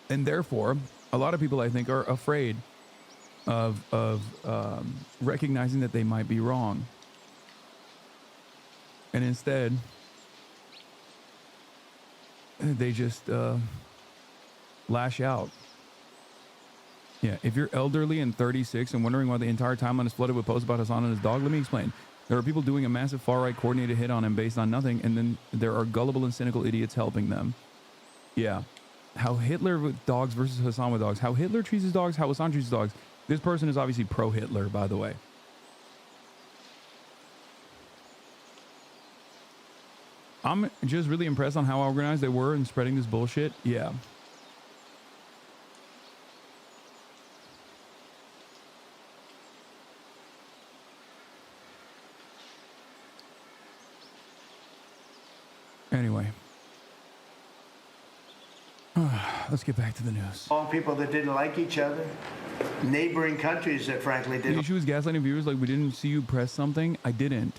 S1: And therefore, a lot of people, I think, are afraid of recognizing that they might be wrong. And instead, they just lash out. Yeah, if you're elderly and 36 and wondering why the entire timeline is flooded with posts about Hasan and his dog, let me explain. There are people doing a massive far-right coordinated hit on him based on nothing, and then there are gullible and cynical idiots helping them. Yeah. how Hitler with dogs versus Hassan with dogs. How Hitler treats his dogs, how Hassan treats his dogs. This person is obviously pro-Hitler, by the way. I'm just really impressed on how organized they were in spreading this bullshit. Yeah. Anyway. Let's get back to the news.
S4: All people that didn't like each other, neighboring countries that frankly
S1: The
S4: didn't.
S1: issue is gaslighting viewers like we didn't see you press something. I didn't.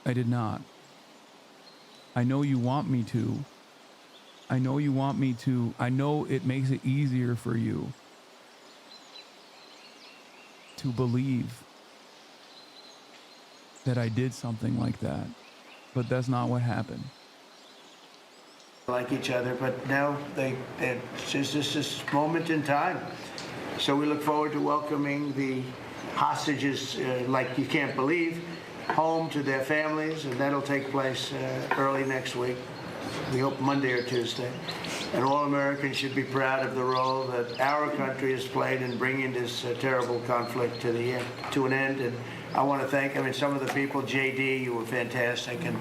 S1: I did not. I know you want me to. I know you want me to. I know it makes it easier for you to believe that I did something like that. But that's not what happened.
S4: Like each other, but now it's just this moment in time. So we look forward to welcoming the hostages, like you can't believe, home to their families, and that'll take place early next week. We hope Monday or Tuesday. And all Americans should be proud of the role that our country has played in bringing this terrible conflict to an end. And I want to thank, some of the people, JD, you were fantastic, and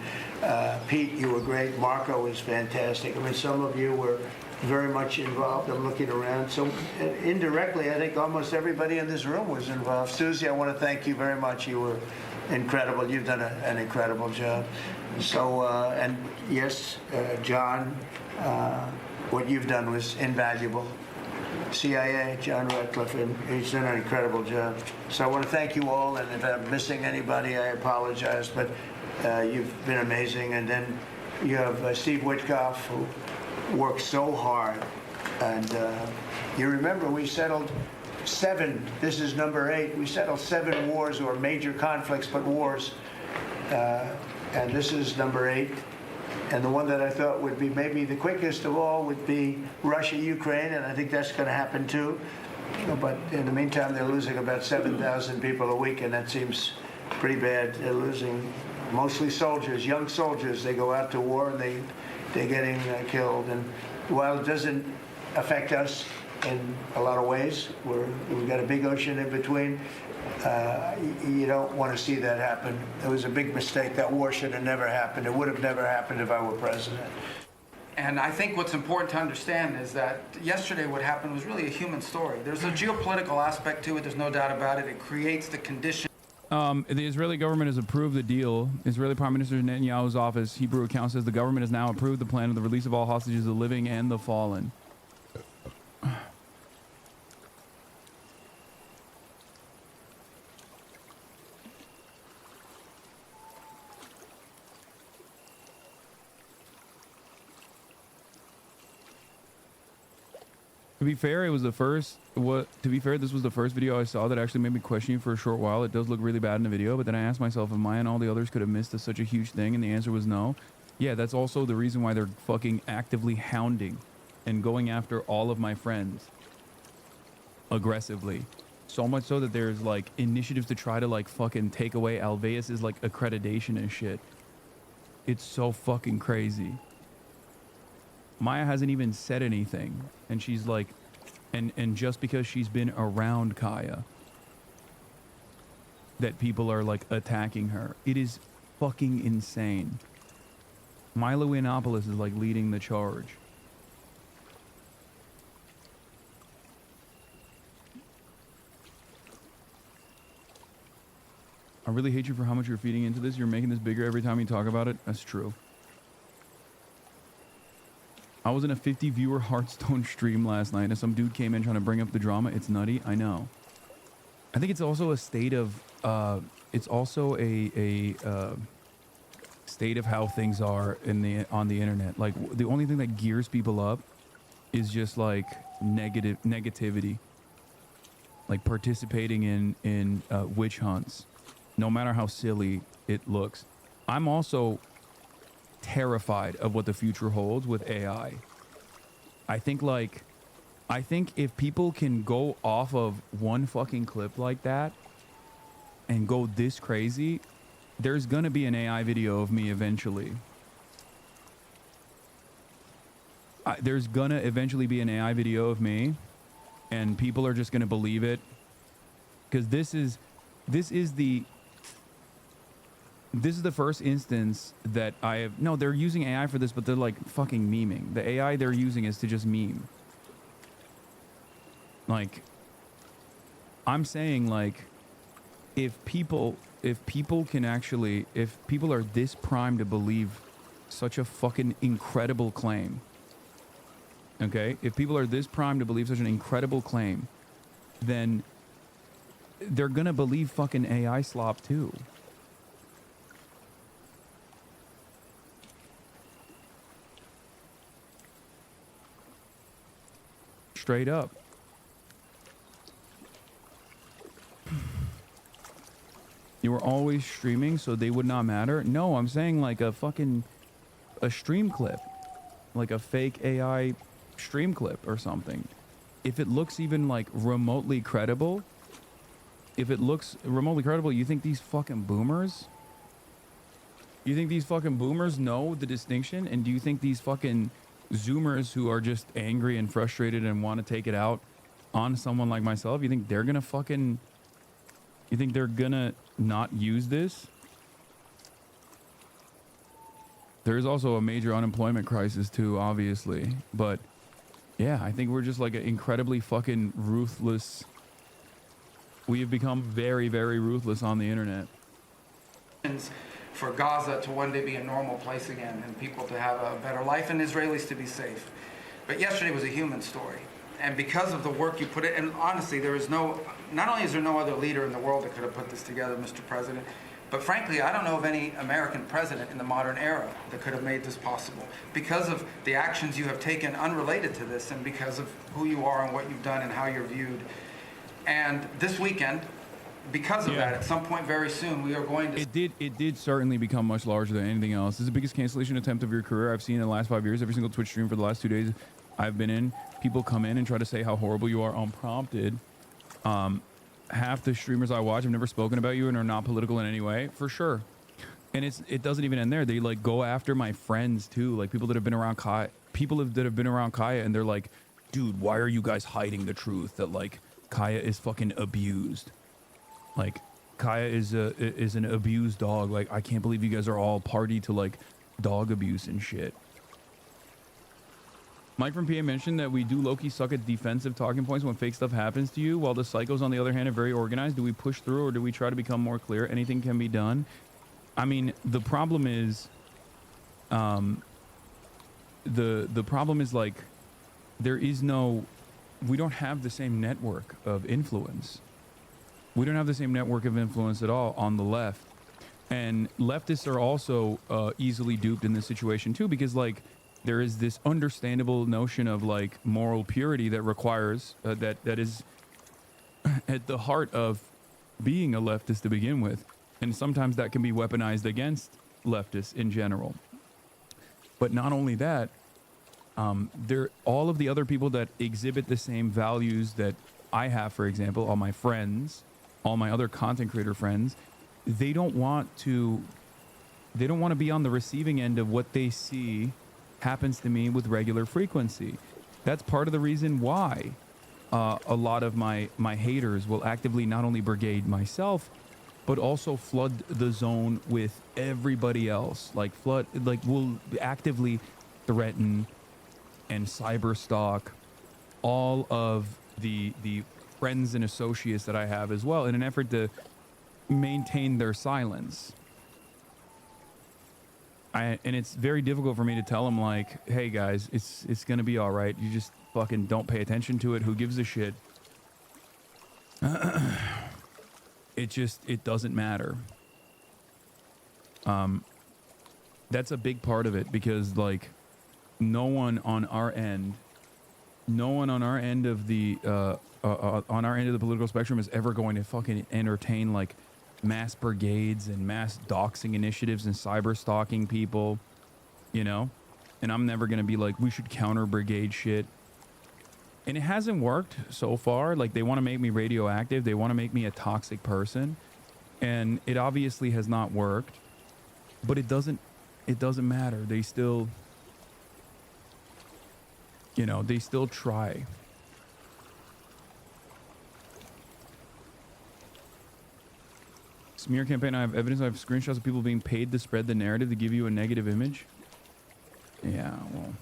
S4: Pete, you were great. Marco was fantastic. Some of you were very much involved. I'm looking around. So indirectly, I think almost everybody in this room was involved. Susie, I want to thank you very much. You were incredible. You've done an incredible job. So, and yes, John, what you've done was invaluable. CIA, John Ratcliffe, and he's done an incredible job. So I want to thank you all, and if I'm missing anybody, I apologize, but you've been amazing. And then you have Steve Witkoff, who worked so hard. And you remember we settled 7, this is number 8, we settled 7 wars or major conflicts, but wars. And this is number 8. And the one that I thought would be maybe the quickest of all would be Russia-Ukraine, and I think that's going to happen too. But in the meantime, they're losing about 7,000 people a week, and that seems pretty bad. They're losing mostly soldiers, young soldiers. They go out to war, and they're getting killed. And while it doesn't affect us in a lot of ways, we've got a big ocean in between. You don't want to see that happen. It was a big mistake. That war should have never happened. It would have never happened if I were president.
S15: And I think what's important to understand is that yesterday what happened was really a human story. There's a geopolitical aspect to it. There's no doubt about it. It creates the condition.
S1: The Israeli government has approved the deal. Israeli Prime Minister Netanyahu's office, Hebrew account, says the government has now approved the plan of the release of all hostages, the living and the fallen. To be fair, it was the first. To be fair, this was the first video I saw that actually made me question you for a short while. It does look really bad in the video, but then I asked myself, am I and all the others could have missed such a huge thing? And the answer was no. Yeah, that's also the reason why they're fucking actively hounding and going after all of my friends aggressively. So much so that there's like initiatives to try to like fucking take away Alveus's like accreditation and shit. It's so fucking crazy. Maya hasn't even said anything, and she's like, and just because she's been around Kaya, that people are like attacking her. It is fucking insane. Milo Yiannopoulos is like leading the charge. I really hate you for how much you're feeding into this. You're making this bigger every time you talk about it. That's true. I was in a 50 viewer Hearthstone stream last night and some dude came in trying to bring up the drama. It's nutty. I know. I think it's also a state of it's also a state of how things are on the internet. Like the only thing that gears people up is just like negativity. Like participating in witch hunts, no matter how silly it looks. I'm also terrified of what the future holds with AI. I think if people can go off of one fucking clip like that and go this crazy, there's gonna be an AI video of me eventually. there's gonna eventually be an AI video of me, and people are just gonna believe it, because this is the first instance that I have. No, they're using AI for this, but they're like fucking memeing. The AI they're using is to just meme. Like, I'm saying, like, if people can actually, if people are this primed to believe such a fucking incredible claim, okay, if people are this primed to believe such an incredible claim, then they're gonna believe fucking AI slop too. Straight up. You were always streaming, so they would not matter? No, I'm saying like a stream clip. Like a fake AI stream clip or something. If it looks even like remotely credible, you think these fucking boomers? You think these fucking boomers know the distinction? And do you think these fucking Zoomers who are just angry and frustrated and want to take it out on someone like myself, you think they're gonna fucking... You think they're gonna not use this? There is also a major unemployment crisis too, obviously. But yeah, I think we're just like an incredibly fucking ruthless... We have become very, very ruthless on the internet.
S15: For Gaza to one day be a normal place again and people to have a better life and Israelis to be safe. But yesterday was a human story. And because of the work you put in, and honestly, there is no, not only is there no other leader in the world that could have put this together, Mr. President, but frankly, I don't know of any American president in the modern era that could have made this possible. Because of the actions you have taken unrelated to this and because of who you are and what you've done and how you're viewed. And this weekend, because of that, at some point very soon, we are going to...
S1: It did certainly become much larger than anything else. This is the biggest cancellation attempt of your career I've seen in the last 5 years. Every single Twitch stream for the last 2 days I've been in, people come in and try to say how horrible you are unprompted. Half the streamers I watch have never spoken about you and are not political in any way, for sure. And it doesn't even end there. They like go after my friends too, like people that have been around Kaya, that have been around Kaya, and they're like, dude, why are you guys hiding the truth that like Kaya is fucking abused? Like Kaya is an abused dog. Like I can't believe you guys are all party to like dog abuse and shit. Mike from PA mentioned that we do low-key suck at defensive talking points when fake stuff happens to you, while the psychos, on the other hand, are very organized. Do we push through or do we try to become more clear? Anything can be done. I mean, the problem is, the problem is like, we don't have the same network of influence. We don't have the same network of influence at all on the left. And leftists are also easily duped in this situation too, because like, there is this understandable notion of like moral purity that requires that is at the heart of being a leftist to begin with, and sometimes that can be weaponized against leftists in general. But not only that, all of the other people that exhibit the same values that I have, for example, all my friends, all my other content creator friends, they don't want to be on the receiving end of what they see happens to me with regular frequency. That's part of the reason why a lot of my haters will actively not only brigade myself, but also flood the zone with everybody else. Like will actively threaten and cyber stalk all of the friends and associates that I have as well in an effort to maintain their silence. And it's very difficult for me to tell them like, hey guys, it's gonna be all right. You just fucking don't pay attention to it. Who gives a shit? It doesn't matter. That's a big part of it, because like no one on our end of the political spectrum is ever going to fucking entertain like mass brigades and mass doxing initiatives and cyber stalking people, you know? And I'm never gonna be like, we should counter brigade shit. And it hasn't worked so far. Like they want to make me radioactive, they want to make me a toxic person, and it obviously has not worked. But it doesn't matter. They still you know, they still try. Smear campaign. I have evidence. I have screenshots of people being paid to spread the narrative to give you a negative image. Yeah, well.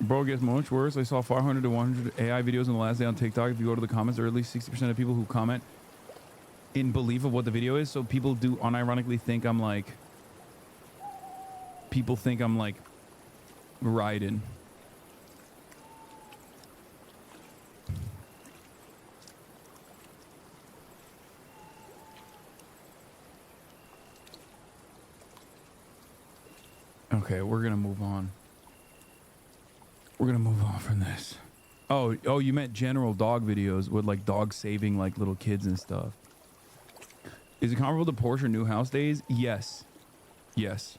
S1: Bro, it gets much worse. I saw 500 to 100 AI videos in the last day on TikTok. If you go to the comments, there are at least 60% of people who comment in belief of what the video is. So people do unironically think I'm like, people think I'm like riding. Okay, we're gonna move on. We're gonna move on from this. Oh, you meant general dog videos with like dogs saving like little kids and stuff. Is it comparable to Porsche new house days? Yes. Yes.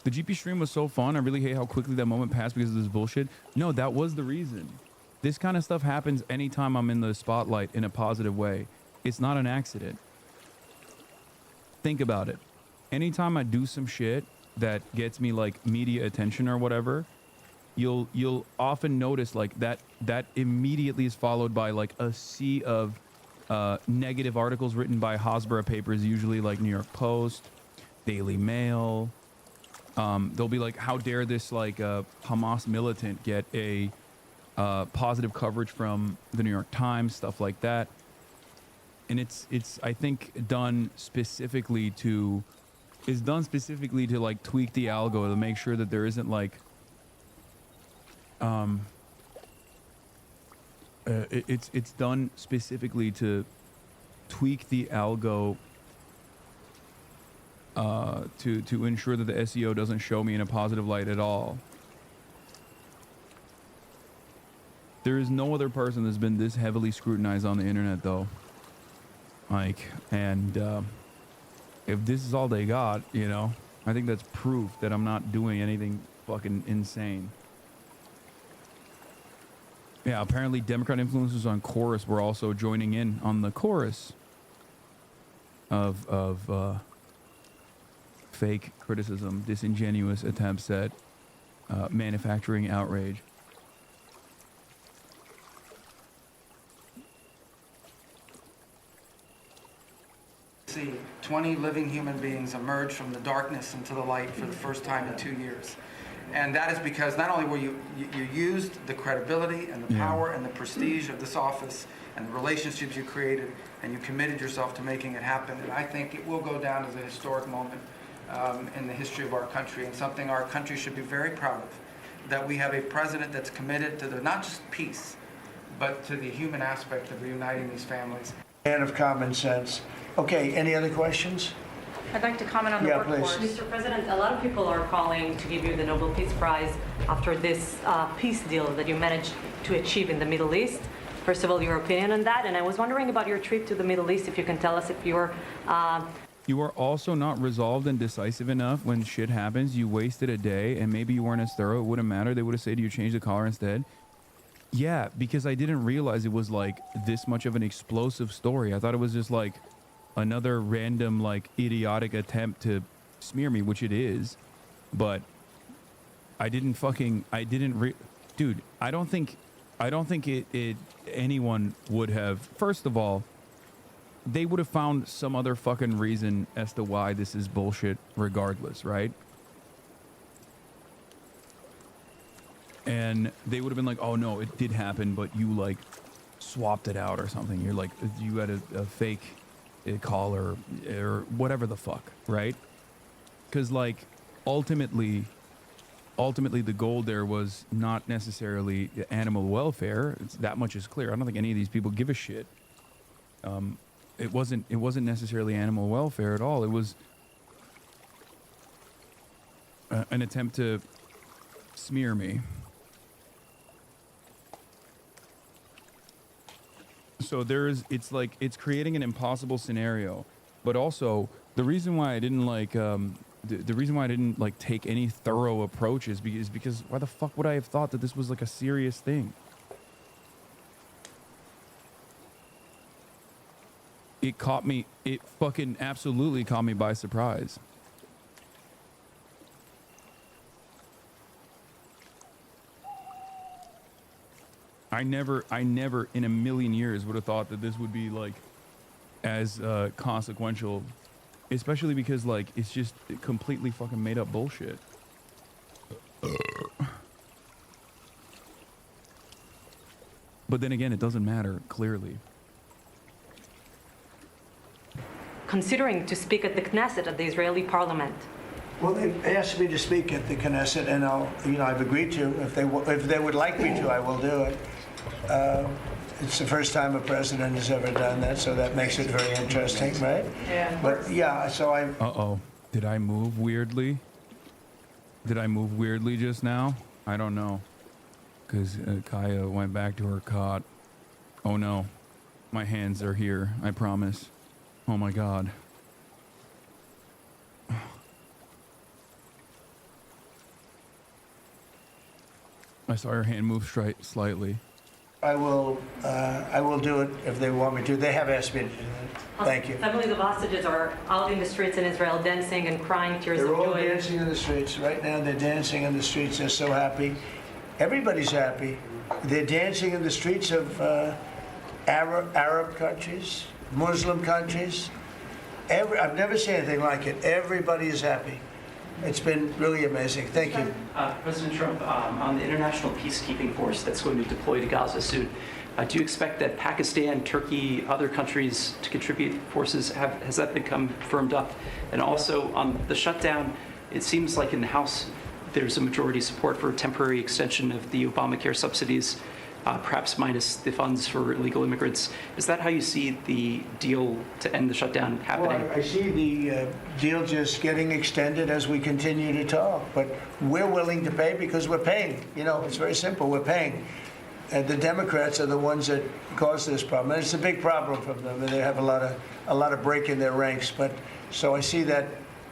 S1: The GP stream was so fun. I really hate how quickly that moment passed because of this bullshit. No, that was the reason. This kind of stuff happens anytime I'm in the spotlight in a positive way. It's not an accident. Think about it. Anytime I do some shit that gets me like media attention or whatever, you'll often notice like that immediately is followed by like a sea of negative articles written by Hasbara papers, usually like New York Post, Daily Mail. They'll be like, how dare this like Hamas militant get a positive coverage from the New York Times, stuff like that. And it's I think done specifically to like tweak the algo to make sure that there isn't like it's done specifically to tweak the algo to ensure that the SEO doesn't show me in a positive light at all. There is no other person that's been this heavily scrutinized on the internet though. Like, and if this is all they got, you know, I think that's proof that I'm not doing anything fucking insane. Yeah, apparently Democrat influencers on Chorus were also joining in on the chorus of fake criticism, disingenuous attempts at manufacturing outrage.
S15: See 20 living human beings emerge from the darkness into the light for the first time in 2 years. And that is because not only were you used the credibility and the power and the prestige of this office and the relationships you created, and you committed yourself to making it happen. And I think it will go down as a historic moment in the history of our country, and something our country should be very proud of. That we have a president that's committed to not just peace, but to the human aspect of reuniting these families.
S4: Man of common sense. Okay, any other questions?
S16: I'd like to comment on the workforce. Mr. President, a lot of people are calling to give you the Nobel Peace Prize after this peace deal that you managed to achieve in the Middle East. First of all, your opinion on that, and I was wondering about your trip to the Middle East, if you can tell us if you're...
S1: You are also not resolved and decisive enough when shit happens. You wasted a day, and maybe you weren't as thorough. It wouldn't matter. They would have said you change the collar instead. Yeah, because I didn't realize it was like this much of an explosive story. I thought it was just like another random like idiotic attempt to smear me, which it is, but I didn't dude, I don't think anyone would have. First of all, they would have found some other fucking reason as to why this is bullshit regardless, right? And they would have been like, oh no, it did happen, but you like swapped it out or something. You're like, you had a fake collar or whatever the fuck, right? Because like ultimately the goal there was not necessarily animal welfare. That much is clear. I don't think any of these people give a shit. It wasn't necessarily animal welfare at all. It was an attempt to smear me. So it's creating an impossible scenario, but also the reason why I didn't like the reason why I didn't like take any thorough approach is because why the fuck would I have thought that this was like a serious thing? It caught me, it fucking absolutely caught me by surprise. I never in a million years would have thought that this would be like as consequential, especially because like it's just completely fucking made up bullshit. But then again, it doesn't matter, clearly.
S16: Considering to speak at the Knesset, at the Israeli parliament.
S4: Well, they asked me to speak at the Knesset, and I've agreed to. If they would like me to, I will do it. It's the first time a president has ever done that, so that makes it very interesting, right?
S16: Yeah.
S4: But yeah, so I.
S1: Uh-oh. Did I move weirdly? Did I move weirdly just now? I don't know. Because Kaya went back to her cot. Oh no. My hands are here, I promise. Oh my god. I saw her hand move slightly.
S4: I will do it if they want me to. They have asked me to do that. Thank you.
S16: I believe the hostages are out in the streets in Israel dancing and crying tears of joy.
S4: They're all dancing in the streets. Right now, they're dancing in the streets. They're so happy. Everybody's happy. They're dancing in the streets of Arab countries, Muslim countries. I've never seen anything like it. Everybody is happy. It's been really amazing. Thank you.
S17: President Trump, on the international peacekeeping force that's going to deploy to Gaza soon, do you expect that Pakistan, Turkey, other countries to contribute forces? Has that become firmed up? And also on the shutdown, it seems like in the House there's a majority support for a temporary extension of the Obamacare subsidies, perhaps minus the funds for illegal immigrants. Is that how you see the deal to end the shutdown happening?
S4: Well, I see the deal just getting extended as we continue to talk, but we're willing to pay because we're paying. You know, it's very simple. We're paying. And the Democrats are the ones that cause this problem. And it's a big problem for them, and they have a lot of break in their ranks. But so I see that,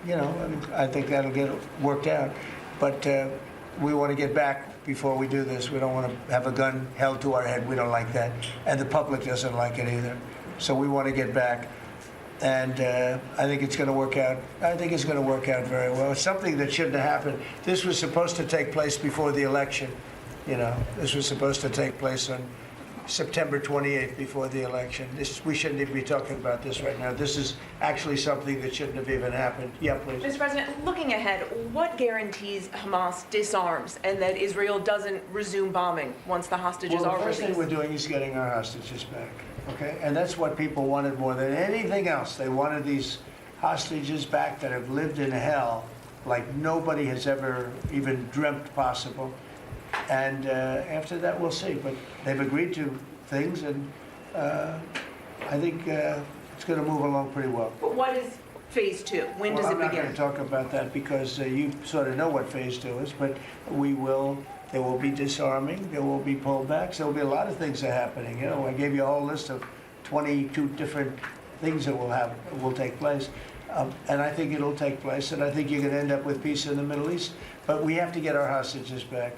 S4: you know, I think that'll get worked out. But we want to get back before we do this. We don't want to have a gun held to our head. We don't like that. And the public doesn't like it either. So we want to get back. And I think it's going to work out. I think it's going to work out very well. It's something that shouldn't have happened. This was supposed to take place before the election. You know, this was supposed to take place on September 28th before the election. We shouldn't even be talking about this right now. This is actually something that shouldn't have even happened. Yeah, please.
S20: Mr. President, looking ahead, what guarantees Hamas disarms and that Israel doesn't resume bombing once the hostages are released?
S4: The first thing we're doing is getting our hostages back, okay? And that's what people wanted more than anything else. They wanted these hostages back that have lived in hell like nobody has ever even dreamt possible. And after that, we'll see. But they've agreed to things, and I think it's going to move along pretty well.
S20: But what is phase two? When does it begin?
S4: I'm not going to talk about that because you sort of know what phase two is, but there will be disarming, there will be pullbacks, there will be a lot of things that are happening. You know, I gave you a whole list of 22 different things that will take place. And I think it'll take place, and I think you're going to end up with peace in the Middle East. But we have to get our hostages back.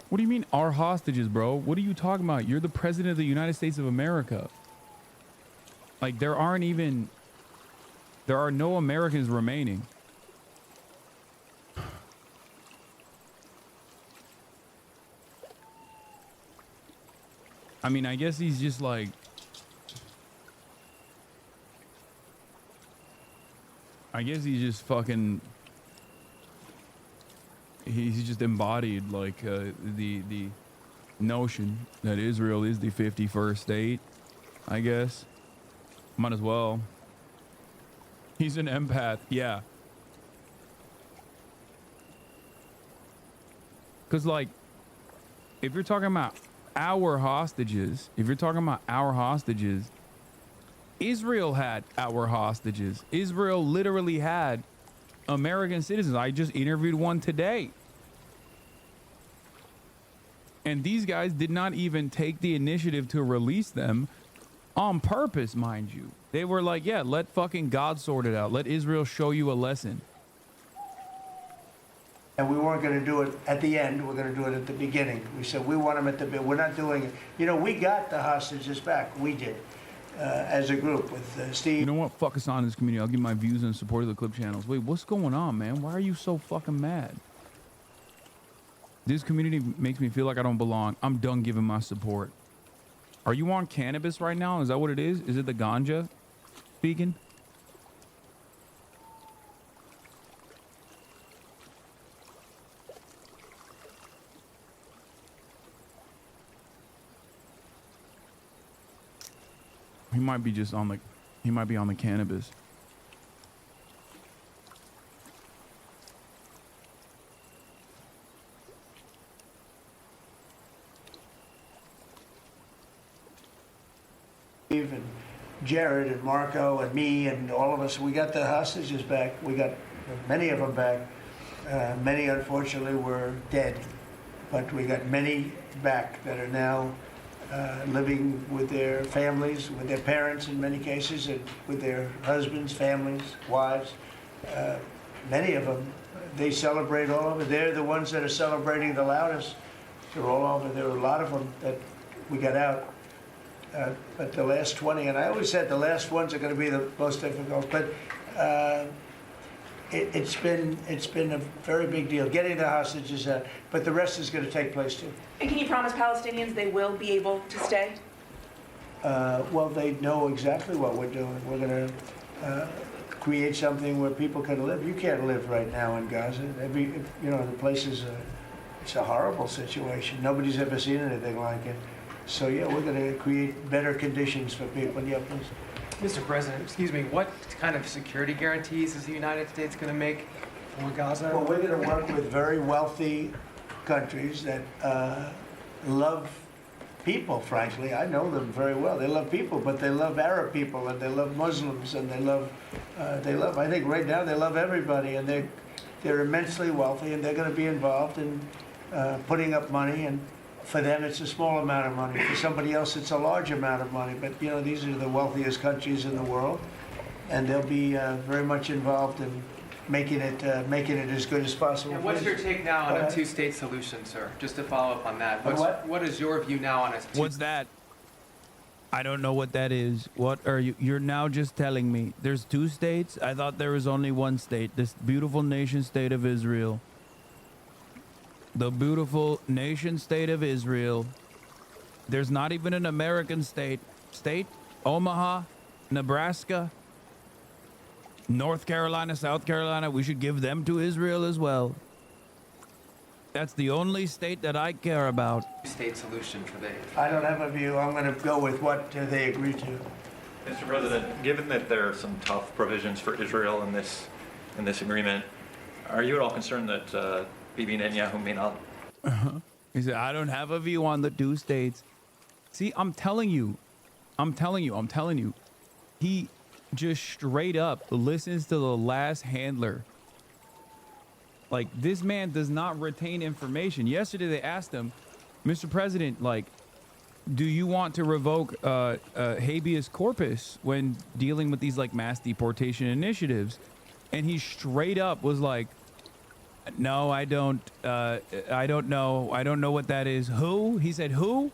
S1: What do you mean our hostages, bro? What are you talking about? You're the president of the United States of America. Like, there are no Americans remaining. I mean, I guess he's just like, fucking, he's just embodied like the notion that Israel is the 51st state, I guess. Might as well. He's an empath, yeah. Because like, if you're talking about our hostages, Israel had our hostages. Israel literally had American citizens. I just interviewed one today. And these guys did not even take the initiative to release them on purpose, mind you. They were like, yeah, let fucking God sort it out. Let Israel show you a lesson.
S4: And we weren't going to do it at the end. We're going to do it at the beginning. We said we want them at the beginning. We're not doing it. You know, we got the hostages back. We did, as a group with Steve.
S1: You know what? Fuck us on this community. I'll give my views in support of the clip channels. Wait, what's going on, man? Why are you so fucking mad? This community makes me feel like I don't belong. I'm done giving my support. Are you on cannabis right now? Is that what it is? Is it the ganja speaking? He might be just on the, he might be on the cannabis.
S4: And Jared and Marco and me and all of us, we got the hostages back. We got many of them back. Many, unfortunately, were dead, but we got many back that are now living with their families, with their parents in many cases, and with their husbands, families, wives. Many of them, they celebrate all over. They're the ones that are celebrating the loudest. They're all over. There were a lot of them that we got out. But the last 20, and I always said the last ones are going to be the most difficult, but it's been a very big deal getting the hostages out, but the rest is going to take place too.
S20: And can you promise Palestinians they will be able to stay?
S4: Well, they know exactly what we're doing. We're going to create something where people can live. You can't live right now in Gaza. You know, the place is it's a horrible situation. Nobody's ever seen anything like it. So yeah, we're going to create better conditions for people. Yeah, please.
S18: Mr. President, excuse me, what kind of security guarantees is the United States going to make for Gaza?
S4: Well, we're going to work with very wealthy countries that love people, frankly. I know them very well. They love people, but they love Arab people, and they love Muslims, and they love, I think right now they love everybody, and they're immensely wealthy, and they're going to be involved in putting up money, and for them, it's a small amount of money. For somebody else, it's a large amount of money. But, you know, these are the wealthiest countries in the world, and they'll be very much involved in making it as good as possible.
S18: And what's your take now on a two-state solution, sir? Just to follow up on that. What is your view now on a
S1: What's that? I don't know what that is. What are you? You're now just telling me there's two states? I thought there was only one state. This beautiful nation state of Israel. The beautiful nation state of Israel. There's not even an American state. Omaha, Nebraska, North Carolina, South Carolina. We should give them to Israel as well. That's the only state that I care about.
S18: State solution for the...
S4: I don't have a view. I'm going to go with what they agree to.
S19: Mr. President, given that there are some tough provisions for Israel in this agreement, are you at all concerned that Bibi Netanyahu may not?
S1: He said, I don't have a view on the two states. See, I'm telling you. He just straight up listens to the last handler. Like, this man does not retain information. Yesterday they asked him, Mr. President, like, do you want to revoke habeas corpus when dealing with these like mass deportation initiatives? And he straight up was like, no, I don't know. I don't know what that is. Who? He said, who?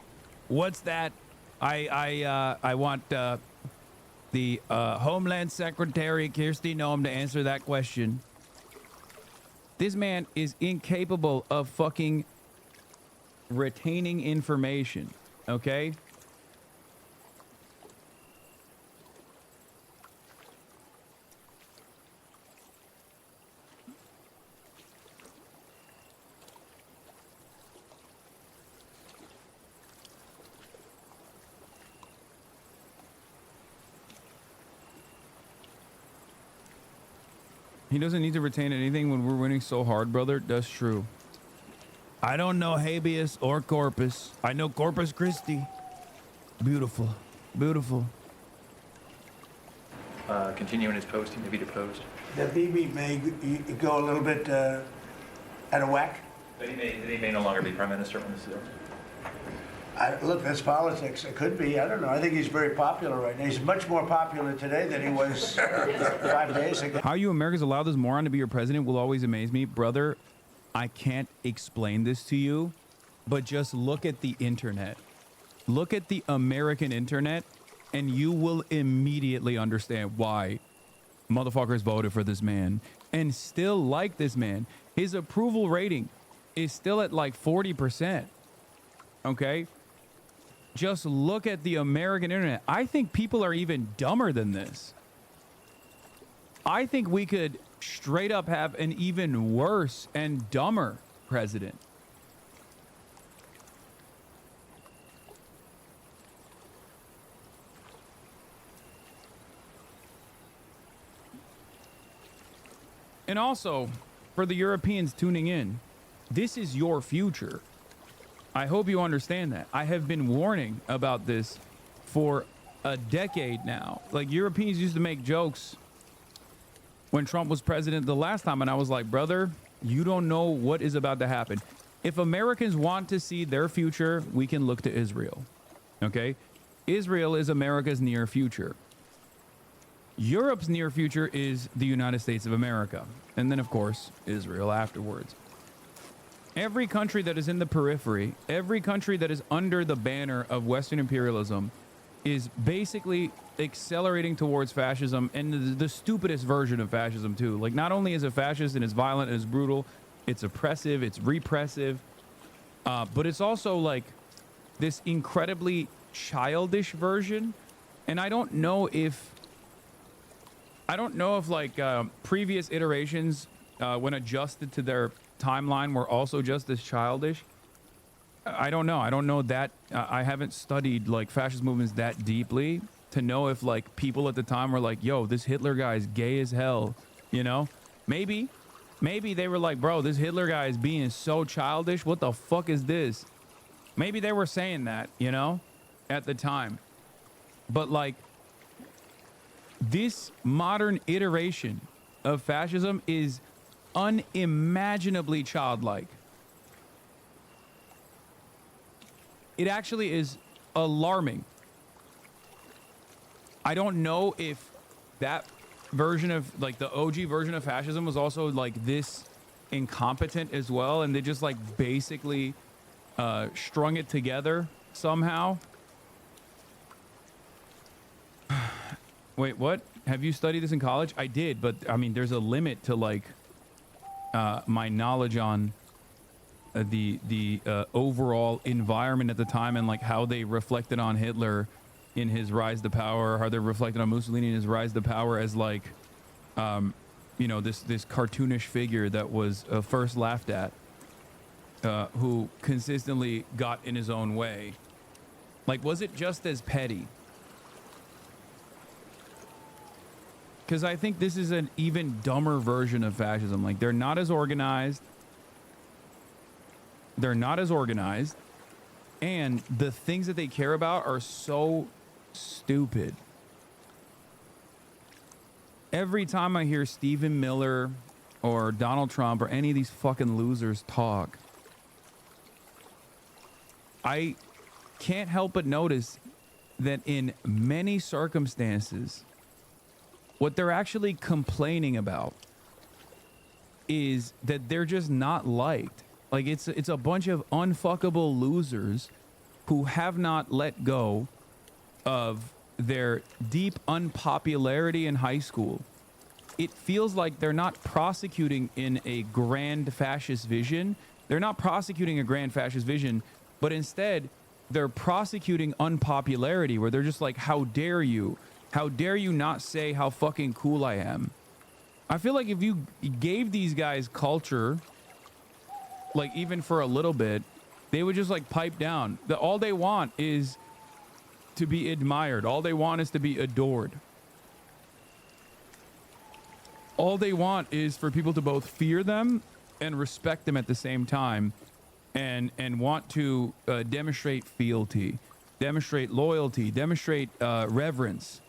S1: What's that? I want the Homeland Secretary, Kirsty Noem, to answer that question. This man is incapable of fucking retaining information, okay? He doesn't need to retain anything when we're winning so hard, brother. That's true. I don't know habeas or corpus. I know Corpus Christi. Beautiful. Beautiful.
S19: Continuing his post, he may be deposed.
S4: That Bibi may go a little bit out of whack.
S19: But he may no longer be prime minister when this is over.
S4: Look, that's politics. It could be. I don't know. I think he's very popular right now. He's much more popular today than he was 5 days ago.
S1: How you Americans allow this moron to be your president will always amaze me. Brother, I can't explain this to you, but just look at the internet. Look at the American internet, and you will immediately understand why motherfuckers voted for this man and still like this man. His approval rating is still at like 40%. Okay? Just look at the American internet. I think people are even dumber than this. I think we could straight up have an even worse and dumber president. And also, for the Europeans tuning in, this is your future. I hope you understand that. I have been warning about this for a decade now. Like, Europeans used to make jokes when Trump was president the last time, and I was like, brother, you don't know what is about to happen. If Americans want to see their future, we can look to Israel. Okay? Israel is America's near future. Europe's near future is the United States of America. And then, of course, Israel afterwards. Every country that is in the periphery, every country that is under the banner of Western imperialism is basically accelerating towards fascism, and the stupidest version of fascism, too. Like, not only is it fascist and it's violent and it's brutal, it's oppressive, it's repressive, but it's also like this incredibly childish version. And I don't know if like previous iterations, when adjusted to their timeline, were also just as childish. I don't know. I don't know that. I haven't studied like fascist movements that deeply to know if like people at the time were like, yo, this Hitler guy is gay as hell. You know, maybe they were like, bro, this Hitler guy is being so childish. What the fuck is this? Maybe they were saying that, you know, at the time. But like, this modern iteration of fascism is unimaginably childlike. It actually is alarming. I don't know if that version of like the OG version of fascism was also like this incompetent as well, and they just like basically strung it together somehow. Wait, what? Have you studied this in college? I did, but I mean, there's a limit to like my knowledge on the overall environment at the time, and like how they reflected on Hitler in his rise to power, how they reflected on Mussolini in his rise to power as like, you know, this cartoonish figure that was first laughed at, who consistently got in his own way. Like, was it just as petty? Because I think this is an even dumber version of fascism. Like, they're not as organized. They're not as organized. And the things that they care about are so stupid. Every time I hear Stephen Miller or Donald Trump or any of these fucking losers talk, I can't help but notice that in many circumstances, what they're actually complaining about is that they're just not liked. Like, it's a bunch of unfuckable losers who have not let go of their deep unpopularity in high school. It feels like they're not prosecuting in a grand fascist vision. They're not prosecuting a grand fascist vision, but instead they're prosecuting unpopularity, where they're just like, how dare you? How dare you not say how fucking cool I am? I feel like if you gave these guys culture, like even for a little bit, they would just like pipe down. All they want is to be admired. All they want is to be adored. All they want is for people to both fear them and respect them at the same time, and want to demonstrate fealty, demonstrate loyalty, demonstrate reverence.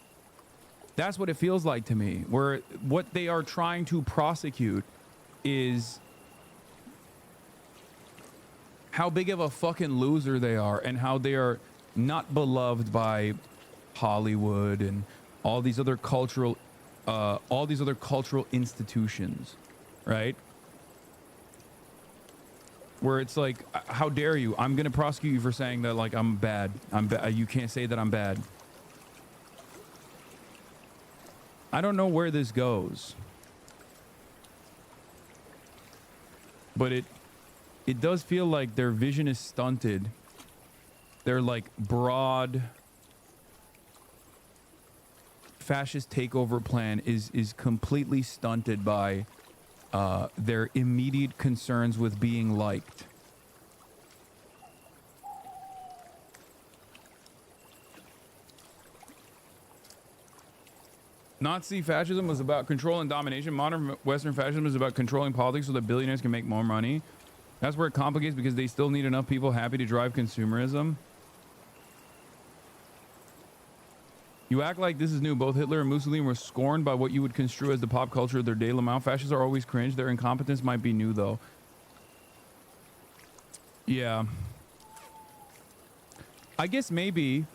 S1: That's what it feels like to me, where what they are trying to prosecute is how big of a fucking loser they are, and how they are not beloved by Hollywood and all these other cultural institutions, right? where it's like, how dare you? I'm gonna prosecute you for saying that like I'm bad. You can't say that I'm bad. I don't know where this goes, but it does feel like their vision is stunted. Their like broad fascist takeover plan is completely stunted by their immediate concerns with being liked. Nazi fascism was about control and domination. Modern Western fascism is about controlling politics so that billionaires can make more money. That's where it complicates because they still need enough people happy to drive consumerism. You act like this is new. Both Hitler and Mussolini were scorned by what you would construe as the pop culture of their denouement. Fascists are always cringe. Their incompetence might be new, though. Yeah. I guess maybe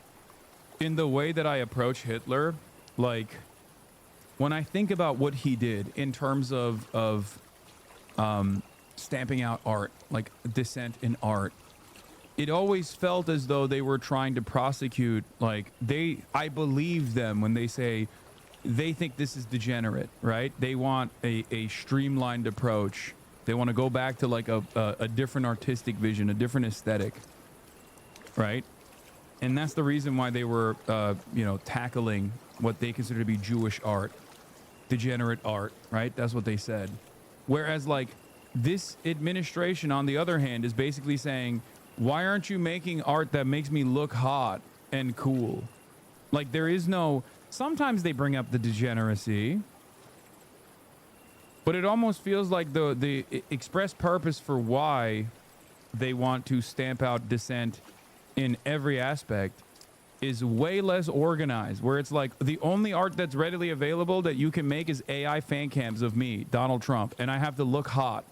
S1: in the way that I approach Hitler, like when I think about what he did in terms of stamping out art, like dissent in art, it always felt as though they were trying to prosecute, like I believe them when they say they think this is degenerate, right? They want a streamlined approach. They want to go back to like a different artistic vision, a different aesthetic, right? And that's the reason why they were, you know, tackling what they consider to be Jewish art, degenerate art, right? That's what they said. Whereas like this administration, on the other hand, is basically saying, why aren't you making art that makes me look hot and cool? Like there is no, sometimes they bring up the degeneracy, but it almost feels like the express purpose for why they want to stamp out dissent in every aspect is way less organized, where it's like the only art that's readily available that you can make is AI fan cams of me, Donald Trump, and I have to look hot.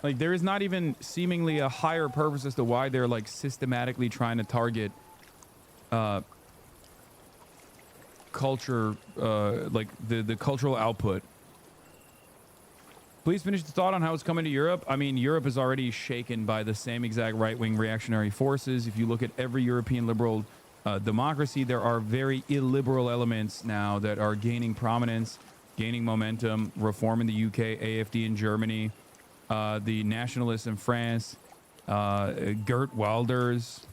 S1: Like there is not even seemingly a higher purpose as to why they're like systematically trying to target culture, like the cultural output. Please finish the thought on how it's coming to Europe. I mean, Europe is already shaken by the same exact right-wing reactionary forces. If you look at every European liberal democracy, there are very illiberal elements now that are gaining prominence, gaining momentum. Reform in the UK, AFD in Germany, the nationalists in France, Geert Wilders.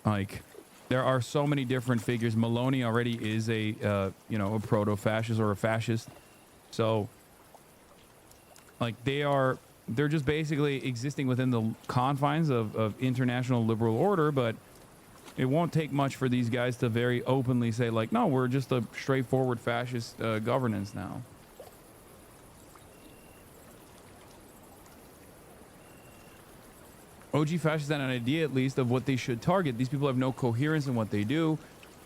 S1: Like, there are so many different figures. Maloney already is a, you know, a proto-fascist or a fascist. So, like, they're just basically existing within the confines of international liberal order, but it won't take much for these guys to very openly say, like, no, we're just a straightforward fascist governance now. OG fascists had an idea, at least, of what they should target. These people have no coherence in what they do.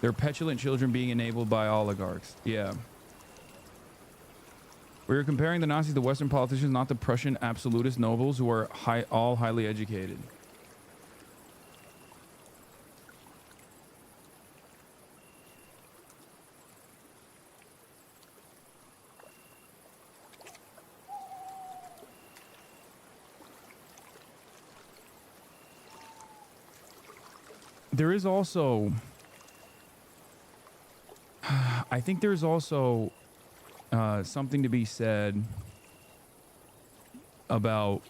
S1: They're petulant children being enabled by oligarchs. Yeah. We are comparing the Nazis to Western politicians, not the Prussian absolutist nobles who are all highly educated. There is also, I think there's also something to be said about,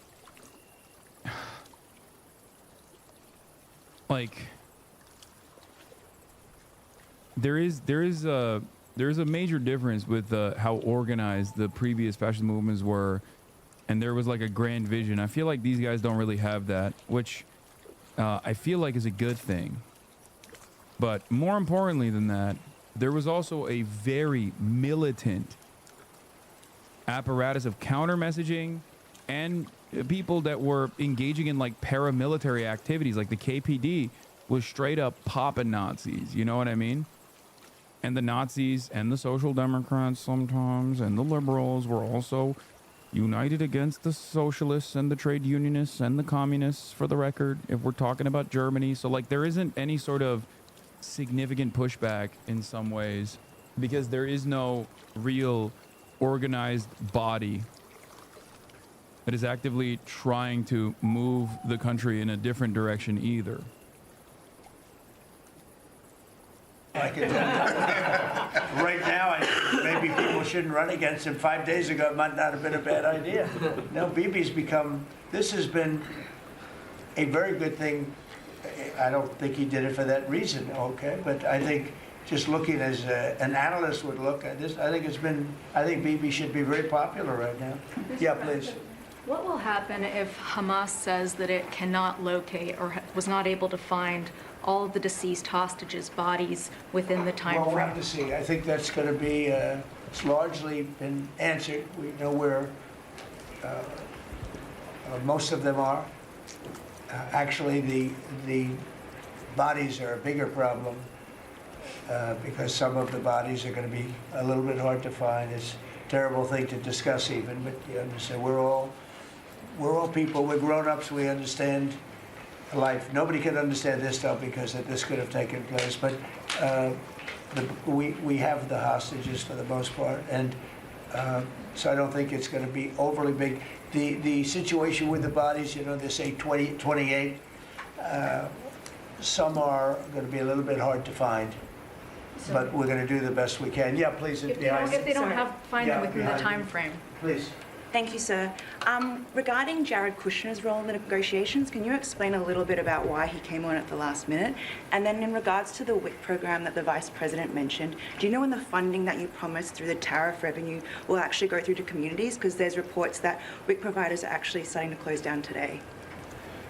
S1: like, there is a major difference with how organized the previous fascist movements were, and there was like a grand vision. I feel like these guys don't really have that, which I feel like is a good thing. But more importantly than that, there was also a very militant apparatus of counter messaging and people that were engaging in like paramilitary activities. Like the KPD was straight up popping Nazis, you know what I mean? And the Nazis and the Social Democrats sometimes and the liberals were also united against the socialists and the trade unionists and the communists, for the record, if we're talking about Germany. So like there isn't any sort of significant pushback in some ways because there is no real organized body that is actively trying to move the country in a different direction either.
S4: Right now, maybe people shouldn't run against him. 5 days ago, it might not have been a bad idea. No, Bibi's become, this has been a very good thing. I don't think he did it for that reason, okay? But I think just looking as an analyst would look at this, I think Bibi should be very popular right now. Yeah, please.
S12: What will happen if Hamas says that it cannot locate or was not able to find all of the deceased hostages' bodies within the time
S4: Well, we'll
S12: frame?
S4: have to see. I think that's going to be, it's largely been answered. We know where most of them are. Actually, the bodies are a bigger problem because some of the bodies are going to be a little bit hard to find. It's a terrible thing to discuss even, but you understand, we're all people, we're grown-ups, we understand life. Nobody can understand this stuff because this could have taken place, but we have the hostages for the most part, and so I don't think it's going to be overly big. The situation with the bodies, they say 28. Some are going to be a little bit hard to find, but we're going to do the best we can. Yeah, please.
S12: If they don't find them within the time frame.
S4: Please.
S13: Thank you, sir. Regarding Jared Kushner's role in the negotiations, can you explain a little bit about why he came on at the last minute? And then in regards to the WIC program that the Vice President mentioned, do you know when the funding that you promised through the tariff revenue will actually go through to communities? Because there's reports that WIC providers are actually starting to close down today.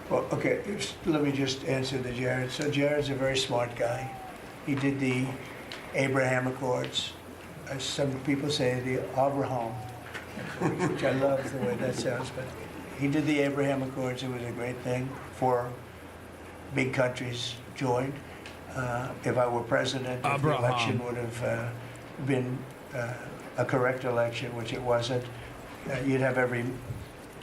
S4: Well, okay, let me just answer the Jared. So Jared's a very smart guy. He did the Abraham Accords. As some people say, the Abraham, which I love the way that sounds, but he did the Abraham Accords. It was a great thing. 4 big countries joined. If I were president, if the election would have been a correct election, which it wasn't, you'd have every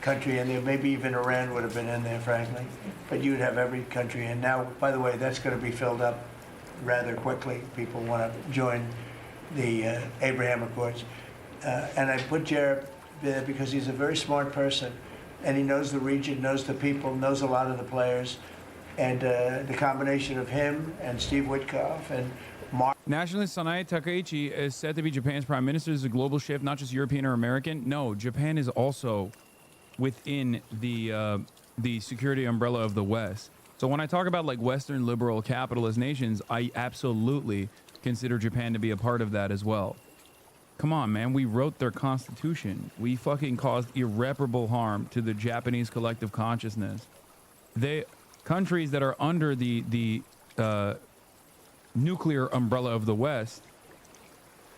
S4: country in there. Maybe even Iran would have been in there, frankly. But you'd have every country in. Now, by the way, that's going to be filled up rather quickly. People want to join the Abraham Accords. And I put Jared there because he's a very smart person, and he knows the region, knows the people, knows a lot of the players. And the combination of him and Steve Witkoff and Mark.
S1: Nationalist Sanae Takaichi is said to be Japan's prime minister. This is a global shift, not just European or American. No, Japan is also within the security umbrella of the West. So when I talk about like Western liberal capitalist nations, I absolutely consider Japan to be a part of that as well. Come on, man. We wrote their constitution. We fucking caused irreparable harm to the Japanese collective consciousness. Countries that are under the nuclear umbrella of the West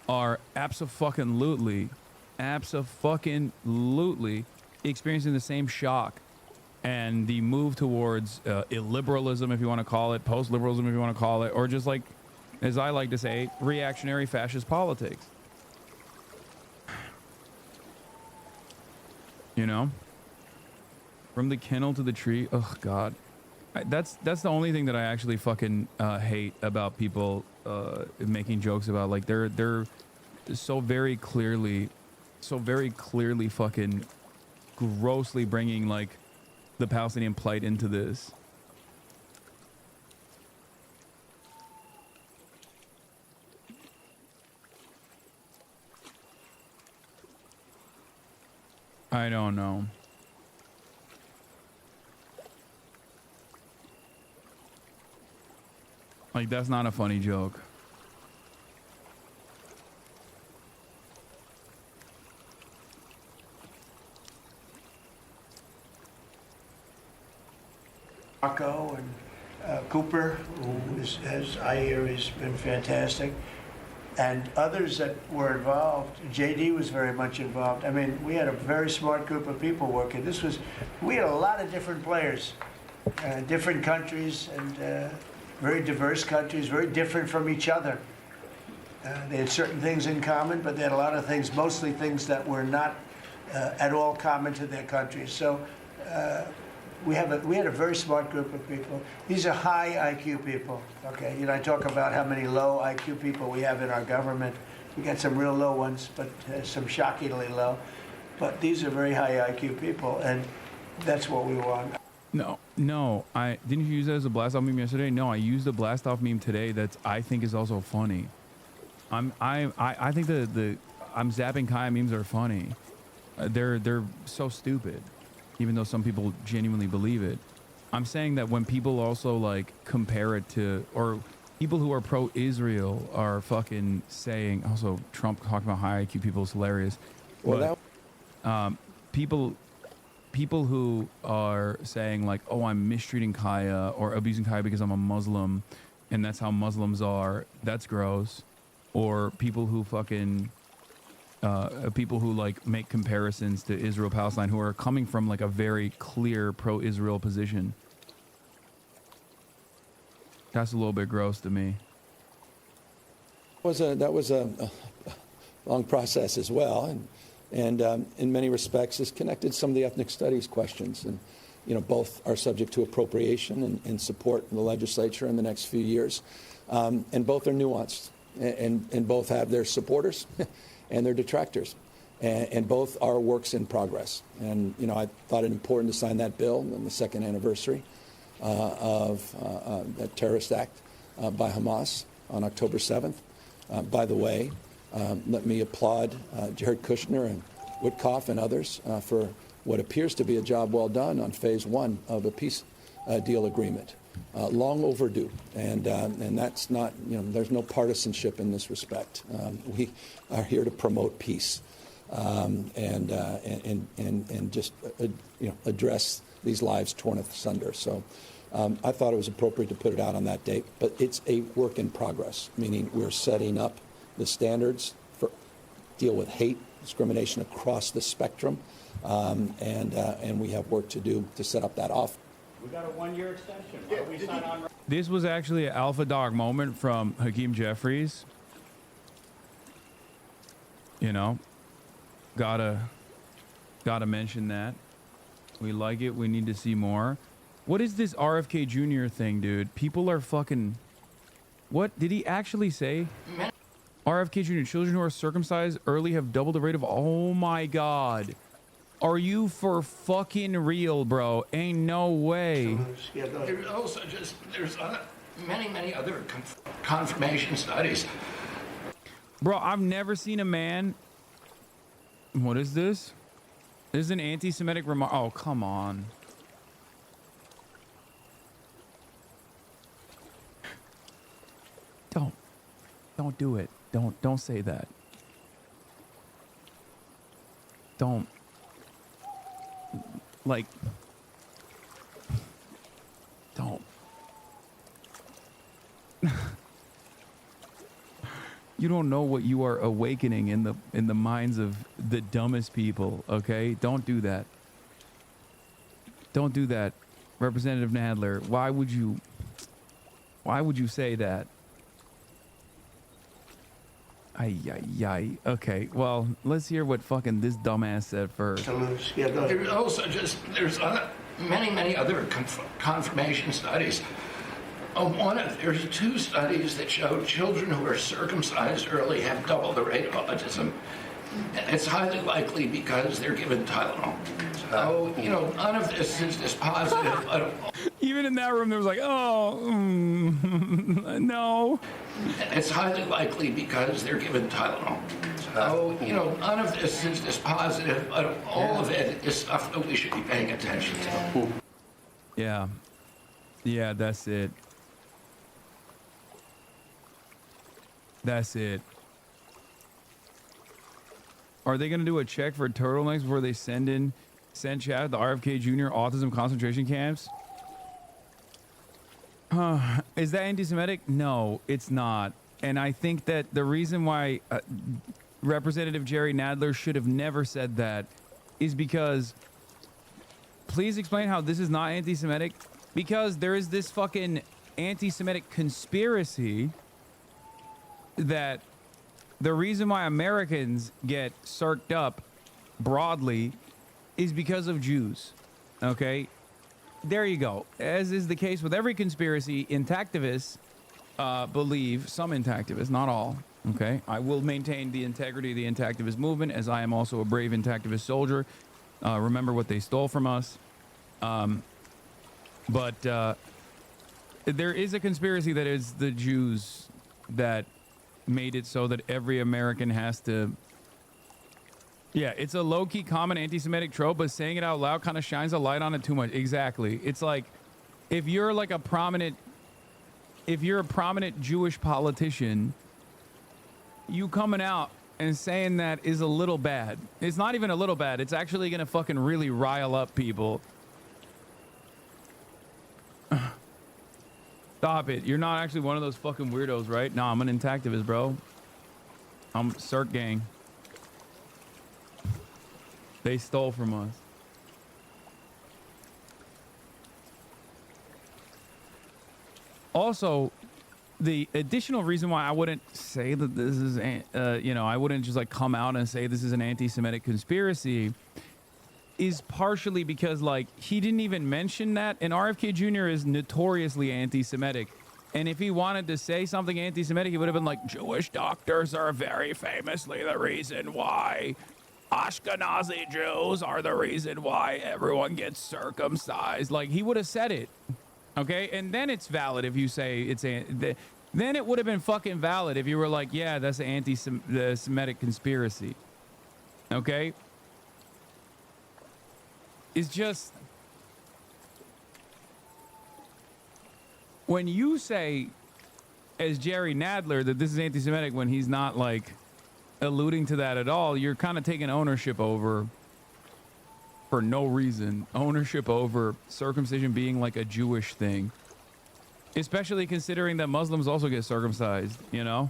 S1: are abso-fucking-lutely experiencing the same shock and the move towards illiberalism, if you want to call it, post-liberalism, if you want to call it, or just like, as I like to say, reactionary fascist politics. You know, from the kennel to the tree. Oh God, that's the only thing that I actually fucking hate about people making jokes about. Like they're so very clearly fucking grossly bringing like the Palestinian plight into this. I don't know. Like, that's not a funny joke.
S4: Marco and Cooper, who is, as I hear, has been fantastic. And others that were involved. JD was very much involved. I mean, we had a very smart group of people working. We had a lot of different players, different countries, and very diverse countries, very different from each other. They had certain things in common, but they had a lot of things, mostly things that were not at all common to their countries. So we had a very smart group of people. These are high IQ people. Okay, you know, I talk about how many low IQ people we have in our government. We got some real low ones, but some shockingly low. But these are very high IQ people, and that's what we want.
S1: No, I didn't you use that as a blast off meme yesterday? No, I used a blast off meme today that's I think is also funny. I think the I'm zapping Kaya memes are funny. They're so stupid, even though some people genuinely believe it. I'm saying that when people also like compare it to, or people who are pro-Israel are fucking saying, also Trump talking about high IQ people is hilarious.
S10: Well,
S1: but, people who are saying like, oh, I'm mistreating Kaya or abusing Kaya because I'm a Muslim and that's how Muslims are, that's gross. Or people who fucking people who like make comparisons to Israel Palestine who are coming from like a very clear pro-Israel position. That's a little bit gross to me.
S10: That was a long process as well, and in many respects is connected to some of the ethnic studies questions, and you know, both are subject to appropriation and support in the legislature in the next few years, and both are nuanced, and both have their supporters and their detractors, and both are works in progress. And you know, I thought it important to sign that bill on the second anniversary of that terrorist act by Hamas on October 7th. By the way, let me applaud Jared Kushner and Witkoff and others for what appears to be a job well done on phase one of a peace deal agreement. Long overdue, and that's not, you know, there's no partisanship in this respect. We are here to promote peace and just you know, address these lives torn asunder. So I thought it was appropriate to put it out on that date, but it's a work in progress, meaning we're setting up the standards for deal with hate, discrimination across the spectrum, and we have work to do to set up that off.
S21: We got a 1-year extension. Why don't we sign on?
S1: This was actually an alpha dog moment from Hakeem Jeffries. You know, gotta mention that. We like it. We need to see more. What is this RFK Jr. thing, dude? People are fucking... What did he actually say? RFK Jr. Children who are circumcised early have double the rate of... Oh my God. Are you for fucking real, bro? Ain't no way.
S23: There's also there's many other confirmation studies.
S1: Bro, I've never seen a man... What is this? This is an anti-Semitic remark. Oh, come on. Don't do it. Don't say that. Don't. Like, don't. You don't know what you are awakening in the minds of the dumbest people, okay? Don't do that. Don't do that. Representative Nadler, why would you say that? Ay. Okay, well, let's hear what fucking this dumbass said first.
S23: There's also there's many other confirmation studies. There's 2 studies that show children who are circumcised early have double the rate of autism. It's highly likely because they're given Tylenol. So, you know, none of this is dispositive.
S1: Even in that room, there was like, no.
S23: It's highly likely because they're given Tylenol. So, you know, none of this is dispositive, but all of it is stuff that we should be paying attention to.
S1: Yeah, that's it. That's it. Are they going to do a check for turtlenecks before they send chat the RFK Jr. autism concentration camps? Is that anti-Semitic? No, it's not. And I think that the reason why Representative Jerry Nadler should have never said that is because... Please explain how this is not anti-Semitic. Because there is this fucking anti-Semitic conspiracy that the reason why Americans get circed up broadly is because of Jews. Okay? there you go. As is the case with every conspiracy, intactivists believe, some intactivists, not all, okay? I will maintain the integrity of the intactivist movement, as I am also a brave intactivist soldier. Remember what they stole from us. But there is a conspiracy that is the Jews that made it so that every American has to... Yeah, it's a low-key common anti-Semitic trope, but saying it out loud kind of shines a light on it too much. Exactly. It's like, if you're like a prominent... If you're a prominent Jewish politician, you coming out and saying that is a little bad. It's not even a little bad. It's actually going to fucking really rile up people. Stop it. You're not actually one of those fucking weirdos, right? No, I'm an intactivist, bro. I'm Cirque Gang. They stole from us. Also, the additional reason why I wouldn't say that this is, you know, I wouldn't just like come out and say this is an anti-Semitic conspiracy is partially because, like, he didn't even mention that, and RFK Jr. is notoriously anti-Semitic. And if he wanted to say something anti-Semitic, he would have been like, Jewish doctors are very famously the reason why Ashkenazi Jews are the reason why everyone gets circumcised. Like, he would have said it. Okay? And then it's valid if you say it's then it would have been fucking valid if you were like, yeah, that's an anti-Semitic conspiracy. Okay? It's just, when you say, as Jerry Nadler, that this is anti-Semitic when he's not, like, alluding to that at all, you're kind of taking ownership over, for no reason, ownership over circumcision being like a Jewish thing. Especially considering that Muslims also get circumcised, you know?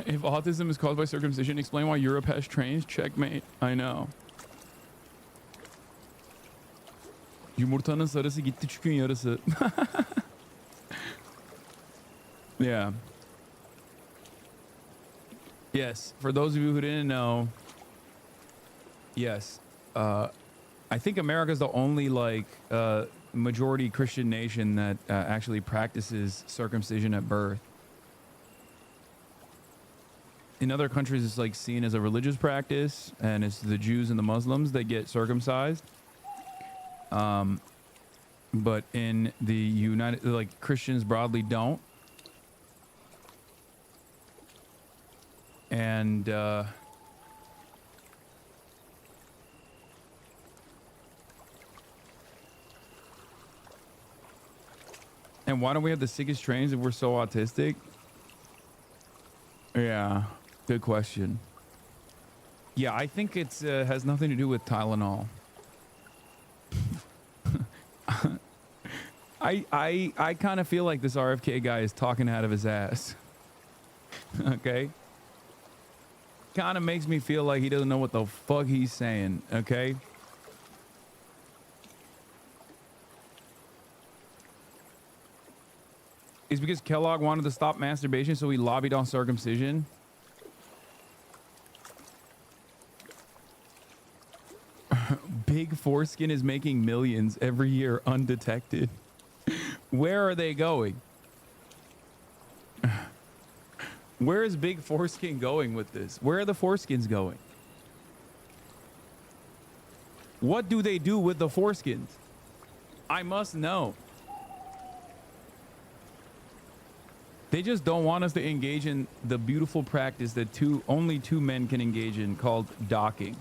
S1: If autism is caused by circumcision, explain why Europe has trains. Checkmate. I know. Yumurtanın sarısı gitti çükün yarısı. Yeah. Yes. For those of you who didn't know, yes. I think America's the only, like, majority Christian nation that actually practices circumcision at birth. In other countries, it's like seen as a religious practice, and it's the Jews and the Muslims that get circumcised. But in the United, like, Christians broadly don't. And and why don't we have the sickest trains if we're so autistic? Yeah. Good question. Yeah, I think it's has nothing to do with Tylenol. I kind of feel like this RFK guy is talking out of his ass. Okay? Kind of makes me feel like he doesn't know what the fuck he's saying, okay? It's because Kellogg wanted to stop masturbation, so he lobbied on circumcision. Big foreskin is making millions every year undetected. Where are they going? Where is big foreskin going with this? Where are the foreskins going? What do they do with the foreskins? I must know. They just don't want us to engage in the beautiful practice that only two men can engage in, called docking.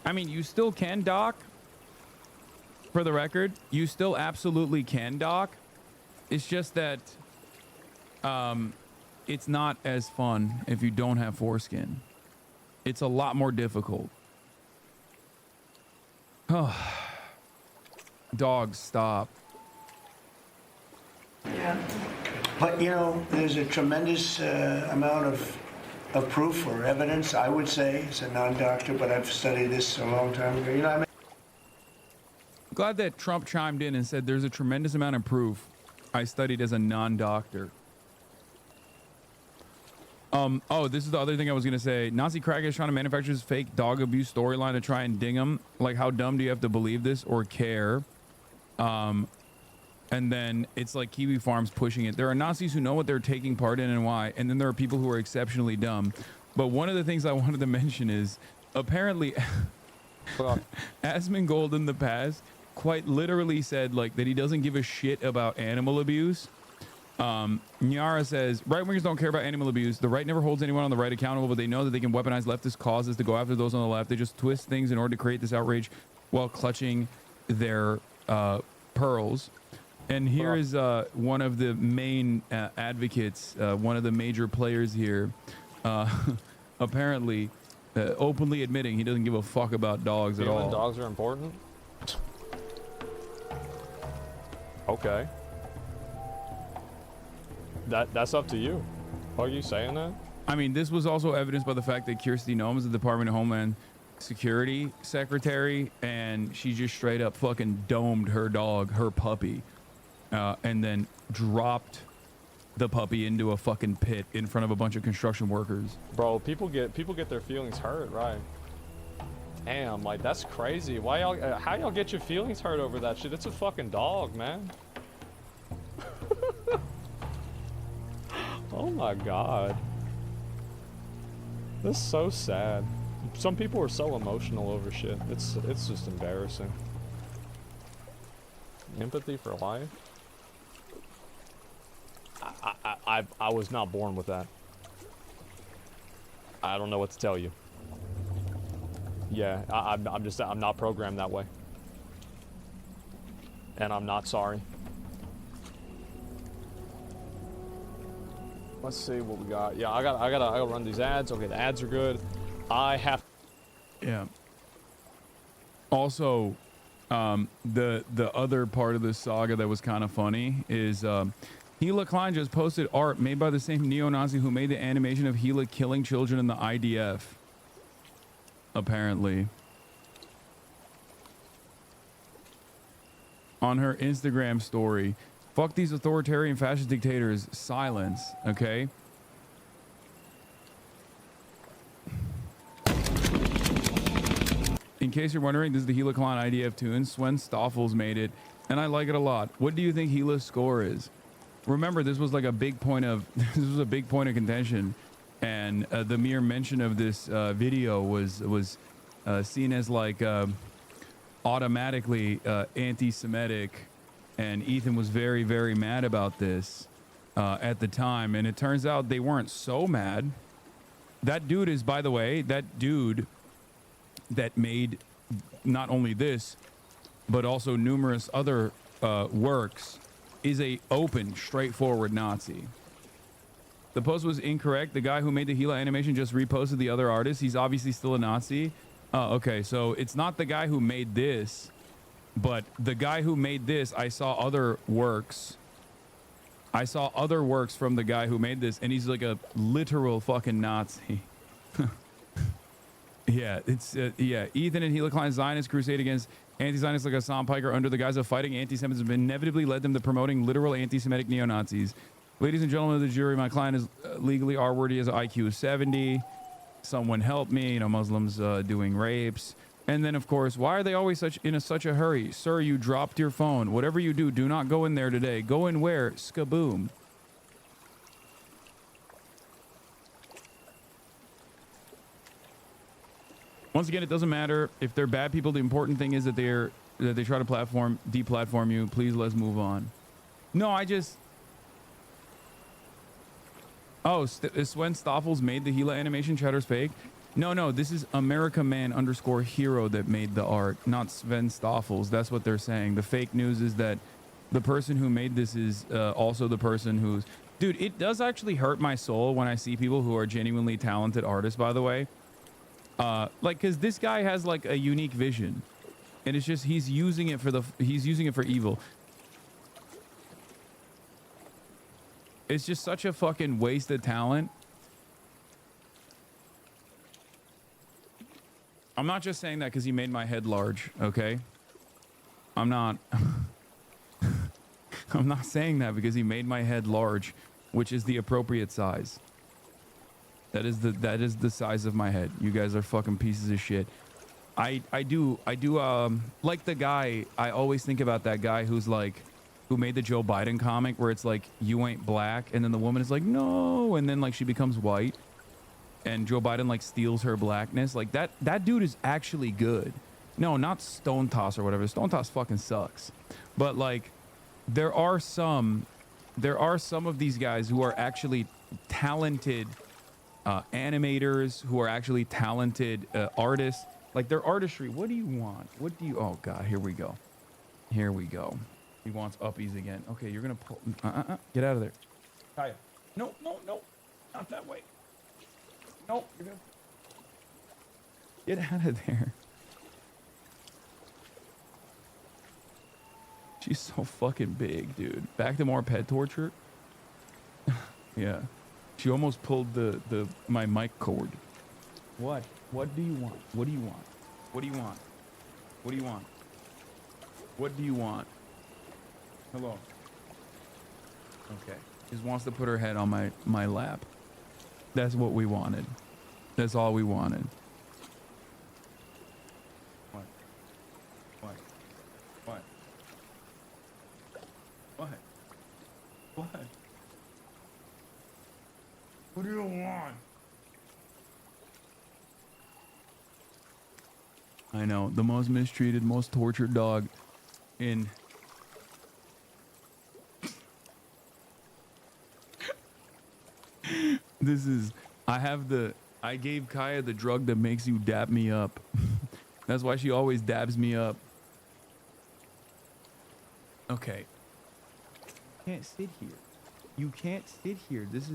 S1: I mean, you still can dock, for the record. You still absolutely can dock. It's just that it's not as fun if you don't have foreskin. It's a lot more difficult. Dogs, stop.
S4: Yeah. But, you know, there's a tremendous amount of proof or evidence, I would say, as a non-doctor, but I've studied this a long time ago. You know what I mean?
S1: Glad that Trump chimed in and said there's a tremendous amount of proof I studied as a non-doctor. Oh, this is the other thing I was gonna say. Nazi crackhead trying to manufacture his fake dog abuse storyline to try and ding him. Like, how dumb do you have to believe this or care? And then it's like Kiwi Farms pushing it. There are Nazis who know what they're taking part in and why, and then there are people who are exceptionally dumb. But one of the things I wanted to mention is apparently Asmongold in the past quite literally said like that he doesn't give a shit about animal abuse. Nyara says, right-wingers don't care about animal abuse. The right never holds anyone on the right accountable, but they know that they can weaponize leftist causes to go after those on the left. They just twist things in order to create this outrage while clutching their pearls. And here is one of the main advocates, one of the major players here, apparently openly admitting he doesn't give a fuck about dogs at all.
S2: Dogs are important? Okay. That's up to you. Are you saying that?
S1: I mean, this was also evidenced by the fact that Kirsty Noem is the Department of Homeland Security Secretary, and she just straight up fucking domed her dog, her puppy, and then dropped the puppy into a fucking pit in front of a bunch of construction workers.
S2: Bro, people get their feelings hurt, right? Damn, like that's crazy. Why y'all? How y'all get your feelings hurt over that shit? It's a fucking dog, man. Oh my god. This is so sad. Some people are so emotional over shit. It's just embarrassing. Empathy for life? I was not born with that. I don't know what to tell you. Yeah, I'm not programmed that way. And I'm not sorry. Let's see what we got. Yeah, I gotta run these ads. Okay, the ads are good. I have.
S1: Yeah. Also, the other part of this saga that was kind of funny is Gila Klein just posted art made by the same neo-Nazi who made the animation of Gila killing children in the IDF. Apparently. On her Instagram story. Fuck these authoritarian fascist dictators. Silence, okay? In case you're wondering, this is the Gila Klein IDF tune. Sven Stoffels made it, and I like it a lot. What do you think Gila's score is? Remember, this was like a big point of contention, and the mere mention of this video was seen as like automatically anti-Semitic. And Ethan was very, very mad about this at the time. And it turns out they weren't so mad. That dude is, by the way, that dude that made not only this, but also numerous other works, is a open, straightforward Nazi. The post was incorrect. The guy who made the Gila animation just reposted the other artist. He's obviously still a Nazi. Okay, so it's not the guy who made this. But the guy who made this, I saw other works. I saw other works from the guy who made this, and he's like a literal fucking Nazi. Yeah, it's yeah. Ethan and Gila Klein's Zionist crusade against anti-Zionists like Hassan Piker under the guise of fighting anti-Semitism inevitably led them to promoting literal anti-Semitic neo-Nazis. Ladies and gentlemen of the jury, my client is legally R-wordy as an IQ of 70. Someone help me. You know, Muslims doing rapes. And then, of course, why are they always in such a hurry? Sir, you dropped your phone. Whatever you do, do not go in there today. Go in where? Skaboom. Once again, it doesn't matter if they're bad people. The important thing is that they try to deplatform you. Please, let's move on. No, I just. Oh, Sven Stoffels made the Gila animation. Chatter's fake. No, this is AmericaMan_hero that made the art, not Sven Stoffels. That's what they're saying. The fake news is that the person who made this is also the person who's... Dude, it does actually hurt my soul when I see people who are genuinely talented artists, by the way. Like, because this guy has, like, a unique vision. And it's just, he's using it for evil. It's just such a fucking waste of talent. I'm not just saying that because he made my head large, okay? I'm not saying that because he made my head large, which is the appropriate size. That is the size of my head. You guys are fucking pieces of shit. I do like the guy. I always think about that guy who's like, who made the Joe Biden comic where it's like, you ain't black, and then the woman is like, no, and then like she becomes white, and Joe Biden like steals her blackness. Like that dude is actually good. No, not Stone Toss or whatever. Stone Toss fucking sucks. But like, there are some of these guys who are actually talented animators, who are actually talented artists. Like their artistry. What do you want? What do you? Oh God, here we go. Here we go. He wants uppies again. Okay, you're gonna pull. Get out of there. Kaya. No, no, no, not that way. No, you're gonna get out of there. She's so fucking big, dude. Back to more pet torture. Yeah, she almost pulled my mic cord. What? What do you want? What do you want? What do you want? What do you want? What do you want? Hello. Okay. Just wants to put her head on my lap. That's what we wanted. That's all we wanted. What? What? What? What? What? What do you want? I know, the most mistreated, most tortured dog in... This is... I gave Kaya the drug that makes you dab me up. That's why she always dabs me up. Okay. You can't sit here. You can't sit here. This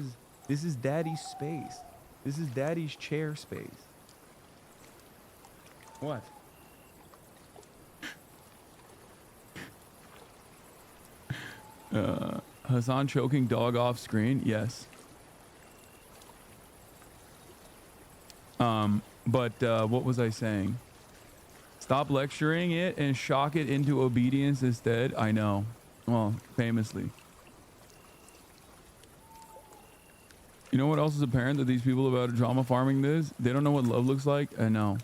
S1: is daddy's space. This is daddy's chair space. What? Hasan choking dog off screen? Yes. But what was I saying? Stop lecturing it and shock it into obedience instead. I know. Well, famously. You know what else is apparent that these people about drama farming this? They don't know what love looks like. I know.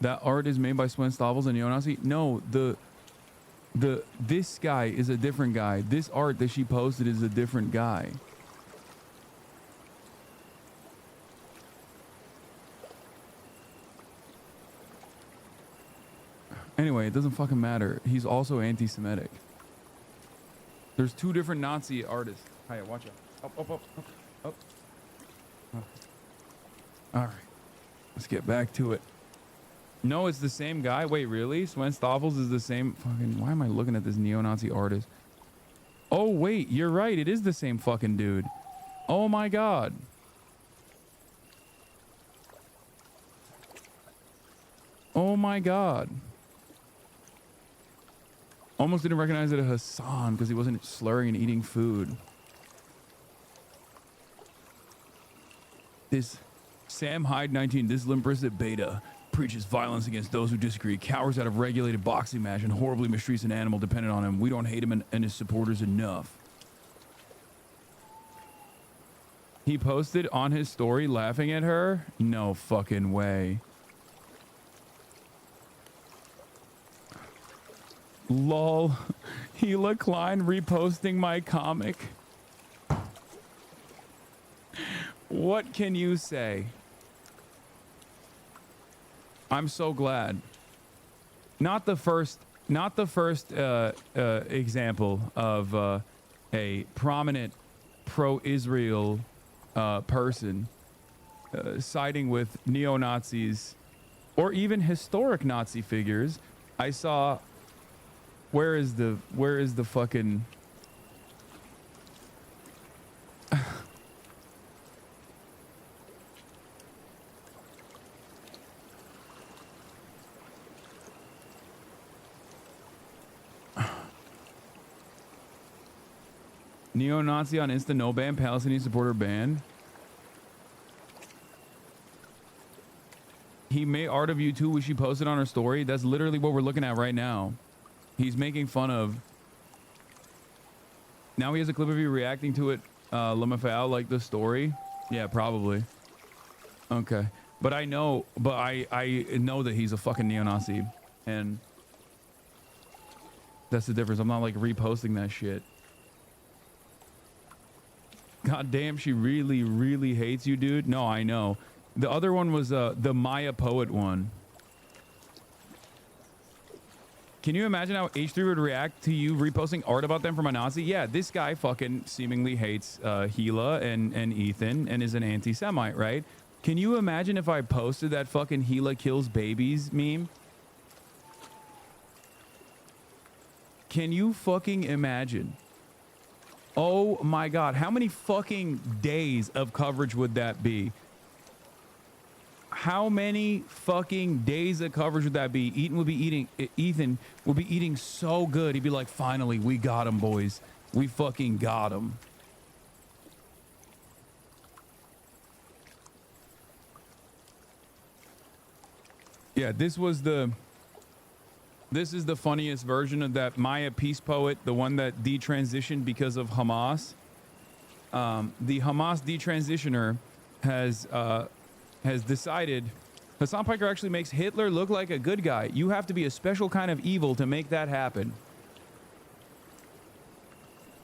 S1: That art is made by Swen Stavels and Neo-Nazi? No, this guy is a different guy. This art that she posted is a different guy. Anyway, it doesn't fucking matter. He's also anti-Semitic. There's two different Nazi artists. Hiya, watch out. Up, up, up, up, up. Oh. All right. Let's get back to it. No, it's the same guy. Wait, really? Swen Stavels is the same fucking... Why am I looking at this neo-Nazi artist? Oh, wait. You're right. It is the same fucking dude. Oh, my God. Oh, my God. Almost didn't recognize it as Hasan because he wasn't slurring and eating food. This Sam Hyde 19, this Limp beta preaches violence against those who disagree, cowers out of regulated boxing match, and horribly mistreats an animal dependent on him. We don't hate him and his supporters enough. He posted on his story laughing at her? No fucking way. Lol. Hila Klein reposting my comic. What can you say? I'm so glad. Not the first example of a prominent pro-Israel person siding with neo-Nazis or even historic Nazi figures. I saw... Where is the fucking... Neo-Nazi on Insta no ban, Palestinian supporter ban. He made art of you too, which she posted on her story. That's literally what we're looking at right now. He's making fun of Now he has a clip of you reacting to it, Lemafal, like the story. Yeah, probably. Okay. But I know that he's a fucking neo-Nazi, and that's the difference. I'm not like reposting that shit. God damn, she really, really hates you, dude. No, I know. The other one was the Maya Poet one. Can you imagine how H3 would react to you reposting art about them from a Nazi? Yeah, this guy fucking seemingly hates Gila and Ethan and is an anti-Semite, right? Can you imagine if I posted that fucking Gila kills babies meme? Can you fucking imagine? Oh my God, how many fucking days of coverage would that be? How many fucking days of coverage would that be? Ethan would be eating so good. He'd be like, finally, we got him, boys. We fucking got him. Yeah, this is the funniest version of that Maya peace poet, the one that detransitioned because of Hamas. The Hamas detransitioner has decided Hassan Piker actually makes Hitler look like a good guy. You have to be a special kind of evil to make that happen.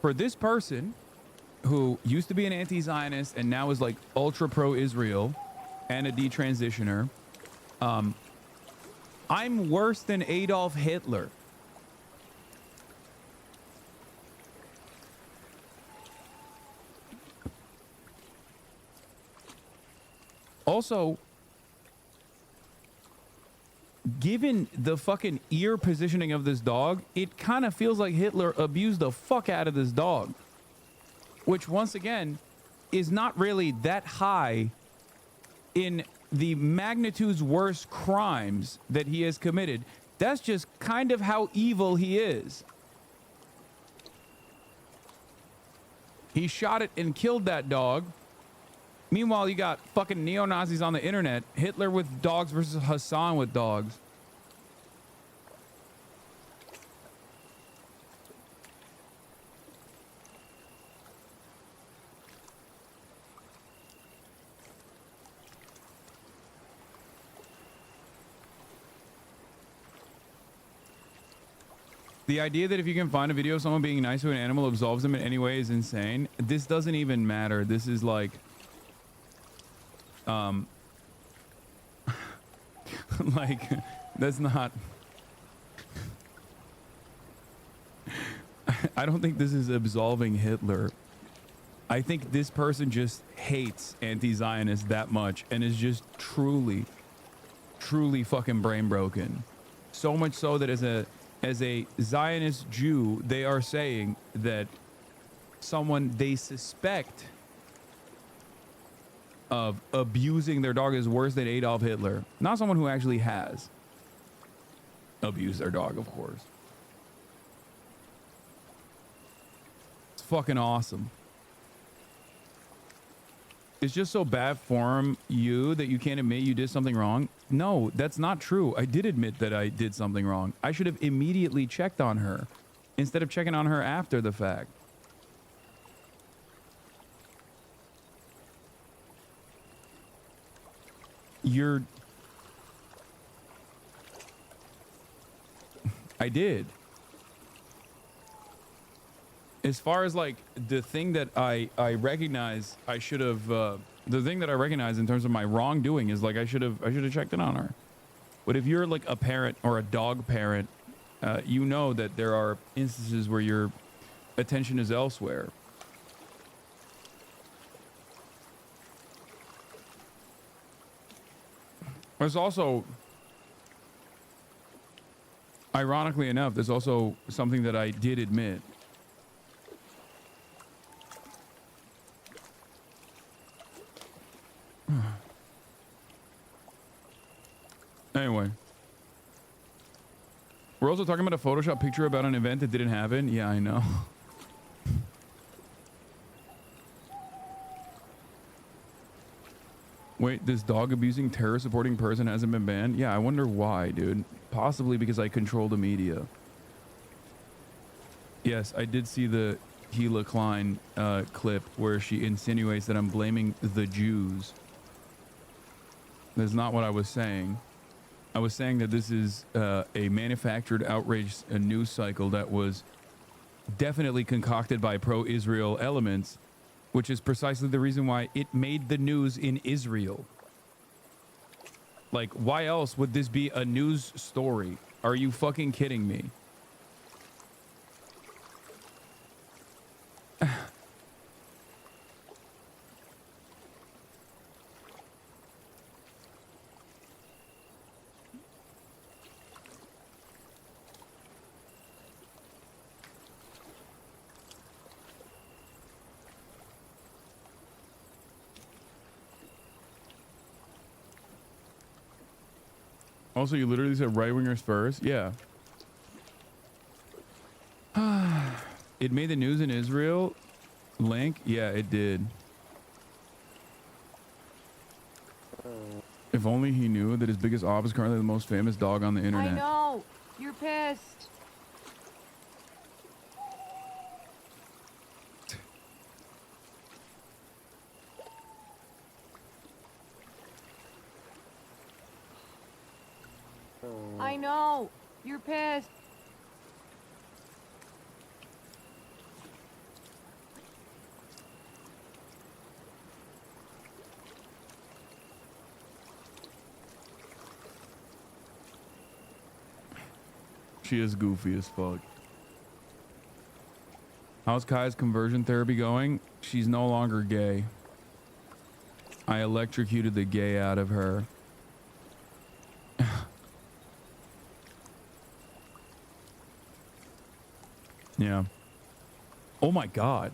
S1: For this person who used to be an anti-Zionist and now is like ultra pro-Israel and a detransitioner, I'm worse than Adolf Hitler. Also, given the fucking ear positioning of this dog, it kind of feels like Hitler abused the fuck out of this dog. Which, once again, is not really that high in the magnitude's worst crimes that he has committed. That's just kind of how evil he is. He shot it and killed that dog. Meanwhile, you got fucking neo-Nazis on the internet. Hitler with dogs versus Hassan with dogs. The idea that if you can find a video of someone being nice to an animal absolves them in any way is insane. This doesn't even matter. This is like... like, that's not... I don't think this is absolving Hitler. I think this person just hates anti-Zionists that much and is just truly, truly fucking brain broken. So much so that as a Zionist Jew, they are saying that someone they suspect of abusing their dog is worse than Adolf Hitler. Not someone who actually has abused their dog, of course. It's fucking awesome. It's just so bad form you that you can't admit you did something wrong. No, that's not true. I did admit that I did something wrong. I should have immediately checked on her instead of checking on her after the fact. I did. As far as like the thing that I recognize I should have the thing that I recognize in terms of my wrongdoing is like I should have checked in on her. But if you're like a parent or a dog parent, you know that there are instances where your attention is elsewhere. There's also, ironically enough, there's also something that I did admit. Anyway, we're also talking about a Photoshop picture about an event that didn't happen. Yeah, I know. Wait, this dog abusing terror supporting person hasn't been banned? Yeah, I wonder why, dude. Possibly because I control the media. Yes, I did see the Gila Klein clip where she insinuates that I'm blaming the Jews. That's not what I was saying. I was saying that this is a manufactured outrage, a news cycle that was definitely concocted by pro-Israel elements, which is precisely the reason why it made the news in Israel. Like, why else would this be a news story? Are you fucking kidding me? Also, you literally said right-wingers first? Yeah. It made the news in Israel? Link? Yeah, it did. If only he knew that his biggest op is currently the most famous dog on the internet.
S11: I know. You're pissed. I know. You're pissed.
S1: She is goofy as fuck. How's Kai's conversion therapy going? She's no longer gay. I electrocuted the gay out of her. Yeah. Oh my God.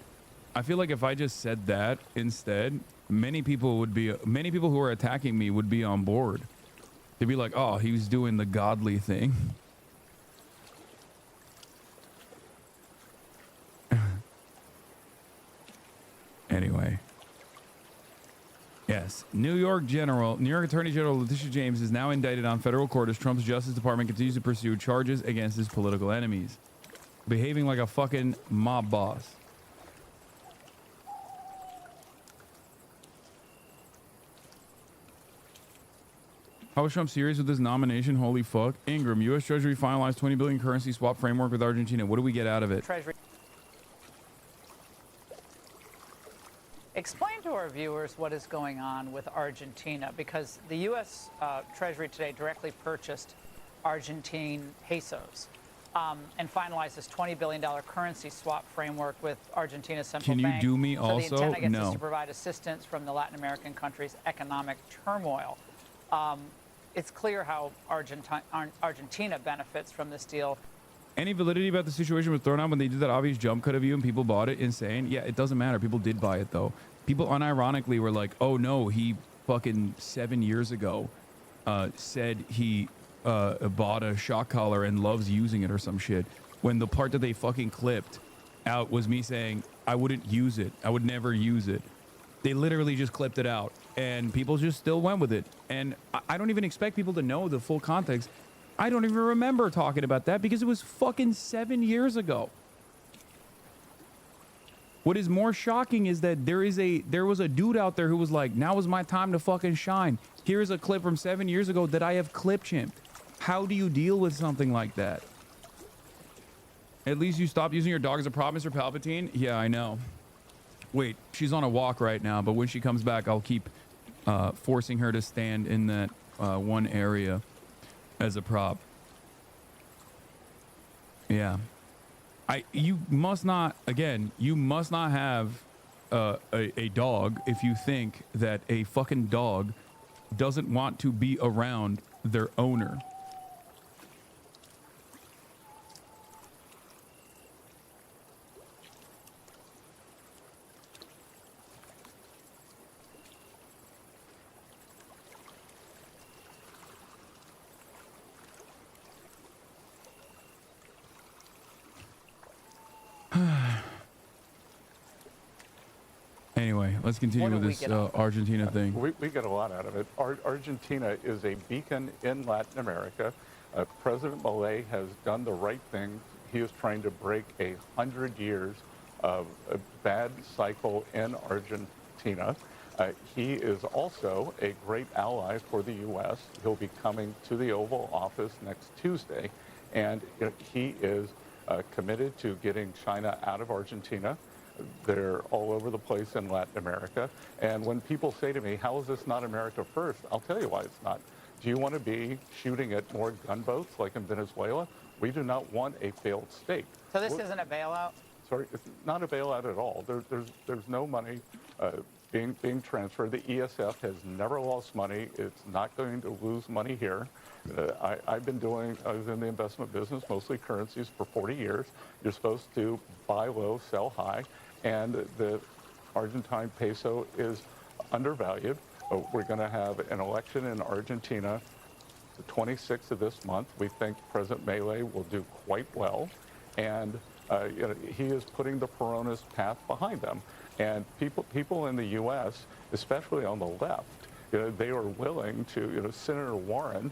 S1: I feel like if I just said that instead, many people who are attacking me would be on board. They'd be like, oh, he was doing the godly thing. Anyway. Yes. New York Attorney General Letitia James is now indicted on federal court as Trump's Justice Department continues to pursue charges against his political enemies. Behaving like a fucking mob boss. How is Trump serious with this nomination? Holy fuck. Ingram, U.S. Treasury finalized $20 billion currency swap framework with Argentina. What do we get out of it?
S5: Treasury. Explain to our viewers what is going on with Argentina, because the U.S. Treasury today directly purchased Argentine pesos. And finalize this $20 billion currency swap framework with Argentina's central bank.
S1: Can you do me also?
S5: So the intent, I guess,
S1: no.
S5: is to provide assistance from the Latin American country's economic turmoil. It's clear how Argentina benefits from this deal.
S1: Any validity about the situation was thrown out when they did that obvious jump cut of you and people bought it? Insane. Yeah, it doesn't matter. People did buy it, though. People unironically were like, oh, no, he fucking 7 years ago said he bought a shock collar and loves using it or some shit, when the part that they fucking clipped out was me saying I wouldn't use it. I would never use it. They literally just clipped it out and people just still went with it. And I don't even expect people to know the full context. I don't even remember talking about that because it was fucking 7 years ago. What is more shocking is that there was a dude out there who was like, now is my time to fucking shine. Here's a clip from 7 years ago that I have clip chimped. How do you deal with something like that? At least you stopped using your dog as a prop, Mr. Palpatine? Yeah, I know. Wait, she's on a walk right now, but when she comes back, I'll keep forcing her to stand in that one area as a prop. Yeah. You must not have a dog if you think that a fucking dog doesn't want to be around their owner. Anyway, let's continue with this Argentina thing.
S3: We get a lot out of it. Argentina is a beacon in Latin America. President Milei has done the right thing. He is trying to break 100 years of a bad cycle in Argentina. He is also a great ally for the U.S. He'll be coming to the Oval Office next Tuesday, and he is committed to getting China out of Argentina. They're all over the place in Latin America. And when people say to me, how is this not America first? I'll tell you why it's not. Do you want to be shooting at more gunboats like in Venezuela? We do not want a failed state.
S7: So this isn't a bailout?
S3: Sorry, it's not a bailout at all. There's no money being transferred. The ESF has never lost money. It's not going to lose money here. I was in the investment business, mostly currencies, for 40 years. You're supposed to buy low, sell high, and the Argentine peso is undervalued. We're going to have an election in Argentina the 26th of this month. We think President Milei will do quite well, and he is putting the Peronist path behind them. And people in the U.S., especially on the left, they are willing to, Senator Warren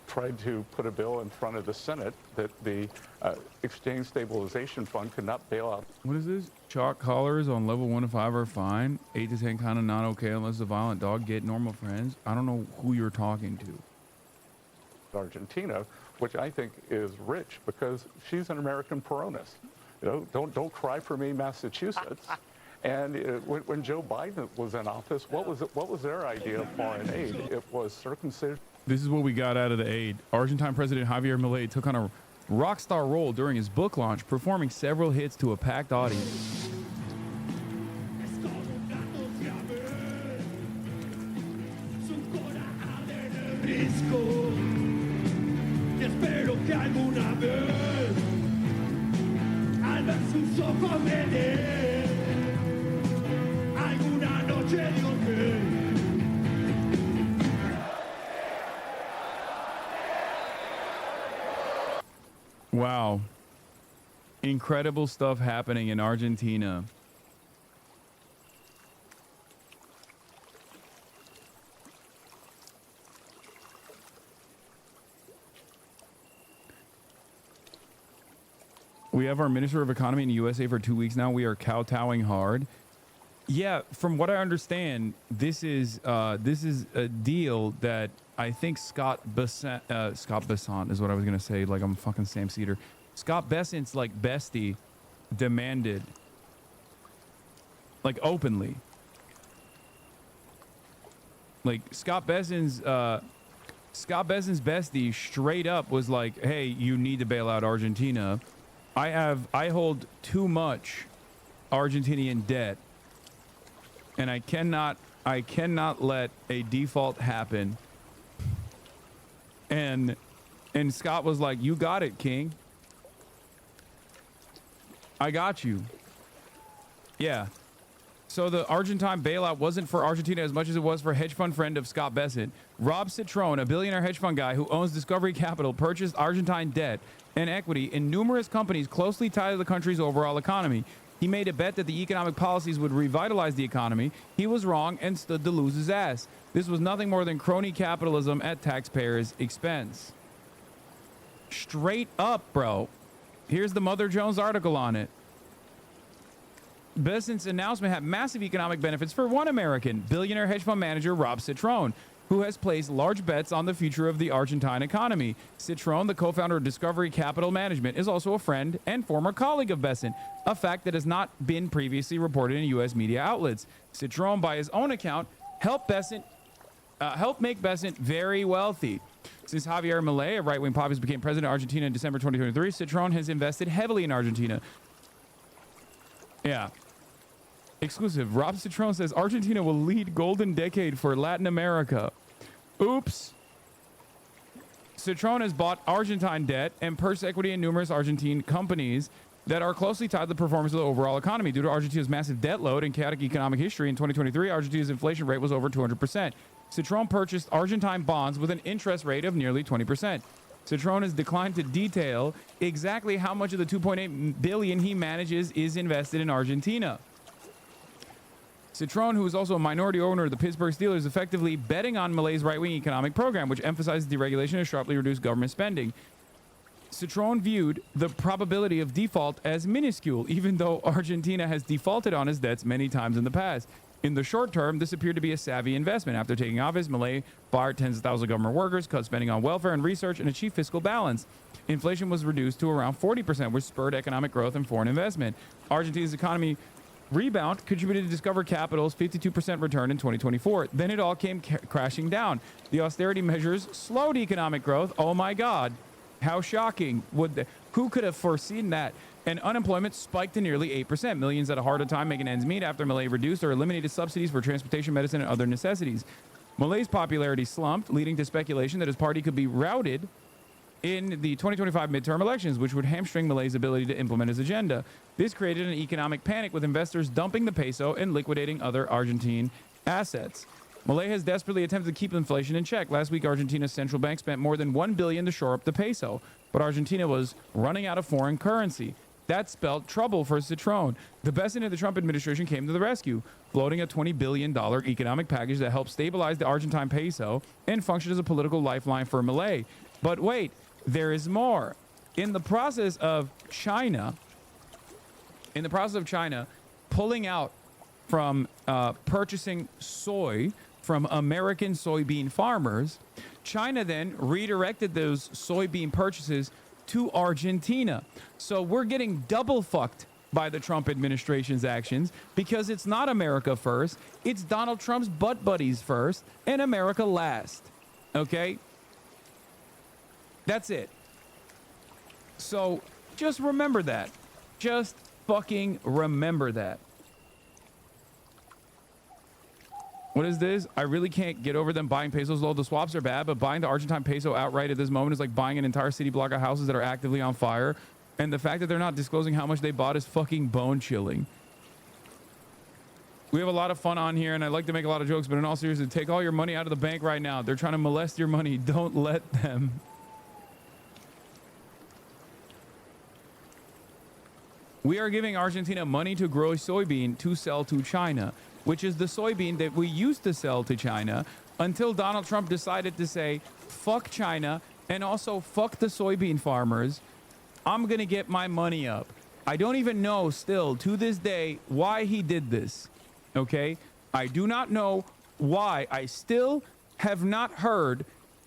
S3: tried to put a bill in front of the Senate that the Exchange Stabilization Fund could not bail out.
S1: What is this? Chalk collars on level 1 to 5 are fine. 8 to 10 kind of not okay unless a violent dog get normal friends. I don't know who you're talking to.
S3: Argentina, which I think is rich because she's an American Peronist. Don't cry for me, Massachusetts. And when Joe Biden was in office, what was their idea of foreign aid? It was circumcision.
S1: This is what we got out of the aid. Argentine President Javier Milei took on a rock star role during his book launch, performing several hits to a packed audience. Wow. Incredible stuff happening in Argentina. We have our Minister of Economy in the USA for 2 weeks now. We are kowtowing hard. Yeah, from what I understand, this is a deal that I think Scott Bessant is what I was gonna say. Like I'm fucking Sam Cedar. Scott Bessant's like bestie demanded, like openly. Like Scott Bessant's bestie straight up was like, "Hey, you need to bail out Argentina. I hold too much Argentinian debt, and I cannot let a default happen." And Scott was like, "You got it, King. I got you." Yeah. So the Argentine bailout wasn't for Argentina as much as it was for hedge fund friend of Scott Bessant. Rob Citron, a billionaire hedge fund guy who owns Discovery Capital, purchased Argentine debt and equity in numerous companies closely tied to the country's overall economy. He made a bet that the economic policies would revitalize the economy. He was wrong and stood to lose his ass. This was nothing more than crony capitalism at taxpayers' expense. Straight up, bro. Here's the Mother Jones article on it. Bessant's announcement had massive economic benefits for one American, billionaire hedge fund manager Rob Citron, who has placed large bets on the future of the Argentine economy. Citron, the co-founder of Discovery Capital Management, is also a friend and former colleague of Bessant, a fact that has not been previously reported in U.S. media outlets. Citron, by his own account, helped make Bessant very wealthy. Since Javier Milei, a right-wing populist, became president of Argentina in December 2023, Citron has invested heavily in Argentina. Yeah. Exclusive. Rob Citron says Argentina will lead golden decade for Latin America. Oops. Citron has bought Argentine debt and purchased equity in numerous Argentine companies that are closely tied to the performance of the overall economy. Due to Argentina's massive debt load and chaotic economic history, in 2023, Argentina's inflation rate was over 200%. Citron purchased Argentine bonds with an interest rate of nearly 20%. Citron has declined to detail exactly how much of the $2.8 billion he manages is invested in Argentina. Citron, who is also a minority owner of the Pittsburgh Steelers, is effectively betting on Milei's right-wing economic program, which emphasizes deregulation and sharply reduced government spending. Citron viewed the probability of default as minuscule, even though Argentina has defaulted on its debts many times in the past. In the short term, this appeared to be a savvy investment. After taking office, Milei fired tens of thousands of government workers, cut spending on welfare and research, and achieved fiscal balance. Inflation was reduced to around 40%, which spurred economic growth and foreign investment. Argentina's economy rebound contributed to Discover Capital's 52% return in 2024. Then it all came crashing down. The austerity measures slowed economic growth. Oh my God. How shocking. Who could have foreseen that? And unemployment spiked to nearly 8%. Millions had a harder time making ends meet after Milei reduced or eliminated subsidies for transportation, medicine, and other necessities. Milei's popularity slumped, leading to speculation that his party could be routed in the 2025 midterm elections, which would hamstring Milei's ability to implement his agenda. This created an economic panic, with investors dumping the peso and liquidating other Argentine assets. Milei has desperately attempted to keep inflation in check. Last week, Argentina's central bank spent more than $1 billion to shore up the peso, but Argentina was running out of foreign currency. That spelled trouble for Citron. The best end of the Trump administration came to the rescue, floating a $20 billion economic package that helped stabilize the Argentine peso and function as a political lifeline for Milei. But wait, there is more. In the process of China pulling out from purchasing soy from American soybean farmers, China then redirected those soybean purchases to Argentina. So we're getting double fucked by the Trump administration's actions, because it's not America first, it's Donald Trump's butt buddies first and America last. Okay? That's it. So just remember that. Just fucking remember that. What is this? I really can't get over them buying pesos low. The swaps are bad, but buying the Argentine peso outright at this moment is like buying an entire city block of houses that are actively on fire. And the fact that they're not disclosing how much they bought is fucking bone chilling. We have a lot of fun on here, and I like to make a lot of jokes, but in all seriousness, take all your money out of the bank right now. They're trying to molest your money. Don't let them. We are giving Argentina money to grow soybean to sell to China, which is the soybean that we used to sell to China until Donald Trump decided to say, fuck China, and also fuck the soybean farmers. I'm going to get my money up. I don't even know still to this day why he did this. Okay? I do not know why. I still have not heard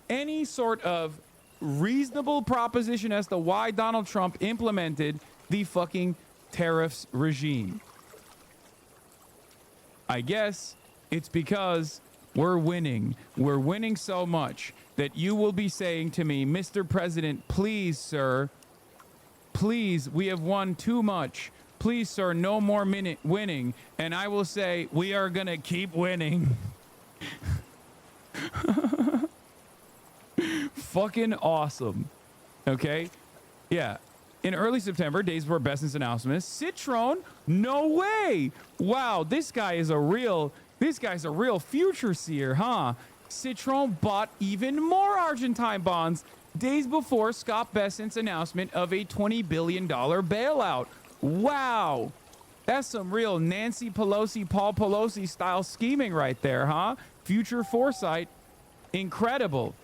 S1: any sort of reasonable proposition as to why Donald Trump implemented the fucking tariffs regime. I guess it's because we're winning. We're winning so much that you will be saying to me, Mr. President, please, sir, please, we have won too much. Please, sir, no more winning. And I will say, we are going to keep winning. Fucking awesome. Okay? Yeah. In early September, days before Besant's announcement, Citron, no way. Wow, this guy's a real future seer, huh? Citron bought even more Argentine bonds days before Scott Bessent's announcement of a $20 billion bailout. Wow. That's some real Nancy Pelosi, Paul Pelosi style scheming right there, huh? Future foresight. Incredible.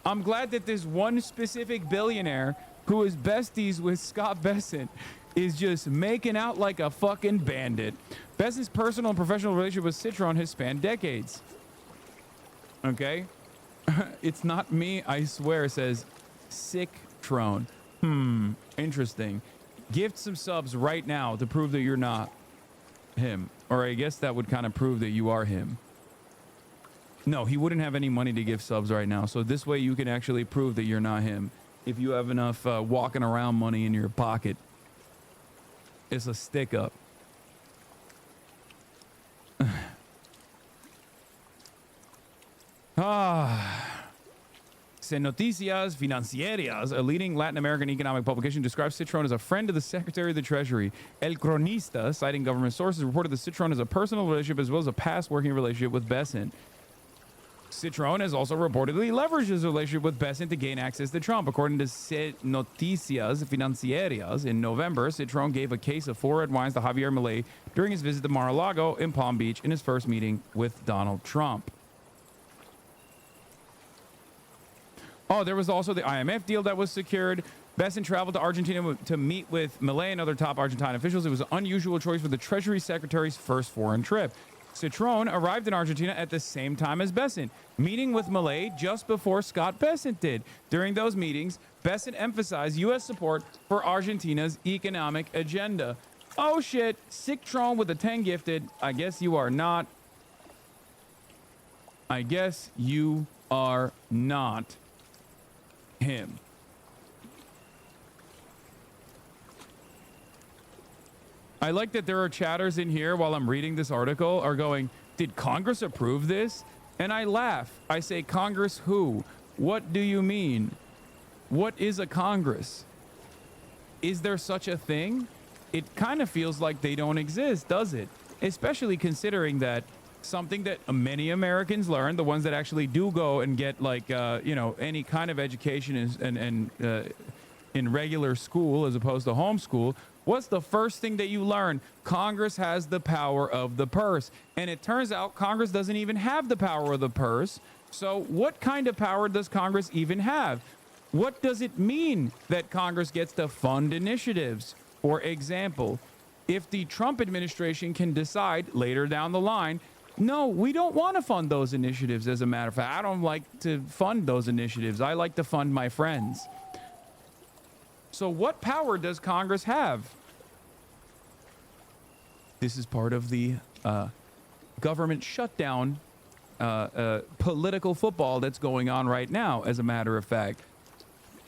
S1: I'm glad that this one specific billionaire who is besties with Scott Bessent is just making out like a fucking bandit. Bessent's personal and professional relationship with Citron has spanned decades. Okay? It's not me, I swear, says Sick-tron. Interesting. Gift some subs right now to prove that you're not him. Or I guess that would kind of prove that you are him. No, he wouldn't have any money to give subs right now. So this way you can actually prove that you're not him. If you have enough walking around money in your pocket. It's a stick up. Noticias Financieras, a leading Latin American economic publication, describes Citron as a friend of the Secretary of the Treasury. El Cronista, citing government sources, reported that Citron has a personal relationship as well as a past working relationship with Bessent. Citron has also reportedly leveraged his relationship with Bessent to gain access to Trump. According to Noticias Financieras, in November, Citron gave a case of 4 red wines to Javier Milei during his visit to Mar-a-Lago in Palm Beach in his first meeting with Donald Trump. Oh, there was also the IMF deal that was secured. Besson traveled to Argentina to meet with Milei and other top Argentine officials. It was an unusual choice for the Treasury Secretary's first foreign trip. Citron arrived in Argentina at the same time as Besson, meeting with Milei just before Scott Bessent did. During those meetings, Bessent emphasized U.S. support for Argentina's economic agenda. Oh shit, Citron with a 10 gifted. I guess you are not. I guess you are not him. I like that there are chatters in here while I'm reading this article are going, did Congress approve this? And I laugh. I say, Congress who? What do you mean? What is a Congress? Is there such a thing? It kind of feels like they don't exist, does it? Especially considering that something that many Americans learn, the ones that actually do go and get like, you know, any kind of education in regular school as opposed to homeschool. What's the first thing that you learn? Congress has the power of the purse. And it turns out Congress doesn't even have the power of the purse. So what kind of power does Congress even have? What does it mean that Congress gets to fund initiatives? For example, if the Trump administration can decide later down the line, no, we don't want to fund those initiatives. As a matter of fact, I don't like to fund those initiatives. I like to fund my friends. So what power does Congress have? This is part of the government shutdown political football that's going on right now, as a matter of fact.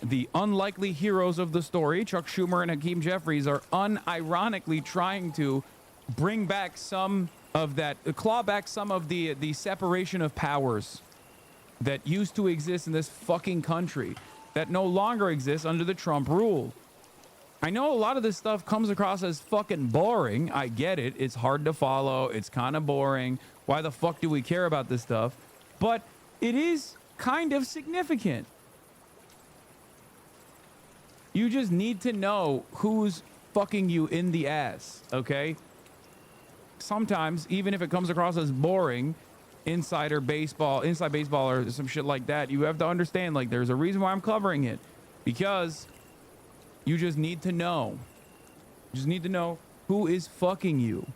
S1: The unlikely heroes of the story, Chuck Schumer and Hakeem Jeffries, are unironically trying to bring back some of that, claw back some of the separation of powers that used to exist in this fucking country, that no longer exists under the Trump rule. I know a lot of this stuff comes across as fucking boring. I get it. It's hard to follow. It's kind of boring. Why the fuck do we care about this stuff? But it is kind of significant. You just need to know who's fucking you in the ass, okay? Sometimes, even if it comes across as boring, inside baseball or some shit like that, you have to understand, like, there's a reason why I'm covering it, because you just need to know. You just need to know who is fucking you.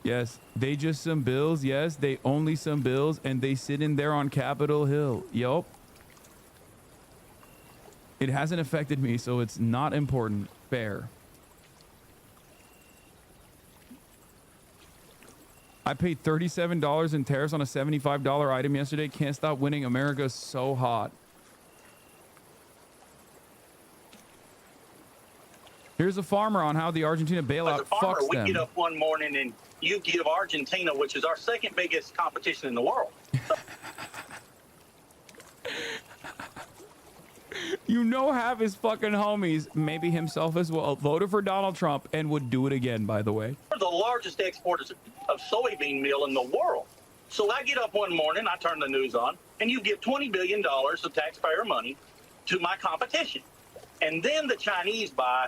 S1: Yes, they just some bills. Yes, they only some bills, and they sit in there on Capitol Hill. Yup. It hasn't affected me, so it's not important. Fair. I paid $37 in tariffs on a $75 item yesterday. Can't stop winning. America's so hot. Here's a farmer on how the Argentina bailout
S7: As a farmer,
S1: fucks
S7: we
S1: them.
S7: get up one morning and you give Argentina, which is our second biggest competition in the world.
S1: You know, half his fucking homies, maybe himself as well, voted for Donald Trump and would do it again, by the way.
S7: We're the largest exporters of soybean meal in the world. So I get up one morning, I turn the news on, and you give $20 billion of taxpayer money to my competition. And then the Chinese buy,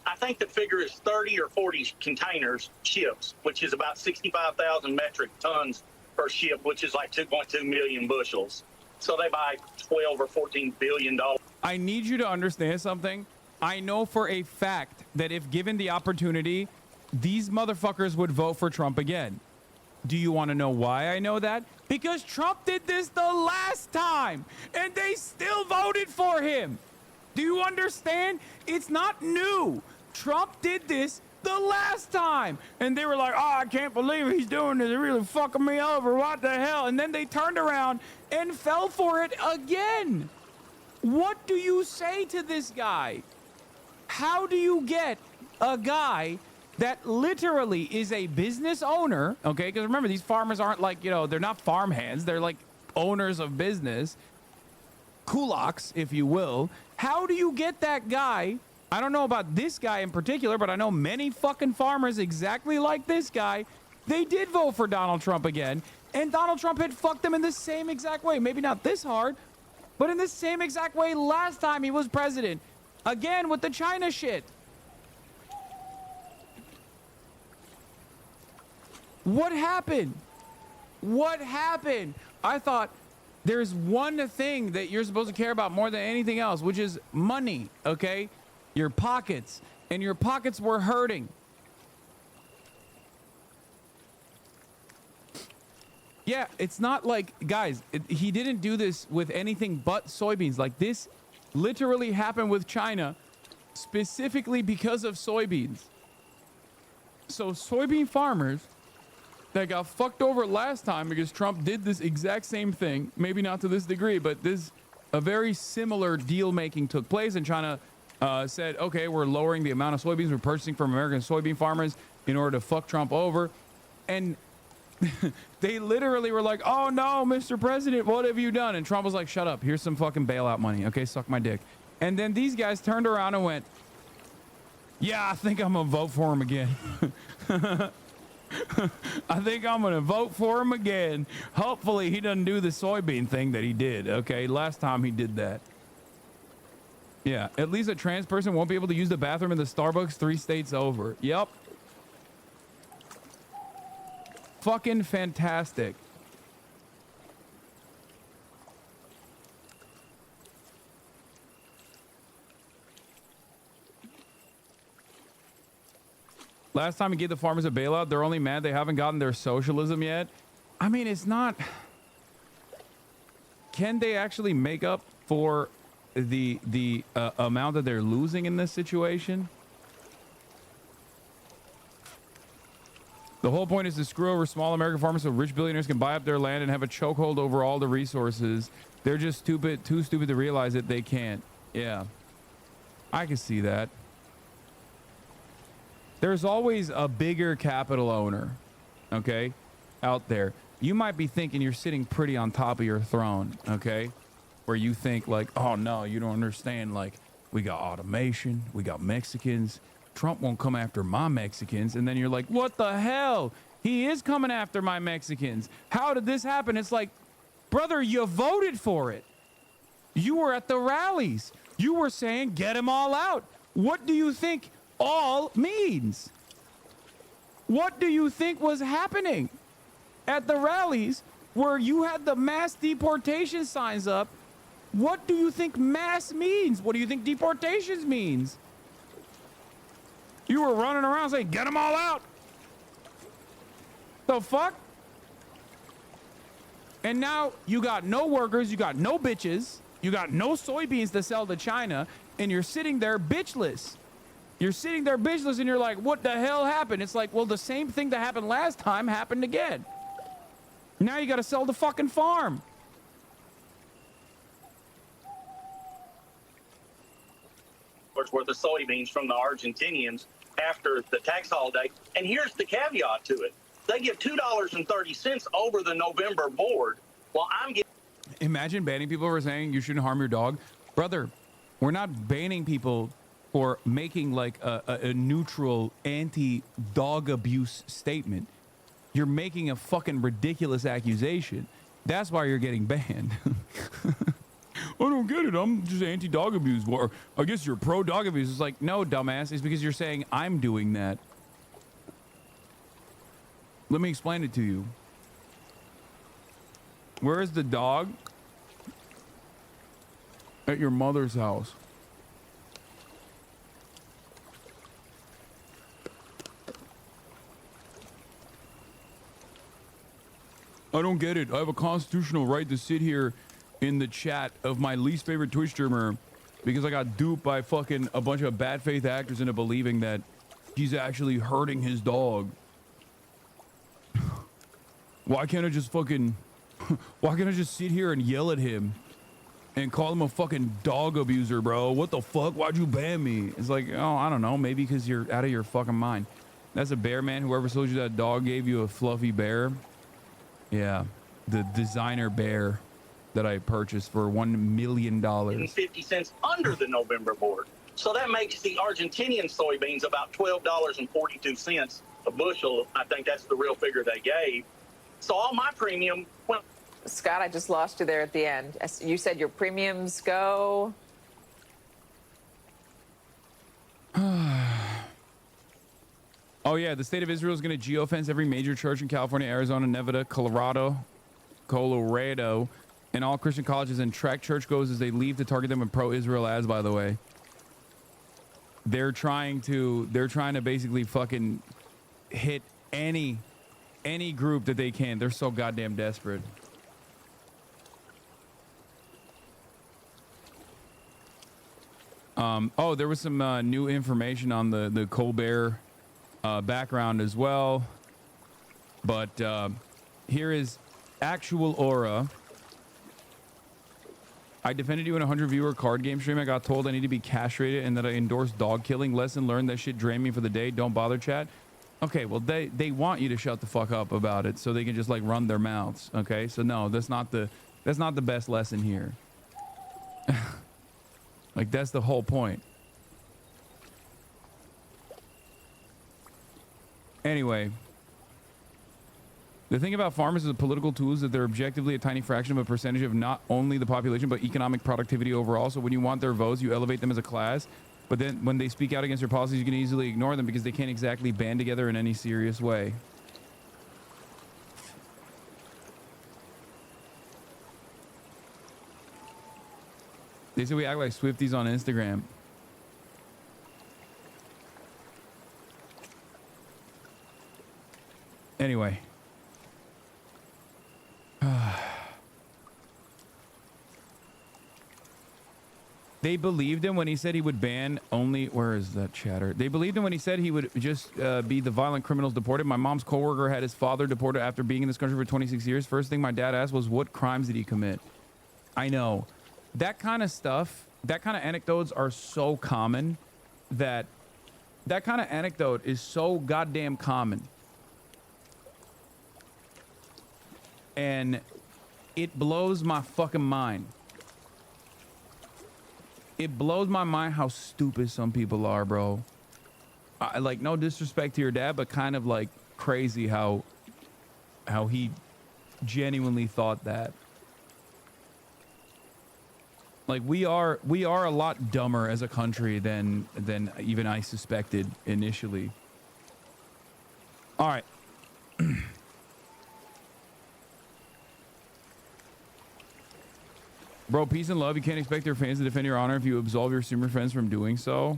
S7: I think the figure is 30 or 40 containers, ships, which is about 65,000 metric tons per ship, which is like 2.2 million bushels. So they buy 12 or 14 billion dollars.
S1: I need you to understand something. I know for a fact that if given the opportunity, these motherfuckers would vote for Trump again. Do you want to know why I know that? Because Trump did this the last time, and they still voted for him. Do you understand? It's not new. Trump did this the last time, and they were like, oh, I can't believe he's doing this. They're really fucking me over. What the hell? And then they turned around and fell for it again. What do you say to this guy? How do you get a guy that literally is a business owner, okay? Because remember, these farmers aren't like, you know, they're not farmhands. They're like owners of business, kulaks, if you will. How do you get that guy? I don't know about this guy in particular, but I know many fucking farmers exactly like this guy. They did vote for Donald Trump again, and Donald Trump had fucked them in the same exact way. Maybe not this hard, but in the same exact way last time he was president. Again, with the China shit. What happened? What happened? I thought there's one thing that you're supposed to care about more than anything else, which is money, okay? Your pockets. And your pockets were hurting. Yeah, it's not like, guys, he didn't do this with anything but soybeans. Like, this literally happened with China specifically because of soybeans. So soybean farmers that got fucked over last time because Trump did this exact same thing, maybe not to this degree, but a very similar deal making took place, and China said, okay, we're lowering the amount of soybeans we're purchasing from American soybean farmers in order to fuck Trump over. And they literally were like, oh no, Mr. President, what have you done? And Trump was like, shut up, here's some fucking bailout money, okay, suck my dick. And then these guys turned around and went, yeah, I think I'm gonna vote for him again. I think I'm gonna vote for him again. Hopefully he doesn't do the soybean thing that he did, okay? Last time he did that. Yeah, at least a trans person won't be able to use the bathroom in the Starbucks 3 states over. Yep. Fucking fantastic. Last time he gave the farmers a bailout, they're only mad they haven't gotten their socialism yet. I mean, it's not... Can they actually make up for the amount that they're losing in this situation? The whole point is to screw over small American farmers so rich billionaires can buy up their land and have a chokehold over all the resources. They're just too stupid to realize that they can't. Yeah, I can see that. There's always a bigger capital owner, okay, out there. You might be thinking you're sitting pretty on top of your throne, okay, where you think like, oh no, you don't understand, like, we got automation, we got Mexicans, Trump won't come after my Mexicans. And then you're like, what the hell? He is coming after my Mexicans. How did this happen? It's like, brother, you voted for it. You were at the rallies. You were saying, get them all out. What do you think all means? What do you think was happening at the rallies where you had the mass deportation signs up? What do you think mass means? What do you think deportations means? You were running around saying, get them all out. The fuck? And now you got no workers, you got no bitches, you got no soybeans to sell to China, and you're sitting there bitchless. You're sitting there bitchless and you're like, what the hell happened? It's like, well, the same thing that happened last time happened again. Now you got to sell the fucking farm.
S7: Worth of soybeans from the Argentinians after the tax holiday. And here's the caveat to it. They give $2.30 over the November board while I'm getting...
S1: Imagine banning people for saying you shouldn't harm your dog. Brother, we're not banning people for making like a neutral anti-dog abuse statement. You're making a fucking ridiculous accusation. That's why you're getting banned. I don't get it. I'm just anti-dog abuse. Or I guess you're pro-dog abuse. It's like, no, dumbass. It's because you're saying I'm doing that. Let me explain it to you. Where is the dog? At your mother's house. I don't get it. I have a constitutional right to sit here in the chat of my least favorite Twitch streamer because I got duped by fucking a bunch of bad faith actors into believing that he's actually hurting his dog. Why can't I just fucking... Why can't I just sit here and yell at him and call him a fucking dog abuser, bro? What the fuck? Why'd you ban me? It's like, oh, I don't know. Maybe because you're out of your fucking mind. That's a bear, man. Whoever sold you that dog gave you a fluffy bear. Yeah. The designer bear that I purchased for $1 million.
S7: 50 cents under the November board. So that makes the Argentinian soybeans about $12.42 a bushel. I think that's the real figure they gave. So all my premium went.
S8: Scott, I just lost you there at the end. You said your premiums go.
S1: Oh yeah, the state of Israel is going to geofence every major church in California, Arizona, Nevada, Colorado, and all Christian colleges and track churchgoers as they leave to target them with pro-Israel ads. By the way, they're trying to basically fucking hit any group that they can. They're so goddamn desperate. Oh, there was some new information on the Colbert background as well, but here is actual aura. I defended you in a 100-viewer card game stream. I got told I need to be castrated and that I endorse dog killing. Lesson learned. That shit drained me for the day. Don't bother, chat. Okay, well they want you to shut the fuck up about it so they can just like run their mouths. Okay, so no, that's not the best lesson here. Like that's the whole point. Anyway, the thing about farmers is political tools that they're objectively a tiny fraction of a percentage of not only the population but economic productivity overall. So when you want their votes, you elevate them as a class. But then when they speak out against your policies, you can easily ignore them because they can't exactly band together in any serious way. They say we act like Swifties on Instagram. Anyway. They believed him when he said he would ban only... Where is that chatter? They believed him when he said he would just be the violent criminals deported. My mom's coworker had his father deported after being in this country for 26 years. First thing my dad asked was, what crimes did he commit? I know. That kind of stuff, that kind of anecdotes are so common that kind of anecdote is so goddamn common. And it blows my fucking mind. It blows my mind how stupid some people are, bro. Like, no disrespect to your dad, but kind of like crazy how he genuinely thought that. Like we are a lot dumber as a country than even I suspected initially. All right. Bro, peace and love. You can't expect your fans to defend your honor if you absolve your streamer friends from doing so.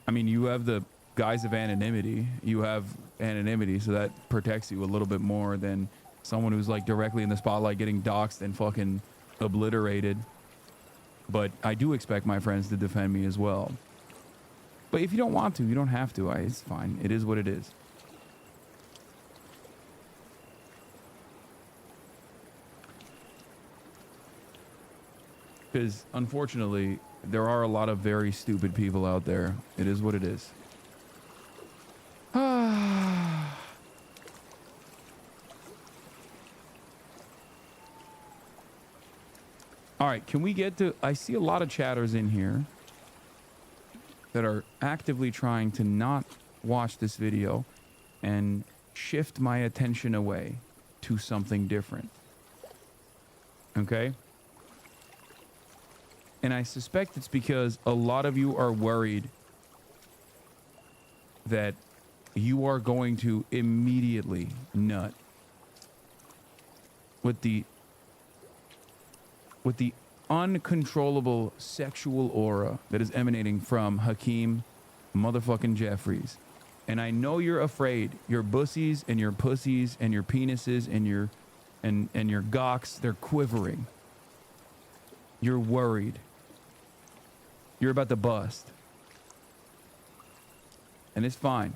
S1: I mean, you have the guise of anonymity. You have anonymity, so that protects you a little bit more than someone who's like directly in the spotlight getting doxxed and fucking obliterated. But I do expect my friends to defend me as well. But if you don't want to, you don't have to. It's fine. It is what it is. Because unfortunately, there are a lot of very stupid people out there. It is what it is. All right, can we get to... I see a lot of chatters in here that are actively trying to not watch this video and shift my attention away to something different. Okay? And I suspect it's because a lot of you are worried that you are going to immediately nut with the uncontrollable sexual aura that is emanating from Hakeem motherfucking Jeffries. And I know you're afraid. Your bussies and your pussies and your penises and your gocks, they're quivering. You're worried. You're about to bust. And it's fine.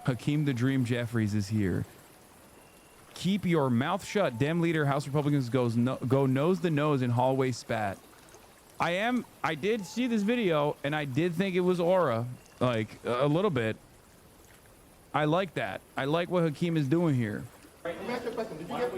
S1: Hakeem the Dream Jeffries is here. Keep your mouth shut, Dem leader. House Republicans go nose to nose in hallway spat. I did see this video and I did think it was aura, like a little bit. I like that. I like what Hakeem is doing here.
S14: Let me ask you a question. Did you get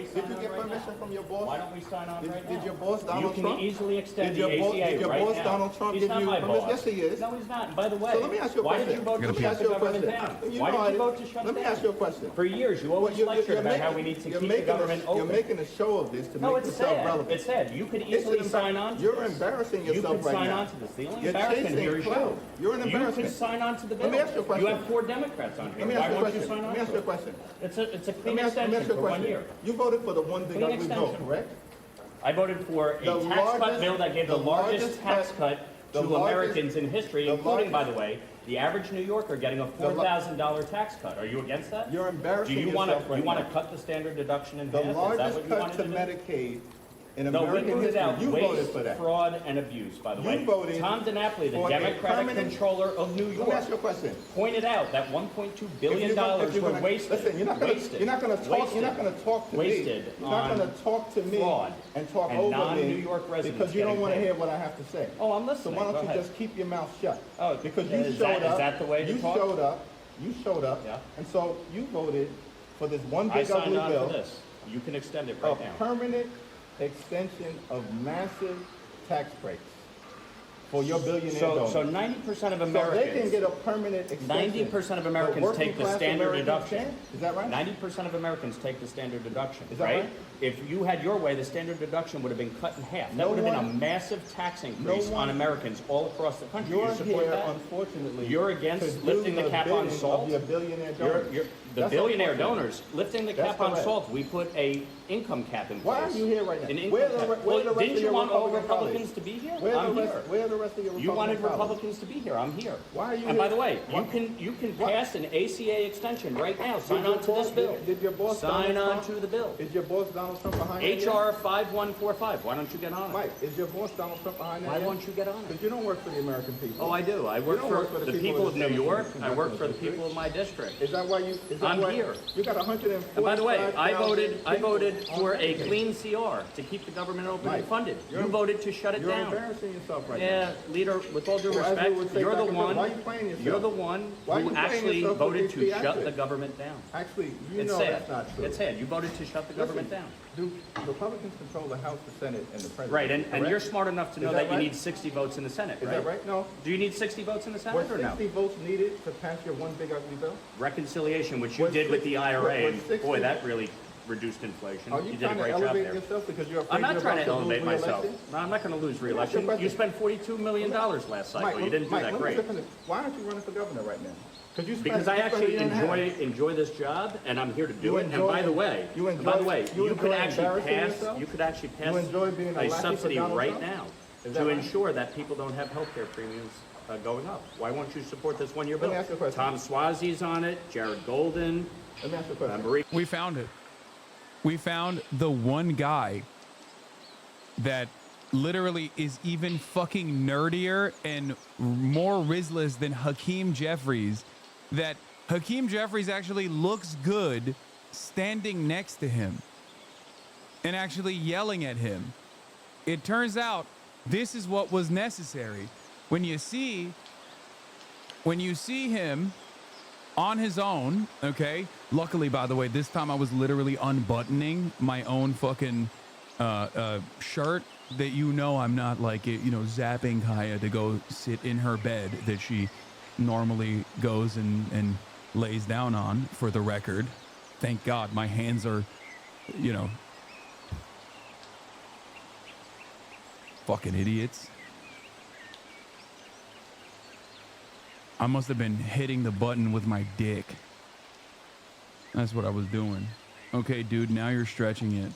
S14: permission from your boss?
S21: Why don't we sign on right now?
S14: Did your boss Donald Trump?
S21: You can easily extend the
S14: Did
S21: ACA
S14: your
S21: right
S14: boss
S21: now.
S14: Donald Trump
S21: He's
S14: give
S21: not
S14: you
S21: my
S14: permission?
S21: boss.
S14: Yes, he is.
S21: No, he's not. And by the way,
S14: So let me ask you a
S21: why
S14: question.
S21: did you vote to
S14: Let me
S21: shut
S14: ask
S21: the
S14: you a
S21: government
S14: question.
S21: down?
S14: You
S21: Why
S14: know
S21: did
S14: I
S21: you vote to
S14: didn't-
S21: shut
S14: Let
S21: it
S14: me
S21: down?
S14: ask you a question.
S21: For years, you always lectured about how we need to keep the government open.
S14: You're making a show of this to
S21: No,
S14: make
S21: it's
S14: yourself
S21: sad.
S14: relevant.
S21: It's sad. You could easily sign on to
S14: You're
S21: this.
S14: embarrassing
S21: You
S14: yourself
S21: could
S14: right
S21: sign
S14: now.
S21: on to this. The only
S14: You're
S21: embarrassment
S14: chasing
S21: here is you.
S14: clout. You're an
S21: You
S14: embarrassment.
S21: could sign on to the bill.
S14: Let me ask you a question.
S21: You have 4 Democrats on here.
S14: Let me
S21: Why
S14: ask you a
S21: won't you
S14: question.
S21: sign on
S14: Let me ask
S21: to
S14: you a
S21: it?
S14: question.
S21: It's a
S14: Let
S21: clean
S14: me ask you
S21: extension
S14: a
S21: for 1
S14: question.
S21: year.
S14: You voted for the one big
S21: Clean
S14: ugly bill,
S21: extension.
S14: correct?
S21: I voted for a
S14: The
S21: tax cut
S14: largest-
S21: bill that gave the
S14: the
S21: largest
S14: largest
S21: tax
S14: cut-
S21: cut
S14: the
S21: to
S14: largest-
S21: Americans in history,
S14: the
S21: including, by
S14: largest-
S21: the way, the average New Yorker getting a $4,000 tax cut. Are you against that?
S14: You're embarrassing
S21: Do you want
S14: yourself
S21: to
S14: right now.
S21: cut the standard deduction in
S14: The
S21: half? Is that
S14: largest
S21: what you
S14: cut
S21: wanted
S14: to
S21: to do?
S14: Medicaid in
S21: No, we
S14: American
S21: voted
S14: history.
S21: out
S14: You voted
S21: waste,
S14: for that.
S21: fraud, and abuse, by the
S14: You
S21: way.
S14: voted
S21: Tom DiNapoli, the
S14: for a
S21: Democratic
S14: permanent-
S21: controller of New
S14: Let me
S21: York,
S14: ask you a question.
S21: pointed out that $1.2 billion
S14: If you're
S21: were
S14: gonna-
S21: wasted.
S14: Listen, you're not gonna talk. You're not gonna talk to
S21: wasted
S14: me. You're not
S21: on
S14: gonna talk to me
S21: fraud
S14: and talk
S21: and
S14: over
S21: non-New
S14: me
S21: York residents
S14: because you don't
S21: getting
S14: want to
S21: paid.
S14: hear what I have to say.
S21: Oh, I'm
S14: So
S21: listening.
S14: why
S21: Go
S14: don't you
S21: ahead.
S14: just keep your mouth shut?
S21: Oh,
S14: because you
S21: is
S14: showed
S21: that-
S14: up.
S21: is that the way to
S14: you
S21: talk?
S14: showed up. You showed up.
S21: Yeah.
S14: And so you voted for this one
S21: I
S14: big
S21: signed
S14: ugly
S21: on
S14: bill.
S21: for this. You can extend it
S14: A
S21: right now.
S14: permanent extension of massive tax breaks for your billionaire donors.
S21: So 90% of
S14: So
S21: Americans.
S14: they can get a permanent extension.
S21: 90% of Americans
S14: But
S21: take the
S14: working-class
S21: standard
S14: Americans
S21: deduction.
S14: can't? Is that right?
S21: 90% of Americans take the standard deduction.
S14: Is that
S21: right?
S14: right?
S21: If you had your way, the standard deduction would have been cut in half. That
S14: No
S21: would have been a
S14: one-
S21: massive tax increase
S14: no
S21: on
S14: one-
S21: Americans all across the country.
S14: You're
S21: You support
S14: here,
S21: that?
S14: unfortunately.
S21: You're against
S14: to
S21: lifting
S14: do
S21: the cap on
S14: bidding
S21: salt?
S14: Of your billionaire
S21: You're-
S14: donors.
S21: you're- the
S14: That's
S21: billionaire
S14: unfortunate.
S21: donors lifting the
S14: That's
S21: cap on
S14: correct.
S21: salt. We put a income cap in place.
S14: Why are you here right now?
S21: An income
S14: Where the
S21: cap.
S14: re- where
S21: Well,
S14: the rest
S21: didn't
S14: of
S21: you
S14: your
S21: want all
S14: Republican
S21: Republicans
S14: colleagues?
S21: to be here?
S14: Where
S21: I'm
S14: the
S21: here.
S14: rest, where are the rest of your
S21: You wanted
S14: Republican colleagues?
S21: Republicans to be here. I'm here.
S14: Why are you
S21: And
S14: here?
S21: by the way,
S14: Why-
S21: you can pass an ACA extension right now. Sign
S14: your
S21: on to this
S14: boss-
S21: bill.
S14: Did your boss
S21: Sign
S14: Donald
S21: on
S14: Trump-
S21: to the bill.
S14: Is your boss Donald Trump behind that?
S21: HR 5145. Why don't you get on it?
S14: Mike, is your boss Donald Trump behind that?
S21: Why won't you get on it?
S14: Because you don't work for the American people.
S21: Oh, I do. I
S14: You
S21: work
S14: don't
S21: for the
S14: people
S21: people of
S14: the
S21: New
S14: 17th
S21: York. I work for the
S14: district.
S21: people of my district.
S14: Is that why you? Is that
S21: I'm
S14: why
S21: here.
S14: You got 145.
S21: And by the way, I voted
S14: people
S21: for
S14: on
S21: a
S14: Medicaid.
S21: clean CR to keep the government open
S14: Mike,
S21: and funded.
S14: you're-
S21: You voted to shut it
S14: You're
S21: down.
S14: embarrassing yourself right
S21: Yeah, leader, with all due
S14: Well, as we
S21: respect,
S14: would say
S21: you're
S14: back
S21: the
S14: in the-
S21: one.
S14: why are you playing yourself?
S21: You're the one
S14: Why are you
S21: who
S14: playing
S21: actually
S14: yourself with
S21: voted
S14: these
S21: to shut
S14: theatrics?
S21: the government down.
S14: Actually, you
S21: It's
S14: know
S21: sad.
S14: that's not true.
S21: It's sad. You voted to shut the government
S14: Listen,
S21: down.
S14: Do Republicans control the House, the Senate, and the President?
S21: Right, and
S14: correct?
S21: you're smart enough to
S14: Is
S21: know that you
S14: right?
S21: need 60 votes in the Senate,
S14: Is
S21: right?
S14: that right? No.
S21: Do you need 60 votes in the
S14: Were
S21: Senate or no?
S14: 60 votes needed to pass your one big ugly bill?
S21: Reconciliation, which you
S14: Was
S21: did with the IRA,
S14: was
S21: and
S14: 60
S21: boy, that really reduced inflation.
S14: Are you
S21: did a
S14: trying to
S21: great job
S14: elevate
S21: there.
S14: yourself because you're afraid
S21: I'm not
S14: you're
S21: trying
S14: about
S21: to
S14: lose
S21: elevate myself.
S14: re-election?
S21: No, I'm not going to lose
S14: Let me ask you a
S21: re-election.
S14: question.
S21: You spent $42 million last cycle. You didn't do
S14: Mike,
S21: that
S14: let me
S21: great.
S14: ask you a question. Why aren't you running for governor right now? You spent-
S21: Because I
S14: you spent a
S21: actually
S14: year and a half.
S21: enjoy this job, and I'm here to do
S14: You
S21: it. And
S14: enjoy-
S21: by the way,
S14: you
S21: and by the
S14: enjoy-
S21: way,
S14: you
S21: you could
S14: enjoy
S21: actually
S14: embarrassing
S21: pass.
S14: yourself?
S21: You could actually pass
S14: You enjoy being a lackey for
S21: subsidy
S14: Donald
S21: right
S14: Trump?
S21: now
S14: Is that
S21: to
S14: right?
S21: ensure that people don't have health care premiums going up. Why won't you support this one-year
S14: Let me
S21: bill?
S14: ask you a question.
S21: Tom Swazi's on it. Jared Golden.
S14: Let me ask you a question.
S21: Marie.
S1: We found it. We found the one guy that literally is even fucking nerdier and more Rizless than Hakeem Jeffries. That Hakeem Jeffries actually looks good standing next to him and actually yelling at him. It turns out this is what was necessary. When you see him on his own, okay? Luckily, by the way, this time I was literally unbuttoning my own fucking shirt that I'm not like, zapping Kaya to go sit in her bed that she normally goes and lays down on, for the record. Thank God my hands are, fucking idiots. I must have been hitting the button with my dick. That's what I was doing. Okay, dude, now you're stretching it.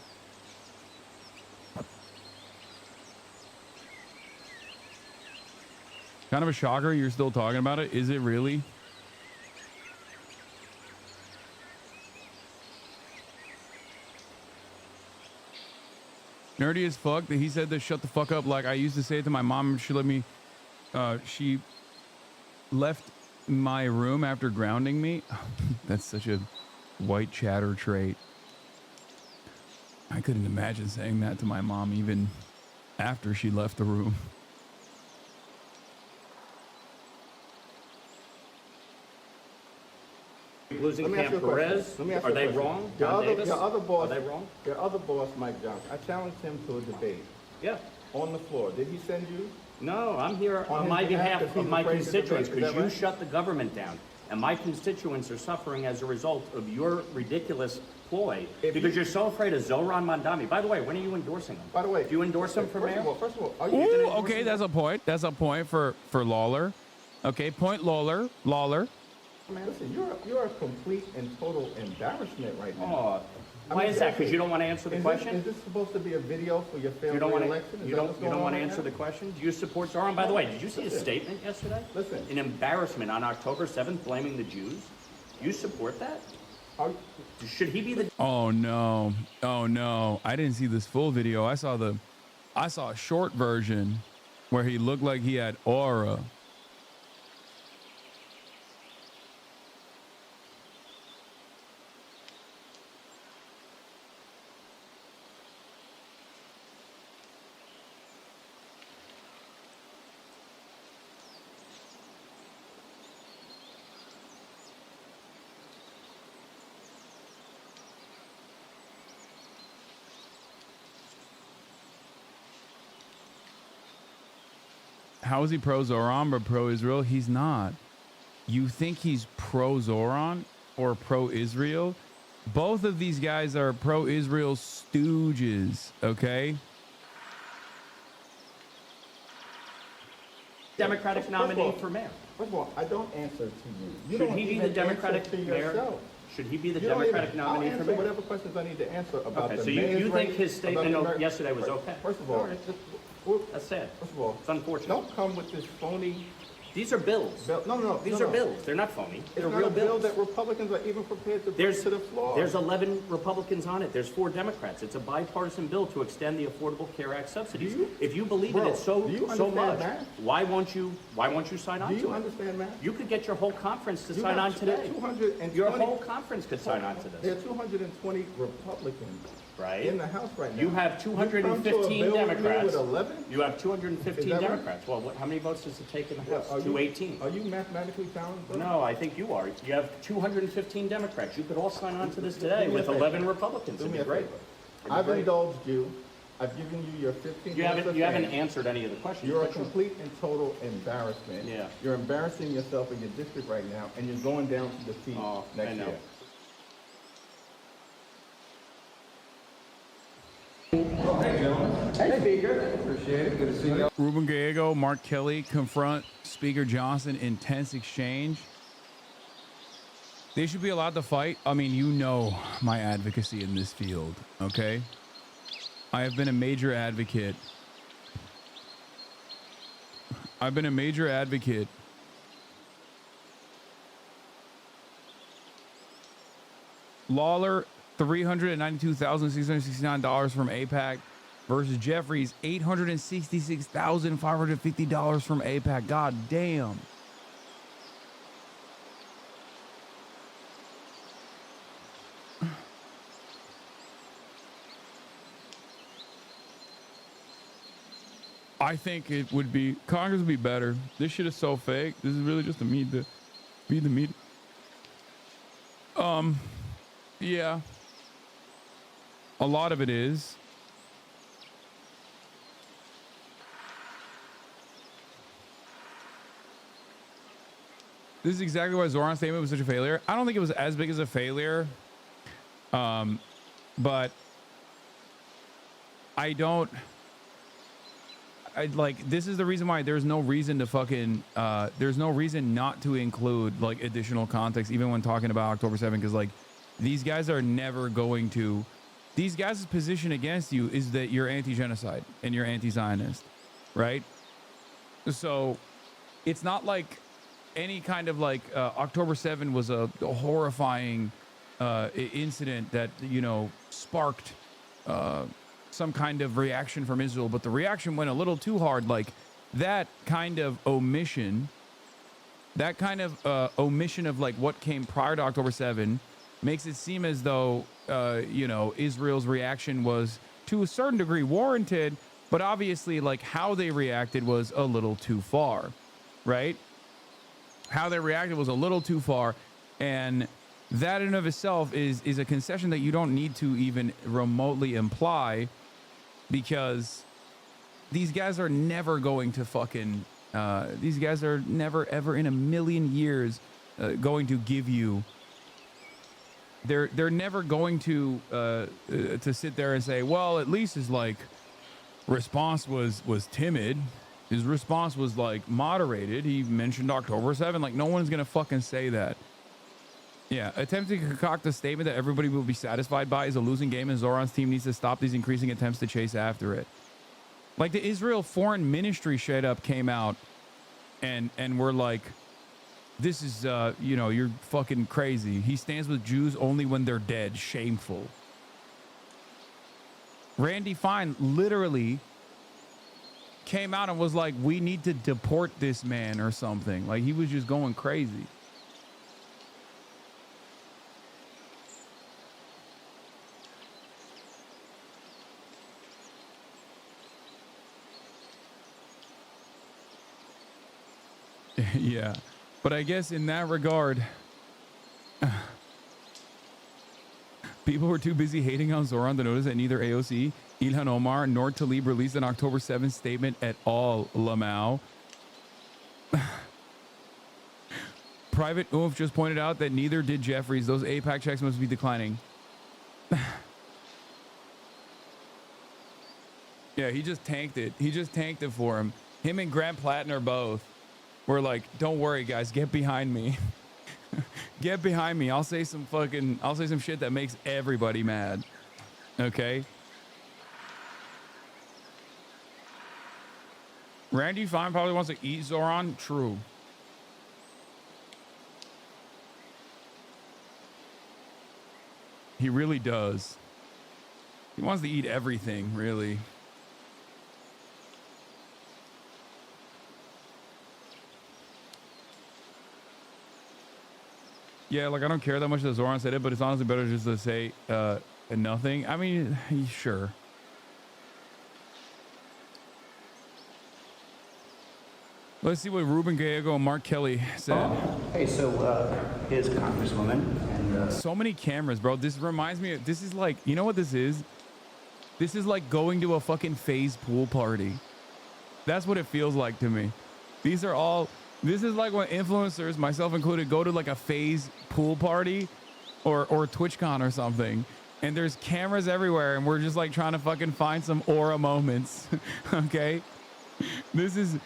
S1: Kind of a shocker you're still talking about it. Is it really? Nerdy as fuck that he said to shut the fuck up. Like I used to say it to my mom. She let me, she left my room after grounding me. That's such a white chatter trait. I couldn't imagine saying that to my mom even after she left the room.
S21: Losing
S14: Let me ask
S21: Camp
S14: you a question.
S21: Perez,
S14: Let me ask
S21: are
S14: you a
S21: they
S14: question.
S21: wrong?
S14: Your
S21: John
S14: other,
S21: Davis?
S14: your other boss,
S21: Are they wrong?
S14: Your other boss, Mike Johnson. I challenged him to a debate.
S21: Yeah.
S14: On the floor. Did he send you?
S21: No, I'm here on
S14: his
S21: my behalf
S14: because
S21: of
S14: he's
S21: my
S14: afraid to
S21: constituents
S14: debate. Is
S21: because
S14: that
S21: you
S14: right?
S21: shut the government down. And my constituents are suffering as a result of your ridiculous ploy because you're so afraid of Zohran Mandami. By the way, when are you endorsing him?
S14: By the way,
S21: do you endorse him for mayor?
S14: First of all, are
S1: Ooh, okay, that's a point. That's a point for Lawler. Okay, point Lawler.
S14: Man, listen, you're a complete and total embarrassment right now.
S21: Oh, why is that? Because you don't want to answer the question?
S14: Is this supposed to be a video for your failed
S21: You don't want
S14: re-election?
S21: to. You don't want to answer the question. Do you support Zohran? By the way, did you see his statement yesterday?
S14: Listen.
S21: An embarrassment on October 7th, blaming the Jews. You support that? Should he be the?
S1: Oh no! Oh no! I didn't see this full video. I saw a short version where he looked like he had aura. How is he pro-Zoran but pro-Israel? He's not. You think he's pro-Zoran or pro-Israel? Both of these guys are pro-Israel stooges, okay?
S21: Democratic nominee for mayor.
S14: First of all, I don't answer to you. You
S21: Should
S14: don't
S21: he be
S14: even
S21: the Democratic
S14: answer to
S21: mayor?
S14: yourself.
S21: Should he be the
S14: You don't
S21: Democratic
S14: even-
S21: nominee
S14: I'll
S21: for
S14: answer
S21: mayor?
S14: whatever questions I need to answer about
S21: Okay,
S14: the
S21: so
S14: mayor's
S21: you think
S14: race,
S21: his statement
S14: about the Ameri-
S21: yesterday was okay?
S14: First of all,
S21: That's sad.
S14: First of all,
S21: it's unfortunate.
S14: Don't come with this phony.
S21: These are bills.
S14: No.
S21: These are bills. They're not phony. They're
S14: It's not
S21: real
S14: a bill
S21: bills.
S14: that Republicans are even prepared to bring to the floor.
S21: There's 11 Republicans on it. There's 4 Democrats. It's a bipartisan bill to extend the Affordable Care Act subsidies. If you believe in it so
S14: do you
S21: so
S14: understand
S21: much,
S14: math?
S21: why won't you sign on to
S14: Do
S21: it?
S14: you understand math?
S21: You could get your whole conference to
S14: You
S21: sign
S14: have-
S21: on today.
S14: there are 220
S21: Your whole conference could sign on to this.
S14: There are 220 Republicans
S21: Right.
S14: in the House right now.
S21: You have
S14: You come to a
S21: 215
S14: bill with me
S21: Democrats.
S14: with 11?
S21: You have 215
S14: Is that right?
S21: Democrats. Well, how many votes does it take in the House?
S14: Are you-
S21: 218.
S14: Are you mathematically challenged? brother?
S21: No, I think you are. You have 215 Democrats. You could all sign on to this today
S14: Do me a
S21: with
S14: favor.
S21: 11 Republicans.
S14: Do
S21: It'd
S14: me
S21: be
S14: a
S21: great.
S14: favor.
S21: It'd be
S14: I've
S21: great.
S14: indulged you. I've given you your 15
S21: You
S14: minutes
S21: haven't
S14: of
S21: you haven't
S14: fame.
S21: answered any of the questions.
S14: You're a
S21: but
S14: complete and total embarrassment.
S21: Yeah.
S14: You're embarrassing yourself in your district right now, and you're going down to defeat next
S21: I know.
S14: year.
S6: Hey, Speaker. Appreciate it. Good to see you.
S1: Ruben Gallego, Mark Kelly confront Speaker Johnson, intense exchange. They should be allowed to fight. I mean, you know my advocacy in this field, okay? I have been a major advocate. I've been a major advocate. Lawler, $392,669 from AIPAC versus Jeffries, $866,550 from AIPAC. God damn. I think it would be, Congress would be better. This shit is so fake. This is really just to be the media. Yeah. A lot of it is. This is exactly why Zoran's statement was such a failure. I don't think it was as big as a failure. But this is the reason why there's no reason to there's no reason not to include like additional context, even when talking about October 7th, because like these guys are never going to, these guys' position against you is that you're anti-genocide and you're anti-Zionist, right? So it's not like any kind of like October 7th was a horrifying incident that, you know, sparked some kind of reaction from Israel, but the reaction went a little too hard. Like that kind of omission of like what came prior to October 7 makes it seem as though, you know, Israel's reaction was to a certain degree warranted, but obviously like how they reacted was a little too far, right? How they reacted was a little too far. And that in and of itself is a concession that you don't need to even remotely imply, because these guys are never going to fucking, these guys are never ever in a million years going to give you, they're never going to sit there and say, well, at least his like response was timid. His response was like moderated. He mentioned October 7th. Like, no one's gonna fucking say that. Yeah, attempting to concoct a statement that everybody will be satisfied by is a losing game, and Zoran's team needs to stop these increasing attempts to chase after it. Like, the Israel Foreign Ministry straight up came out and we're like, this is, you know, you're fucking crazy. He stands with Jews only when they're dead. Shameful. Randy Fine literally came out and was like, we need to deport this man or something. Like, he was just going crazy. Yeah, but I guess in that regard, people were too busy hating on Zoran to notice that neither AOC, Ilhan Omar, nor Tlaib released an October 7th statement at all, Lamau. Private Oomph just pointed out that neither did Jeffries. Those APAC checks must be declining. Yeah, he just tanked it. He just tanked it for him. Him and Grant Plattner both were like, don't worry, guys, get behind me. Get behind me. I'll say some shit that makes everybody mad. Okay? Randy Fine probably wants to eat Zoran. True. He really does. He wants to eat everything, really. Yeah, like, I don't care that much that Zoran said it, but it's honestly better just to say nothing. I mean, sure. Let's see what Ruben Gallego and Mark Kelly said.
S9: Hey, so here's Congresswoman. And,
S1: so many cameras, bro. This reminds me of, this is like, you know what this is? This is like going to a fucking phase pool party. That's what it feels like to me. These are all... This is like when influencers, myself included, go to like a phase pool party or TwitchCon or something, and there's cameras everywhere, and we're just like trying to fucking find some aura moments. Okay? This is...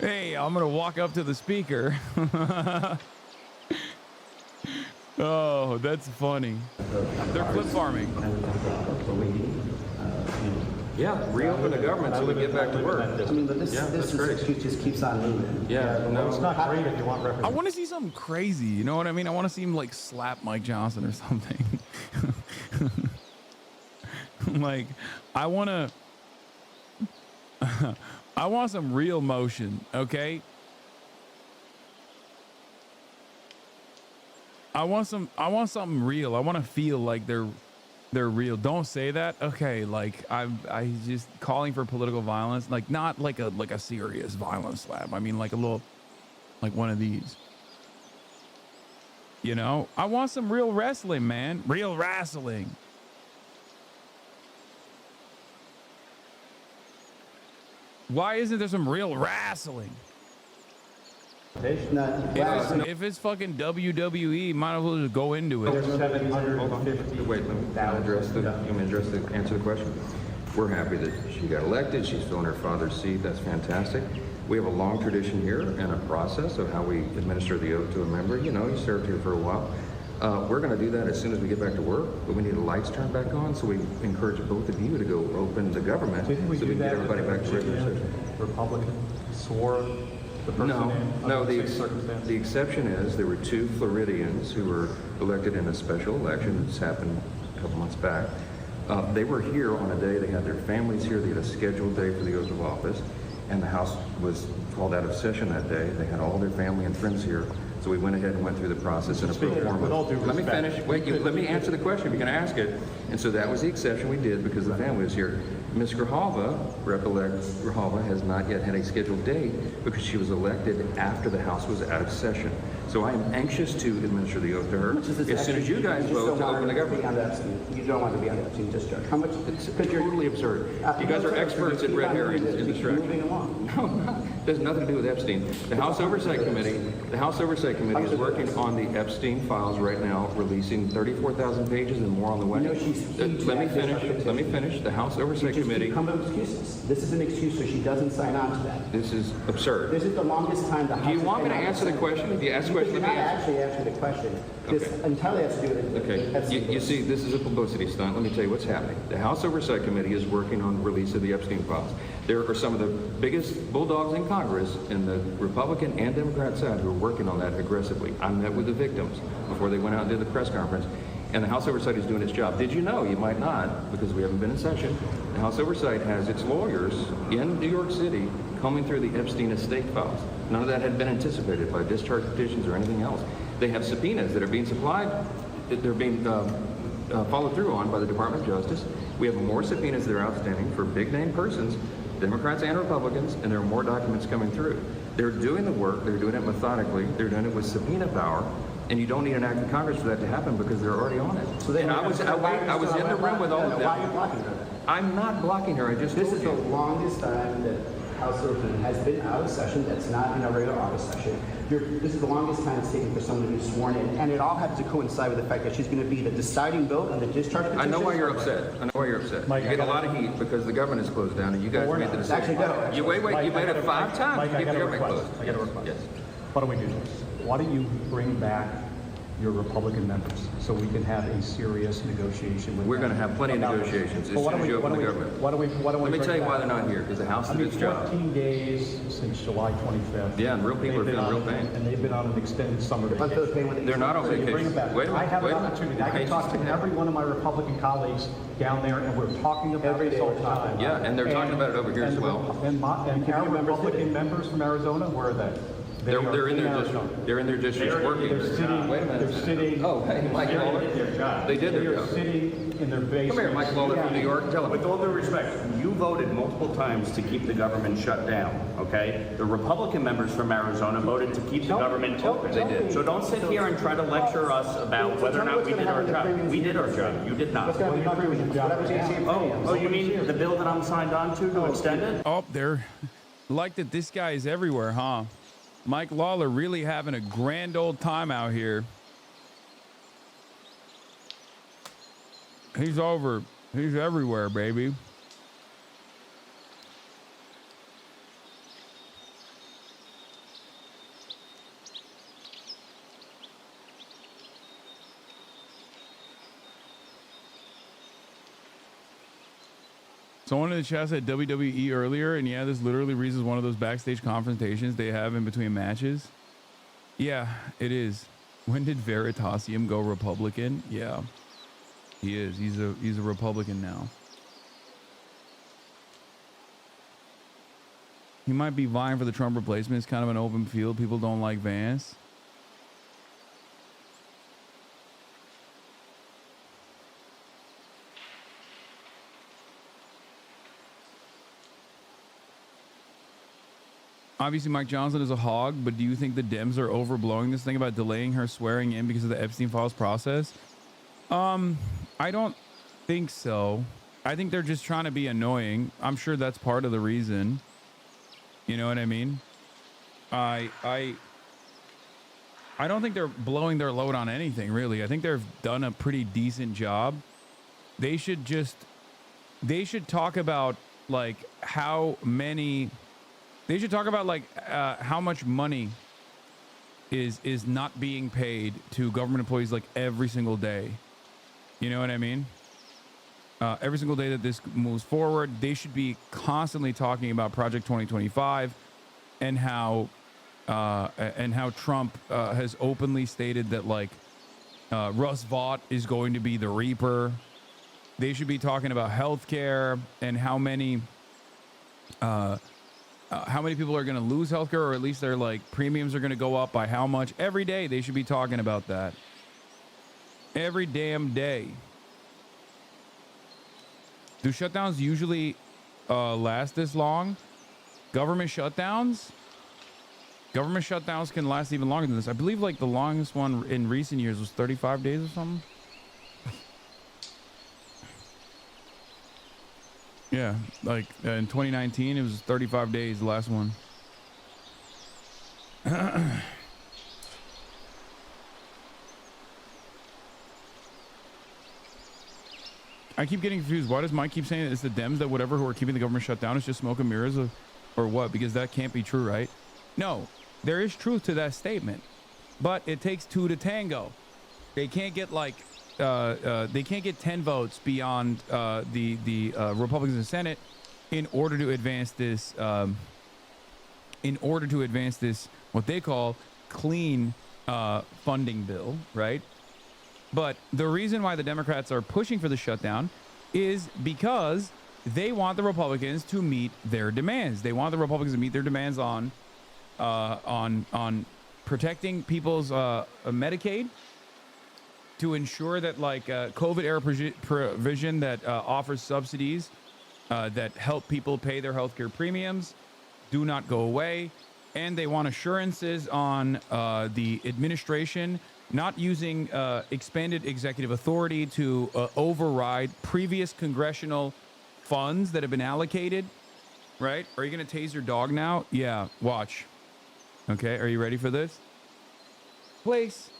S1: Hey, I'm gonna walk up to the speaker. Oh, that's funny. They're clip farming.
S15: Yeah, reopen the government so we get back to work.
S9: I mean, but this just keeps on moving.
S15: Yeah, no,
S9: it's not great if you want referendum.
S1: I want to see something crazy. You know what I mean? I want to see him like slap Mike Johnson or something. Like, I want some real motion, okay? I want something real. I want to feel like they're real. Don't say that. Okay, like I just calling for political violence, like not like a serious violence slap. I mean like a little, like one of these. You know, I want some real wrestling, man. Real wrestling. Why isn't there some real wrestling? If it's fucking WWE, might as well just go into it.
S15: Wait, let me answer the question. We're happy that she got elected. She's filling her father's seat. That's fantastic. We have a long tradition here and a process of how we administer the oath to a member. You know, you served here for a while. We're going to do that as soon as we get back to work, but we need the lights turned back on, so we encourage both of you to go open the government so we can get everybody back to regular session.
S2: Republican swore the person
S15: No, the exception is there were two Floridians who were elected in a special election. This happened a couple months back. They were here on a day, they had their families here, they had a scheduled day for the oath of office, and the House was called out of session that day. They had all their family and friends here, so we went ahead and went through the process in a pro forma. Let me finish. Wait, let me answer the question. You're going to ask it. And so that was the exception we did because the family was here. Ms. Grijalva, Rep-elect Grijalva, has not yet had a scheduled date because she was elected after the House was out of session. So I am anxious to administer the oath to her as soon as you guys vote to open the government.
S9: You don't want to be on the Epstein discharge. How much?
S15: It's totally absurd. You guys are experts at red herrings and distraction.
S9: Moving along.
S15: No, I'm not. It has nothing to do with Epstein. The House Oversight Committee is working on the Epstein files right now, releasing 34,000 pages and more on the way. Let me finish. The House Oversight Committee.
S9: Come up with excuses. This is an excuse so she doesn't sign on to that.
S15: This is absurd.
S9: This is the longest time the House.
S15: Do you want me to answer the question? If you ask the question, let me answer.
S9: Actually answer the question. This entirely has to do with
S15: Okay. You see, this is a publicity stunt. Let me tell you what's happening. The House Oversight Committee is working on release of the Epstein files. There are some of the biggest bulldogs in Congress in the Republican and Democrat side who are working on that aggressively. I met with the victims before they went out and did the press conference, and the House Oversight is doing its job. Did you know? You might not, because we haven't been in session. The House Oversight has its lawyers in New York City combing through the Epstein estate files. None of that had been anticipated by discharge petitions or anything else. They have subpoenas that are being supplied, they're being followed through on by the Department of Justice. We have more subpoenas that are outstanding for big-name persons, Democrats and Republicans, and there are more documents coming through. They're doing the work, they're doing it methodically, they're doing it with subpoena power, and you don't need an act of Congress for that to happen because they're already on it.
S9: So
S15: and I was in the room with all of them.
S9: Why are you blocking her then?
S15: I'm not blocking her, I just
S9: This
S15: told
S9: is
S15: you.
S9: the longest time that House Oversight has been out of session. That's not in a regular August session. This is the longest time it's taken for someone to be sworn in, and it all happens to coincide with the fact that she's going to be the deciding vote on the discharge petition.
S15: I know why you're upset.
S9: Mike,
S15: you get a lot of heat because the government is closed down and you guys made the decision. You wait, you made it 5 times to keep the government closed.
S16: I got a request.
S15: Yes.
S16: Why don't we do this? Why don't you bring back your Republican members so we can have a serious negotiation with
S15: We're
S16: them
S15: going to have plenty of
S16: about this?
S15: negotiations as
S16: Well,
S15: soon as you open the government.
S16: Why don't we
S15: Let me tell you
S16: bring
S15: why
S16: back-
S15: they're not here, because the House did its job.
S16: 14 days since July 25th.
S15: Yeah, and real people are
S16: They've been
S15: feeling real
S16: on-
S15: pain.
S16: And they've been on an extended summer vacation.
S15: They're not on
S16: So you bring
S15: vacation.
S16: them back.
S15: Wait a minute.
S16: I have
S15: wait
S16: an
S15: a minute.
S16: opportunity. I can
S15: Patience
S16: talk to
S15: can happen.
S16: every one of my Republican colleagues down there, and we're talking about this all the time.
S15: Yeah, and they're talking about it over here as well.
S16: And our Republican members from Arizona, where are they?
S15: They're in their district. They're in their districts working.
S16: They're sitting.
S15: Wait a minute.
S16: They're sitting.
S15: Oh, hey, Mike Lawler. They did their
S16: They're
S15: job.
S16: sitting in their basements.
S15: Come here, Mike Lawler from New York. Tell
S21: With
S15: them.
S21: all due respect, you voted multiple times to keep the government shut down, okay? The Republican members from Arizona voted to keep the government open.
S15: They did.
S21: So don't sit here and try to lecture us about whether or not we did our job. We did our job. You did not. Oh, you mean the bill that I'm signed on to extend it?
S1: Oh, they're like that. This guy is everywhere, huh? Mike Lawler really having a grand old time out here. He's over. He's everywhere, baby. Someone in the chat said WWE earlier, and yeah, this literally reads as one of those backstage confrontations they have in between matches. Yeah, it is. When did Veritasium go Republican? Yeah, he is. He's a Republican now. He might be vying for the Trump replacement. It's kind of an open field. People don't like Vance. Obviously, Mike Johnson is a hog, but do you think the Dems are overblowing this thing about delaying her swearing in because of the Epstein files process? I don't think so. I think they're just trying to be annoying. I'm sure that's part of the reason. You know what I mean? I don't think they're blowing their load on anything, really. I think they've done a pretty decent job. They should talk about like how many. They should talk about like how much money is not being paid to government employees like every single day. You know what I mean? Every single day that this moves forward, they should be constantly talking about Project 2025 and how Trump has openly stated that like Russ Vought is going to be the Reaper. They should be talking about healthcare and how many people are going to lose healthcare, or at least their like premiums are going to go up by how much. Every day they should be talking about that. Every damn day. Do shutdowns usually last this long? Government shutdowns? Government shutdowns can last even longer than this. I believe like the longest one in recent years was 35 days or something. Yeah, like in 2019, it was 35 days, the last one. I keep getting confused. Why does Mike keep saying it's the Dems that whatever who are keeping the government shut down is just smoke and mirrors or what? Because that can't be true, right? No, there is truth to that statement, but it takes two to tango. They can't get like they can't get 10 votes beyond the Republicans in the Senate in order to advance this what they call clean funding bill, right? But the reason why the Democrats are pushing for the shutdown is because they want the Republicans to meet their demands. They want the Republicans to meet their demands on protecting people's Medicaid, to ensure that like COVID era provision that offers subsidies that help people pay their healthcare premiums do not go away. And they want assurances on the administration not using expanded executive authority to override previous congressional funds that have been allocated, right? Are you going to tase your dog now? Yeah, watch. Okay, are you ready for this? Place.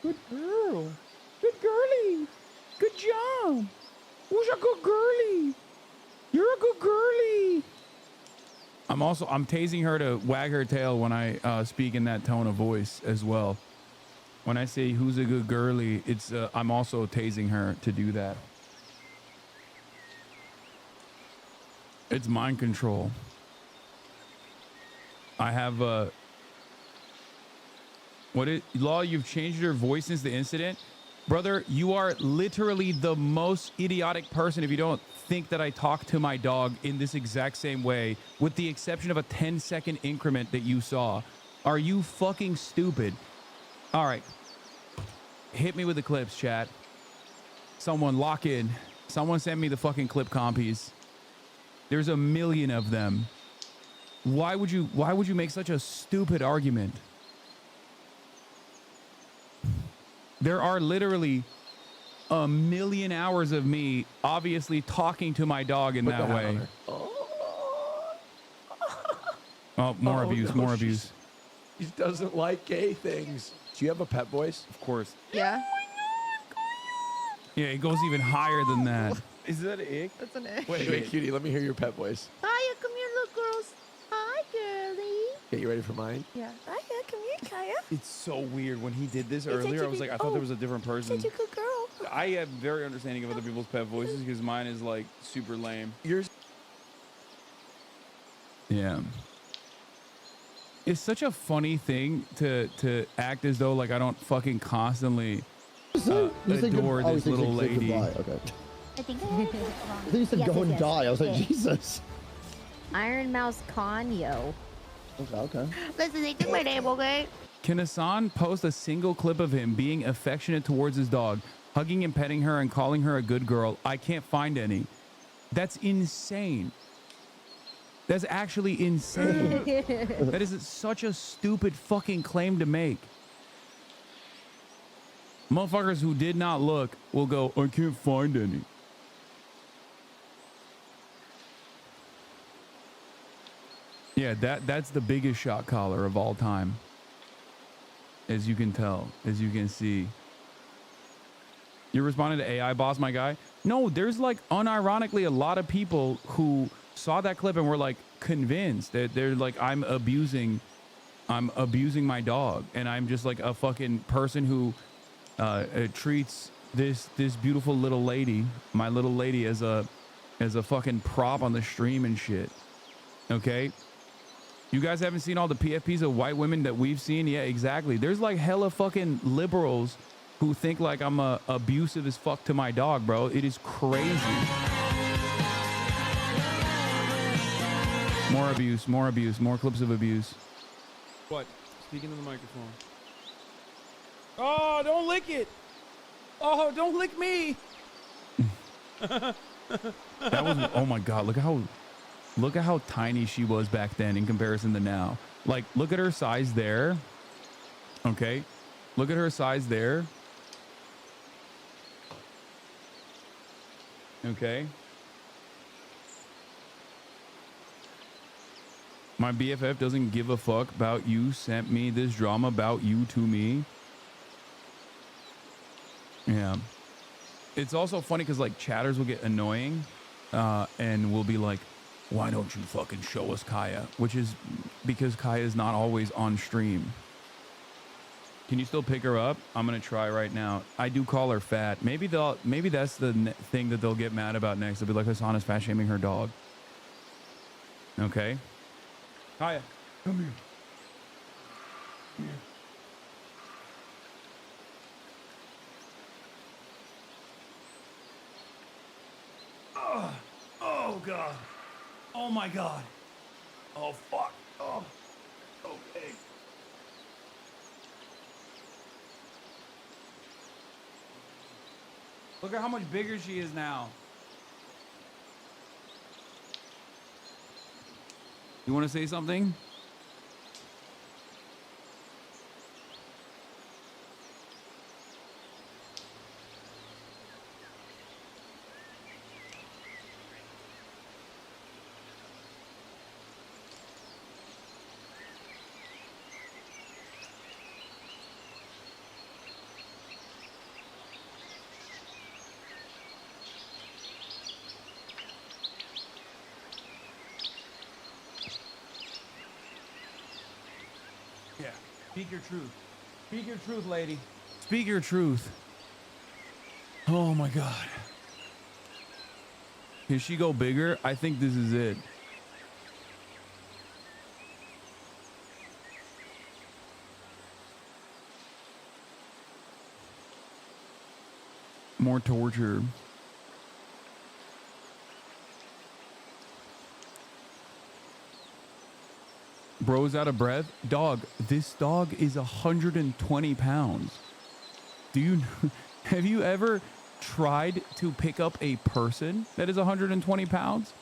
S1: Good girl. Good girlie. Good job. Who's a good girlie? You're a good girlie. I'm tasing her to wag her tail when I speak in that tone of voice as well. When I say who's a good girlie, it's I'm also tasing her to do that. It's mind control. I have Law, you've changed your voice since the incident. Brother, you are literally the most idiotic person if you don't think that I talk to my dog in this exact same way, with the exception of a 10-second increment that you saw. Are you fucking stupid? All right. Hit me with the clips, chat. Someone lock in. Someone send me the fucking clip compies. There's a million of them. Why would you make such a stupid argument? There are literally a million hours of me obviously talking to my dog in that way. Oh, more abuse, more abuse.
S17: He doesn't like gay things. Do you have a pet voice?
S1: Of course.
S20: Yeah.
S1: Yeah, it goes even higher than that.
S17: Is that an ick?
S20: That's an ick.
S17: Wait, cutie, let me hear your pet voice.
S20: Hiya, come here, little girls. Hi, girlie.
S17: Okay, you ready for mine?
S20: Yeah. Hiya, come here, Kaya.
S1: It's so weird. When he did this
S20: You're
S1: earlier,
S20: such
S1: I
S20: a
S1: was
S20: good-
S1: like, I thought there was a different person.
S20: Such a good girl.
S1: I am very understanding of other people's pet voices because mine is like super lame.
S17: Yours.
S1: Yeah. It's such a funny thing to act as though like I don't fucking constantly adore this little lady.
S22: Okay.
S20: I think I heard it wrong.
S22: I think you said go and die. I was like, Jesus.
S20: Iron Mouse Conyo.
S22: Okay.
S20: Listen, they took my name, okay?
S1: Can Hasan post a single clip of him being affectionate towards his dog, hugging and petting her and calling her a good girl? I can't find any. That's insane. That's actually insane. That is such a stupid fucking claim to make. Motherfuckers who did not look will go, I can't find any. Yeah, that's the biggest shot collar of all time. As you can tell, as you can see. You're responding to AI boss, my guy? No, there's like unironically a lot of people who saw that clip and were like convinced that they're like, I'm abusing my dog, and I'm just like a fucking person who treats this beautiful little lady, my little lady, as a fucking prop on the stream and shit. Okay? You guys haven't seen all the PFPs of white women that we've seen? Yeah, exactly. There's like hella fucking liberals who think like I'm abusive as fuck to my dog, bro. It is crazy. More abuse, more abuse, more clips of abuse. What? Speaking to the microphone. Oh, don't lick it. Oh, don't lick me. That was, oh my God, look at how tiny she was back then in comparison to now. Like, look at her size there. Okay. Look at her size there. Okay. My BFF doesn't give a fuck about you. Sent me this drama about you to me. Yeah. It's also funny because like chatters will get annoying and will be like, why don't you fucking show us Kaya? Which is because Kaya is not always on stream. Can you still pick her up? I'm gonna try right now. I do call her fat. Maybe that's the thing that they'll get mad about next. They'll be like, Hasan is fat shaming her dog. Okay. Kaya, come here. Come here. Oh God. Oh my God. Oh fuck. Oh. Okay. Look at how much bigger she is now. You want to say something? Yeah. Speak your truth. Speak your truth, lady. Speak your truth. Oh my God. Can she go bigger? I think this is it. More torture. Bro's out of breath. Dog, this dog is 120 pounds. Do you have you ever tried to pick up a person that is 120 pounds?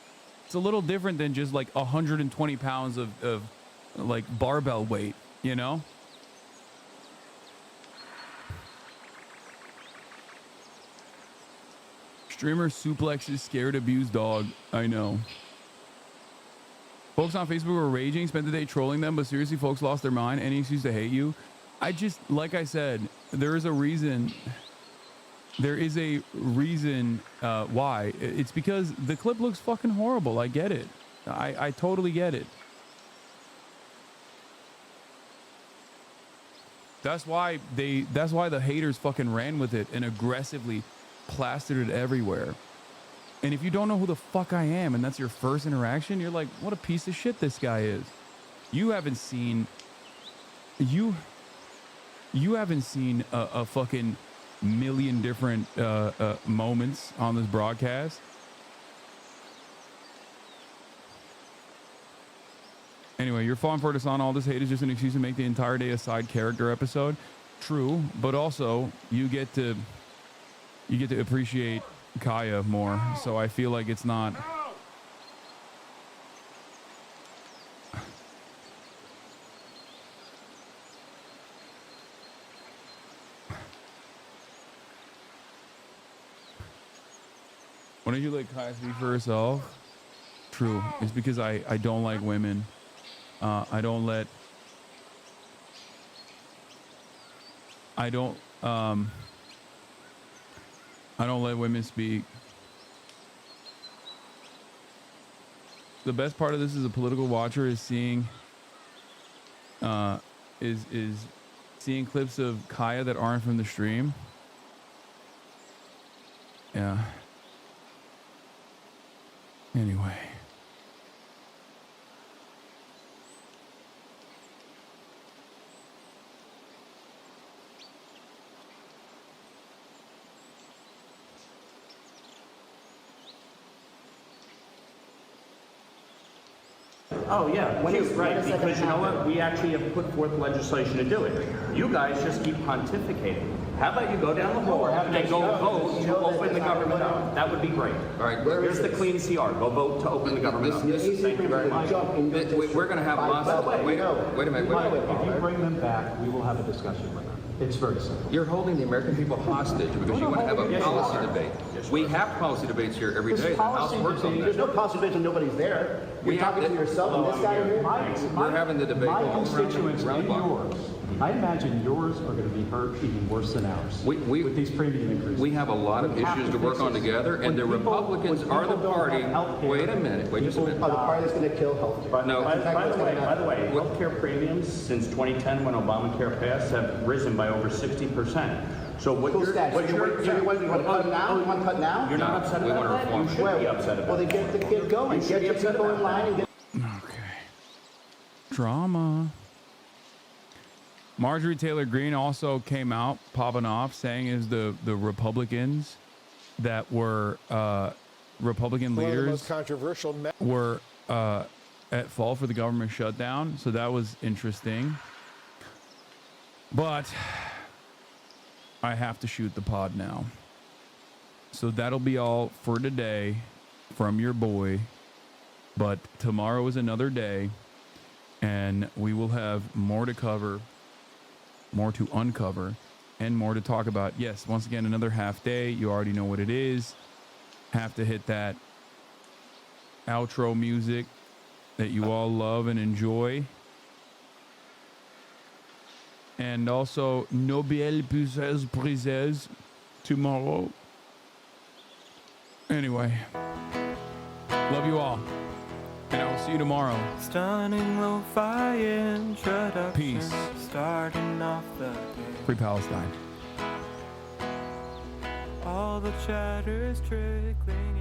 S1: It's a little different than just like 120 pounds of like barbell weight, you know? Streamer suplexes scared abused dog. I know. Folks on Facebook were raging, spent the day trolling them, but seriously, folks lost their mind. Any excuse to hate you? I just, like I said, there is a reason. There is a reason why. It's because the clip looks fucking horrible. I get it. I totally get it. That's why the haters fucking ran with it and aggressively plastered it everywhere. And if you don't know who the fuck I am and that's your first interaction, you're like, what a piece of shit this guy is. You haven't seen a fucking million different moments on this broadcast. Anyway, you're falling for it, Hasan. All this hate is just an excuse to make the entire day a side character episode. True, but also you get to appreciate Kaya more, so I feel like it's not. Why don't you let Kaya speak for herself? True, it's because I don't like women. I don't let women speak. The best part of this as a political watcher is seeing seeing clips of Kaya that aren't from the stream. Yeah. Anyway.
S21: Oh, yeah,
S9: When
S21: cute,
S9: is
S21: right,
S9: that
S21: because you
S9: gonna
S21: know what?
S9: happen?
S21: We actually have put forth legislation to do it. You guys just keep pontificating. How about you go down the hall and go vote to open the government up? That would be great.
S15: All right,
S21: Here's the clean CR. Go vote to open the government up. Thank you very much.
S15: We're going to have lots of... Wait a minute.
S16: If you bring them back, we will have a discussion with them. It's very simple.
S15: You're holding the American people hostage because you want to have a policy debate. We have policy debates here every day. The House works on
S9: There's
S15: that.
S9: no policy debate when nobody's there. You're talking to yourself and this guy here.
S15: We're having the debate
S16: My
S15: all
S16: constituents
S15: around
S16: and
S15: the clock.
S16: yours, I imagine yours are going to be hurt even worse than ours with these premium increases.
S15: We have a lot of issues to work on together, and the Republicans are the party. Wait a minute. Wait just a minute.
S9: Oh, the party that's going to kill healthcare.
S15: No.
S21: By the way, healthcare premiums since 2010, when Obamacare passed, have risen by over 60%. So what
S9: Cool
S21: you're,
S9: stats.
S21: what
S9: So
S21: you're,
S9: you want to cut now? You want to cut now?
S21: You're not upset
S15: We
S21: about
S15: want to
S21: that?
S15: reform.
S21: You should be upset about
S9: Well, then get the kid going.
S21: You should
S9: Get
S21: be
S9: your
S21: upset
S9: people
S21: about
S9: in line and get.
S1: Drama. Marjorie Taylor Greene also came out popping off saying is the Republicans that were Republican
S17: One of the
S1: leaders
S17: most controversial
S1: were at fault for the government shutdown. So that was interesting. But I have to shoot the pod now. So that'll be all for today from your boy. But tomorrow is another day, and we will have more to cover, more to uncover, and more to talk about. Yes, once again, another half day. You already know what it is. Have to hit that outro music that you all love and enjoy. And also, Nobel Prises tomorrow. Anyway, love you all. And I will see you tomorrow.
S12: Stunning lo-fi introduction.
S1: Peace.
S12: Starting off the day.
S1: Free Palestine.
S12: All the chatter's trickling